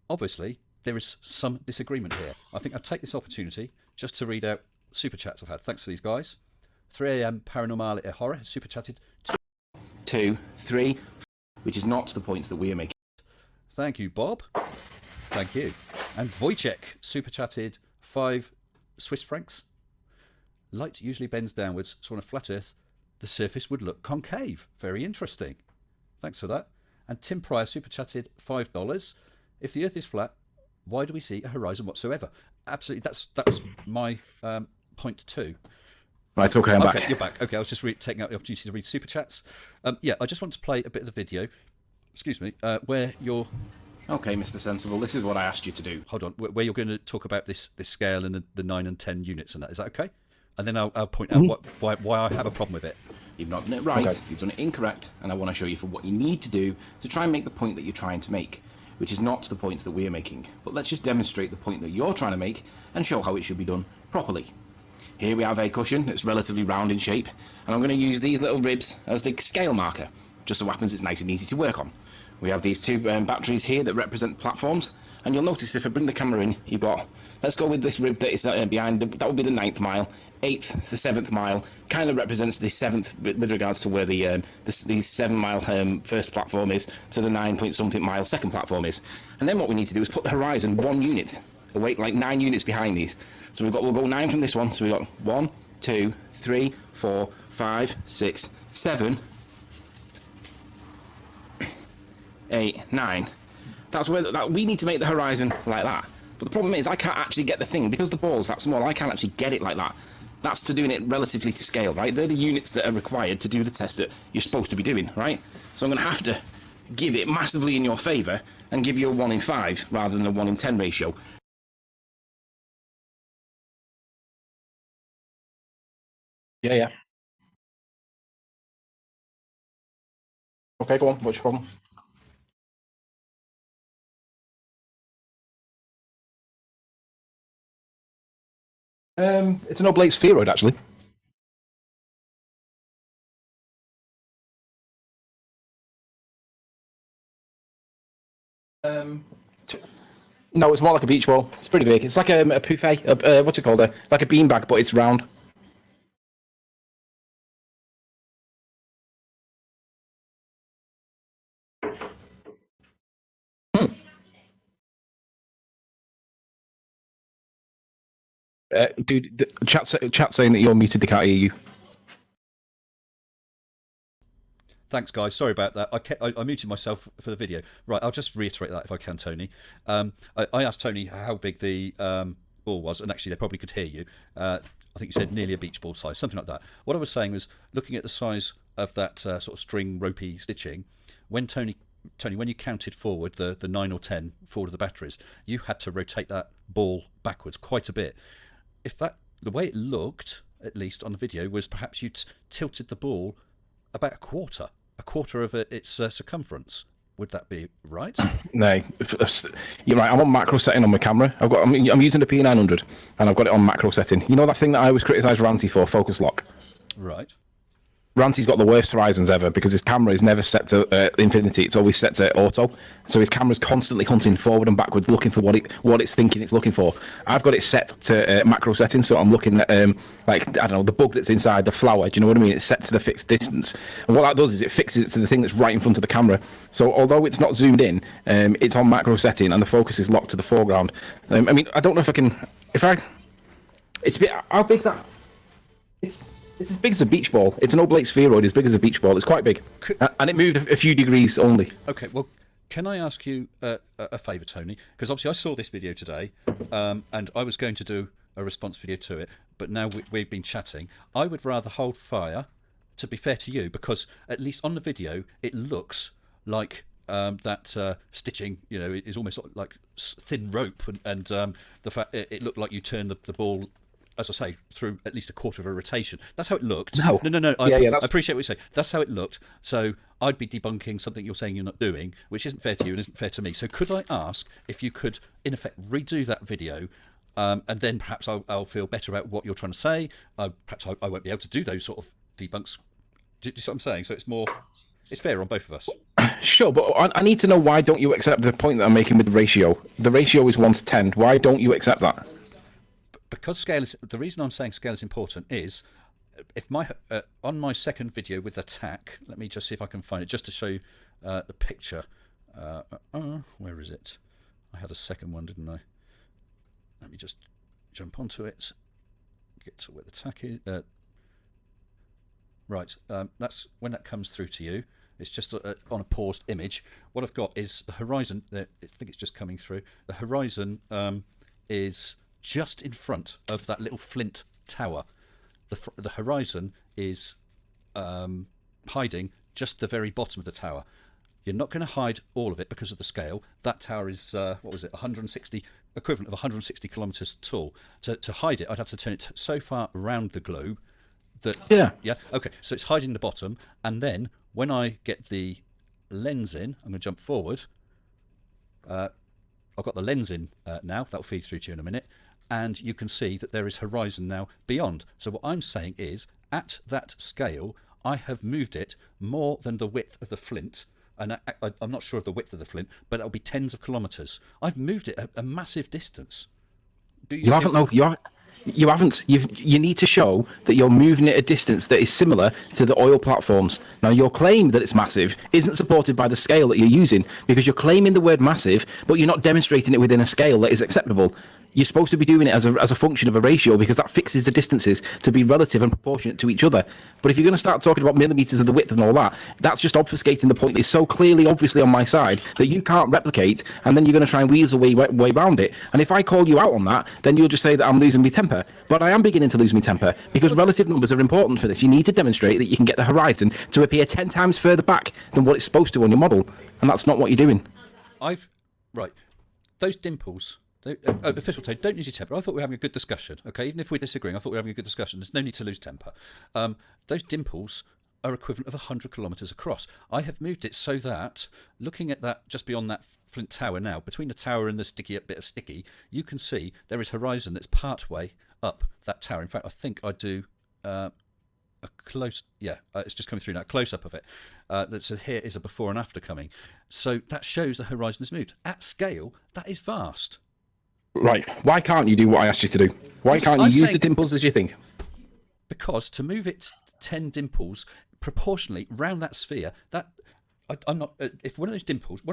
Obviously, there is some disagreement here. I think I'll take this opportunity just to read out super chats I've had. Thanks for these guys. 3 a.m. Paranormality Horror super chatted 2, 3, which is not the points that we are making. Thank you, Bob. Thank you. And Wojciech super chatted 5 Swiss francs. Light usually bends downwards, so on a flat Earth, the surface would look concave. Very interesting. Thanks for that. And Tim Pryor super chatted $5. If the Earth is flat, why do we see a horizon whatsoever? Absolutely, that's my point too. Right, okay, I'm back. You're back. Okay, I was just taking out the opportunity to read super chats. I just want to play a bit of the video. Excuse me, where you're. Okay, Mr. Sensible, this is what I asked you to do. Hold on, where you're going to talk about this scale and the 9 and 10 units and that. Is that okay? And then I'll point out why I have a problem with it. You've not done it right. Okay. You've done it incorrect, and I want to show you for what you need to do to try and make the point that you're trying to make, which is not the points that we're making. But let's just demonstrate the point that you're trying to make and show how it should be done properly. Here we have a cushion that's relatively round in shape, and I'm going to use these little ribs as the scale marker. Just so happens it's nice and easy to work on. We have these 2 batteries here that represent platforms, and you'll notice if I bring the camera in, you've got, let's go with this rib that is behind, that would be the 9th mile, 8th, the 7th mile, kind of represents the 7th with regards to where the 7 mile first platform is to the 9 point something mile second platform is. And then what we need to do is put the horizon 1 unit away, like 9 units behind these. So we'll go 9 from this one, so we've got 1, 2, 3, 4, 5, 6, 7, 8, 9. That's where we need to make the horizon like that. But the problem is I can't actually get the thing, because the ball's that small, I can't actually get it like that. That's to doing it relatively to scale, right? They're the units that are required to do the test that you're supposed to be doing, right? So I'm going to have to give it massively in your favour and give you a 1 in 5 rather than a 1 in 10 ratio. Yeah. Okay, go on. What's your problem? It's an oblate spheroid, actually. No, it's more like a beach ball. It's pretty big. It's like a buffet. What's it called? Like a beanbag, but it's round. Dude, the chat saying that you're muted. They can't hear you. Thanks, guys. Sorry about that. I muted myself for the video. Right, I'll just reiterate that if I can, Tony. I asked Tony how big the ball was, and actually they probably could hear you. I think you said nearly a beach ball size, something like that. What I was saying was, looking at the size of that sort of string ropey stitching, when Tony, when you counted forward the 9 or 10 forward of the batteries, you had to rotate that ball backwards quite a bit. If that, the way it looked, at least on the video, was perhaps you tilted the ball about a quarter of its circumference. Would that be right? No, you're right. I'm on macro setting on my camera. I'm using the P900, and I've got it on macro setting. You know that thing that I always criticise Ranty for, focus lock? Right. Ranty's got the worst horizons ever because his camera is never set to infinity. It's always set to auto. So his camera's constantly hunting forward and backward, looking for what it's thinking it's looking for. I've got it set to macro settings, so I'm looking at like, I don't know, the bug that's inside the flower. Do you know what I mean? It's set to the fixed distance, and what that does is it fixes it to the thing that's right in front of the camera. So although it's not zoomed in, it's on macro setting and the focus is locked to the foreground. I mean, I don't know if I can. It's a bit. How big that? It's as big as a beach ball. It's an oblate spheroid as big as a beach ball. It's quite big. And it moved a few degrees only. Okay, well, can I ask you a favour, Tony? Because obviously I saw this video today, and I was going to do a response video to it, but now we've been chatting. I would rather hold fire, to be fair to you, because at least on the video, it looks like that stitching, you know, is almost like thin rope, and the fact it looked like you turned the ball, as I say, through at least a quarter of a rotation. That's how it looked. No. I appreciate what you say. That's how it looked. So I'd be debunking something you're saying you're not doing, which isn't fair to you and isn't fair to me. So could I ask if you could, in effect, redo that video, and then perhaps I'll feel better about what you're trying to say. Perhaps I won't be able to do those sort of debunks. Do you see what I'm saying? So it's fair on both of us. Sure, but I need to know, why don't you accept the point that I'm making with the ratio? The ratio is 1 to 10. Why don't you accept that? Because scale is, the reason I'm saying scale is important is, if my on my second video with the tack, let me just see if I can find it, just to show you the picture. Where is it? I had a second one, didn't I? Let me just jump onto it, get to where the tack is. Right, that's when that comes through to you. It's just on a paused image. What I've got is the horizon. I think it's just coming through. The horizon is just in front of that little flint tower. The horizon is hiding just the very bottom of the tower. You're not going to hide all of it because of the scale. That tower is, what was it, 160, equivalent of 160 kilometres tall. To hide it, I'd have to turn it so far around the globe that... Yeah. Yeah, okay, so it's hiding the bottom, and then when I get the lens in, I'm going to jump forward. I've got the lens in now, that'll feed through to you in a minute. And you can see that there is horizon now beyond. So what I'm saying is, at that scale, I have moved it more than the width of the flint, and I'm not sure of the width of the flint, but it'll be tens of kilometres. I've moved it a massive distance. You haven't, though. You haven't. You need to show that you're moving it a distance that is similar to the oil platforms. Now, your claim that it's massive isn't supported by the scale that you're using, because you're claiming the word massive, but you're not demonstrating it within a scale that is acceptable. You're supposed to be doing it as a function of a ratio, because that fixes the distances to be relative and proportionate to each other. But if you're going to start talking about millimetres of the width and all that, that's just obfuscating the point. It's so clearly, obviously on my side that you can't replicate, and then you're going to try and weasel way around it. And if I call you out on that, then you'll just say that I'm losing my temper. But I am beginning to lose my temper, because relative numbers are important for this. You need to demonstrate that you can get the horizon to appear 10 times further back than what it's supposed to on your model, and that's not what you're doing. Right, those dimples... official tone, don't lose your temper. I thought we were having a good discussion, okay? Even if we're disagreeing, I thought we were having a good discussion. There's no need to lose temper. Those dimples are equivalent of 100 kilometres across. I have moved it so that, looking at that just beyond that flint tower now, between the tower and the sticky bit of sticky, you can see there is horizon that's part way up that tower. In fact, I think I do a close, it's just coming through now, a close-up of it. So here is a before and after coming. So that shows the horizon has moved. At scale, that is vast. Right. Why can't you do what I asked you to do? Why can't you use the dimples as you think? Because to move it 10 dimples proportionally round that sphere, that I'm not. If one of those dimples,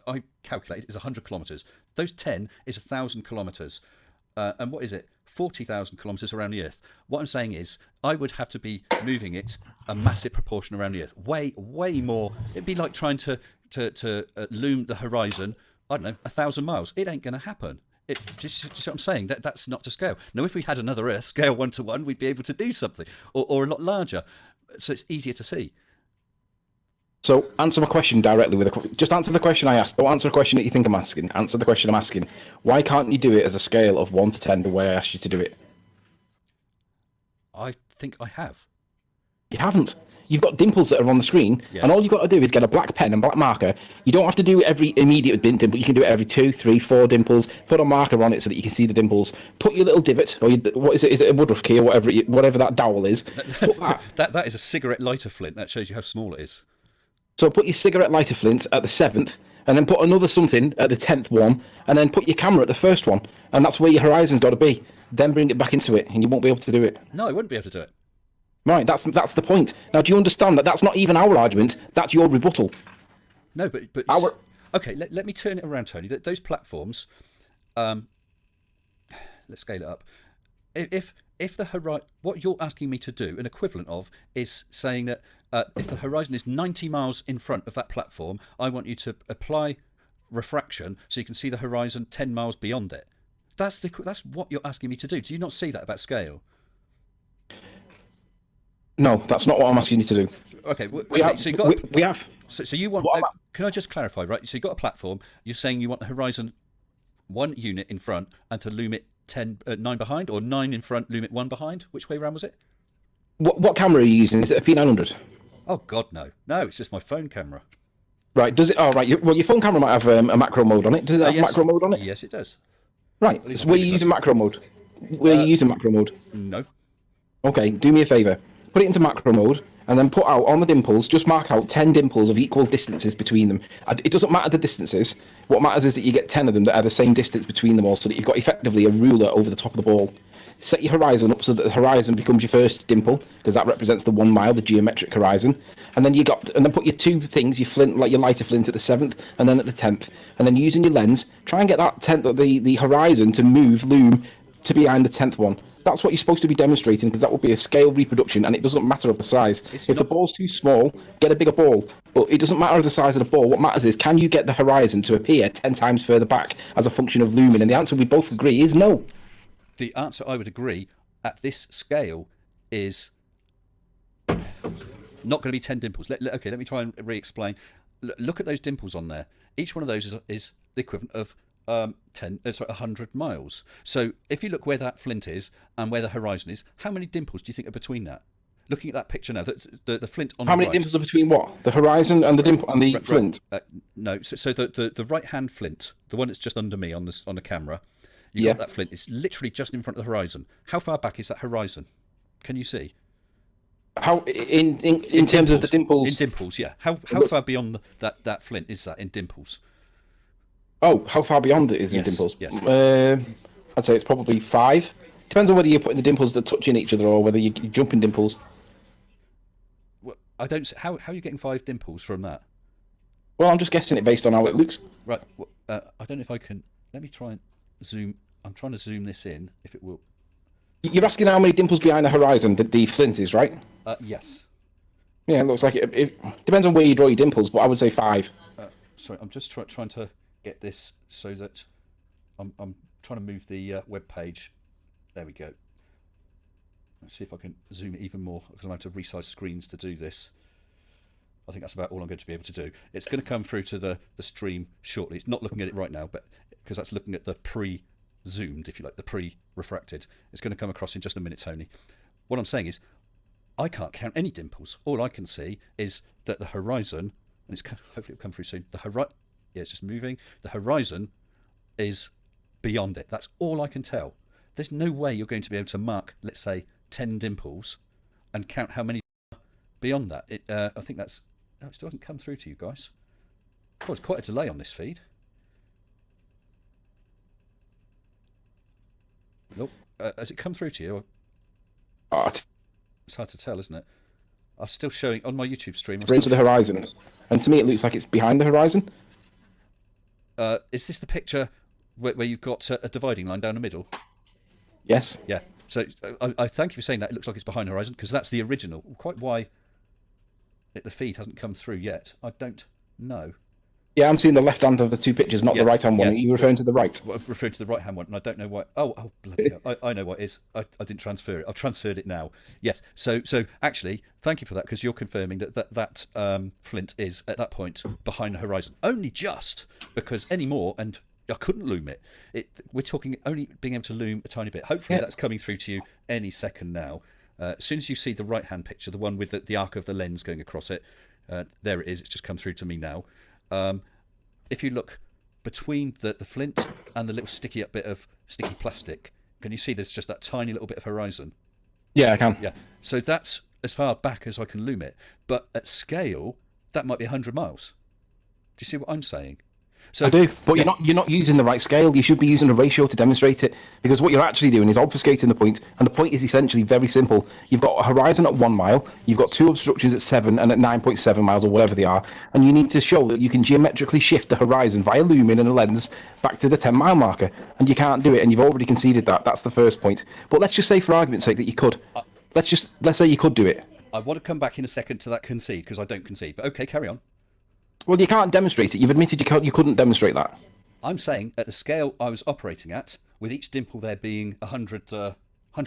I calculated is 100 kilometres. Those 10 is 1,000 kilometres. and what is it? 40,000 kilometers around the Earth. What I'm saying is, I would have to be moving it a massive proportion around the Earth, way more. It'd be like trying to loom the horizon. I don't know, 1,000 miles. It ain't going to happen. Just what I'm saying. That's not to scale. Now, if we had another Earth scale 1-to-1, we'd be able to do something, or a lot larger. So it's easier to see. So answer my question directly with just answer the question I asked. Don't answer a question that you think I'm asking. Answer the question I'm asking. Why can't you do it as a scale of 1 to 10 the way I asked you to do it? I think I have. You haven't. You've got dimples that are on the screen, Yes. and all you've got to do is get a black pen and black marker. You don't have to do it every immediate dimple. You can do it every 2, 3, 4 dimples. Put a marker on it so that you can see the dimples. Put your little divot, or what is it? Is it a Woodruff key or whatever that dowel is? Put that. That is a cigarette lighter flint. That shows you how small it is. So put your cigarette lighter flint at the 7th, and then put another something at the 10th one, and then put your camera at the first one, and that's where your horizon's got to be. Then bring it back into it, and you won't be able to do it. No, I wouldn't be able to do it. Right, that's the point. Now, do you understand that that's not even our argument? That's your rebuttal. No, but okay. Let me turn it around, Tony. Those platforms, let's scale it up. If the what you're asking me to do, an equivalent of, is saying that if the horizon is 90 miles in front of that platform, I want you to apply refraction so you can see the horizon 10 miles beyond it. That's what you're asking me to do. Do you not see that about scale? No, that's not what I'm asking you to do. Okay, So you have. So you want? Can I just clarify? Right. So you've got a platform. You're saying you want the horizon 1 unit in front and to loom it 9 behind, or 9 in front, loom it 1 behind. Which way around was it? What camera are you using? Is it a P900? Oh God, no. No, it's just my phone camera. Right. Does it? Oh, right. Your phone camera might have a macro mode on it. Does it have macro mode on it? Yes, it does. Right. So where are you using macro mode? Where are you using macro mode? No. Okay. Do me a favour. Put it into macro mode, and then put out on the dimples, just mark out 10 dimples of equal distances between them. It doesn't matter the distances. What matters is that you get 10 of them that are the same distance between them all, so that you've got effectively a ruler over the top of the ball. Set your horizon up so that the horizon becomes your first dimple, because that represents the 1 mile, the geometric horizon. And then then put your 2 things, your flint, like your lighter flint at the 7th, and then at the 10th. And then using your lens, try and get that 10th, the horizon to loom to behind the 10th one. That's what you're supposed to be demonstrating, because that will be a scale reproduction, and it doesn't matter of the size. If the ball's too small, get a bigger ball. But it doesn't matter of the size of the ball. What matters is, can you get the horizon to appear 10 times further back as a function of looming? And the answer we both agree is no. The answer I would agree at this scale is not going to be 10 dimples. Okay, let me try and re-explain. Look at those dimples on there. Each one of those is the equivalent of 100 miles. So if you look where that flint is and where the horizon is, how many dimples do you think are between that? Looking at that picture now, the flint on how the many right, dimples are between what? The horizon and the dimple and the flint? No, so the right hand flint, the one that's just under me on the camera, you got that flint. It's literally just in front of the horizon. How far back is that horizon? Can you see? How in terms of the dimples? In dimples, yeah. How far beyond that flint is that in dimples? Oh, how far beyond it is in dimples? Yes. I'd say it's probably 5. Depends on whether you're putting the dimples that are touching each other or whether you're jumping dimples. Well, I don't. How are you getting 5 dimples from that? Well, I'm just guessing it based on how it looks. Right. Well, I don't know if I can. Let me try and zoom. I'm trying to zoom this in. If it will. You're asking how many dimples behind the horizon the flint is, right? Yes. Yeah, it looks like it depends on where you draw your dimples, but I would say 5. Sorry, I'm just trying to get this so that I'm trying to move the web page. There we go. Let's see if I can zoom it even more, because I'm going to have to resize screens to do this. I think that's about all I'm going to be able to do. It's going to come through to the stream shortly. It's not looking at it right now, but because that's looking at the pre-zoomed, if you like, the pre-refracted. It's going to come across in just a minute, Tony. What I'm saying is, I can't count any dimples. All I can see is that the horizon, and it's hopefully it'll come through soon. Yeah, it's just moving. The horizon is beyond it. That's all I can tell. There's no way you're going to be able to mark, let's say, 10 dimples and count how many beyond that. I think that's... No, it still hasn't come through to you guys. Oh, there's quite a delay on this feed. Nope. Has it come through to you? It's hard to tell, isn't it? I'm still showing on my YouTube stream. Into the horizon. And to me, it looks like it's behind the horizon. Is this the picture where you've got a dividing line down the middle? Yes. Yeah. So I thank you for saying that. It looks like it's behind the horizon because that's the original. Quite why the feed hasn't come through yet, I don't know. Yeah, I'm seeing the left hand of the two pictures, not the right hand one. Are you referring to the right? Well, I'm referring to the right hand one, and I don't know why. Oh, bloody hell. I know what it is. I didn't transfer it. I've transferred it now. Yes. So actually, thank you for that because you're confirming that flint is at that point behind the horizon. Only just because anymore, and I couldn't loom it. We're talking only being able to loom a tiny bit. Hopefully, that's coming through to you any second now. As soon as you see the right hand picture, the one with the arc of the lens going across it, there it is. It's just come through to me now. If you look between the flint and the little sticky up bit of sticky plastic, can you see there's just that tiny little bit of horizon? Yeah, I can. Yeah. So that's as far back as I can loom it. But at scale, that might be 100 miles. Do you see what I'm saying? So, I do, but you're not using the right scale. You should be using a ratio to demonstrate it, because what you're actually doing is obfuscating the point, and the point is essentially very simple. You've got a horizon at 1 mile, you've got two obstructions at 7 and at 9.7 miles or whatever they are, and you need to show that you can geometrically shift the horizon via looming and a lens back to the 10-mile marker, and you can't do it, and you've already conceded that. That's the first point. But let's just say, for argument's sake, that you could. Let's say you could do it. I want to come back in a second to that concede, because I don't concede, but okay, carry on. Well, you can't demonstrate it. You've admitted you couldn't demonstrate that. I'm saying at the scale I was operating at, with each dimple there being 100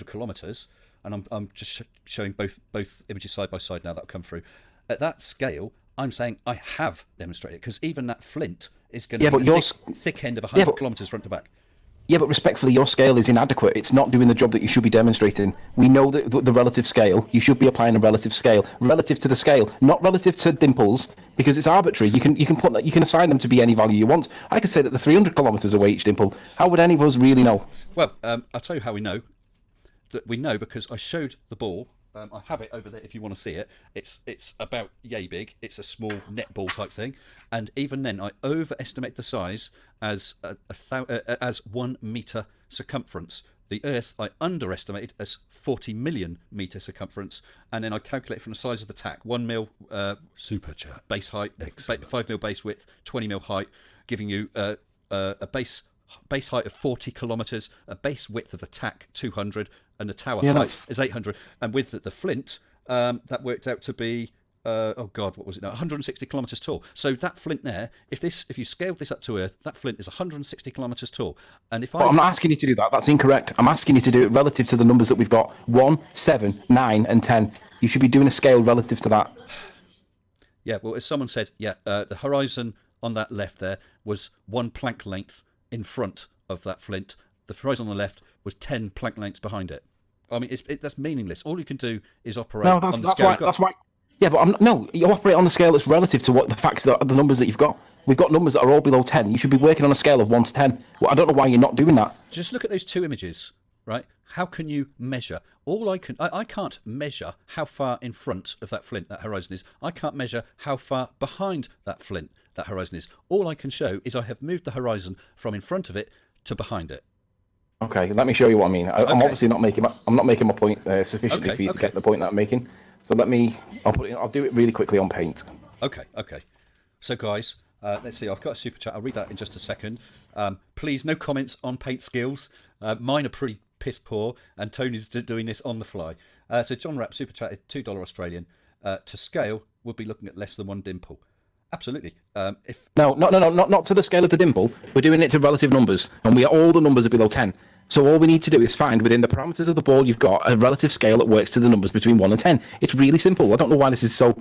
kilometres, and I'm just showing both images side by side now that will come through. At that scale, I'm saying I have demonstrated it, because even that flint is going to be the thick end of 100 kilometres front to back. Yeah, but respectfully, your scale is inadequate. It's not doing the job that you should be demonstrating. We know that the relative scale, you should be applying a relative scale, relative to the scale, not relative to dimples, because it's arbitrary. You can put that, you can assign them to be any value you want. I could say that they're 300 kilometres away each dimple. How would any of us really know? Well, I'll tell you how we know. That we know because I showed the ball. I have it over there if you want to see it. It's about yay big. It's a small netball type thing, and even then I overestimate the size as 1 metre circumference. The Earth I underestimated as 40 million metre circumference, and then I calculate from the size of the tack, 1 mil super chat base height, 5 mil base width, 20 mil height, giving you a base height of 40 kilometres, a base width of the tack 200, and the tower height is 800. And with the flint, that worked out to be what was it now? 160 kilometres tall. So that flint there, if you scaled this up to Earth, that flint is 160 kilometres tall. And I'm not asking you to do that. That's incorrect. I'm asking you to do it relative to the numbers that we've got: 1, 7, 9, and 10. You should be doing a scale relative to that. Yeah. Well, as someone said, the horizon on that left there was 1 plank length in front of that flint. The horizon on the left was 10 plank lengths behind it. I mean, that's meaningless. All you can do is operate on the scale. That's why. Yeah, but you operate on the scale that's relative to what the facts that the numbers that you've got. We've got numbers that are all below 10. You should be working on a scale of 1 to 10. Well, I don't know why you're not doing that. Just look at those two images, right? How can you measure? I can't measure how far in front of that flint that horizon is. I can't measure how far behind that flint that horizon is. All I can show is I have moved the horizon from in front of it to behind it. Okay, let me show you what I mean. I'm obviously not making my point sufficiently for you to get the point that I'm making. So I'll do it really quickly on Paint. Okay. So guys, let's see. I've got a super chat. I'll read that in just a second. Please, no comments on Paint skills. Mine are pretty piss poor, and Tony's doing this on the fly. So John Rapp super chatted $2 Australian. To scale, would be looking at less than 1 dimple. Absolutely. Not to the scale of the dimple. We're doing it to relative numbers, and all the numbers are below 10. So all we need to do is find within the parameters of the ball you've got a relative scale that works to the numbers between 1 and 10. It's really simple. I don't know why this is so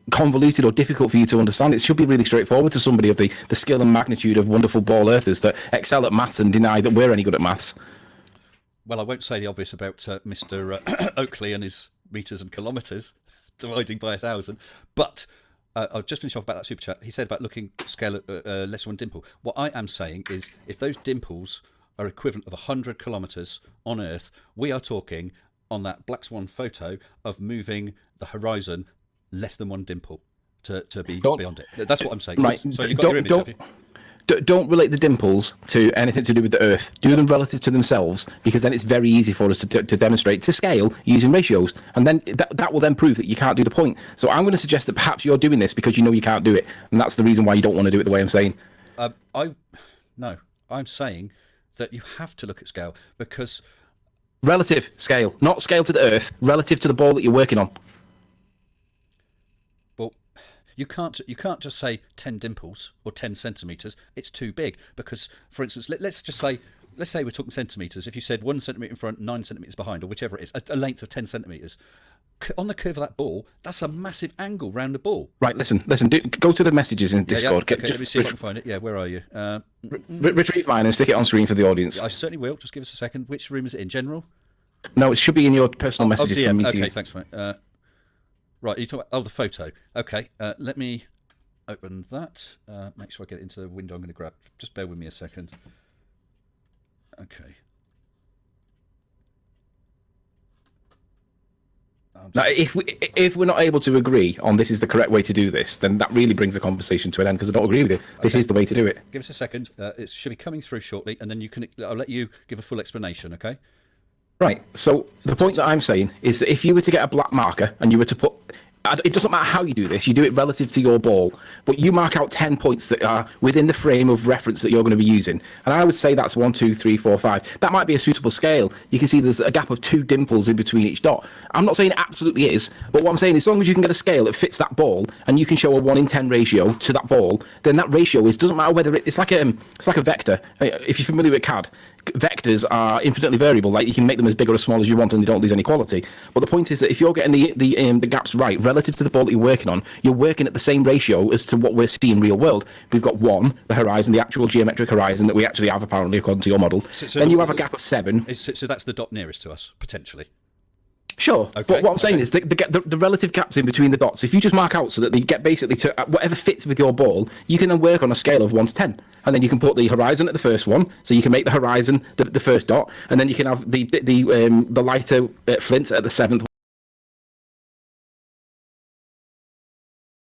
convoluted or difficult for you to understand. It should be really straightforward to somebody of the skill and magnitude of wonderful ball earthers that excel at maths and deny that we're any good at maths. Well, I won't say the obvious about Mr. Oakley and his metres and kilometres dividing by 1,000, but I'll just finish off about that super chat. He said about looking scale at less than 1 dimple. What I am saying is if those dimples are equivalent of 100 kilometres on Earth, we are talking on that Black Swan photo of moving the horizon less than 1 dimple to be beyond it. That's what I'm saying. Right. So you've got your image, have you? Don't relate the dimples to anything to do with the Earth. Do them relative to themselves, because then it's very easy for us to demonstrate to scale using ratios, and then that will then prove that you can't do the point. So I'm going to suggest that perhaps you're doing this because you know you can't do it, and that's the reason why you don't want to do it the way I'm saying. I'm saying that you have to look at scale, because Relative scale, not scale to the Earth, relative to the ball that you're working on. Well, you can't just say 10 dimples or 10 centimeters. It's too big because, for instance, let's say we're talking centimeters. If you said 1 centimeter in front, 9 centimeters behind, or whichever it is, a length of 10 centimeters. On the curve of that ball, that's a massive angle round the ball. Right, listen. Go to the messages in Discord. Yeah, okay, let me see if I can find it. Yeah, where are you? Retrieve mine and stick it on screen for the audience. Yeah, I certainly will. Just give us a second. Which room is it in? General? No, it should be in your personal messages from me to you. Okay, thanks, mate. Right, you talk about the photo. Okay, let me open that. Make sure I get it into the window I'm going to grab. Just bear with me a second. Okay. Now, if we're not able to agree on this is the correct way to do this, then that really brings the conversation to an end because I don't agree with you. This is the way to do it. Give us a second. It should be coming through shortly, and then I'll let you give a full explanation. Okay. Right. So the point that I'm saying is that if you were to get a black marker and you were to put, it doesn't matter how you do this, you do it relative to your ball, but you mark out 10 points that are within the frame of reference that you're going to be using. And I would say that's 1, 2, 3, 4, 5. That might be a suitable scale. You can see there's a gap of 2 dimples in between each dot. I'm not saying it absolutely is, but what I'm saying is as long as you can get a scale that fits that ball and you can show a 1 in 10 ratio to that ball, then that ratio doesn't matter whether it's like a vector. If you're familiar with CAD, vectors are infinitely variable. Like you can make them as big or as small as you want and they don't lose any quality. But the point is that if you're getting the gaps right relative to the ball that you're working on, you're working at the same ratio as to what we're seeing in real world. We've got 1, the horizon, the actual geometric horizon that we actually have apparently according to your model. So then you have a gap of 7. So that's the dot nearest to us potentially. Sure, okay. But what I'm saying is the relative gaps in between the dots, if you just mark out so that they get basically to whatever fits with your ball, you can then work on a scale of 1 to 10. And then you can put the horizon at the first one, so you can make the horizon the first dot, and then you can have the lighter flint at the 7th.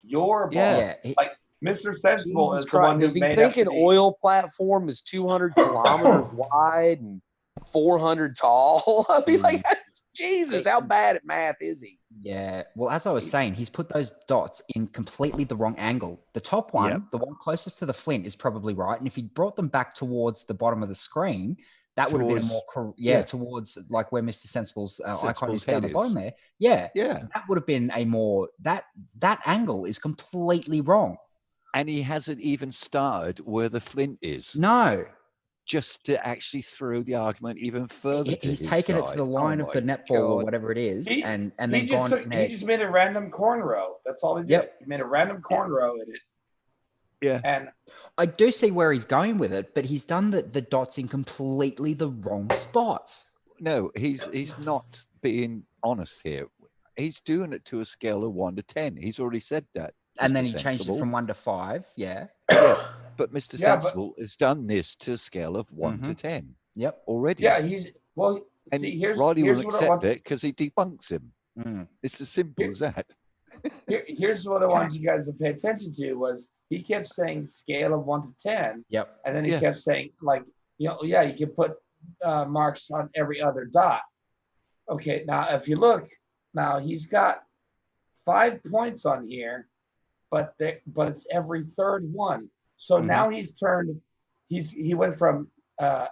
Your ball. Yeah. Like Mr. Sensible Jesus is the one who Christ, does he made think up an oil platform is 200 kilometers wide and 400 tall? I mean, like, Jesus, how bad at math is he? Yeah. Well, as I was saying, he's put those dots in completely the wrong angle. The top one, the one closest to the flint, is probably right. And if he brought them back towards the bottom of the screen, that would have been a more towards like where Mr. Sensible's icon is down the bottom there. Yeah. That would have been a more that angle is completely wrong. And he hasn't even started where the flint is. No. Just to actually throw the argument even further. He's taken it to the line of the netball or whatever it is, and then he just made a random corn row. That's all he did. Yep. He made a random corn row in it. Yeah. And I do see where he's going with it, but he's done the dots in completely the wrong spots. No, he's not being honest here. He's doing it to a scale of 1 to 10. He's already said that. And then he changed it from 1 to 5. Yeah. But Mr. Sensible has done this to a scale of 1 to 10. Yep. Already. Yeah, he's and see, here's Riley here's will what I accept want it because he debunks him. It's as simple as that. Here's what I wanted you guys to pay attention to was he kept saying scale of 1 to 10. Yep. And then he kept saying you can put marks on every other dot. Okay, now if you look, now he's got 5 points on here, but it's every third one. So now he went from a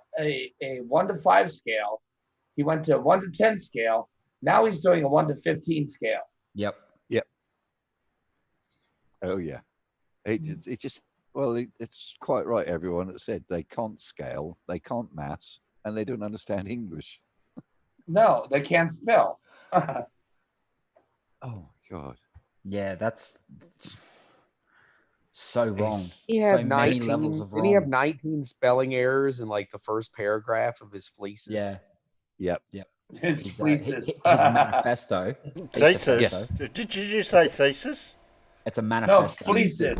1 to 5 scale, he went to 1 to 10 scale. Now he's doing a 1 to 15 scale. Yep. Oh yeah, it's quite right. Everyone that said they can't scale, they can't maths, and they don't understand English. No, they can't spell. Oh my God. Yeah, that's so wrong. He had so 19. many levels of wrong. Didn't he have 19 spelling errors in like the first paragraph of his fleeces? Yeah. Yep. His fleeces. His manifesto. Thesis. Did you say thesis? It's a manifesto. No, fleeces.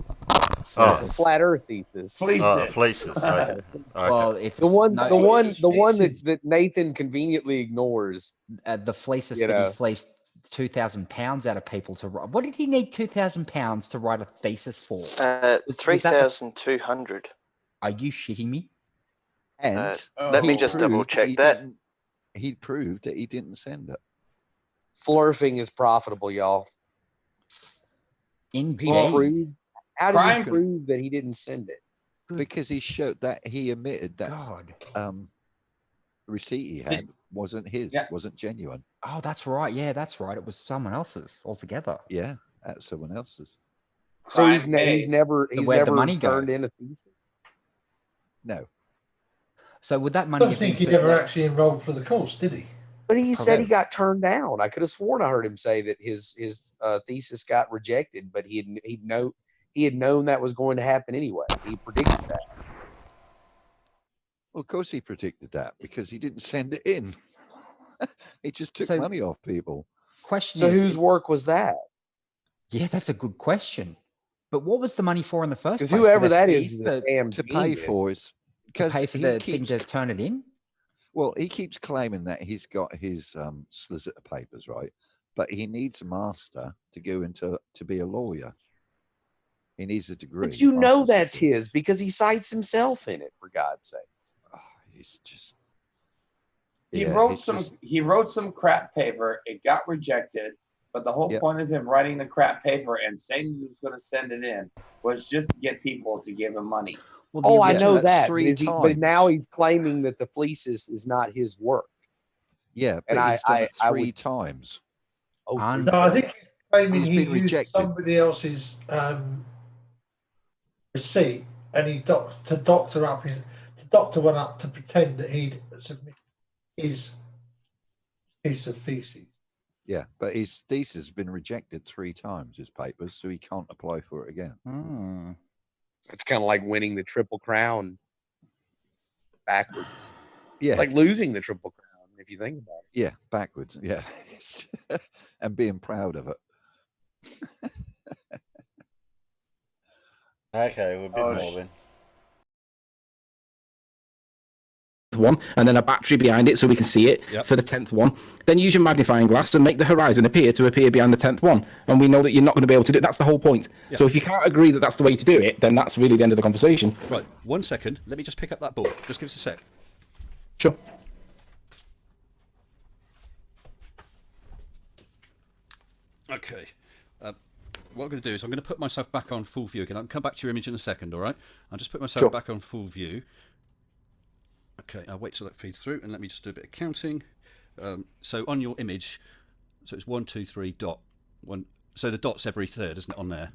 It's a flat Earth thesis. Fleeces. Oh, fleeces. Okay. Well, it's the one that Nathan conveniently ignores. The fleeces that he fleeced 2,000 pounds out of people to write. What did he need 2,000 pounds to write a thesis for? 3,200. Are you shitting me? And let me just double check that. He proved that he didn't send it. Flurfing is profitable, y'all. Indeed. How did he prove that he didn't send it? Because he showed that he admitted that receipt he had wasn't his, wasn't genuine. Oh, that's right. Yeah, that's right. It was someone else's altogether. Yeah, that's someone else's. So he's never Where'd the money turned go? in a thesis. No. So would that I money don't have been think he ever actually enrolled for the course, did he? But he said he got turned down. I could have sworn I heard him say that his thesis got rejected, but he had known that was going to happen anyway. He predicted that. Well, of course he predicted that because he didn't send it in. He just took money off people. So whose work was that? Yeah, that's a good question. But what was the money for in the first place? Because whoever that fees is a damn to pay for is to pay for the thing to turn it in. Well, he keeps claiming that he's got his solicitor papers, right? But he needs a master to go into to be a lawyer. He needs a degree. But you know that's his because he cites himself in it, for God's sakes. Oh, he's just He wrote some crap paper. It got rejected, but the whole point of him writing the crap paper and saying he was going to send it in was just to get people to give him money. Well, I know that, but now he's claiming that the fleeces is not his work. Yeah, but and he's done it three times. Oh, no, I think he's claiming he been used rejected. somebody else's receipt, and he doctor one up to pretend that he'd submit his piece of feces. Yeah, but his thesis has been rejected 3 times, his papers, so he can't apply for it again. It's kind of like winning the Triple Crown backwards. Yeah. Like losing the Triple Crown, if you think about it. Yeah, backwards. Yeah. And being proud of it. Okay, we're a bit more then. One, and then a battery behind it so we can see it for the 10th one. Then use your magnifying glass and make the horizon appear behind the 10th one. And we know that you're not going to be able to do it. That's the whole point. Yeah. So if you can't agree that that's the way to do it, then that's really the end of the conversation. Right, 1 second. Let me just pick up that board. Just give us a sec. Sure. Okay. What I'm going to do is I'm going to put myself back on full view again. I'll come back to your image in a second, all right? I'll just put myself back on full view. Okay, I'll wait till that feeds through, and let me just do a bit of counting. So on your image, so it's 1, 2, 3, dot. One. So the dot's every third, isn't it, on there?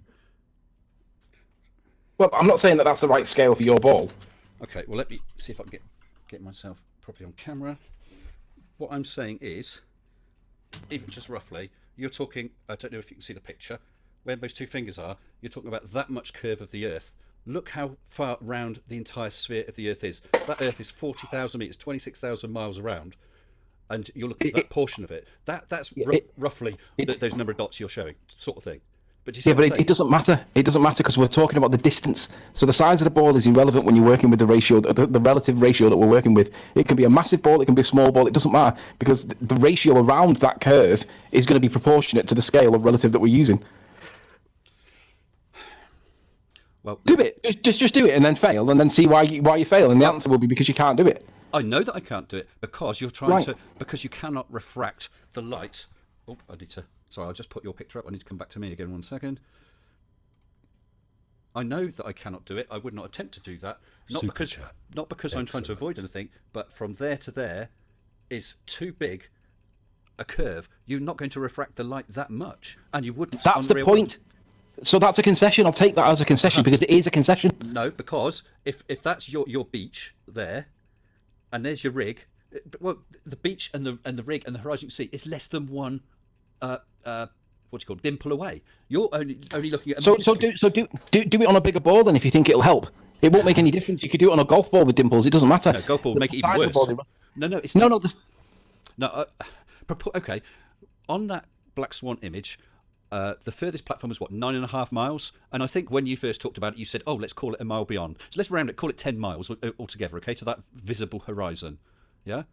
Well, I'm not saying that that's the right scale for your ball. Okay, well, let me see if I can get myself properly on camera. What I'm saying is, even just roughly, you're talking, I don't know if you can see the picture, where those 2 fingers are, you're talking about that much curve of the Earth. Look how far round the entire sphere of the Earth is. That Earth is 40,000 metres, 26,000 miles around, and you're looking at that portion of it. That's roughly those number of dots you're showing, sort of thing. But do you see what I'm saying? It doesn't matter. It doesn't matter because we're talking about the distance. So the size of the ball is irrelevant when you're working with the ratio, the relative ratio that we're working with. It can be a massive ball, it can be a small ball. It doesn't matter because the ratio around that curve is going to be proportionate to the scale of relative that we're using. Well, do it. Just do it and then fail and then see why you fail. And the answer will be because you can't do it. I know that I can't do it because you're trying to, because you cannot refract the light. Oh, I need to, sorry, I'll just put your picture up. I need to come back to me again 1 second. I know that I cannot do it. I would not attempt to do that. Not because I'm trying to avoid anything, but from there to there is too big a curve. You're not going to refract the light that much. And you wouldn't. That's the point. So that's a concession. I'll take that as a concession because it is a concession. No, because if that's your beach there, and there's your rig, well, the beach and the rig and the horizon you see is less than one, dimple away. You're only looking at. So do it on a bigger ball then if you think it'll help. It won't make any difference. You could do it on a golf ball with dimples. It doesn't matter. No, golf ball would make it even worse. No, it's not. No. Okay, on that Black Swan image. The furthest platform was 9.5 miles, and I think when you first talked about it, you said, "Oh, let's call it a mile beyond." So let's round it, call it 10 miles altogether, okay, to that visible horizon. Yeah,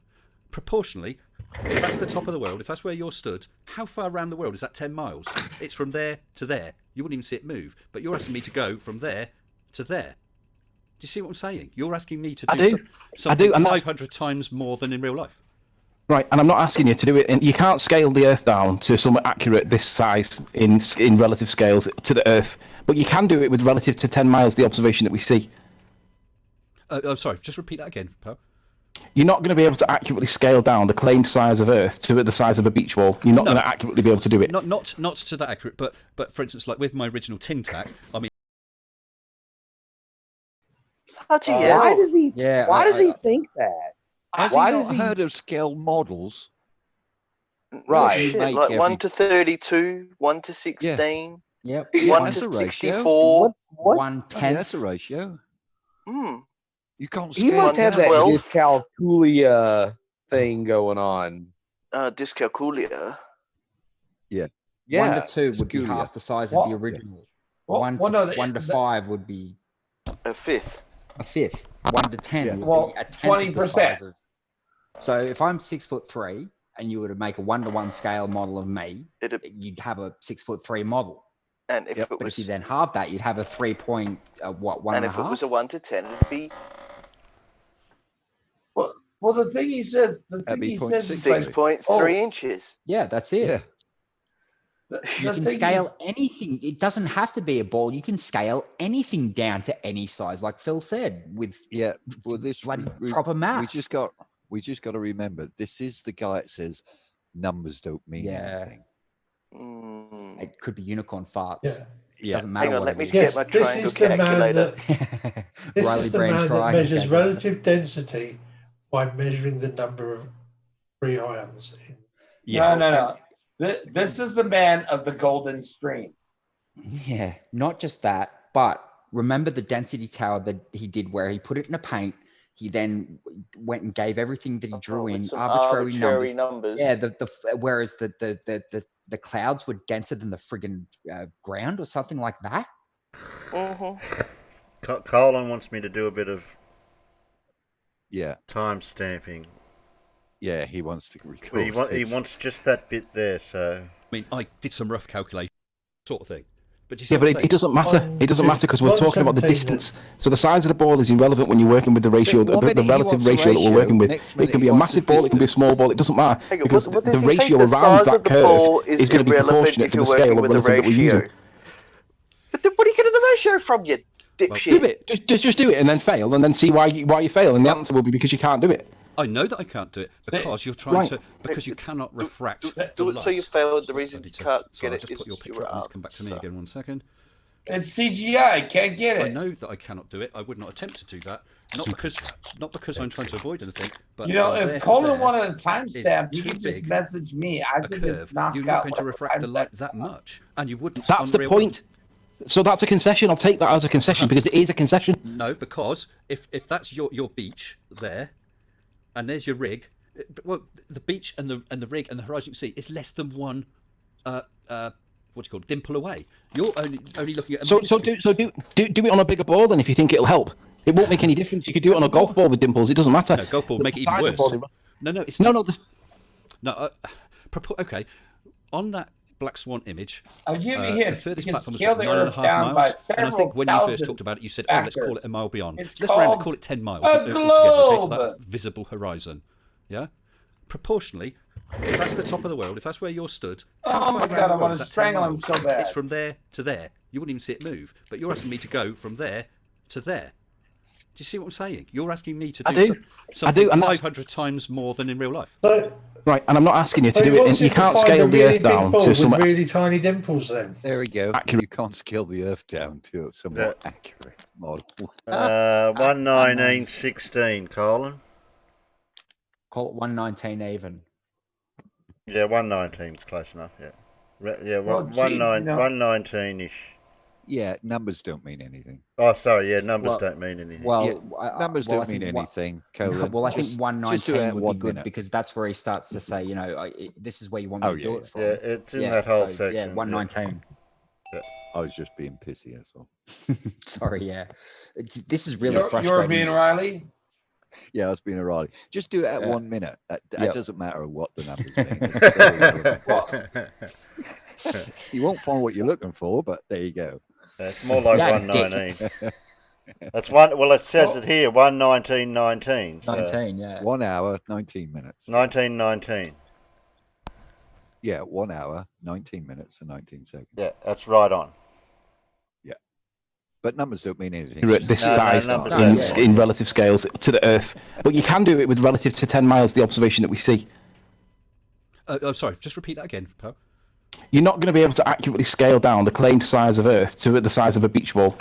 proportionally, if that's the top of the world, if that's where you're stood, how far around the world is that 10 miles? It's from there to there. You wouldn't even see it move, but you're asking me to go from there to there. Do you see what I'm saying? You're asking me to do something 500 times more than in real life. Right, and I'm not asking you to do it. And you can't scale the Earth down to somewhat accurate this size in relative scales to the Earth, but you can do it with relative to 10 miles the observation that we see. I'm sorry, just repeat that again, pal. You're not going to be able to accurately scale down the claimed size of Earth to the size of a beach wall. You're not going to accurately be able to do it. Not to that accurate, but for instance, like with my original tin tack, I mean. Why does he? Yeah. Why does he think that? Why does he heard of scale models? Right. Shit, make like every- 1 to 32, 1 to 16. Yep. 1 that's to a ratio. 64. What? 1/10. That's a ratio. You can't. He must have that 12. dyscalculia thing going on. Dyscalculia. Yeah. 1 to 2 would be half the size of the original. Well, 1 to 5 would be a fifth. A fifth. 1 to 10 would Well, be a tenth of the 20%. size of. So if I'm 6'3" and you were to make a 1-to-1 scale model of me, you'd have a 6'3" model. And if it But was, if you then halve that, you'd have a 3 one and and a if it half. was a 1 to 10, it'd be Well, the thing he says, is like, 6.3 inches. Yeah, that's it. Yeah. You can scale anything. It doesn't have to be a ball. You can scale anything down to any size, like Phil said, with this bloody proper math. We just got to remember, this is the guy that says numbers don't mean anything. It could be unicorn farts. Yeah. It doesn't matter. Hang on, what let it me is. get my triangle calculator. This Riley is the Brand man that triangle measures calculator. relative density by measuring the number of free ions. No. This is the man of the golden stream. Yeah, not just that, but remember the density tower that he did where he put it in a paint. He then went and gave everything that he drew in some arbitrary numbers. numbers. Yeah, whereas the clouds were denser than the friggin' ground or something like that. Colin wants me to do a bit of time stamping. Yeah, he wants to record. He wants just that bit there, so. I mean, I did some rough calculation, sort of thing. But you see Yeah, but it doesn't matter. It doesn't matter because we're talking about the distance. So the size of the ball is irrelevant when you're working with the ratio, the relative ratio that we're working with. It can be a massive ball, it can be a small ball. It doesn't matter because the ratio around that curve is going to be proportionate to the scale of relative that we're using. But then where are you getting the ratio from, you dipshit? Do it. Just do it and then fail and then see why you fail. And the answer will be because you can't do it. I know that I can't do it because you're trying to, because you cannot refract Do it so you failed. The reason you can't So get I'll it just is put your picture you're up and out. come back to me again 1 second. It's CGI. Can't get I it. know that I cannot do it. I would not attempt to do that. Not because I'm trying to avoid anything, but You know, from there if to Colin there wanted a is timestamp, he too could just big message me. I a could curve. just knock You're out not going to refract the light timestamp. that much, and you wouldn't. That's the point. So that's a concession. I'll take that as a concession because it is a concession. No, because if that's your beach there, and there's your rig, well, the beach and the rig and the horizon you see is less than one what do you call it, dimple away. You're only looking at a So do it on a bigger ball then if you think it'll help. It won't make any difference. You could do it on a golf ball with dimples. It doesn't matter. No, golf ball make it even size of worse. the ball- No, it's No, not. no. Okay, on that Black Swan image, I'll give you a the hint. furthest You can platform was scale the 9.5 Earth down by miles, and I think several when you first thousand talked about it, you said, "Oh, let's call it a factors. mile beyond. It's Let's round it, called call it 10 miles a altogether, okay, to that globe. visible horizon." Yeah, proportionally, if that's the top of the world, if that's where you're stood, how Oh far my around God, the I world want is to that 10 strangle him miles? so bad. It's from there to there. You wouldn't even see it move, but you're asking me to go from there to there. Do you see what I'm saying? You're asking me to do something and that's- 500 times more than in real life. Right, and I'm not asking you to So do he it. wants And you to can't find scale a the really Earth big down ball to with some. really tiny dimples then. There we go. Accurate. You can't scale the Earth down to a somewhat accurate model. 119.16, Colin. Call it 119 even. Yeah, 119 is close enough. Yeah, Well, geez, you know. 119-ish. Yeah, numbers don't mean anything. Oh, sorry. Yeah, numbers Well- don't mean anything. Well, Yeah, numbers don't mean anything, Colin. Well, I think Just do it 119 at would 1 be good minute. because that's where he starts to say, this is where you want me to do it from. Yeah, it's in that whole section. Yeah, 119. I was just being pissy, that's all. Sorry, yeah. This is really You're frustrating. being Riley. Yeah, I was being a Riley. Just do it at 1 minute. It Yeah. doesn't matter what the numbers mean. It's very relevant. You won't find what you're looking for, but there you go. It's more like 119. That's one. Well, it says it here, 119.19. 19, yeah. 1 hour, 19 minutes. 1919. Yeah, 1 hour, 19 minutes and 19 seconds. Yeah, that's right on. Yeah. But numbers don't mean anything. You're at this No, size numbers in, don't in relative scales to the Earth. But you can do it with relative to 10 miles, the observation that we see. Sorry, just repeat that again, Poe. You're not going to be able to accurately scale down the claimed size of Earth to the size of a beach ball.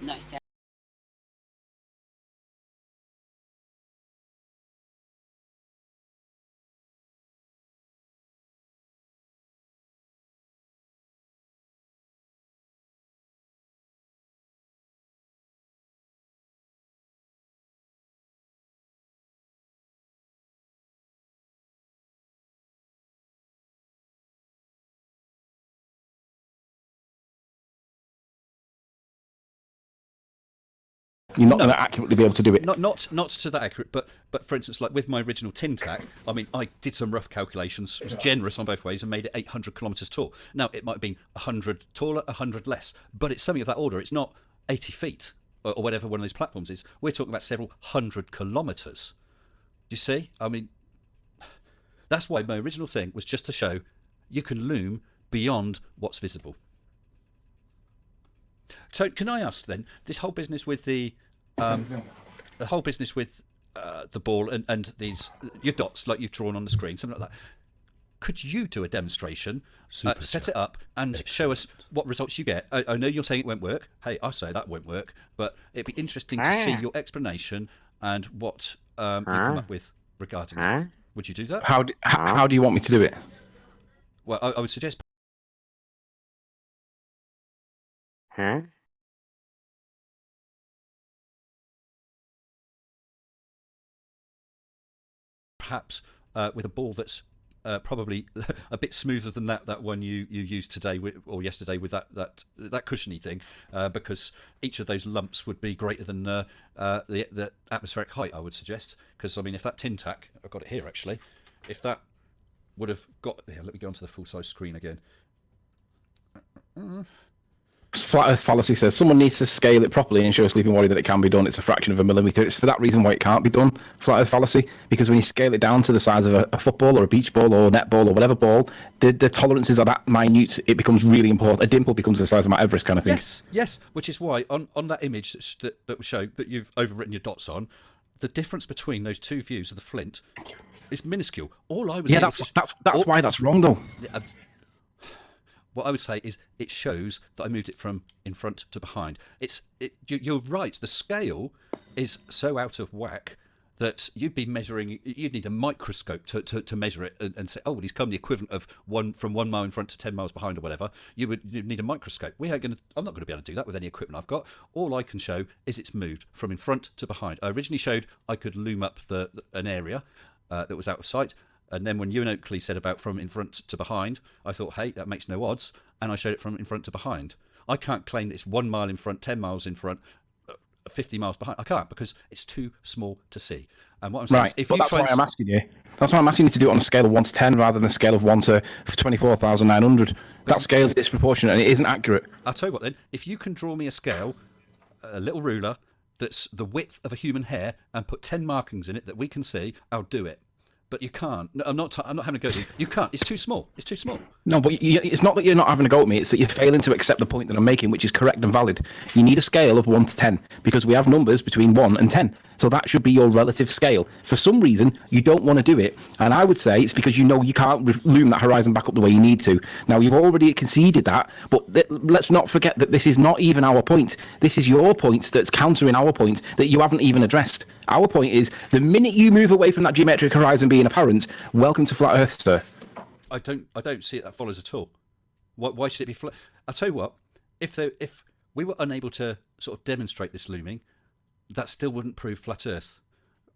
Nice. You're not going to accurately be able to do it. Not to that accurate, but for instance, like with my original tin tack, I mean, I did some rough calculations, was generous on both ways, and made it 800 kilometres tall. Now, it might have been 100 taller, 100 less, but it's something of that order. It's not 80 feet or whatever one of those platforms is. We're talking about several hundred kilometres. Do you see? I mean, that's why my original thing was just to show you can loom beyond what's visible. So can I ask then, this whole business with the ball and these your dots like you've drawn on the screen, something like that. Could you do a demonstration, set it up, and show us what results you get? I know you're saying it won't work. Hey, I say that won't work, but it'd be interesting to see your explanation and what you come up with regarding it. Would you do that? How do you want me to do it? Well, I would suggest. Perhaps with a ball that's probably a bit smoother than that one you used today or yesterday with that cushiony thing, because each of those lumps would be greater than the atmospheric height, I would suggest. Because I mean, if that tin tack, I've got it here actually, if that would have got here, let me go onto the full size screen again. Flat Earth fallacy says someone needs to scale it properly and show a sleeping body that it can be done. It's a fraction of a millimetre. It's for that reason why it can't be done. Flat Earth fallacy, because when you scale it down to the size of a football or a beach ball or a netball or whatever ball, the tolerances are that minute. It becomes really important. A dimple becomes the size of Mount Everest kind of thing. Yes. Which is why on that image that will show that you've overwritten your dots on, the difference between those two views of the flint is minuscule. All I was that's why that's wrong though. What I would say is it shows that I moved it from in front to behind. You're right. The scale is so out of whack that you'd be measuring. You'd need a microscope to measure it and say, oh, well, he's come the equivalent of from 1 mile in front to 10 miles behind or whatever. You'd need a microscope. I'm not going to be able to do that with any equipment I've got. All I can show is it's moved from in front to behind. I originally showed I could loom up an area that was out of sight. And then when you and Oakley said about from in front to behind, I thought, hey, that makes no odds. And I showed it from in front to behind. I can't claim that it's 1 mile in front, 10 miles in front, 50 miles behind. I can't, because it's too small to see. And what I'm saying is, if that's why I'm asking you. That's why I'm asking you to do it on a scale of 1 to 10 rather than a scale of 1 to 24,900. That scale is disproportionate and it isn't accurate. I'll tell you what then, if you can draw me a scale, a little ruler, that's the width of a human hair and put 10 markings in it that we can see, I'll do it. But you can't. No, I'm not having a go at you. You can't. It's too small. It's too small. No, but it's not that you're not having a go at me. It's that you're failing to accept the point that I'm making, which is correct and valid. You need a scale of 1 to 10 because we have numbers between 1 and 10. So that should be your relative scale. For some reason, you don't want to do it. And I would say it's because you know you can't loom that horizon back up the way you need to. Now, you've already conceded that, but let's not forget that this is not even our point. This is your point that's countering our point that you haven't even addressed. Our point is, the minute you move away from that geometric horizon being apparent, welcome to flat Earth, sir. I don't see it that follows at all. Why should it be flat? I'll tell you what, if we were unable to sort of demonstrate this looming, that still wouldn't prove flat Earth.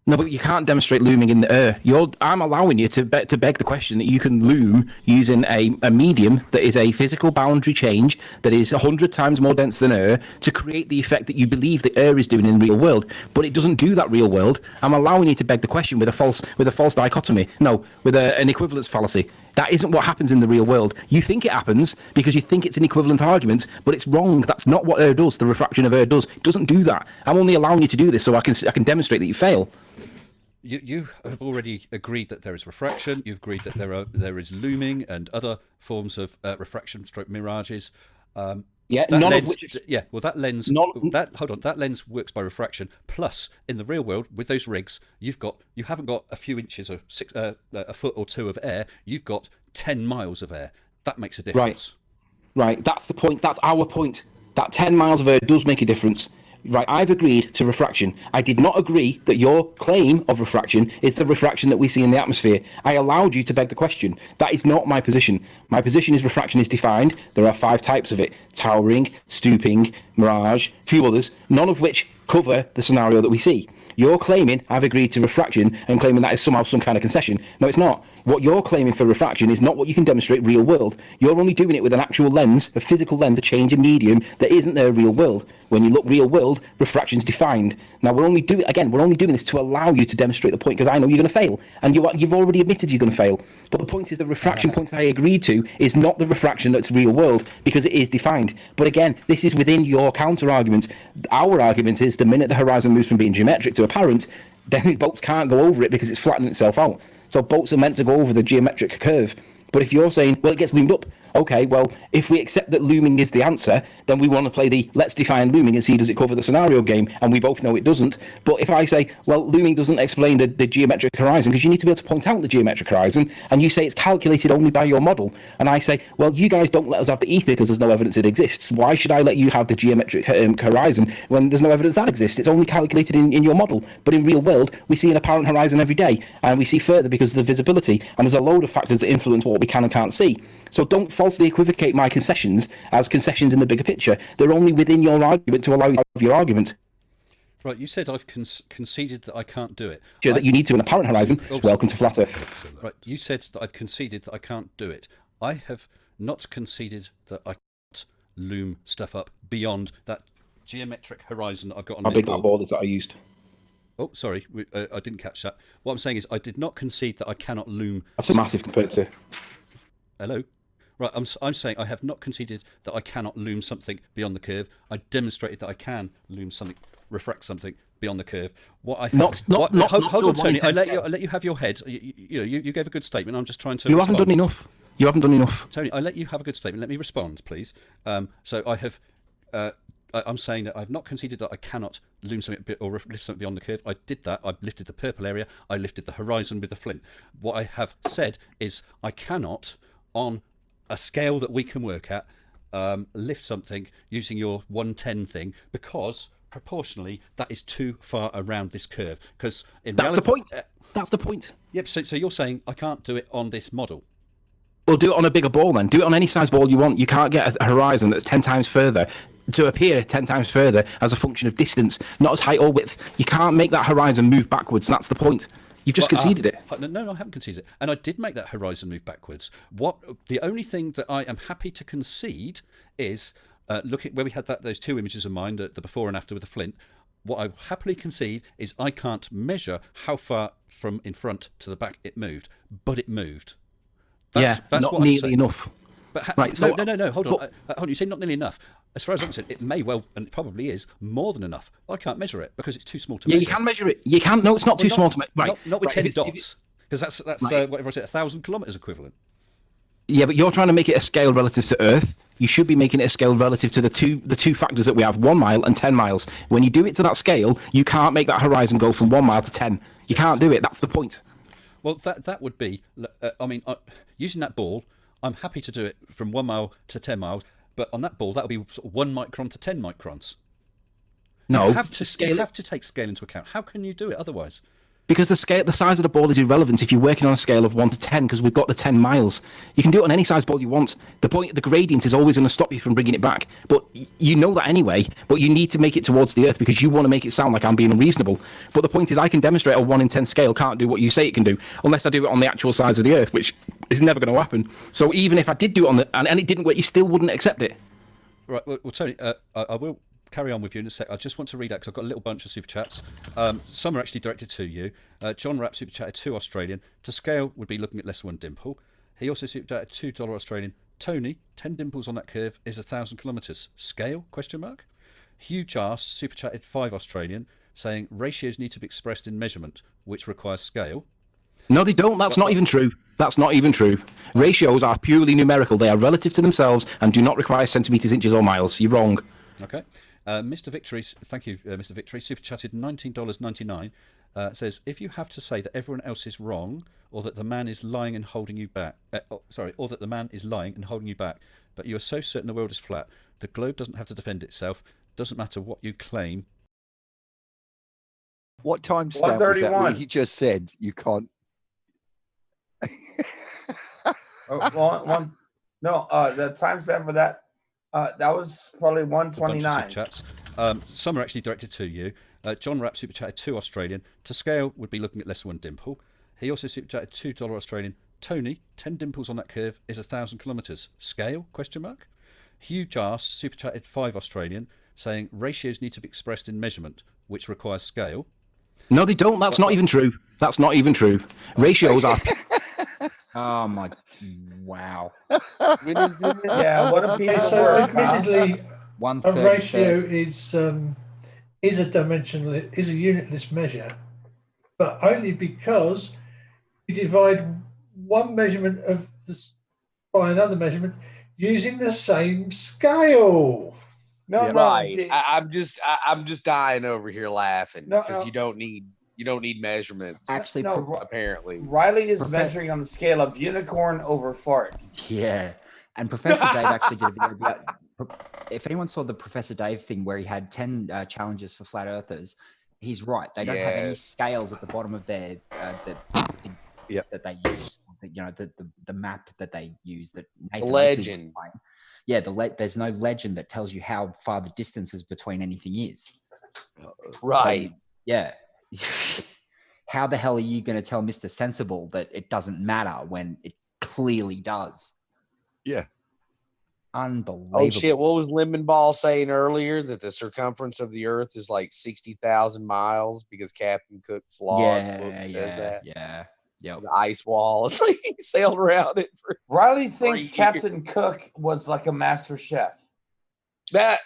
No, but you can't demonstrate looming in the air. I'm allowing you to beg the question that you can loom using a medium that is a physical boundary change that is 100 times more dense than air to create the effect that you believe the air is doing in the real world. But it doesn't do that real world. I'm allowing you to beg the question with a false dichotomy. No, with an equivalence fallacy. That isn't what happens in the real world. You think it happens because you think it's an equivalent argument, but it's wrong. That's not what air does. The refraction of air does. It doesn't do that. I'm only allowing you to do this so I can demonstrate that you fail. You have already agreed that there is refraction. You've agreed that there is looming and other forms of refraction stroke mirages. That lens works by refraction. Plus, in the real world, with those rigs, you haven't got a few inches or a foot or two of air. You've got 10 miles of air. That makes a difference. Right. That's the point. That's our point. That 10 miles of air does make a difference. Right, I've agreed to refraction. I did not agree that your claim of refraction is the refraction that we see in the atmosphere. I allowed you to beg the question. That is not my position. My position is refraction is defined. There are 5 types of it: towering, stooping, mirage, a few others, none of which cover the scenario that we see. You're claiming I've agreed to refraction and claiming that is somehow some kind of concession. No, it's not. What you're claiming for refraction is not what you can demonstrate real world. You're only doing it with an actual lens, a physical lens, a change in medium that isn't there real world. When you look real world, refraction's defined. Now we're only doing this to allow you to demonstrate the point because I know you're going to fail, and you've already admitted you're going to fail. But the point is the refraction point I agreed to is not the refraction that's real world because it is defined. But again, this is within your counter argument. Our argument is the minute the horizon moves from being geometric to apparent, then bolts can't go over it because it's flattening itself out. So bolts are meant to go over the geometric curve. But if you're saying, well, it gets loomed up, okay, well, if we accept that looming is the answer, then we want to play the let's define looming and see does it cover the scenario game, and we both know it doesn't. But if I say, well, looming doesn't explain the geometric horizon, because you need to be able to point out the geometric horizon, and you say it's calculated only by your model, and I say, well, you guys don't let us have the ether because there's no evidence it exists. Why should I let you have the geometric horizon when there's no evidence that exists? It's only calculated in your model. But in real world, we see an apparent horizon every day, and we see further because of the visibility, and there's a load of factors that influence what we can and can't see. So don't falsely equivocate my concessions as concessions in the bigger picture. They're only within your argument to allow you to have your argument. Right, you said I've conceded that I can't do it. Sure, that you need to an apparent horizon. Welcome to Flat Earth. Right, you said that I've conceded that I can't do it. I have not conceded that I can't loom stuff up beyond that geometric horizon that I've got on How this big board. that board is that I used? Oh, sorry, I didn't catch that. What I'm saying is I did not concede that I cannot loom. That's a massive compared to... Hello? Right, I'm saying I have not conceded that I cannot loom something beyond the curve. I demonstrated that I can loom something, refract something beyond the curve. What I have, hold on, Tony. I let you have your head. You gave a good statement. I'm just trying to. You haven't done enough. You haven't done enough. Tony, I let you have a good statement. Let me respond, please. So I have. I'm saying that I've not conceded that I cannot loom something or lift something beyond the curve. I did that. I lifted the purple area. I lifted the horizon with the flint. What I have said is I cannot, on a scale that we can work at, lift something using your 110 thing because proportionally that is too far around this curve. Because in that's reality, the point. That's the point. Yep. So you're saying I can't do it on this model. Well, do it on a bigger ball then. Do it on any size ball you want. You can't get a horizon that's 10 times further to appear 10 times further as a function of distance, not as height or width. You can't make that horizon move backwards. That's the point. You've just conceded it. No, I haven't conceded it. And I did make that horizon move backwards. The only thing that I am happy to concede is, look at where we had those two images of mine, the before and after with the flint. What I happily concede is I can't measure how far from in front to the back it moved, but it moved. That's not what nearly enough. But right, no, hold on. Hold on. You say not nearly enough. As far as I'm concerned, it may well, and it probably is, more than enough. I can't measure it because it's too small to measure. Yeah, you can measure it. You can. No, it's not too small to measure. Right. Not with 10 dots, because that's whatever I said, 1,000 kilometres equivalent. Yeah, but you're trying to make it a scale relative to Earth. You should be making it a scale relative to the two factors that we have, 1 mile and 10 miles. When you do it to that scale, you can't make that horizon go from 1 mile to 10. You can't do it. That's the point. Well, that would be, using that ball, I'm happy to do it from 1 mile to 10 miles, but on that ball, that would be sort of 1 micron to 10 microns. No, you have to take scale into account. How can you do it otherwise? Because the size of the ball is irrelevant if you're working on a scale of 1 to 10, because we've got the 10 miles. You can do it on any size ball you want. The gradient is always going to stop you from bringing it back. But you know that anyway, but you need to make it towards the Earth because you want to make it sound like I'm being unreasonable. But the point is I can demonstrate a 1 in 10 scale can't do what you say it can do, unless I do it on the actual size of the Earth, which is never going to happen. So even if I did do it and it didn't work, you still wouldn't accept it. Right, well Tony, I will carry on with you in a sec. I just want to read out because I've got a little bunch of super chats. Some are actually directed to you. John Rapp super chatted 2 Australian. To scale would be looking at less than 1 dimple. He also super chatted $2 Australian. Tony, 10 dimples on that curve is 1,000 kilometres. Scale? ? Hugh Jar super chatted 5 Australian, saying ratios need to be expressed in measurement, which requires scale. No, they don't. That's not even true. That's not even true. Ratios are purely numerical. They are relative to themselves and do not require centimetres, inches, or miles. You're wrong. Okay. Mr. Victory, thank you, Mr. Victory, super chatted $19.99, says, if you have to say that everyone else is wrong, or that the man is lying and holding you back, or that the man is lying and holding you back, but you are so certain the world is flat, the globe doesn't have to defend itself, doesn't matter what you claim. What timestamp was that where he just said you can't? No, the timestamp for that, that was probably 129. Some are actually directed to you. John Rapp super chatted 2 Australian. To scale, would be looking at less than 1 dimple. He also super chatted $2 Australian. Tony, 10 dimples on that curve is 1,000 kilometres. Scale? Question mark. Hugh Jas super chatted 5 Australian, saying ratios need to be expressed in measurement, which requires scale. No, they don't. That's not even true. That's not even true. Ratios are. Oh my! Wow. Yeah, what a piece of So work. admittedly, One a ratio is a dimensionless, is a unitless measure, but only because you divide one measurement of this by another measurement using the same scale. No, Right. I'm just dying over here laughing because you don't need measurements. Actually, apparently, Riley is measuring on the scale of unicorn over fart. Yeah, and Professor Dave actually did a video. If anyone saw the Professor Dave thing where he had 10 challenges for flat earthers, he's right. They don't have any scales at the bottom of their that they use. The map that they use. That Nathan legend. Yeah, there's no legend that tells you how far the distances between anything is. Right. So, yeah. How the hell are you going to tell Mr. Sensible that it doesn't matter when it clearly does? Yeah. Unbelievable. Oh shit! What was Lemon Ball saying earlier? That the circumference of the Earth is like 60,000 miles because Captain Cook's log book says that. Yeah. The ice wall. It's like he sailed around it for. Riley thinks Captain Cook was like a master chef. That.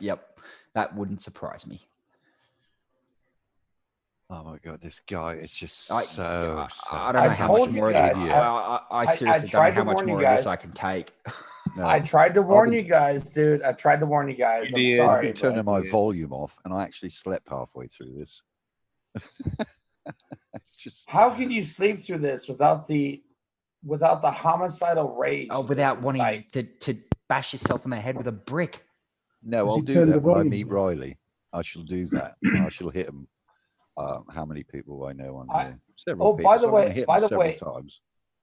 Yep, that wouldn't surprise me. Oh my god, this guy is just I don't know how much more of this. I seriously don't know how much more of this I can take. No. I tried to warn you guys, dude. I tried to warn you guys. I'm sorry. I've been turning my volume off, and I actually slept halfway through this. How can you sleep through this without the homicidal rage? Oh, without wanting to bash yourself in the head with a brick. No, I'll do that when I meet Riley. I shall do that. I shall hit him. How many people I know on here? Several people. By the way, times.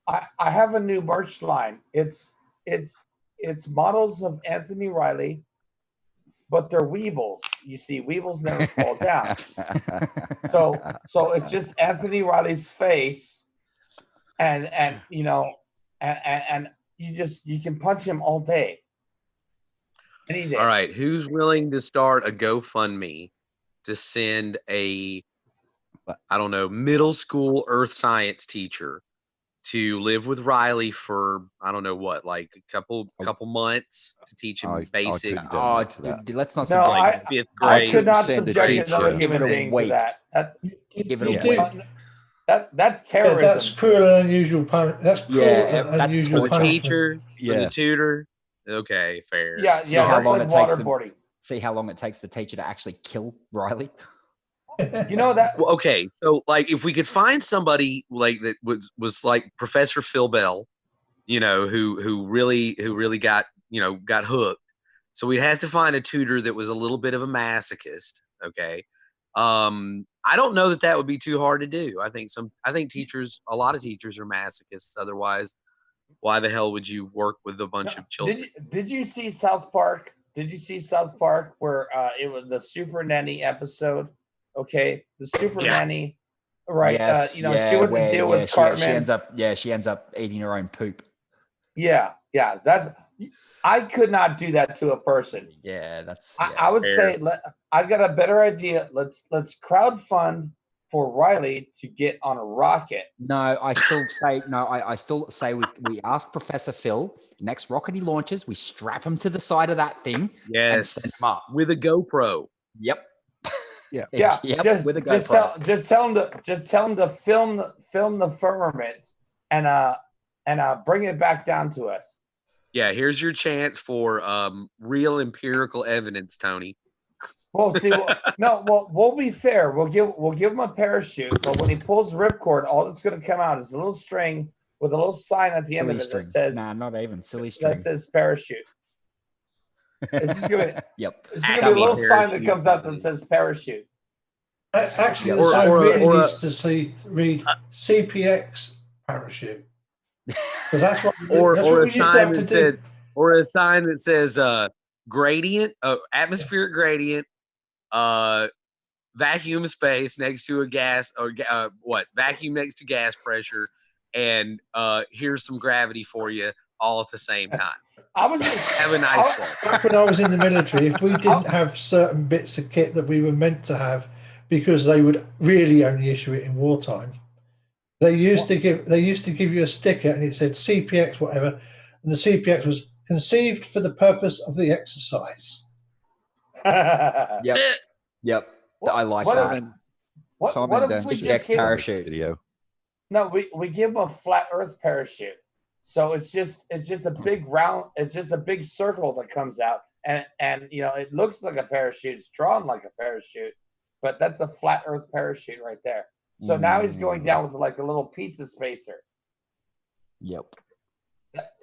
I have a new merch line. It's models of Anthony Riley, but they're Weebles. You see, Weebles never fall down. So it's just Anthony Riley's face, and you can punch him all day. Any day. All right, who's willing to start a GoFundMe to send a, I don't know, middle school earth science teacher to live with Riley for, I don't know what, like a couple months to teach him basic. Let's not. No, I could not subject another human being to that. Give it away. That's terrorism. Yeah, that's cruel and unusual punishment. That's cruel and unusual punishment. Teacher, the tutor. Okay, fair. Yeah, that's like waterboarding. See how long it takes the teacher to actually kill Riley. You know that. Well, okay, so like if we could find somebody like that was like Professor Phil Bell, who really got hooked. So we'd have to find a tutor that was a little bit of a masochist. Okay. I don't know that would be too hard to do. I think a lot of teachers are masochists. Otherwise, why the hell would you work with a bunch of children? Did you see South Park? Did you see South Park where it was the Super Nanny episode? Okay, the Super Nanny, right? Yes, she wants to deal with Cartman. She ends up eating her own poop. Yeah. I could not do that to a person. Yeah, that's. I would say I've got a better idea. Let's crowdfund for Riley to get on a rocket. No, I still say we ask Professor Phil. Next rocket he launches, we strap him to the side of that thing. Yes, and send him up with a GoPro. Yep. Yeah. Yep. With a GoPro. Just tell him to film the firmament and bring it back down to us. Yeah, here's your chance for real empirical evidence, Tony. Well, see, we'll be fair. We'll give him a parachute, but when he pulls the ripcord, all that's going to come out is a little string with a little sign at the end of it that says, "Nah, not even silly string." That says parachute. It's just gonna. Yep. It's just gonna be a little sign that comes out that says parachute. Actually, the sign really needs to read CPX parachute. Because that's what. Or a sign that says gradient, atmospheric gradient, vacuum space next to a gas, or vacuum next to gas pressure, and here's some gravity for you all at the same time. I was just have a nice day. Back when I was in the military, if we didn't have certain bits of kit that we were meant to have, because they would really only issue it in wartime, they used to give you a sticker and it said CPX whatever, and the CPX was conceived for the purpose of the exercise. Yep. I like that. What if we just give parachute video? No, we give them a flat Earth parachute. So it's just a big round. It's just a big circle that comes out, and it looks like a parachute. It's drawn like a parachute, but that's a flat Earth parachute right there. So now he's going down with like a little pizza spacer. Yep.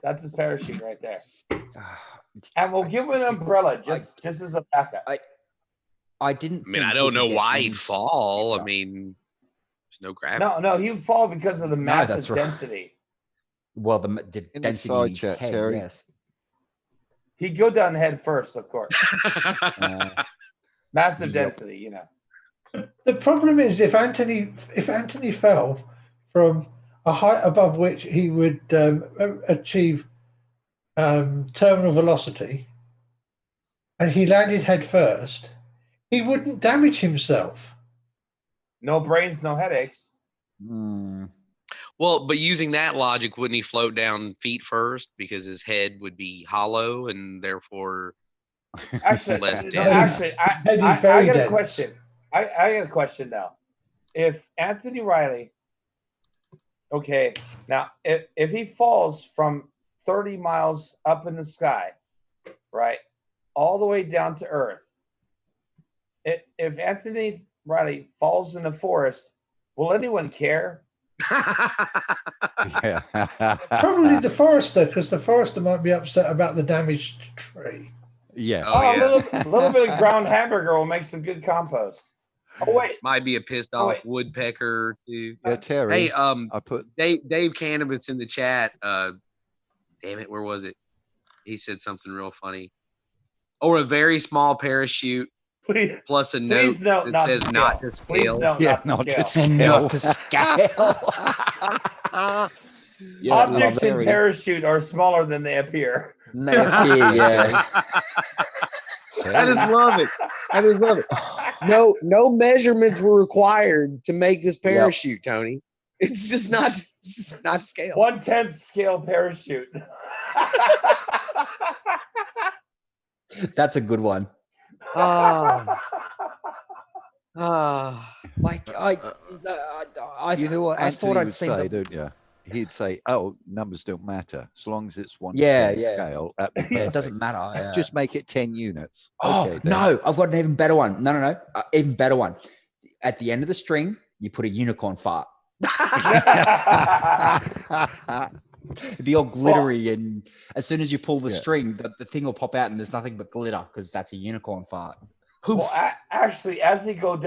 That's his parachute right there. And we'll give him an umbrella just as a backup. I didn't. I mean, I don't know why he'd fall. I mean, there's no gravity. No, he would fall because of the massive density. Well, the density in his head, Terry. Yes. He'd go down head first, of course. Massive density, The problem is if Anthony fell from a height above which he would achieve terminal velocity, and he landed head first, he wouldn't damage himself. No brains, no headaches. Well, but using that logic, wouldn't he float down feet first because his head would be hollow and therefore less dense? I got a question. I got a question now. If Anthony Riley, okay, now if he falls from 30 miles up in the sky, right, all the way down to Earth, if Anthony Riley falls in the forest, will anyone care? Probably the forester, because the forester might be upset about the damaged tree. Yeah. A little bit of ground hamburger will make some good compost. Oh wait, might be a pissed off woodpecker too. Yeah, Terry. Hey, I put Dave Cannabis in the chat. Damn it, where was it? He said something real funny. Or a very small parachute. Plus a note that says not to scale. Not to scale. Not to scale. Objects in parachute are smaller than they appear. Yeah. I just love it. No measurements were required to make this parachute, Tony. It's just not scale. 1/10 scale parachute. That's a good one. Like you know what I thought Anthony I'd would seen say, them. don't you? He'd say, "Oh, numbers don't matter as long as it's one scale." It doesn't matter. Yeah. Just make it 10 units. Oh okay, no, I've got an even better one. No, even better one. At the end of the string, you put a unicorn fart. It'd be all glittery, and as soon as you pull the string, the thing will pop out, and there's nothing but glitter because that's a unicorn fart. Well, actually, as he went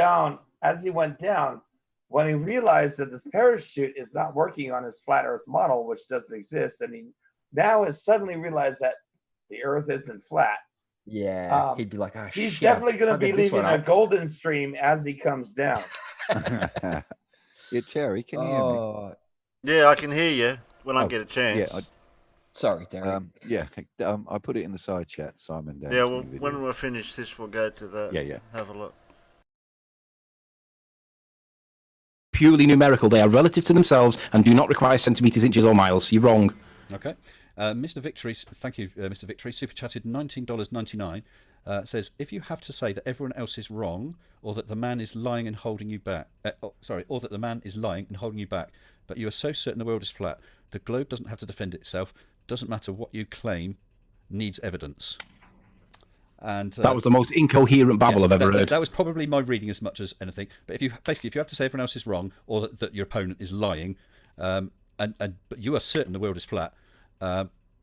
down, when he realized that this parachute is not working on his flat Earth model, which doesn't exist, and he now has suddenly realized that the Earth isn't flat. Yeah, he'd be like, "Oh, he's shit, definitely going to be leaving a up. golden stream as he comes down." Yeah, Terry, can you hear me? Yeah, I can hear you when I get a chance. Yeah, sorry, Terry. I put it in the side chat, SciManDan. Yeah, well, when we're finished this, we'll go to that. Yeah. Have a look. Purely numerical. They are relative to themselves and do not require centimeters, inches, or miles. You're wrong. Okay. Mr. Victory, thank you, Mr. Victory. Super chatted $19.99. Says, if you have to say that everyone else is wrong, or that the man is lying and holding you back, or that the man is lying and holding you back, but you are so certain the world is flat, the globe doesn't have to defend itself. Doesn't matter what you claim, needs evidence. And that was the most incoherent babble I've ever heard. That was probably my reading as much as anything. But if you have to say everyone else is wrong, or that your opponent is lying, but you are certain the world is flat,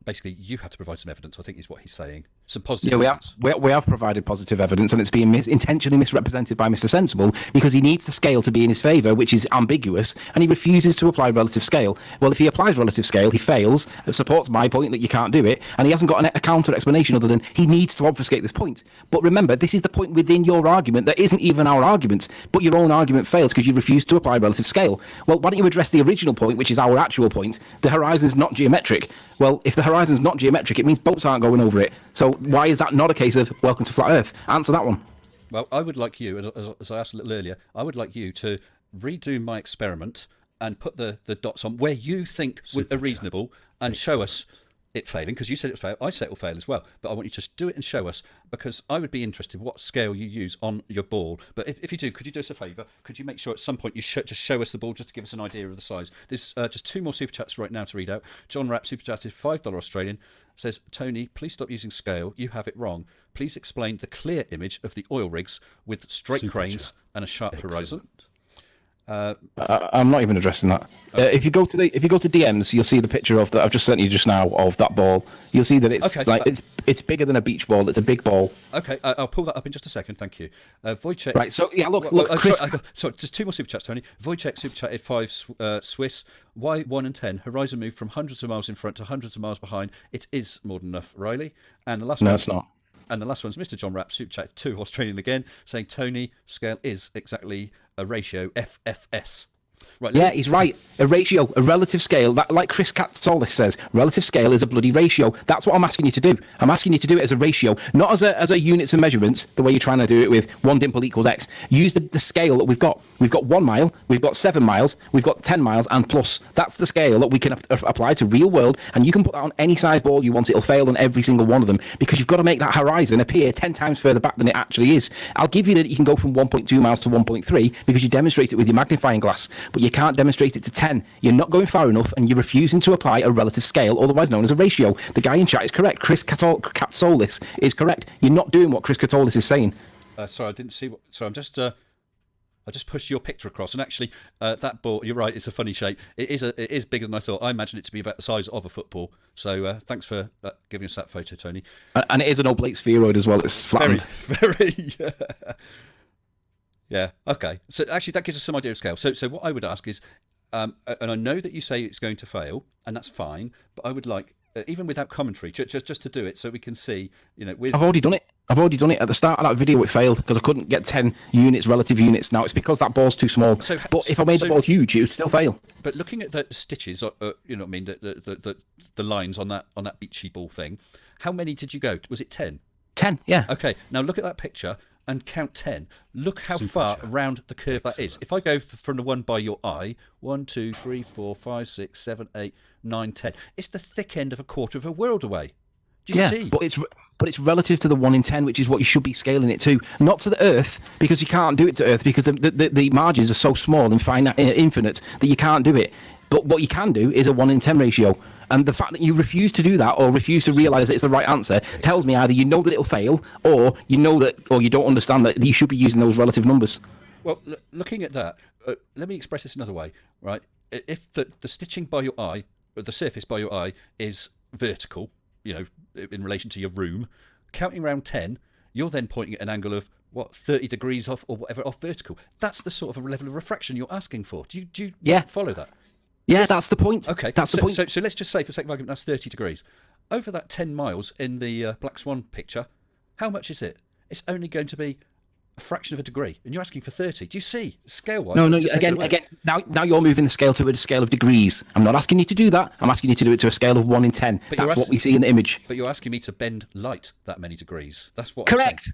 basically you have to provide some evidence, I think is what he's saying. some positive. Yeah, we have provided positive evidence, and it's being intentionally misrepresented by Mr. Sensible because he needs the scale to be in his favour, which is ambiguous, and he refuses to apply relative scale. Well, if he applies relative scale, he fails. It supports my point that you can't do it, and he hasn't got a counter explanation other than he needs to obfuscate this point. But remember, this is the point within your argument that isn't even our argument, but your own argument fails because you refuse to apply relative scale. Well, why don't you address the original point, which is our actual point? The horizon's not geometric. Well, if the horizon's not geometric, it means boats aren't going over it. So why is that not a case of welcome to flat Earth? Answer that one. Well, I would like you, as I asked a little earlier, I would like you to redo my experiment and put the dots on where you think are reasonable and show us it failing, because you said it failed. I said it will fail as well, but I want you to just do it and show us, because I would be interested what scale you use on your ball. But if you do, could you do us a favour? Could you make sure at some point you just show us the ball just to give us an idea of the size? There's just 2 more super chats right now to read out. John Rapp super chatted $5 Australian, says, Tony, please stop using scale. You have it wrong. Please explain the clear image of the oil rigs with straight cranes and a sharp horizon. I'm not even addressing that. If you go to DMs, you'll see the picture of that I've just sent you just now of that ball. You'll see that it's bigger than a beach ball. It's a big ball. Okay, I'll pull that up in just a second. Thank you, Wojciech. Right. So yeah, look, Chris. Sorry, just 2 more super chats, Tony. Wojciech super chatted 5 Swiss. Why 1 and 10? Horizon move from hundreds of miles in front to hundreds of miles behind. It is more than enough, Riley. And the last one. It's not. And the last one's Mr. John Rapp, super chat 2 Australian again, saying Tony, scale is exactly a ratio FFS. Right, yeah, he's right. A ratio, a relative scale, that, like Chris Katsolis says, relative scale is a bloody ratio. That's what I'm asking you to do. I'm asking you to do it as a ratio, not as a units and measurements, the way you're trying to do it with 1 dimple equals X. Use the scale that we've got. We've got 1 mile, we've got 7 miles, we've got 10 miles, and plus. That's the scale that we can apply to real world, and you can put that on any size ball you want. It'll fail on every single one of them, because you've got to make that horizon appear 10 times further back than it actually is. I'll give you that you can go from 1.2 miles to 1.3 because you demonstrate it with your magnifying glass, but you can't demonstrate it to 10. You're not going far enough, and you're refusing to apply a relative scale, otherwise known as a ratio. The guy in chat is correct. Chris Katsolis is correct. You're not doing what Chris Katsolis is saying. Sorry, I didn't see what. Sorry, I just pushed your picture across, and actually, that ball. You're right. It's a funny shape. It is bigger than I thought. I imagined it to be about the size of a football. So thanks for giving us that photo, Tony. And it is an oblate spheroid as well. It's flattened. Very. Yeah. Okay. So actually, that gives us some idea of scale. So what I would ask is, and I know that you say it's going to fail, and that's fine. But I would like, even without commentary, just to do it so we can see. With I've already done it. At the start of that video. It failed because I couldn't get 10 units, relative units. Now it's because that ball's too small. But if I made the ball huge, it would still fail. But looking at the stitches, you know what I mean, the lines on that beachy ball thing. How many did you go? Was it 10? 10, yeah. Okay. Now look at that picture and count 10. Look how far around the curve that is. If I go from the one by your eye, 1, 2, 3, 4, 5, 6, 7, 8, 9, 10. It's the thick end of a quarter of a world away. Do you see? But it's relative to the 1 in 10, which is what you should be scaling it to, not to the Earth, because you can't do it to Earth because the margins are so small and finite, infinite that you can't do it. But what you can do is a 1 in 10 ratio. And the fact that you refuse to do that or refuse to realise that it's the right answer tells me either you know that it'll fail or you know that, or you don't understand that you should be using those relative numbers. Well, looking at that, let me express this another way, right? If the stitching by your eye, the surface by your eye is vertical, in relation to your room, counting around 10, you're then pointing at an angle of, 30 degrees off or whatever off vertical. That's the sort of level of refraction you're asking for. Do you follow that? Yeah, that's the point. Okay, that's the point. So let's just say, for the sake of argument, that's 30 degrees. Over that 10 miles in the Black Swan picture, how much is it? It's only going to be a fraction of a degree, and you're asking for 30. Do you see? Scale-wise? No, again, now you're moving the scale to a scale of degrees. I'm not asking you to do that. I'm asking you to do it to a scale of 1 in 10. That's what we see in the image. But you're asking me to bend light that many degrees. That's what Correct. I'm saying.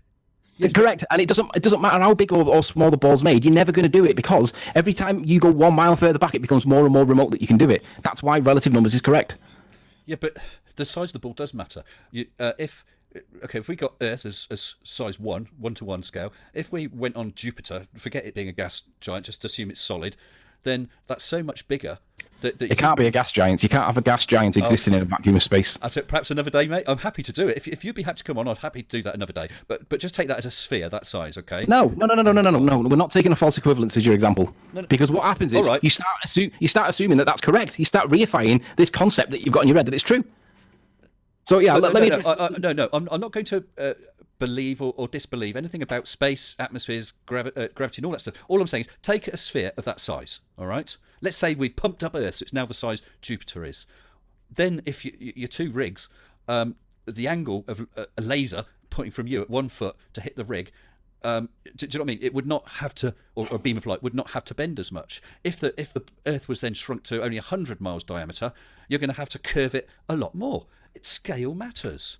Yes, correct, and it doesn't matter how big or small the ball's made. You're never going to do it because every time you go 1 mile further back, it becomes more and more remote that you can do it. That's why relative numbers is correct. Yeah, but the size of the ball does matter. If we got Earth as size 1:1 scale, if we went on Jupiter, forget it being a gas giant, just assume it's solid, then that's so much bigger that it can't be a gas giant. You can't have a gas giant existing in a vacuum of space. Perhaps another day, mate. I'm happy to do it. If you'd be happy to come on, I'd happy to do that another day. But just take that as a sphere, that size, okay? No. We're not taking a false equivalence as your example. Because what happens is you start assuming that that's correct. You start reifying this concept that you've got in your head that it's true. So yeah, no, let me. No. I'm not going to believe or disbelieve anything about space, atmospheres, gravity, and all that stuff. All I'm saying is take a sphere of that size. All right. Let's say we pumped up Earth, so it's now the size Jupiter is. Then, if your two rigs, the angle of a laser pointing from you at 1 foot to hit the rig. Do you know what I mean? It would not have to, or a beam of light would not have to bend as much. If the Earth was then shrunk to only 100 miles diameter, you're going to have to curve it a lot more. Scale matters.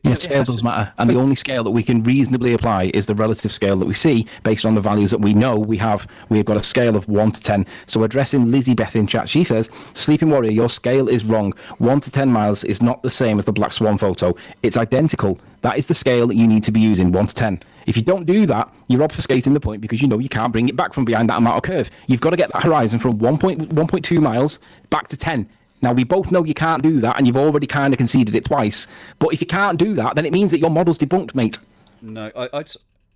Yeah, scale does matter, and the only scale that we can reasonably apply is the relative scale that we see based on the values that we know we have. We've got a scale of 1 to 10. So addressing Lizzie Beth in chat, she says, Sleeping Warrior, your scale is wrong. 1 to 10 miles is not the same as the Black Swan photo. It's identical. That is the scale that you need to be using, 1 to 10. If you don't do that, you're obfuscating the point because you know you can't bring it back from behind that amount of curve. You've got to get that horizon from 1.2 miles back to 10. Now, we both know you can't do that, and you've already kind of conceded it twice. But if you can't do that, then it means that your model's debunked, mate. No,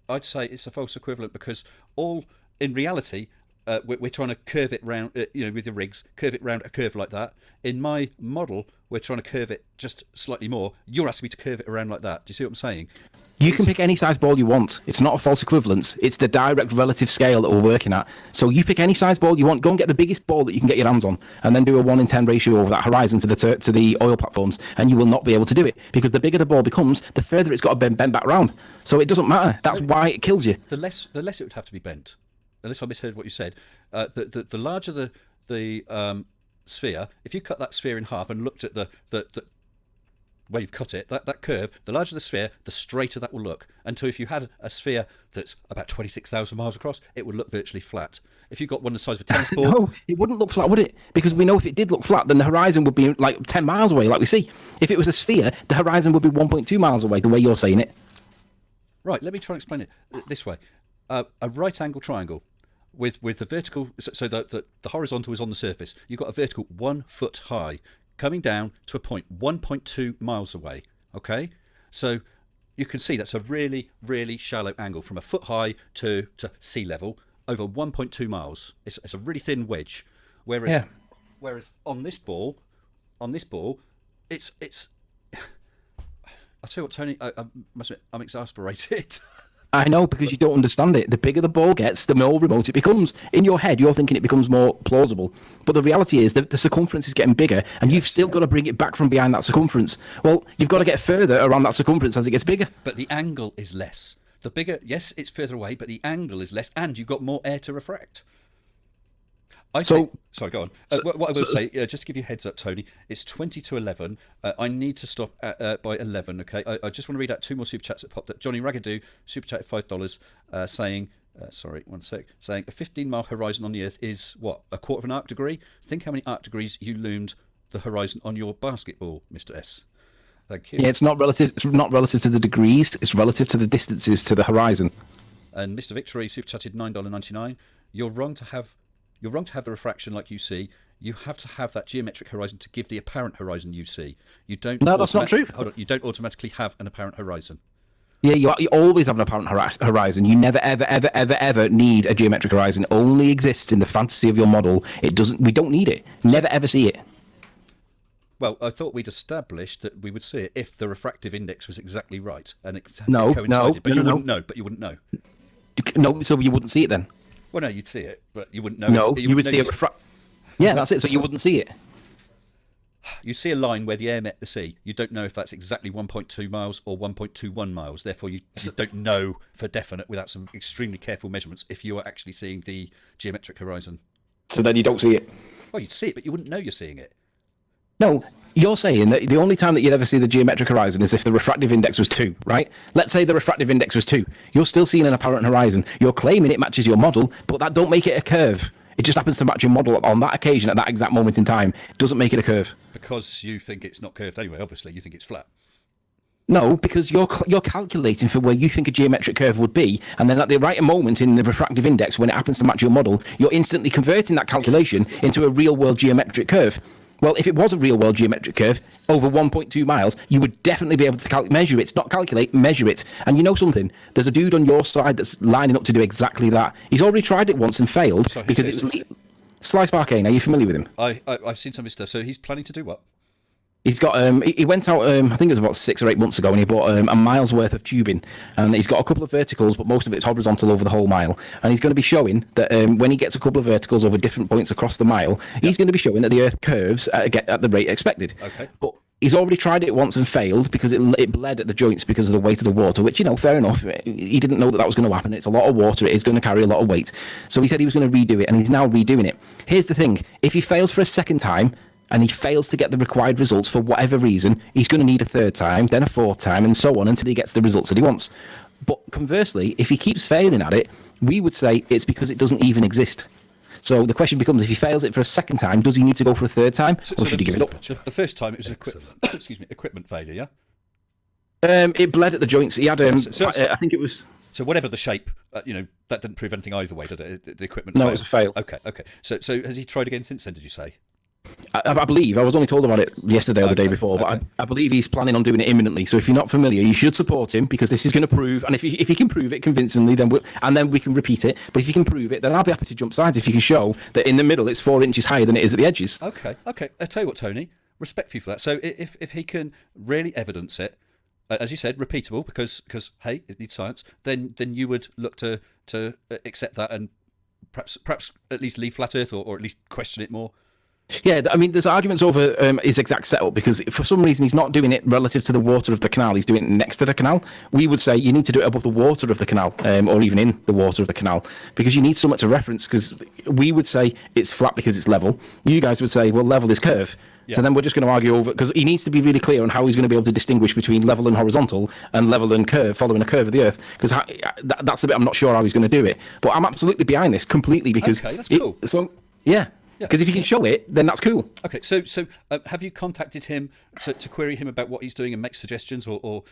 I'd say it's a false equivalent because in reality, we're trying to curve it round, with the rigs, curve it round a curve like that. In my model, we're trying to curve it just slightly more. You're asking me to curve it around like that. Do you see what I'm saying? You can pick any size ball you want. It's not a false equivalence. It's the direct relative scale that we're working at. So you pick any size ball you want. Go and get the biggest ball that you can get your hands on, and then do a 1 in 10 ratio over that horizon to the oil platforms, and you will not be able to do it because the bigger the ball becomes, the further it's got to bend back round. So it doesn't matter. That's why it kills you. The less it would have to be bent. Unless I misheard what you said. The larger the sphere, if you cut that sphere in half and looked at the where you've cut it, that curve, the larger the sphere, the straighter that will look. Until if you had a sphere that's about 26,000 miles across, it would look virtually flat. If you got one the size of a tennis ball... No, it wouldn't look flat, would it? Because we know if it did look flat, then the horizon would be like 10 miles away, like we see. If it was a sphere, the horizon would be 1.2 miles away, the way you're saying it. Right, let me try and explain it this way. A right angle triangle with the vertical... So the horizontal is on the surface. You've got a vertical 1 foot high, coming down to a point 1.2 miles away, okay? So you can see that's a really, really shallow angle from a foot high to sea level over 1.2 miles. It's a really thin wedge. Whereas on this ball, it's I'll tell you what, Tony, I'm exasperated. I know, because you don't understand it. The bigger the ball gets, the more remote it becomes. In your head, you're thinking it becomes more plausible. But the reality is that the circumference is getting bigger, and you've still got to bring it back from behind that circumference. Well, you've got to get further around that circumference as it gets bigger. But the angle is less. The bigger, yes, it's further away, but the angle is less, and you've got more air to refract. Sorry, go on. What I will say, just to give you a heads up, Tony, it's 20 to 11. I need to stop by 11, okay? I just want to read out 2 more super chats that popped up. Johnny Ragadoo, super chat $5, saying, saying a 15-mile horizon on the Earth is, what, a quarter of an arc degree? Think how many arc degrees you loomed the horizon on your basketball, Mr. S. Thank you. Yeah, it's not relative to the degrees, it's relative to the distances to the horizon. And Mr. Victory, super chatted $9.99. You're wrong to have the refraction like you see. You have to have that geometric horizon to give the apparent horizon you see. You don't. No, that's not true. Hold on, you don't automatically have an apparent horizon. Yeah, you always have an apparent horizon. You never, ever need a geometric horizon. It only exists in the fantasy of your model. It doesn't. We don't need it. Never, ever see it. Well, I thought we'd established that we would see it if the refractive index was exactly right, and it coincided. But you wouldn't know. But you wouldn't know. No, so you wouldn't see it then. Well, no, you'd see it, but you wouldn't know. No, you would see it. Yeah, that's it. So you wouldn't see it. You see a line where the air met the sea. You don't know if that's exactly 1.2 miles or 1.21 miles. Therefore, you don't know for definite without some extremely careful measurements if you are actually seeing the geometric horizon. So then you don't see it. Well, you'd see it, but you wouldn't know you're seeing it. No, you're saying that the only time that you'd ever see the geometric horizon is if the refractive index was 2, right? Let's say the refractive index was 2. You're still seeing an apparent horizon. You're claiming it matches your model, but that don't make it a curve. It just happens to match your model on that occasion at that exact moment in time. It doesn't make it a curve. Because you think it's not curved anyway, obviously. You think it's flat. No, because you're calculating for where you think a geometric curve would be, and then at the right moment in the refractive index, when it happens to match your model, you're instantly converting that calculation into a real-world geometric curve. Well, if it was a real-world geometric curve over 1.2 miles, you would definitely be able to measure it. Not calculate, measure it. And you know something? There's a dude on your side that's lining up to do exactly that. He's already tried it once and failed because it was Sly Sparkane. Are you familiar with him? I've seen some of his stuff. So he's planning to do what? He's got he went out I think it was about 6 or 8 months ago, and he bought a mile's worth of tubing, and he's got a couple of verticals, but most of it's horizontal over the whole mile. And he's going to be showing that when he gets a couple of verticals over different points across the mile, he's going to be showing that the Earth curves at the rate expected. Okay. But he's already tried it once and failed because it bled at the joints because of the weight of the water, which, fair enough. He didn't know that was going to happen. It's a lot of water. It is going to carry a lot of weight. So he said he was going to redo it, and he's now redoing it. Here's the thing. If he fails for a second time, and he fails to get the required results for whatever reason, he's going to need a third time, then a fourth time, and so on until he gets the results that he wants. But conversely, if he keeps failing at it, we would say it's because it doesn't even exist. So the question becomes, if he fails it for a second time, does he need to go for a third time, or should he give it up? The first time it was equipment failure, yeah? It bled at the joints. He had, I think it was... So whatever the shape, that didn't prove anything either way, did it? The equipment No, failed. it was a fail. Okay. So has he tried again since then, did you say? I believe, I was only told about it yesterday or the day before, but I believe he's planning on doing it imminently. So if you're not familiar, you should support him, because this is going to prove, and if he can prove it convincingly, then we can repeat it. But if you can prove it, then I'll be happy to jump sides if you can show that in the middle it's 4 inches higher than it is at the edges. Okay. I tell you what, Tony, respect for you for that. So if he can really evidence it, as you said, repeatable, because hey, it needs science, then you would look to accept that and perhaps at least leave flat Earth or at least question it more. Yeah, I mean, there's arguments over his exact setup, because for some reason he's not doing it relative to the water of the canal. He's doing it next to the canal. We would say you need to do it above the water of the canal, or even in the water of the canal, because you need something to reference. Because we would say it's flat because it's level. You guys would say, well, level is curve. Yeah. So then we're just going to argue over, because he needs to be really clear on how he's going to be able to distinguish between level and horizontal and level and curve, following a curve of the Earth. Because that's the bit I'm not sure how he's going to do it. But I'm absolutely behind this completely, because that's cool. Yeah. Because if you can show it, then that's cool. Okay, so have you contacted him to query him about what he's doing and make suggestions, or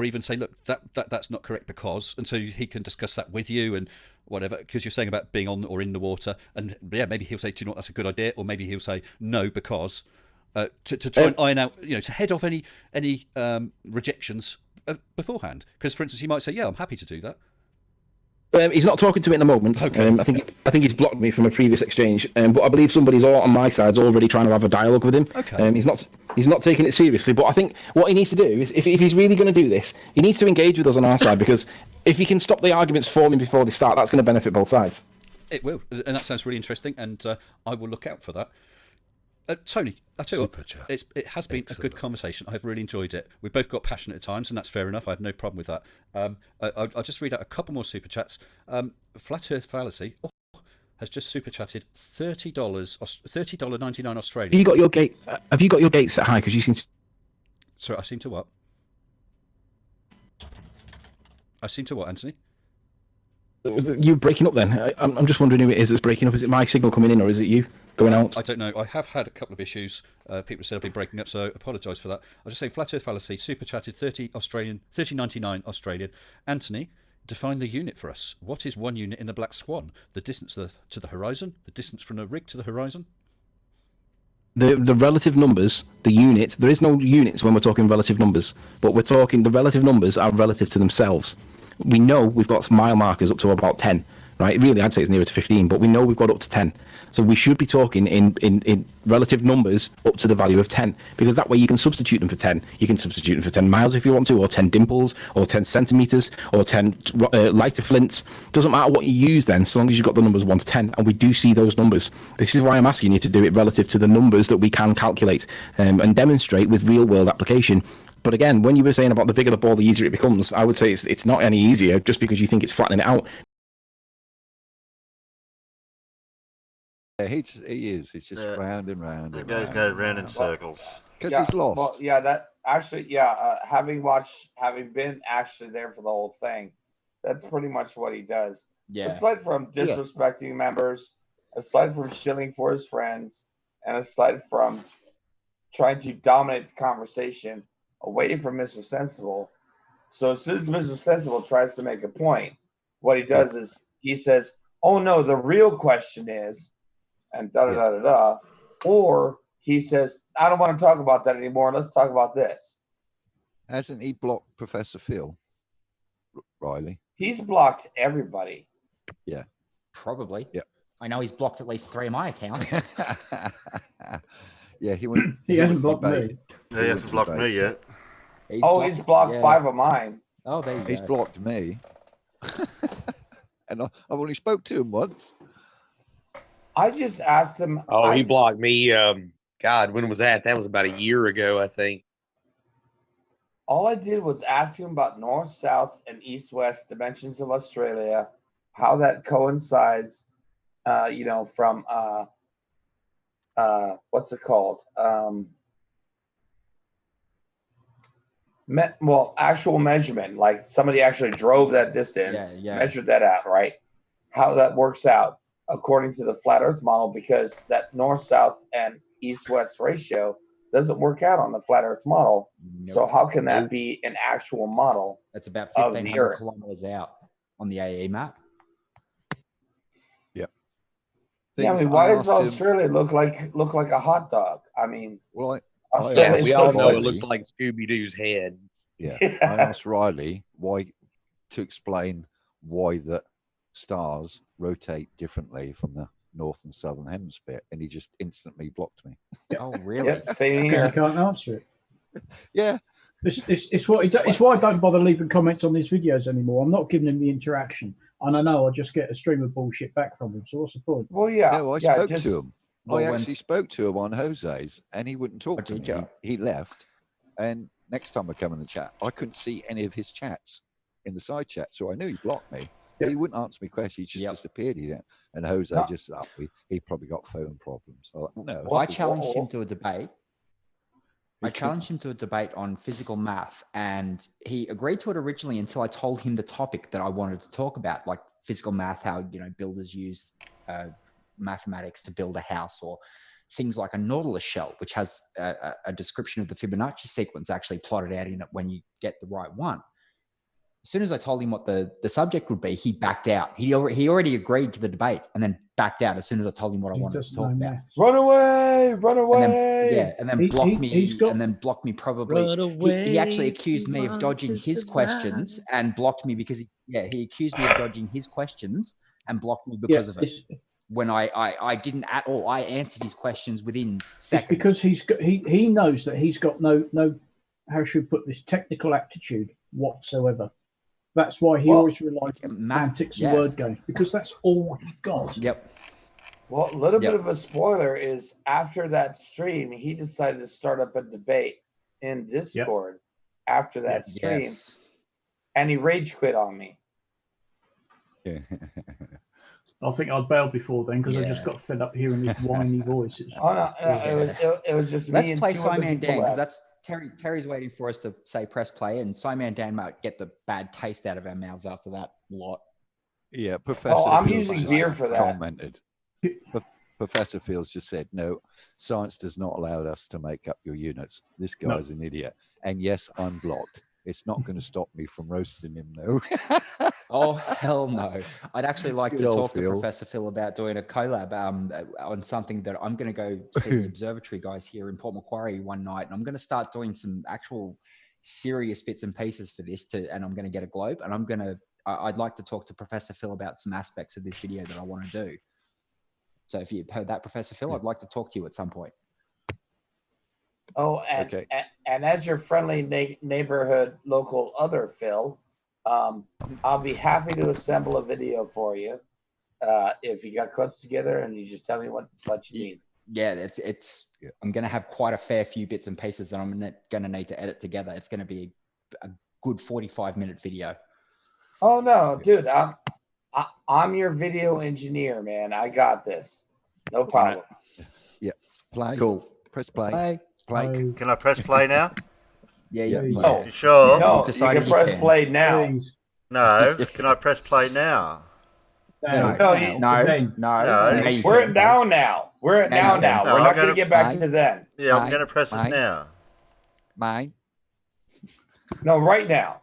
even say, look, that's not correct because, and so he can discuss that with you and whatever? Because you're saying about being on or in the water, and yeah, maybe he'll say, do you know what, that's a good idea, or maybe he'll say no because to try and iron out, to head off any rejections beforehand. Because for instance, he might say, yeah, I'm happy to do that. He's not talking to me at the moment. Okay. I think he's blocked me from a previous exchange. But I believe somebody's on my side's already trying to have a dialogue with him. Okay. He's not taking it seriously. But I think what he needs to do is, if he's really going to do this, he needs to engage with us on our side, because if he can stop the arguments forming before they start, that's going to benefit both sides. It will, and that sounds really interesting, and I will look out for that. Tony, I tell you what, it has been a good conversation. I've really enjoyed it. We both got passionate at times, and that's fair enough. I have no problem with that. I'll just read out a couple more super chats. Flat Earth Fallacy has just super chatted $30.99 Australian. Have you got your gate set high? Because you seem to. Sorry, I seem to what? Anthony? You breaking up then? I'm just wondering who it is that's breaking up. Is it my signal coming in, or is it you going out? I don't know. I have had a couple of issues. People said I've been breaking up, so I apologise for that. I'll just say Flat Earth Fallacy, super chatted $30.99 Australian. Anthony, define the unit for us. What is 1 unit in the Black Swan? The distance to the horizon? The distance from the rig to the horizon? The relative numbers, the units, there is no units when we're talking relative numbers, but we're talking the relative numbers are relative to themselves. We know we've got mile markers up to about 10, right? Really, I'd say it's nearer to 15, but we know we've got up to 10. So we should be talking in relative numbers up to the value of 10, because that way you can substitute them for 10. You can substitute them for 10 miles if you want to, or 10 dimples, or 10 centimetres, or 10 lighter flints. Doesn't matter what you use then, so long as you've got the numbers 1 to 10, and we do see those numbers. This is why I'm asking you to do it relative to the numbers that we can calculate and demonstrate with real-world application. But again, when you were saying about the bigger the ball, the easier it becomes, I would say it's not any easier just because you think it's flattening it out. Yeah, he is. It's just round and round. It goes round in circles. Because he's lost. Well, yeah, that actually, having been actually there for the whole thing, that's pretty much what he does. Yeah. Aside from disrespecting members, aside from shilling for his friends, and aside from trying to dominate the conversation away from Mr. Sensible. So as soon as Mr. Sensible tries to make a point, what he does is he says, oh no, the real question is, and da-da-da-da-da, or he says, I don't want to talk about that anymore. Let's talk about this. Hasn't he blocked Professor Phil, Riley? He's blocked everybody. Yeah. Probably. Yeah. I know he's blocked at least 3 of my accounts. Yeah, he went. He hasn't blocked me. for He the hasn't blocked me debate. yet. He's blocked 5 of mine. Oh, there you He's go. blocked me. And I've only spoke to him once. I just asked him. Oh, he blocked me. God, when was that? That was about a year ago, I think. All I did was ask him about north, south, and east, west dimensions of Australia, how that coincides, from what's it called? Actual measurement, like somebody actually drove that distance, measured that out, right? How that works out according to the flat Earth model, because that north, south, and east, west ratio doesn't work out on the flat Earth model. Nope. So how can that be an actual model? That's about of the 1,500 Earth? kilometers out on the AE map. Yep. Yeah, I mean, why does Australia look like a hot dog? I mean, Australia We all looks know like- it looked like Scooby-Doo's head. Yeah. I asked Riley to explain why the stars rotate differently from the north and southern hemisphere, and he just instantly blocked me. Oh, really? Yep, same Because here. he can't answer it. Yeah. It's what he do, it's why I don't bother leaving comments on these videos anymore. I'm not giving him the interaction, and I know I'll just get a stream of bullshit back from him. So what's the point? Well, yeah. No, I spoke to him. I actually spoke to him on Jose's, and he wouldn't talk to me. He left, and next time I come in the chat, I couldn't see any of his chats in the side chat, so I knew he blocked me. He wouldn't answer me questions. He just disappeared. And Jose just said, he probably got phone problems. So, no, Well, I challenged him to a debate. I challenged him to a debate on physical math, and he agreed to it originally until I told him the topic that I wanted to talk about, like physical math, how builders use mathematics to build a house, or things like a Nautilus shell, which has a description of the Fibonacci sequence actually plotted out in it when you get the right one. As soon as I told him what the subject would be, he backed out. He already agreed to the debate and then backed out as soon as I told him what I wanted to talk about. Run away! Run away! And then blocked me. And then blocked me probably. He actually accused me of dodging his questions and blocked me because he accused me of dodging his questions and blocked me because of it. When I didn't at all. I answered his questions within seconds. It's because he knows that he's got no how should we put this, technical aptitude whatsoever. That's why he always relies on antics and word games, because that's all he got. Yep. Well, a little bit of a spoiler is after that stream, he decided to start up a debate in Discord after that stream, and he rage quit on me. I think I'd bailed before then because I just got fed up hearing this whiny voice. It was just Let's me and play two other SciManDan, people because left. that's Terry's waiting for us to say press play, and SciManDan might get the bad taste out of our mouths after that lot. Yeah, Professor. I'm Fields using just beer for that. Commented. Professor Fields just said, "No, science does not allow us to make up your units. This guy's an idiot." And yes, I'm blocked. It's not going to stop me from roasting him, though. Oh, hell no. I'd actually like Good to old talk to Phil. Professor Phil about doing a collab on something that I'm going to go see the observatory guys here in Port Macquarie one night, and I'm going to start doing some actual serious bits and pieces for this, and I'm going to get a globe, and I'd like to talk to Professor Phil about some aspects of this video that I want to do. So if you've heard that, Professor Phil, I'd like to talk to you at some point. Oh, and as your friendly neighborhood local other Phil, I'll be happy to assemble a video for you if you got clips together and you just tell me what you need. Yeah, I'm going to have quite a fair few bits and pieces that I'm going to need to edit together. It's going to be a good 45-minute video. Oh no, dude, I'm your video engineer, man. I got this. No problem. Yeah. Play. Cool. Press play. Play. Can I press play now? Yeah. No. You sure? No, you can press play now. No. Can I press play now? No. We're at now. We're at now. We're not going to get back to then. Yeah, I'm going to press it now. Mine. No, right now.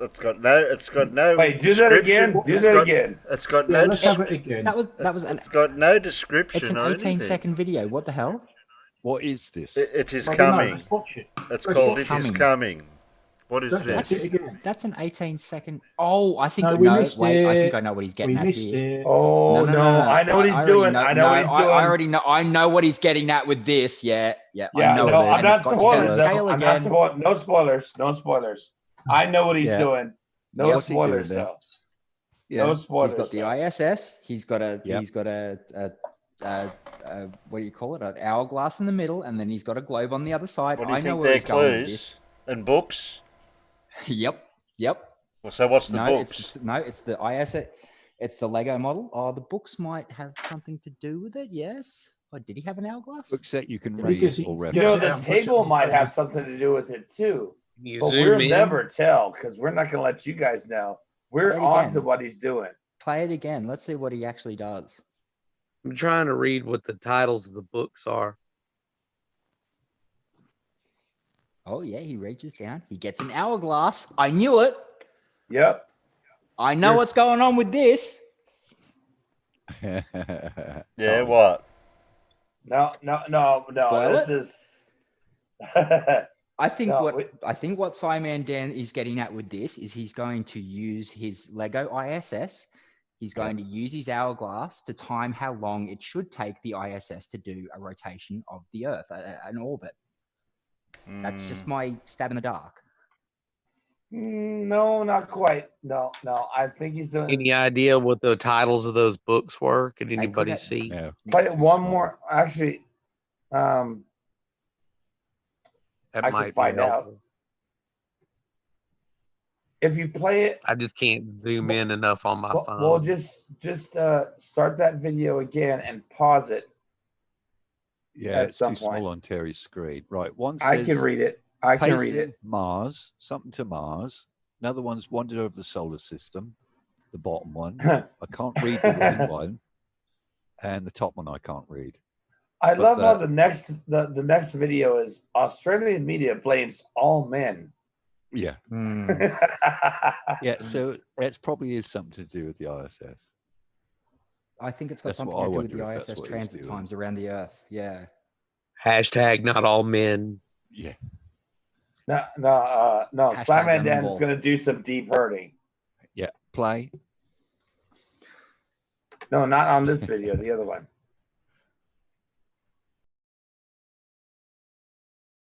It's got no. Wait, do that again. Do that again. It's got Yeah, no. let's have it again. That was an. It's got no description. It's an or 18-second video. What the hell? What is this? It is I don't know, coming. let's watch it. It's Let's called watch It it. Is Coming. What is Let's this? watch it again. That's an 18-second. Oh, I think No, we no. missed Wait, I it. think I know what he's getting We at missed here. it. Oh no, I know what he's already doing. know- I know what he's doing. I already know. I know what he's getting at with this. Yeah. Yeah, I know no, it. I'm And not it's got to spoiling. scale I'm not again. spoiling. No spoilers. No spoilers. I know what he's Yeah. doing. No What's he doing spoilers then? though. Yeah. No spoilers. He's got the though. ISS. He's got a. Yep. He's got a what do you call it? An hourglass in the middle, and then he's got a globe on the other side. What do you I know think where they're he's going with clues this. and books? Yep. Well, so what's the No, books? it's the ISS. It's the Lego model. Oh, the books might have something to do with it. Yes. Oh, did he have an hourglass? Books that you can Because read he- or You know, reference. the table might have something to do with it too. You But zoom we'll in. never tell because we're not going to let you guys know. We're Play it on again. to what he's doing. Play it again. Let's see what he actually does. I'm trying to read what the titles of the books are. Oh yeah, he reaches down. He gets an hourglass. I knew it. Yep. I know what's going on with this. Yeah, what? No. Spoil This it? is. I think No, what SciManDan is getting at with this is he's going to use his Lego ISS. He's going to use his hourglass to time how long it should take the ISS to do a rotation of the Earth, an orbit. That's just my stab in the dark. No, not quite. No. I think he's doing. Any idea what the titles of those books were? Could anybody have- see? No. Play it one more. Actually, That I might can be find out. helpful. If you play it, I just can't zoom in enough on my phone. well, just start that video again and pause it. Yeah, At it's some too point. small on Terry's screen. Right, one I says can read it. I can read Pacing it. Mars, something to Mars. Another one's Wonder of the Solar System, the bottom one. I can't read the wrong one. And the top one I can't read. I But love how that- the next video is Australian media blames all men. Yeah. Yeah, so it probably is something to do with the ISS. I think it's got That's something what I to do with wonder the if that's ISS what he's transit doing. times around the Earth. Yeah. Hashtag not all men. Yeah. No. Hashtag SciManDan lemon is ball. going to do some deep hurting. Yeah. Play. No, not on this video. The other one.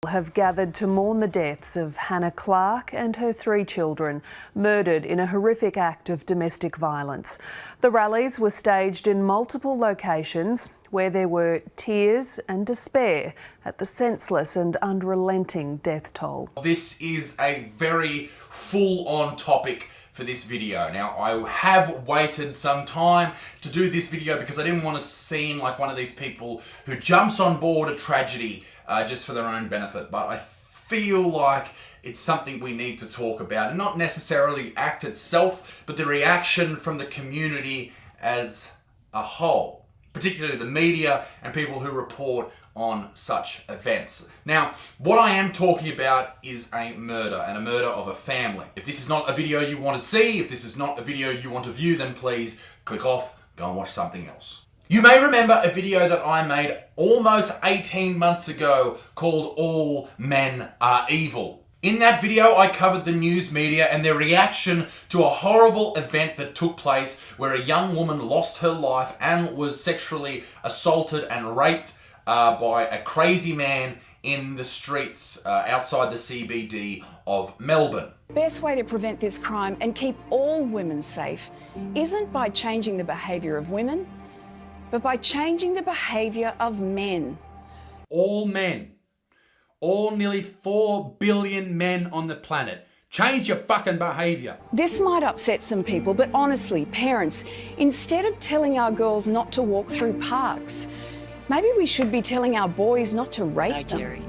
Have gathered to mourn the deaths of Hannah Clark and her 3 children, murdered in a horrific act of domestic violence. The rallies were staged in multiple locations where there were tears and despair at the senseless and unrelenting death toll. This is a very full-on topic for this video. Now, I have waited some time to do this video because I didn't want to seem like one of these people who jumps on board a tragedy just for their own benefit, but I feel like it's something we need to talk about, and not necessarily the act itself, but the reaction from the community as a whole, particularly the media and people who report on such events. Now, what I am talking about is a murder, and a murder of a family. If this is not a video you want to see, if this is not a video you want to view, then please click off, go and watch something else. You may remember a video that I made almost 18 months ago called All Men Are Evil. In that video, I covered the news media and their reaction to a horrible event that took place where a young woman lost her life and was sexually assaulted and raped by a crazy man in the streets outside the CBD of Melbourne. The best way to prevent this crime and keep all women safe isn't by changing the behaviour of women, but by changing the behaviour of men. All men. All nearly 4 billion men on the planet. Change your fucking behaviour. This might upset some people, but honestly, parents, instead of telling our girls not to walk through parks, maybe we should be telling our boys not to rape them.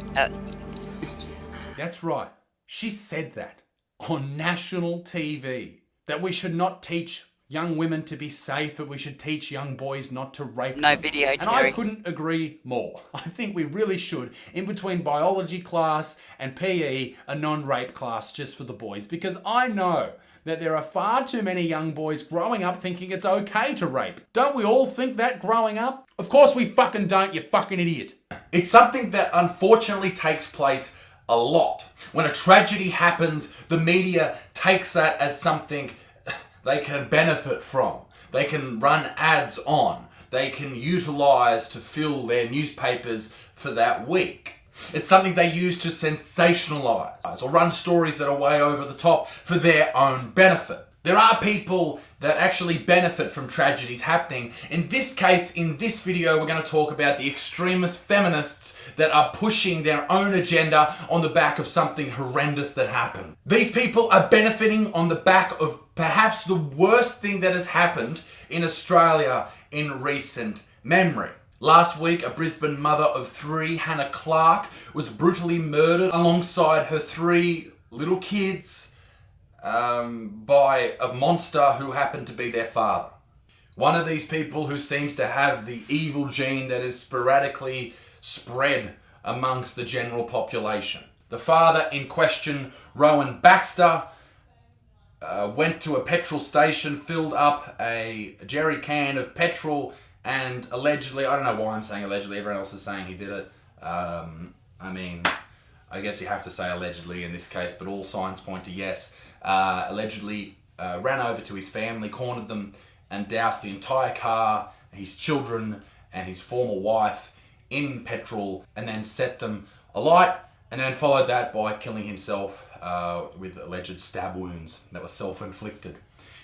That's right. She said that on national TV, that we should not teach young women to be safe, but we should teach young boys not to rape No them. video, And I Terry. couldn't agree more. I think we really should, in between biology class and PE, a non-rape class just for the boys, because I know that there are far too many young boys growing up thinking it's okay to rape. Don't we all think that growing up? Of course we fucking don't, you fucking idiot. It's something that unfortunately takes place a lot. When a tragedy happens, the media takes that as something they can benefit from. They can run ads on. They can utilize to fill their newspapers for that week. It's something they use to sensationalize or run stories that are way over the top for their own benefit. There are people that actually benefit from tragedies happening. In this case, in this video, we're going to talk about the extremist feminists that are pushing their own agenda on the back of something horrendous that happened. These people are benefiting on the back of perhaps the worst thing that has happened in Australia in recent memory. Last week, a Brisbane mother of 3, Hannah Clark, was brutally murdered alongside her 3 little kids by a monster who happened to be their father. One of these people who seems to have the evil gene that is sporadically spread amongst the general population. The father in question, Rowan Baxter, went to a petrol station, filled up a jerry can of petrol, and allegedly, I don't know why I'm saying allegedly, everyone else is saying he did it. I mean, I guess you have to say allegedly in this case, but all signs point to yes. Allegedly ran over to his family, cornered them, and doused the entire car, his children, and his former wife in petrol, and then set them alight, and then followed that by killing himself with alleged stab wounds that were self-inflicted.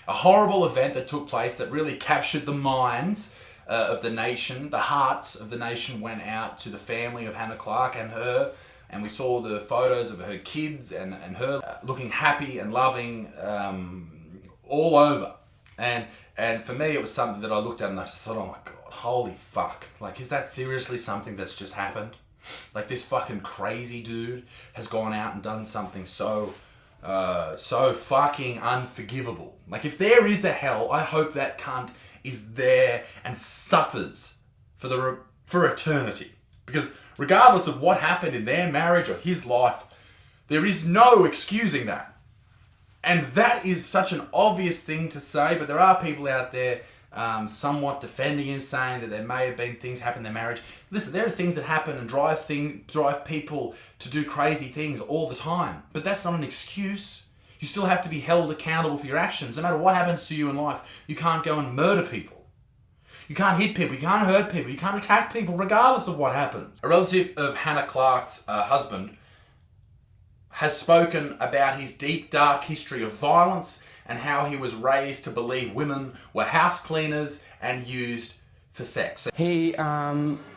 A horrible event that took place that really captured the minds of the nation. The hearts of the nation went out to the family of Hannah Clark and her, and we saw the photos of her kids and her looking happy and loving all over. And for me, it was something that I looked at and I just thought, oh my God, holy fuck. Like, is that seriously something that's just happened? Like, this fucking crazy dude has gone out and done something so fucking unforgivable. Like, if there is a hell, I hope that cunt is there and suffers for eternity. Because regardless of what happened in their marriage or his life, there is no excusing that. And that is such an obvious thing to say, but there are people out there somewhat defending him, saying that there may have been things happen in their marriage. Listen, there are things that happen and drive people to do crazy things all the time. But that's not an excuse. You still have to be held accountable for your actions. No matter what happens to you in life, you can't go and murder people. You can't hit people, you can't hurt people, you can't attack people regardless of what happens. A relative of Hannah Clark's husband has spoken about his deep, dark history of violence and how he was raised to believe women were house cleaners and used for sex. He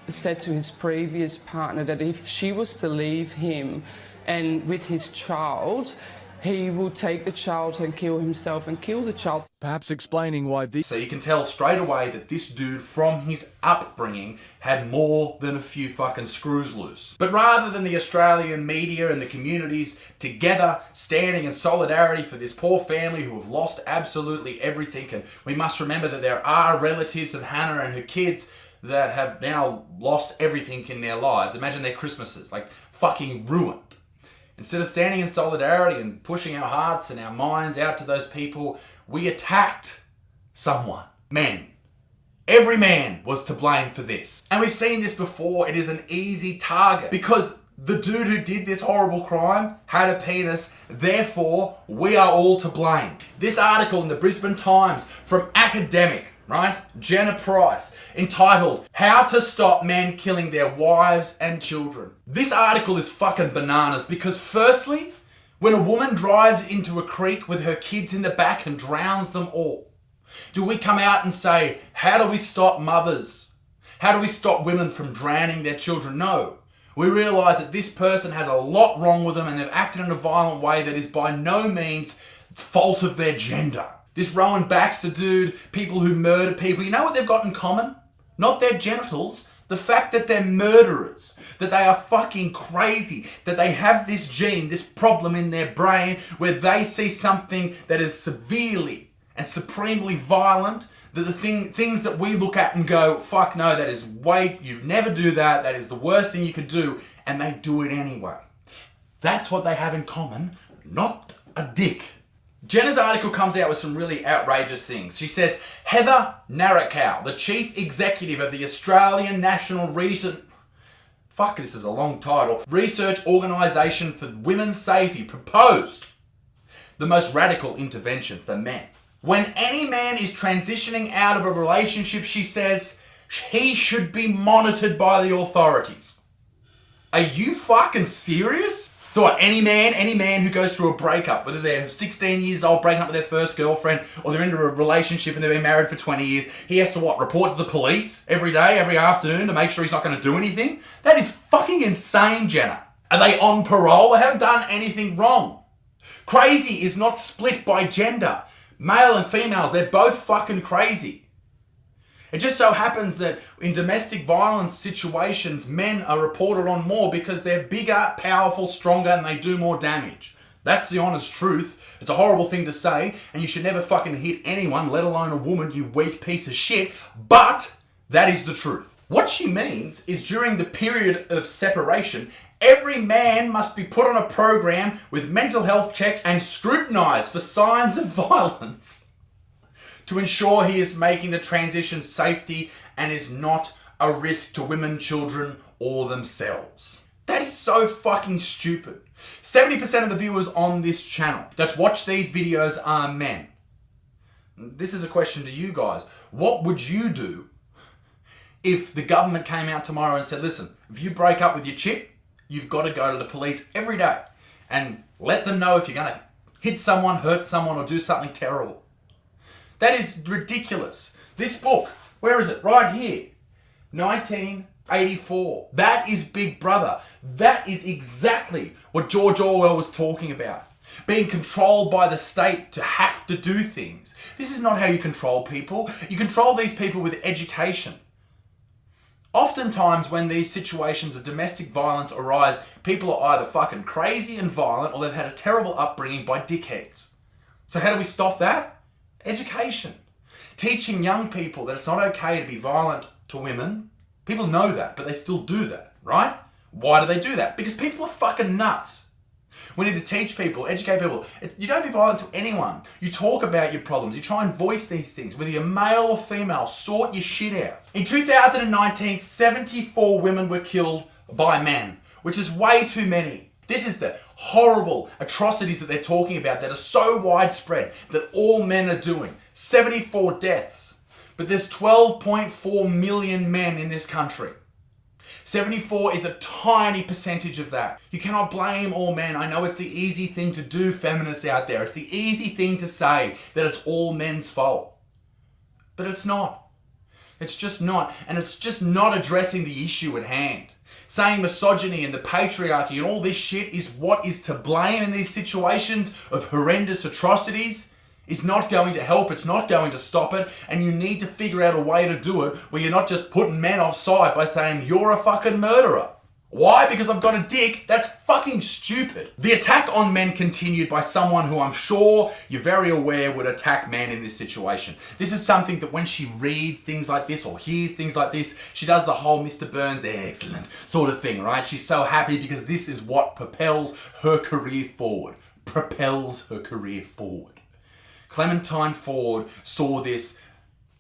said to his previous partner that if she was to leave him and with his child, he will take the child and kill himself and kill the child. Perhaps explaining why this... So you can tell straight away that this dude, from his upbringing, had more than a few fucking screws loose. But rather than the Australian media and the communities together standing in solidarity for this poor family who have lost absolutely everything, and we must remember that there are relatives of Hannah and her kids that have now lost everything in their lives. Imagine their Christmases, like fucking ruined. Instead of standing in solidarity and pushing our hearts and our minds out to those people, we attacked someone. Men. Every man was to blame for this. And we've seen this before. It is an easy target because the dude who did this horrible crime had a penis. Therefore, we are all to blame. This article in the Brisbane Times from academic, right? Jenna Price, entitled, How to Stop Men Killing Their Wives and Children. This article is fucking bananas because firstly, when a woman drives into a creek with her kids in the back and drowns them all, do we come out and say, how do we stop mothers? How do we stop women from drowning their children? No. We realise that this person has a lot wrong with them and they've acted in a violent way that is by no means fault of their gender. This Rowan Baxter dude, people who murder people, you know what they've got in common? Not their genitals, the fact that they're murderers, that they are fucking crazy, that they have this gene, this problem in their brain where they see something that is severely and supremely violent that the things that we look at and go, fuck no, that is you never do that, that is the worst thing you could do, and they do it anyway. That's what they have in common, not a dick. Jenna's article comes out with some really outrageous things. She says, Heather Narracow, the chief executive of the Australian National Research Organisation for Women's Safety, proposed the most radical intervention for men. When any man is transitioning out of a relationship, she says, he should be monitored by the authorities. Are you fucking serious? So what, any man who goes through a breakup, whether they're 16 years old breaking up with their first girlfriend, or they're into a relationship and they've been married for 20 years, he has to what, report to the police every day, every afternoon to make sure he's not going to do anything? That is fucking insane, Jenna. Are they on parole? They haven't done anything wrong. Crazy is not split by gender. Male and females, they're both fucking crazy. It just so happens that in domestic violence situations, men are reported on more because they're bigger, powerful, stronger, and they do more damage. That's the honest truth. It's a horrible thing to say, and you should never fucking hit anyone, let alone a woman, you weak piece of shit, but that is the truth. What she means is during the period of separation, every man must be put on a program with mental health checks and scrutinised for signs of violence to ensure he is making the transition safety and is not a risk to women, children, or themselves. That is so fucking stupid. 70% of the viewers on this channel that watch these videos are men. This is a question to you guys. What would you do if the government came out tomorrow and said, listen, if you break up with your chick, you've got to go to the police every day and let them know if you're going to hit someone, hurt someone, or do something terrible? That is ridiculous. This book, where is it? Right here. 1984. That is Big Brother. That is exactly what George Orwell was talking about. Being controlled by the state to have to do things. This is not how you control people. You control these people with education. Oftentimes when these situations of domestic violence arise, people are either fucking crazy and violent or they've had a terrible upbringing by dickheads. So how do we stop that? Education. Teaching young people that it's not okay to be violent to women. People know that, but they still do that, right? Why do they do that? Because people are fucking nuts. We need to teach people, educate people. You don't be violent to anyone. You talk about your problems. You try and voice these things. Whether you're male or female, sort your shit out. In 2019, 74 women were killed by men, which is way too many. This is the horrible atrocities that they're talking about that are so widespread that all men are doing. 74 deaths. But there's 12.4 million men in this country. 74 is a tiny percentage of that. You cannot blame all men. I know it's the easy thing to do, feminists out there. It's the easy thing to say that it's all men's fault. But it's not. It's just not. And it's just not addressing the issue at hand. Saying misogyny and the patriarchy and all this shit is what is to blame in these situations of horrendous atrocities is not going to help. It's not going to stop it. And you need to figure out a way to do it where you're not just putting men offside by saying you're a fucking murderer. Why? Because I've got a dick? That's fucking stupid. The attack on men continued by someone who I'm sure you're very aware would attack men in this situation. This is something that when she reads things like this or hears things like this, she does the whole Mr. Burns, excellent sort of thing, right? She's so happy because this is what propels her career forward. Propels her career forward. Clementine Ford saw this,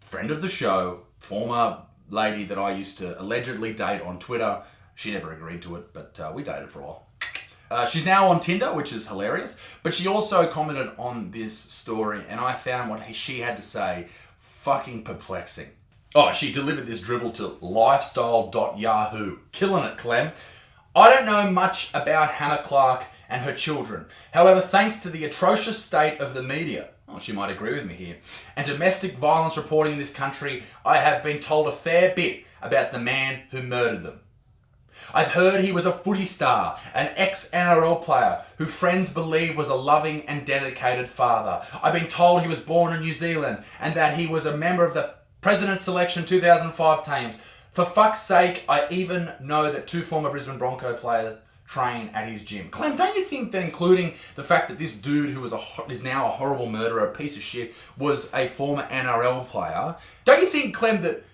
friend of the show, former lady that I used to allegedly date on Twitter. She never agreed to it, but we dated for a while. She's now on Tinder, which is hilarious. But she also commented on this story, and I found what she had to say fucking perplexing. Oh, she delivered this dribble to lifestyle.yahoo. Killing it, Clem. I don't know much about Hannah Clark and her children. However, thanks to the atrocious state of the media, she might agree with me here, and domestic violence reporting in this country, I have been told a fair bit about the man who murdered them. I've heard he was a footy star, an ex-NRL player who friends believe was a loving and dedicated father. I've been told he was born in New Zealand and that he was a member of the President's Selection 2005 teams. For fuck's sake, I even know that 2 former Brisbane Bronco players train at his gym. Clem, don't you think that including the fact that this dude who is now a horrible murderer, a piece of shit, was a former NRL player, don't you think, Clem, that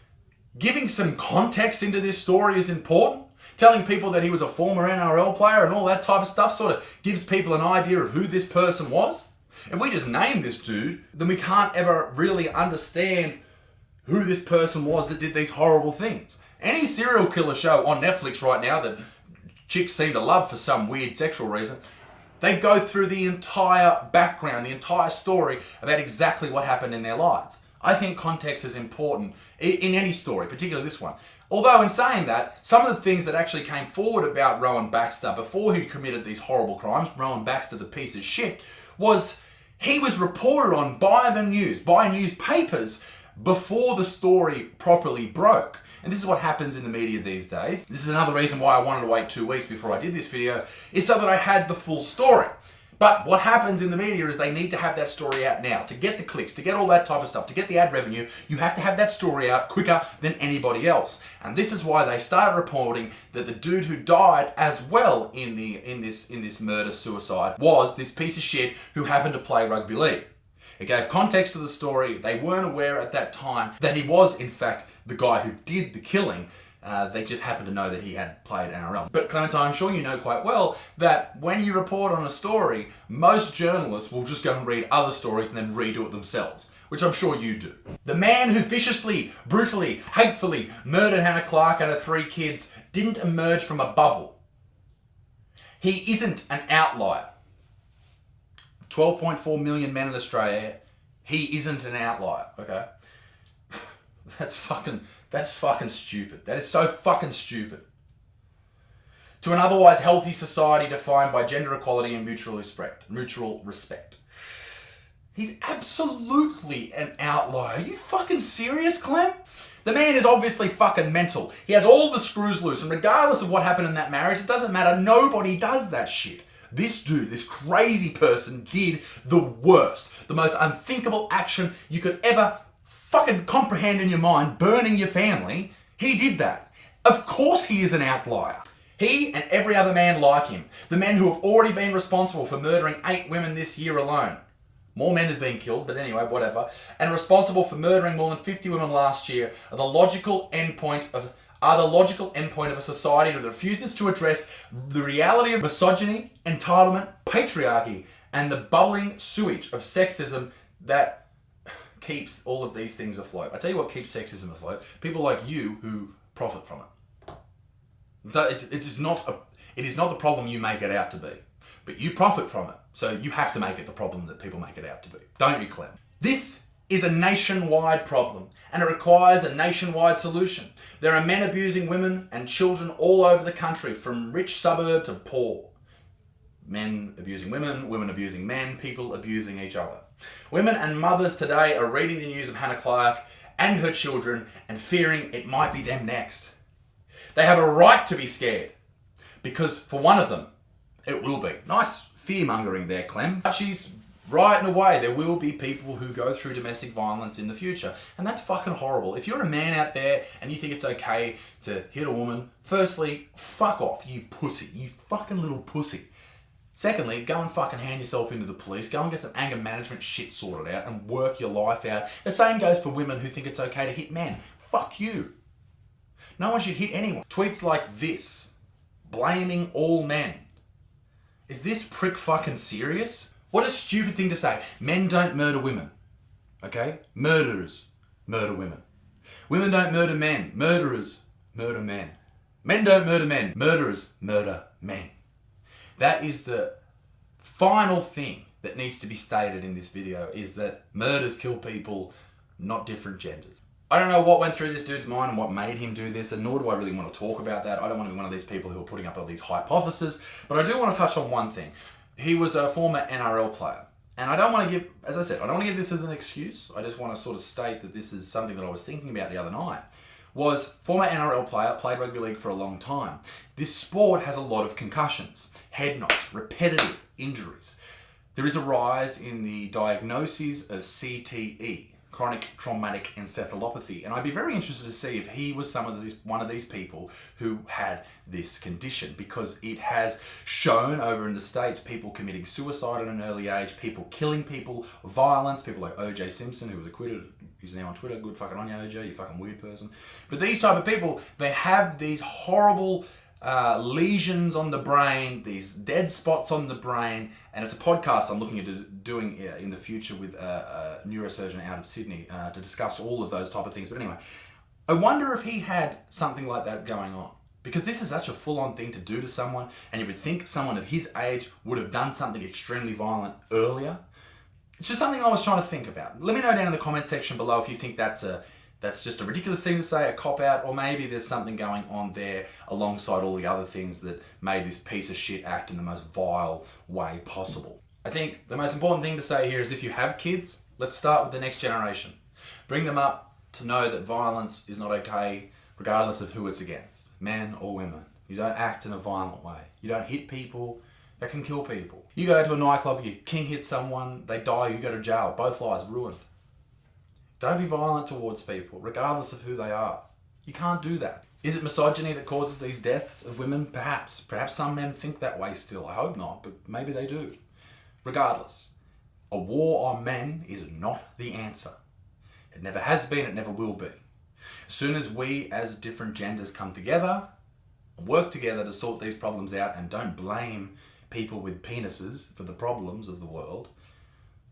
giving some context into this story is important? Telling people that he was a former NRL player and all that type of stuff sort of gives people an idea of who this person was? If we just name this dude, then we can't ever really understand who this person was that did these horrible things. Any serial killer show on Netflix right now that chicks seem to love for some weird sexual reason, they go through the entire background, the entire story about exactly what happened in their lives. I think context is important in any story, particularly this one. Although in saying that, some of the things that actually came forward about Rowan Baxter before he committed these horrible crimes, Rowan Baxter the piece of shit, was he was reported on by the news, by newspapers, before the story properly broke. And this is what happens in the media these days. This is another reason why I wanted to wait 2 weeks before I did this video, is so that I had the full story. But what happens in the media is they need to have that story out now. To get the clicks, to get all that type of stuff, to get the ad revenue, you have to have that story out quicker than anybody else. And this is why they started reporting that the dude who died as well in this murder-suicide was this piece of shit who happened to play rugby league. It gave context to the story. They weren't aware at that time that he was, in fact, the guy who did the killing. They just happened to know that he had played NRL. But Clementine, I'm sure you know quite well that when you report on a story, most journalists will just go and read other stories and then redo it themselves, which I'm sure you do. The man who viciously, brutally, hatefully murdered Hannah Clark and her 3 kids didn't emerge from a bubble. He isn't an outlier. 12.4 million men in Australia, he isn't an outlier, okay? That's fucking stupid. That is so fucking stupid. To an otherwise healthy society defined by gender equality and mutual respect. He's absolutely an outlier. Are you fucking serious, Clem? The man is obviously fucking mental. He has all the screws loose, and regardless of what happened in that marriage, it doesn't matter. Nobody does that shit. This dude, this crazy person, did the worst, the most unthinkable action you could ever fucking comprehend in your mind, burning your family. He did that. Of course he is an outlier. He and every other man like him, the men who have already been responsible for murdering 8 women this year alone. More men have been killed, but anyway, whatever. And responsible for murdering more than 50 women last year are the logical endpoint of a society that refuses to address the reality of misogyny, entitlement, patriarchy, and the bubbling sewage of sexism that keeps all of these things afloat. I tell you what keeps sexism afloat. People like you who profit from it. It is not the problem you make it out to be. But you profit from it. So you have to make it the problem that people make it out to be. Don't you, Clem? This is a nationwide problem, and it requires a nationwide solution. There are men abusing women and children all over the country, from rich suburb to poor. Men abusing women, women abusing men, people abusing each other. Women and mothers today are reading the news of Hannah Clark and her children and fearing it might be them next. They have a right to be scared, because for one of them, it will be. Nice fear-mongering there, Clem. But she's right in a way. There will be people who go through domestic violence in the future, and that's fucking horrible. If you're a man out there and you think it's okay to hit a woman, firstly, fuck off, you pussy. You fucking little pussy. Secondly, go and fucking hand yourself into the police, go and get some anger management shit sorted out and work your life out. The same goes for women who think it's okay to hit men. Fuck you. No one should hit anyone. Tweets like this, blaming all men. Is this prick fucking serious? What a stupid thing to say. Men don't murder women. Okay? Murderers murder women. Women don't murder men. Murderers murder men. Men don't murder men. Murderers murder men. That is the final thing that needs to be stated in this video, is that murders kill people, not different genders. I don't know what went through this dude's mind and what made him do this, and nor do I really want to talk about that. I don't want to be one of these people who are putting up all these hypotheses, but I do want to touch on one thing. He was a former NRL player. And I don't want to give, as I said, I don't want to give this as an excuse. I just want to sort of state that this is something that I was thinking about the other night. Was former NRL player, played rugby league for a long time. This sport has a lot of concussions, head knocks, repetitive injuries. There is a rise in the diagnoses of CTE, chronic traumatic encephalopathy. And I'd be very interested to see if he was one of these people who had this condition, because it has shown over in the States people committing suicide at an early age, people killing people, violence, people like O.J. Simpson, who was acquitted. He's now on Twitter. Good fucking on you, O.J., you fucking weird person. But these type of people, they have these horrible lesions on the brain, these dead spots on the brain, and it's a podcast I'm looking at doing in the future with a neurosurgeon out of Sydney to discuss all of those type of things. But anyway, I wonder if he had something like that going on, because this is such a full-on thing to do to someone, and you would think someone of his age would have done something extremely violent earlier. It's just something I was trying to think about. Let me know down in the comment section below if you think that's just a ridiculous thing to say, a cop-out, or maybe there's something going on there alongside all the other things that made this piece of shit act in the most vile way possible. I think the most important thing to say here is, if you have kids, let's start with the next generation. Bring them up to know that violence is not okay, regardless of who it's against, men or women. You don't act in a violent way. You don't hit people that can kill people. You go to a nightclub, you king hit someone, they die, you go to jail. Both lives ruined. Don't be violent towards people, regardless of who they are. You can't do that. Is it misogyny that causes these deaths of women? Perhaps. Perhaps some men think that way still. I hope not, but maybe they do. Regardless, a war on men is not the answer. It never has been, it never will be. As soon as we, as different genders, come together and work together to sort these problems out and don't blame people with penises for the problems of the world,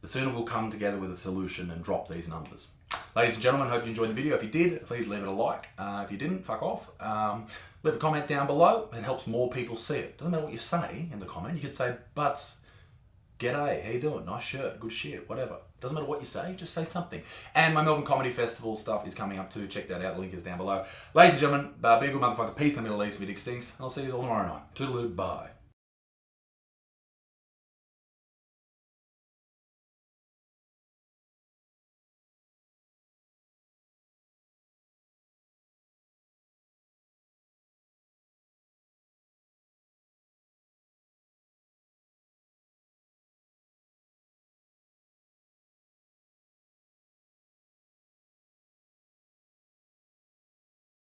the sooner we'll come together with a solution and drop these numbers. Ladies and gentlemen, hope you enjoyed the video. If you did, please leave it a like. If you didn't, fuck off. Leave a comment down below. It helps more people see it. Doesn't matter what you say in the comment. You could say, Butts, g'day, how you doing? Nice shirt, good shit, whatever. Doesn't matter what you say, just say something. And my Melbourne Comedy Festival stuff is coming up too. Check that out. The link is down below. Ladies and gentlemen, be a good motherfucker. Peace in the Middle East. If it extinct. And I'll see you all tomorrow night. Toodaloo, bye.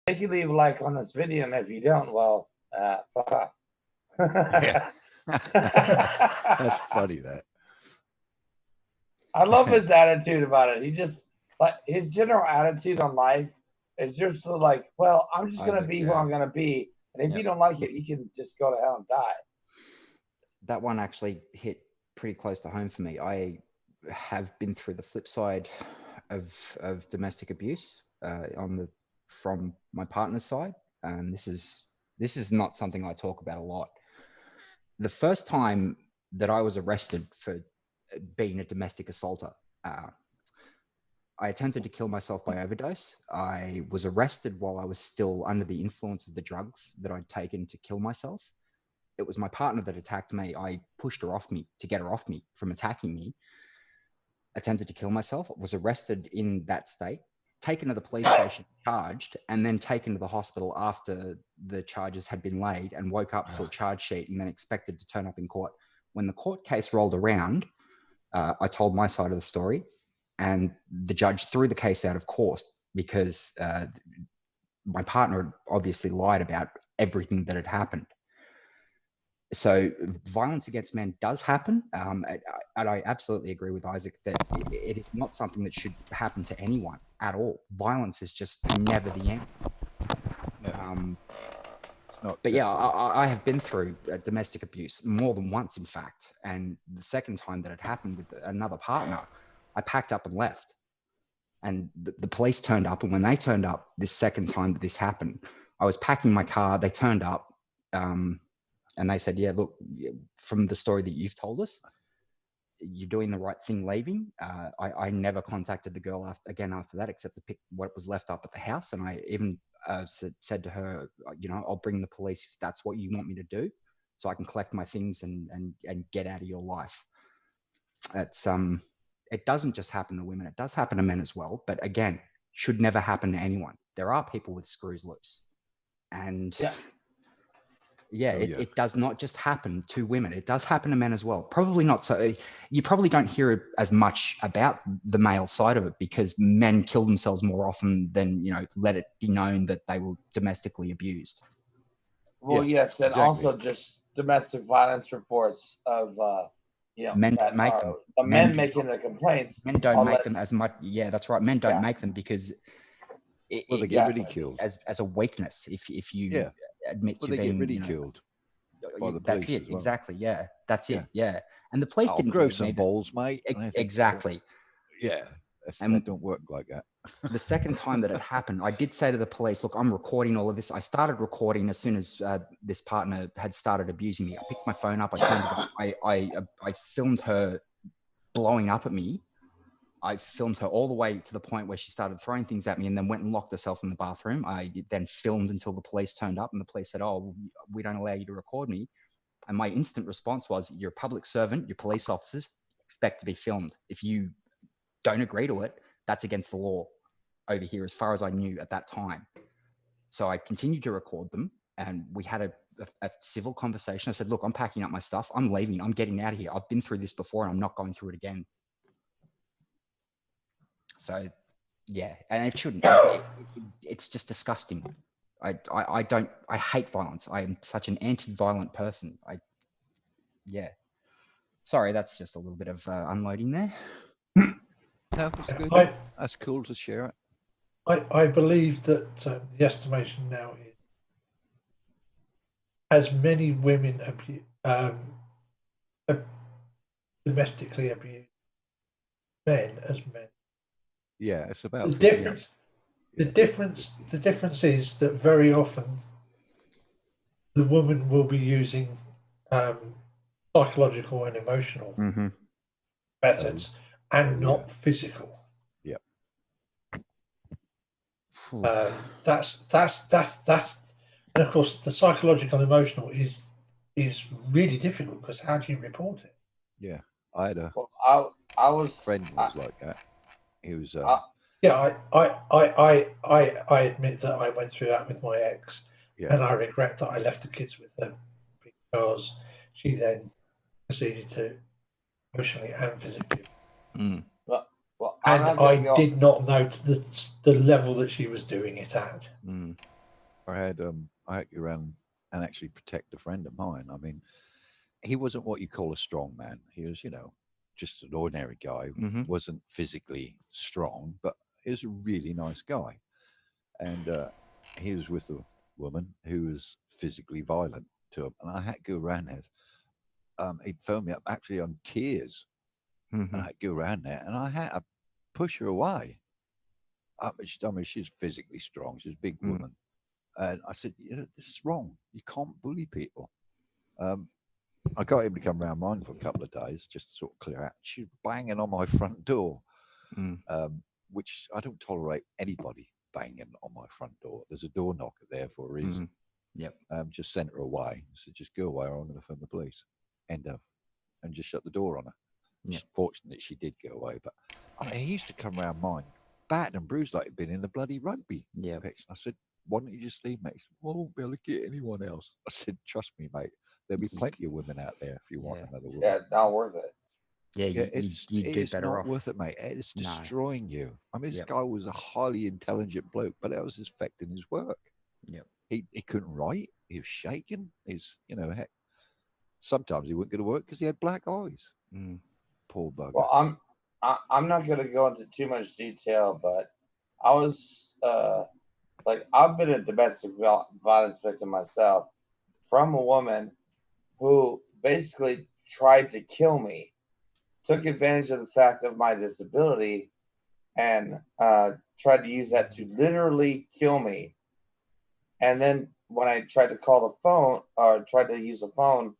Make you leave a like on this video, and if you don't, well, fuck off. Yeah. That's funny, that. I love his attitude about it. He just, like, his general attitude on life is just like, well, I'm just going to be who I'm going to be. And if you don't like it, you can just go to hell and die. That one actually hit pretty close to home for me. I have been through the flip side of domestic abuse from my partner's side, and this is not something I talk about a lot. The first time that I was arrested for being a domestic assaulter, I attempted to kill myself by overdose. I was arrested while I was still under the influence of the drugs that I'd taken to kill myself. It was my partner that attacked me. I pushed her off me to get her off me from attacking me. Attempted to kill myself. Was arrested in that state. Taken to the police station, charged, and then taken to the hospital after the charges had been laid, and woke up to a charge sheet and then expected to turn up in court. When the court case rolled around, I told my side of the story, and the judge threw the case out of court because my partner obviously lied about everything that had happened. So violence against men does happen, and I absolutely agree with Isaac that it is not something that should happen to anyone at all. Violence is just never the answer. But yeah, I have been through domestic abuse more than once, in fact. And the second time that it happened with another partner, I packed up and left. And the police turned up, and when they turned up this second time that this happened, I was packing my car. They turned up. And they said, yeah, look, from the story that you've told us, you're doing the right thing leaving. I never contacted the girl after that, except to pick what was left up at the house. And I even said to her, I'll bring the police if that's what you want me to do, so I can collect my things and get out of your life. It doesn't just happen to women. It does happen to men as well. But again, should never happen to anyone. There are people with screws loose. And... yeah. Yeah, it does not just happen to women. It does happen to men as well. Probably not so. You probably don't hear as much about the male side of it because men kill themselves more often than, let it be known that they were domestically abused. Well, yes, and also just domestic violence reports of, men that don't make are them. the men making the complaints. Men don't make them as much. Yeah, that's right. Men don't make them because they get ridiculed as a weakness. If you admit to they being get ridiculed. By the that's police it. as well. Exactly. Yeah. That's it. Yeah. And the police didn't grow believe some me. balls, mate. Exactly. Yeah. That don't work like that. The second time that it happened, I did say to the police, look, I'm recording all of this. I started recording as soon as this partner had started abusing me. I picked my phone up. I turned it on. I filmed her blowing up at me. I filmed her all the way to the point where she started throwing things at me and then went and locked herself in the bathroom. I then filmed until the police turned up and the police said, oh, we don't allow you to record me. And my instant response was, you're a public servant, you're police officers, expect to be filmed. If you don't agree to it, that's against the law over here, as far as I knew at that time. So I continued to record them and we had a civil conversation. I said, look, I'm packing up my stuff. I'm leaving. I'm getting out of here. I've been through this before and I'm not going through it again. So, yeah, and it shouldn't. It's just disgusting. I hate violence. I am such an anti-violent person. Sorry, that's just a little bit of unloading there. That's good. That's cool to share it. I believe that the estimation now is as many women domestically abused men as men. Yeah, it's about the difference. The difference is that very often the woman will be using psychological and emotional methods and not physical. Yep. That's and of course the psychological and emotional is really difficult because how do you report it? Yeah, I had a I was friend was like that. He was yeah, I admit that I went through that with my ex, and I regret that I left the kids with them because she then proceeded to emotionally and physically. Well, and I did not know to the level that she was doing it at. I had to go around and actually protect a friend of mine. I mean, he wasn't what you call a strong man. He was, just an ordinary guy. Wasn't physically strong, but he was a really nice guy. And he was with a woman who was physically violent to him, and I had to go around there. He'd phoned me up actually on tears. And I had to go around there, and I had to push her away. I mean, she's physically strong. She's a big woman. And I said, this is wrong. You can't bully people. I got him to come round mine for a couple of days just to sort of clear out. She was banging on my front door, which I don't tolerate anybody banging on my front door. There's a door knocker there for a reason. Yep. Just sent her away. I said, just go away or I'm going to phone the police. End of. And just shut the door on her. Yep. Fortunately, she did go away. But I mean, he used to come round mine, battered and bruised like he'd been in the bloody rugby. Yeah. I said, why don't you just leave, mate? He said, well, I won't be able to get anyone else. I said, trust me, mate. There'll be plenty of women out there if you want another woman. Yeah, not worth it. Yeah, it's not worth it, mate. It's destroying you. I mean, this guy was a highly intelligent bloke, but that was affecting his work. Yep. He couldn't write. He was shaking. Heck, sometimes he wouldn't go to work because he had black eyes. Poor bugger. Well, I'm not going to go into too much detail, but I was I've been a domestic violence victim myself from a woman who basically tried to kill me, took advantage of the fact of my disability, and tried to use that to literally kill me. And then when I tried to call the phone, or tried to use the phone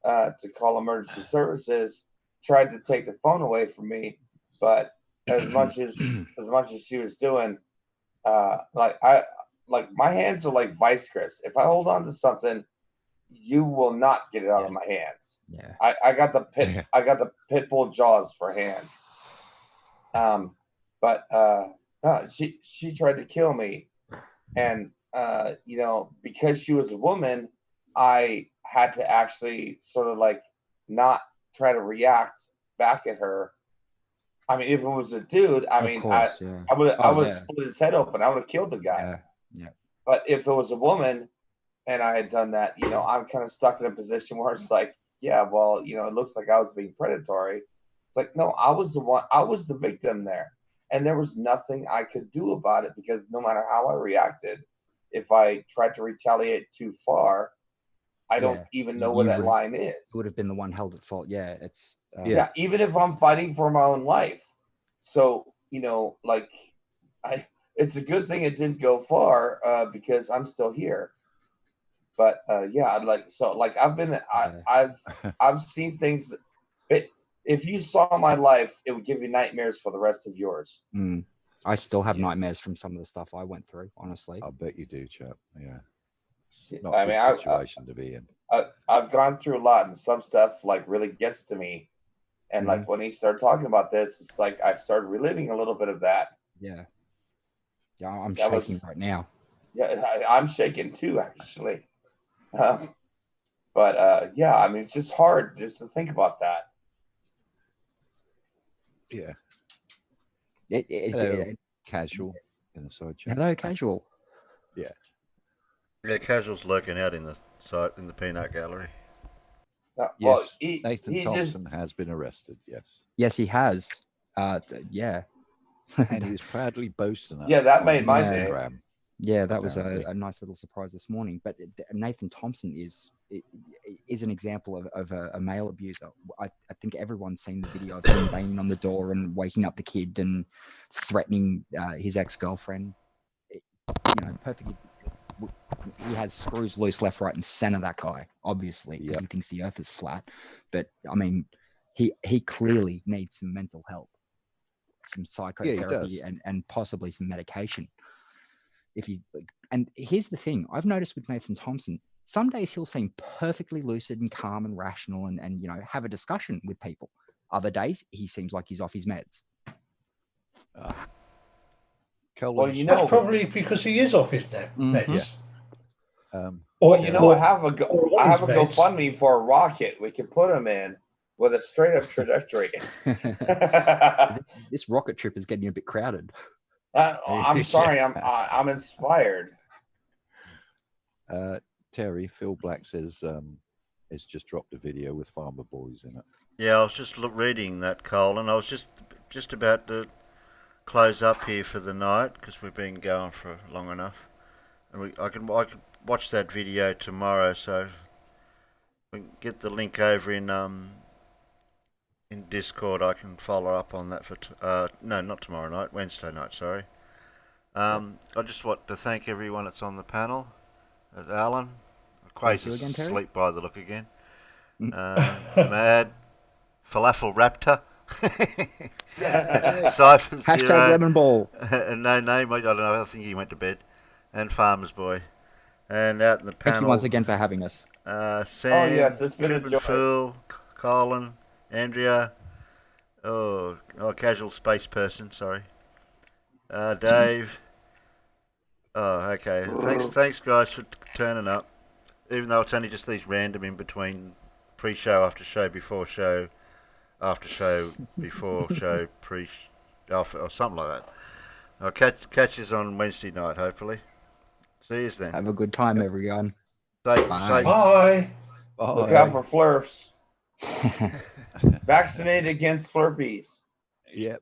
to call emergency services, tried to take the phone away from me. But as much as she was doing, my hands are like vice grips. If I hold on to something, you will not get it out of my hands. Yeah. I got the pit bull jaws for hands. No, she tried to kill me, and because she was a woman, I had to actually sort of like not try to react back at her. I mean, if it was a dude, I would have split his head open. I would have killed the guy. Yeah. But if it was a woman and I had done that, you know, I'm kind of stuck in a position where it's like, yeah, well, you know, it looks like I was being predatory. It's like, no, I was the victim there. And there was nothing I could do about it because no matter how I reacted, if I tried to retaliate too far, I don't even know where that line is. It would have been the one held at fault. Yeah, it's even if I'm fighting for my own life. So, you know, like it's a good thing it didn't go far because I'm still here. But I've seen things. If you saw my life, it would give you nightmares for the rest of yours. I still have nightmares from some of the stuff I went through, honestly. I bet you do, chap. Yeah. It's not I a mean, good situation to be in. I've gone through a lot, and some stuff like really gets to me. And like when he started talking about this, it's like I started reliving a little bit of that. Yeah. Yeah, I'm shaking right now. Yeah, I'm shaking too, actually. Yeah, I mean, it's just hard just to think about that. Yeah. Casual in the side chat. Hello, casual. Yeah. Yeah, casual's lurking out in the peanut gallery. Yes, Nathan Thompson has been arrested. Yes. Yes, he has. Yeah. And he's proudly boasting it. Yeah, that made my Instagram. day. Yeah, that was a nice little surprise this morning. But Nathan Thompson is an example of a male abuser. I think everyone's seen the video of him banging on the door and waking up the kid and threatening his ex-girlfriend. You know, perfectly. He has screws loose left, right, and center, that guy, obviously, because he thinks the earth is flat. But, I mean, he clearly needs some mental help, some psychotherapy, and possibly some medication. And here's the thing, I've noticed with Nathan Thompson, some days he'll seem perfectly lucid and calm and rational and you know, have a discussion with people. Other days, he seems like he's off his meds. Well, you know, that's probably because he is off his meds. Well, you know, I have a GoFundMe for a rocket we can put him in with a straight up trajectory. This rocket trip is getting a bit crowded. I'm sorry, I'm inspired. Terry, Phil Black says it's just dropped a video with Farmer Boys in it. Yeah, I was just reading that, Cole, and I was just about to close up here for the night because we've been going for long enough, and I can watch that video tomorrow. So we can get the link over in Discord. I can follow up on that for no, not tomorrow night, Wednesday night. Sorry. I just want to thank everyone that's on the panel. Alan, crazy sleep by the look again. Mad, Falafel Raptor. Siphon Hashtag Zero, Lemon Ball. And no name, I don't know, I think he went to bed. And Farmer's Boy. And out in the panel. Thank you once again for having us. Sam, yes, it's been a joy. Phil, Colin, Andrea, casual space person, sorry. Dave. Okay. Thanks guys for turning up. Even though it's only just these random in between pre-show, after show, before show, after show, before show, after, or something like that. I'll catch you on Wednesday night, hopefully. See you then. Have a good time, everyone. Bye. Bye. Look out for flurfs. Vaccinated against flurpies. Yep.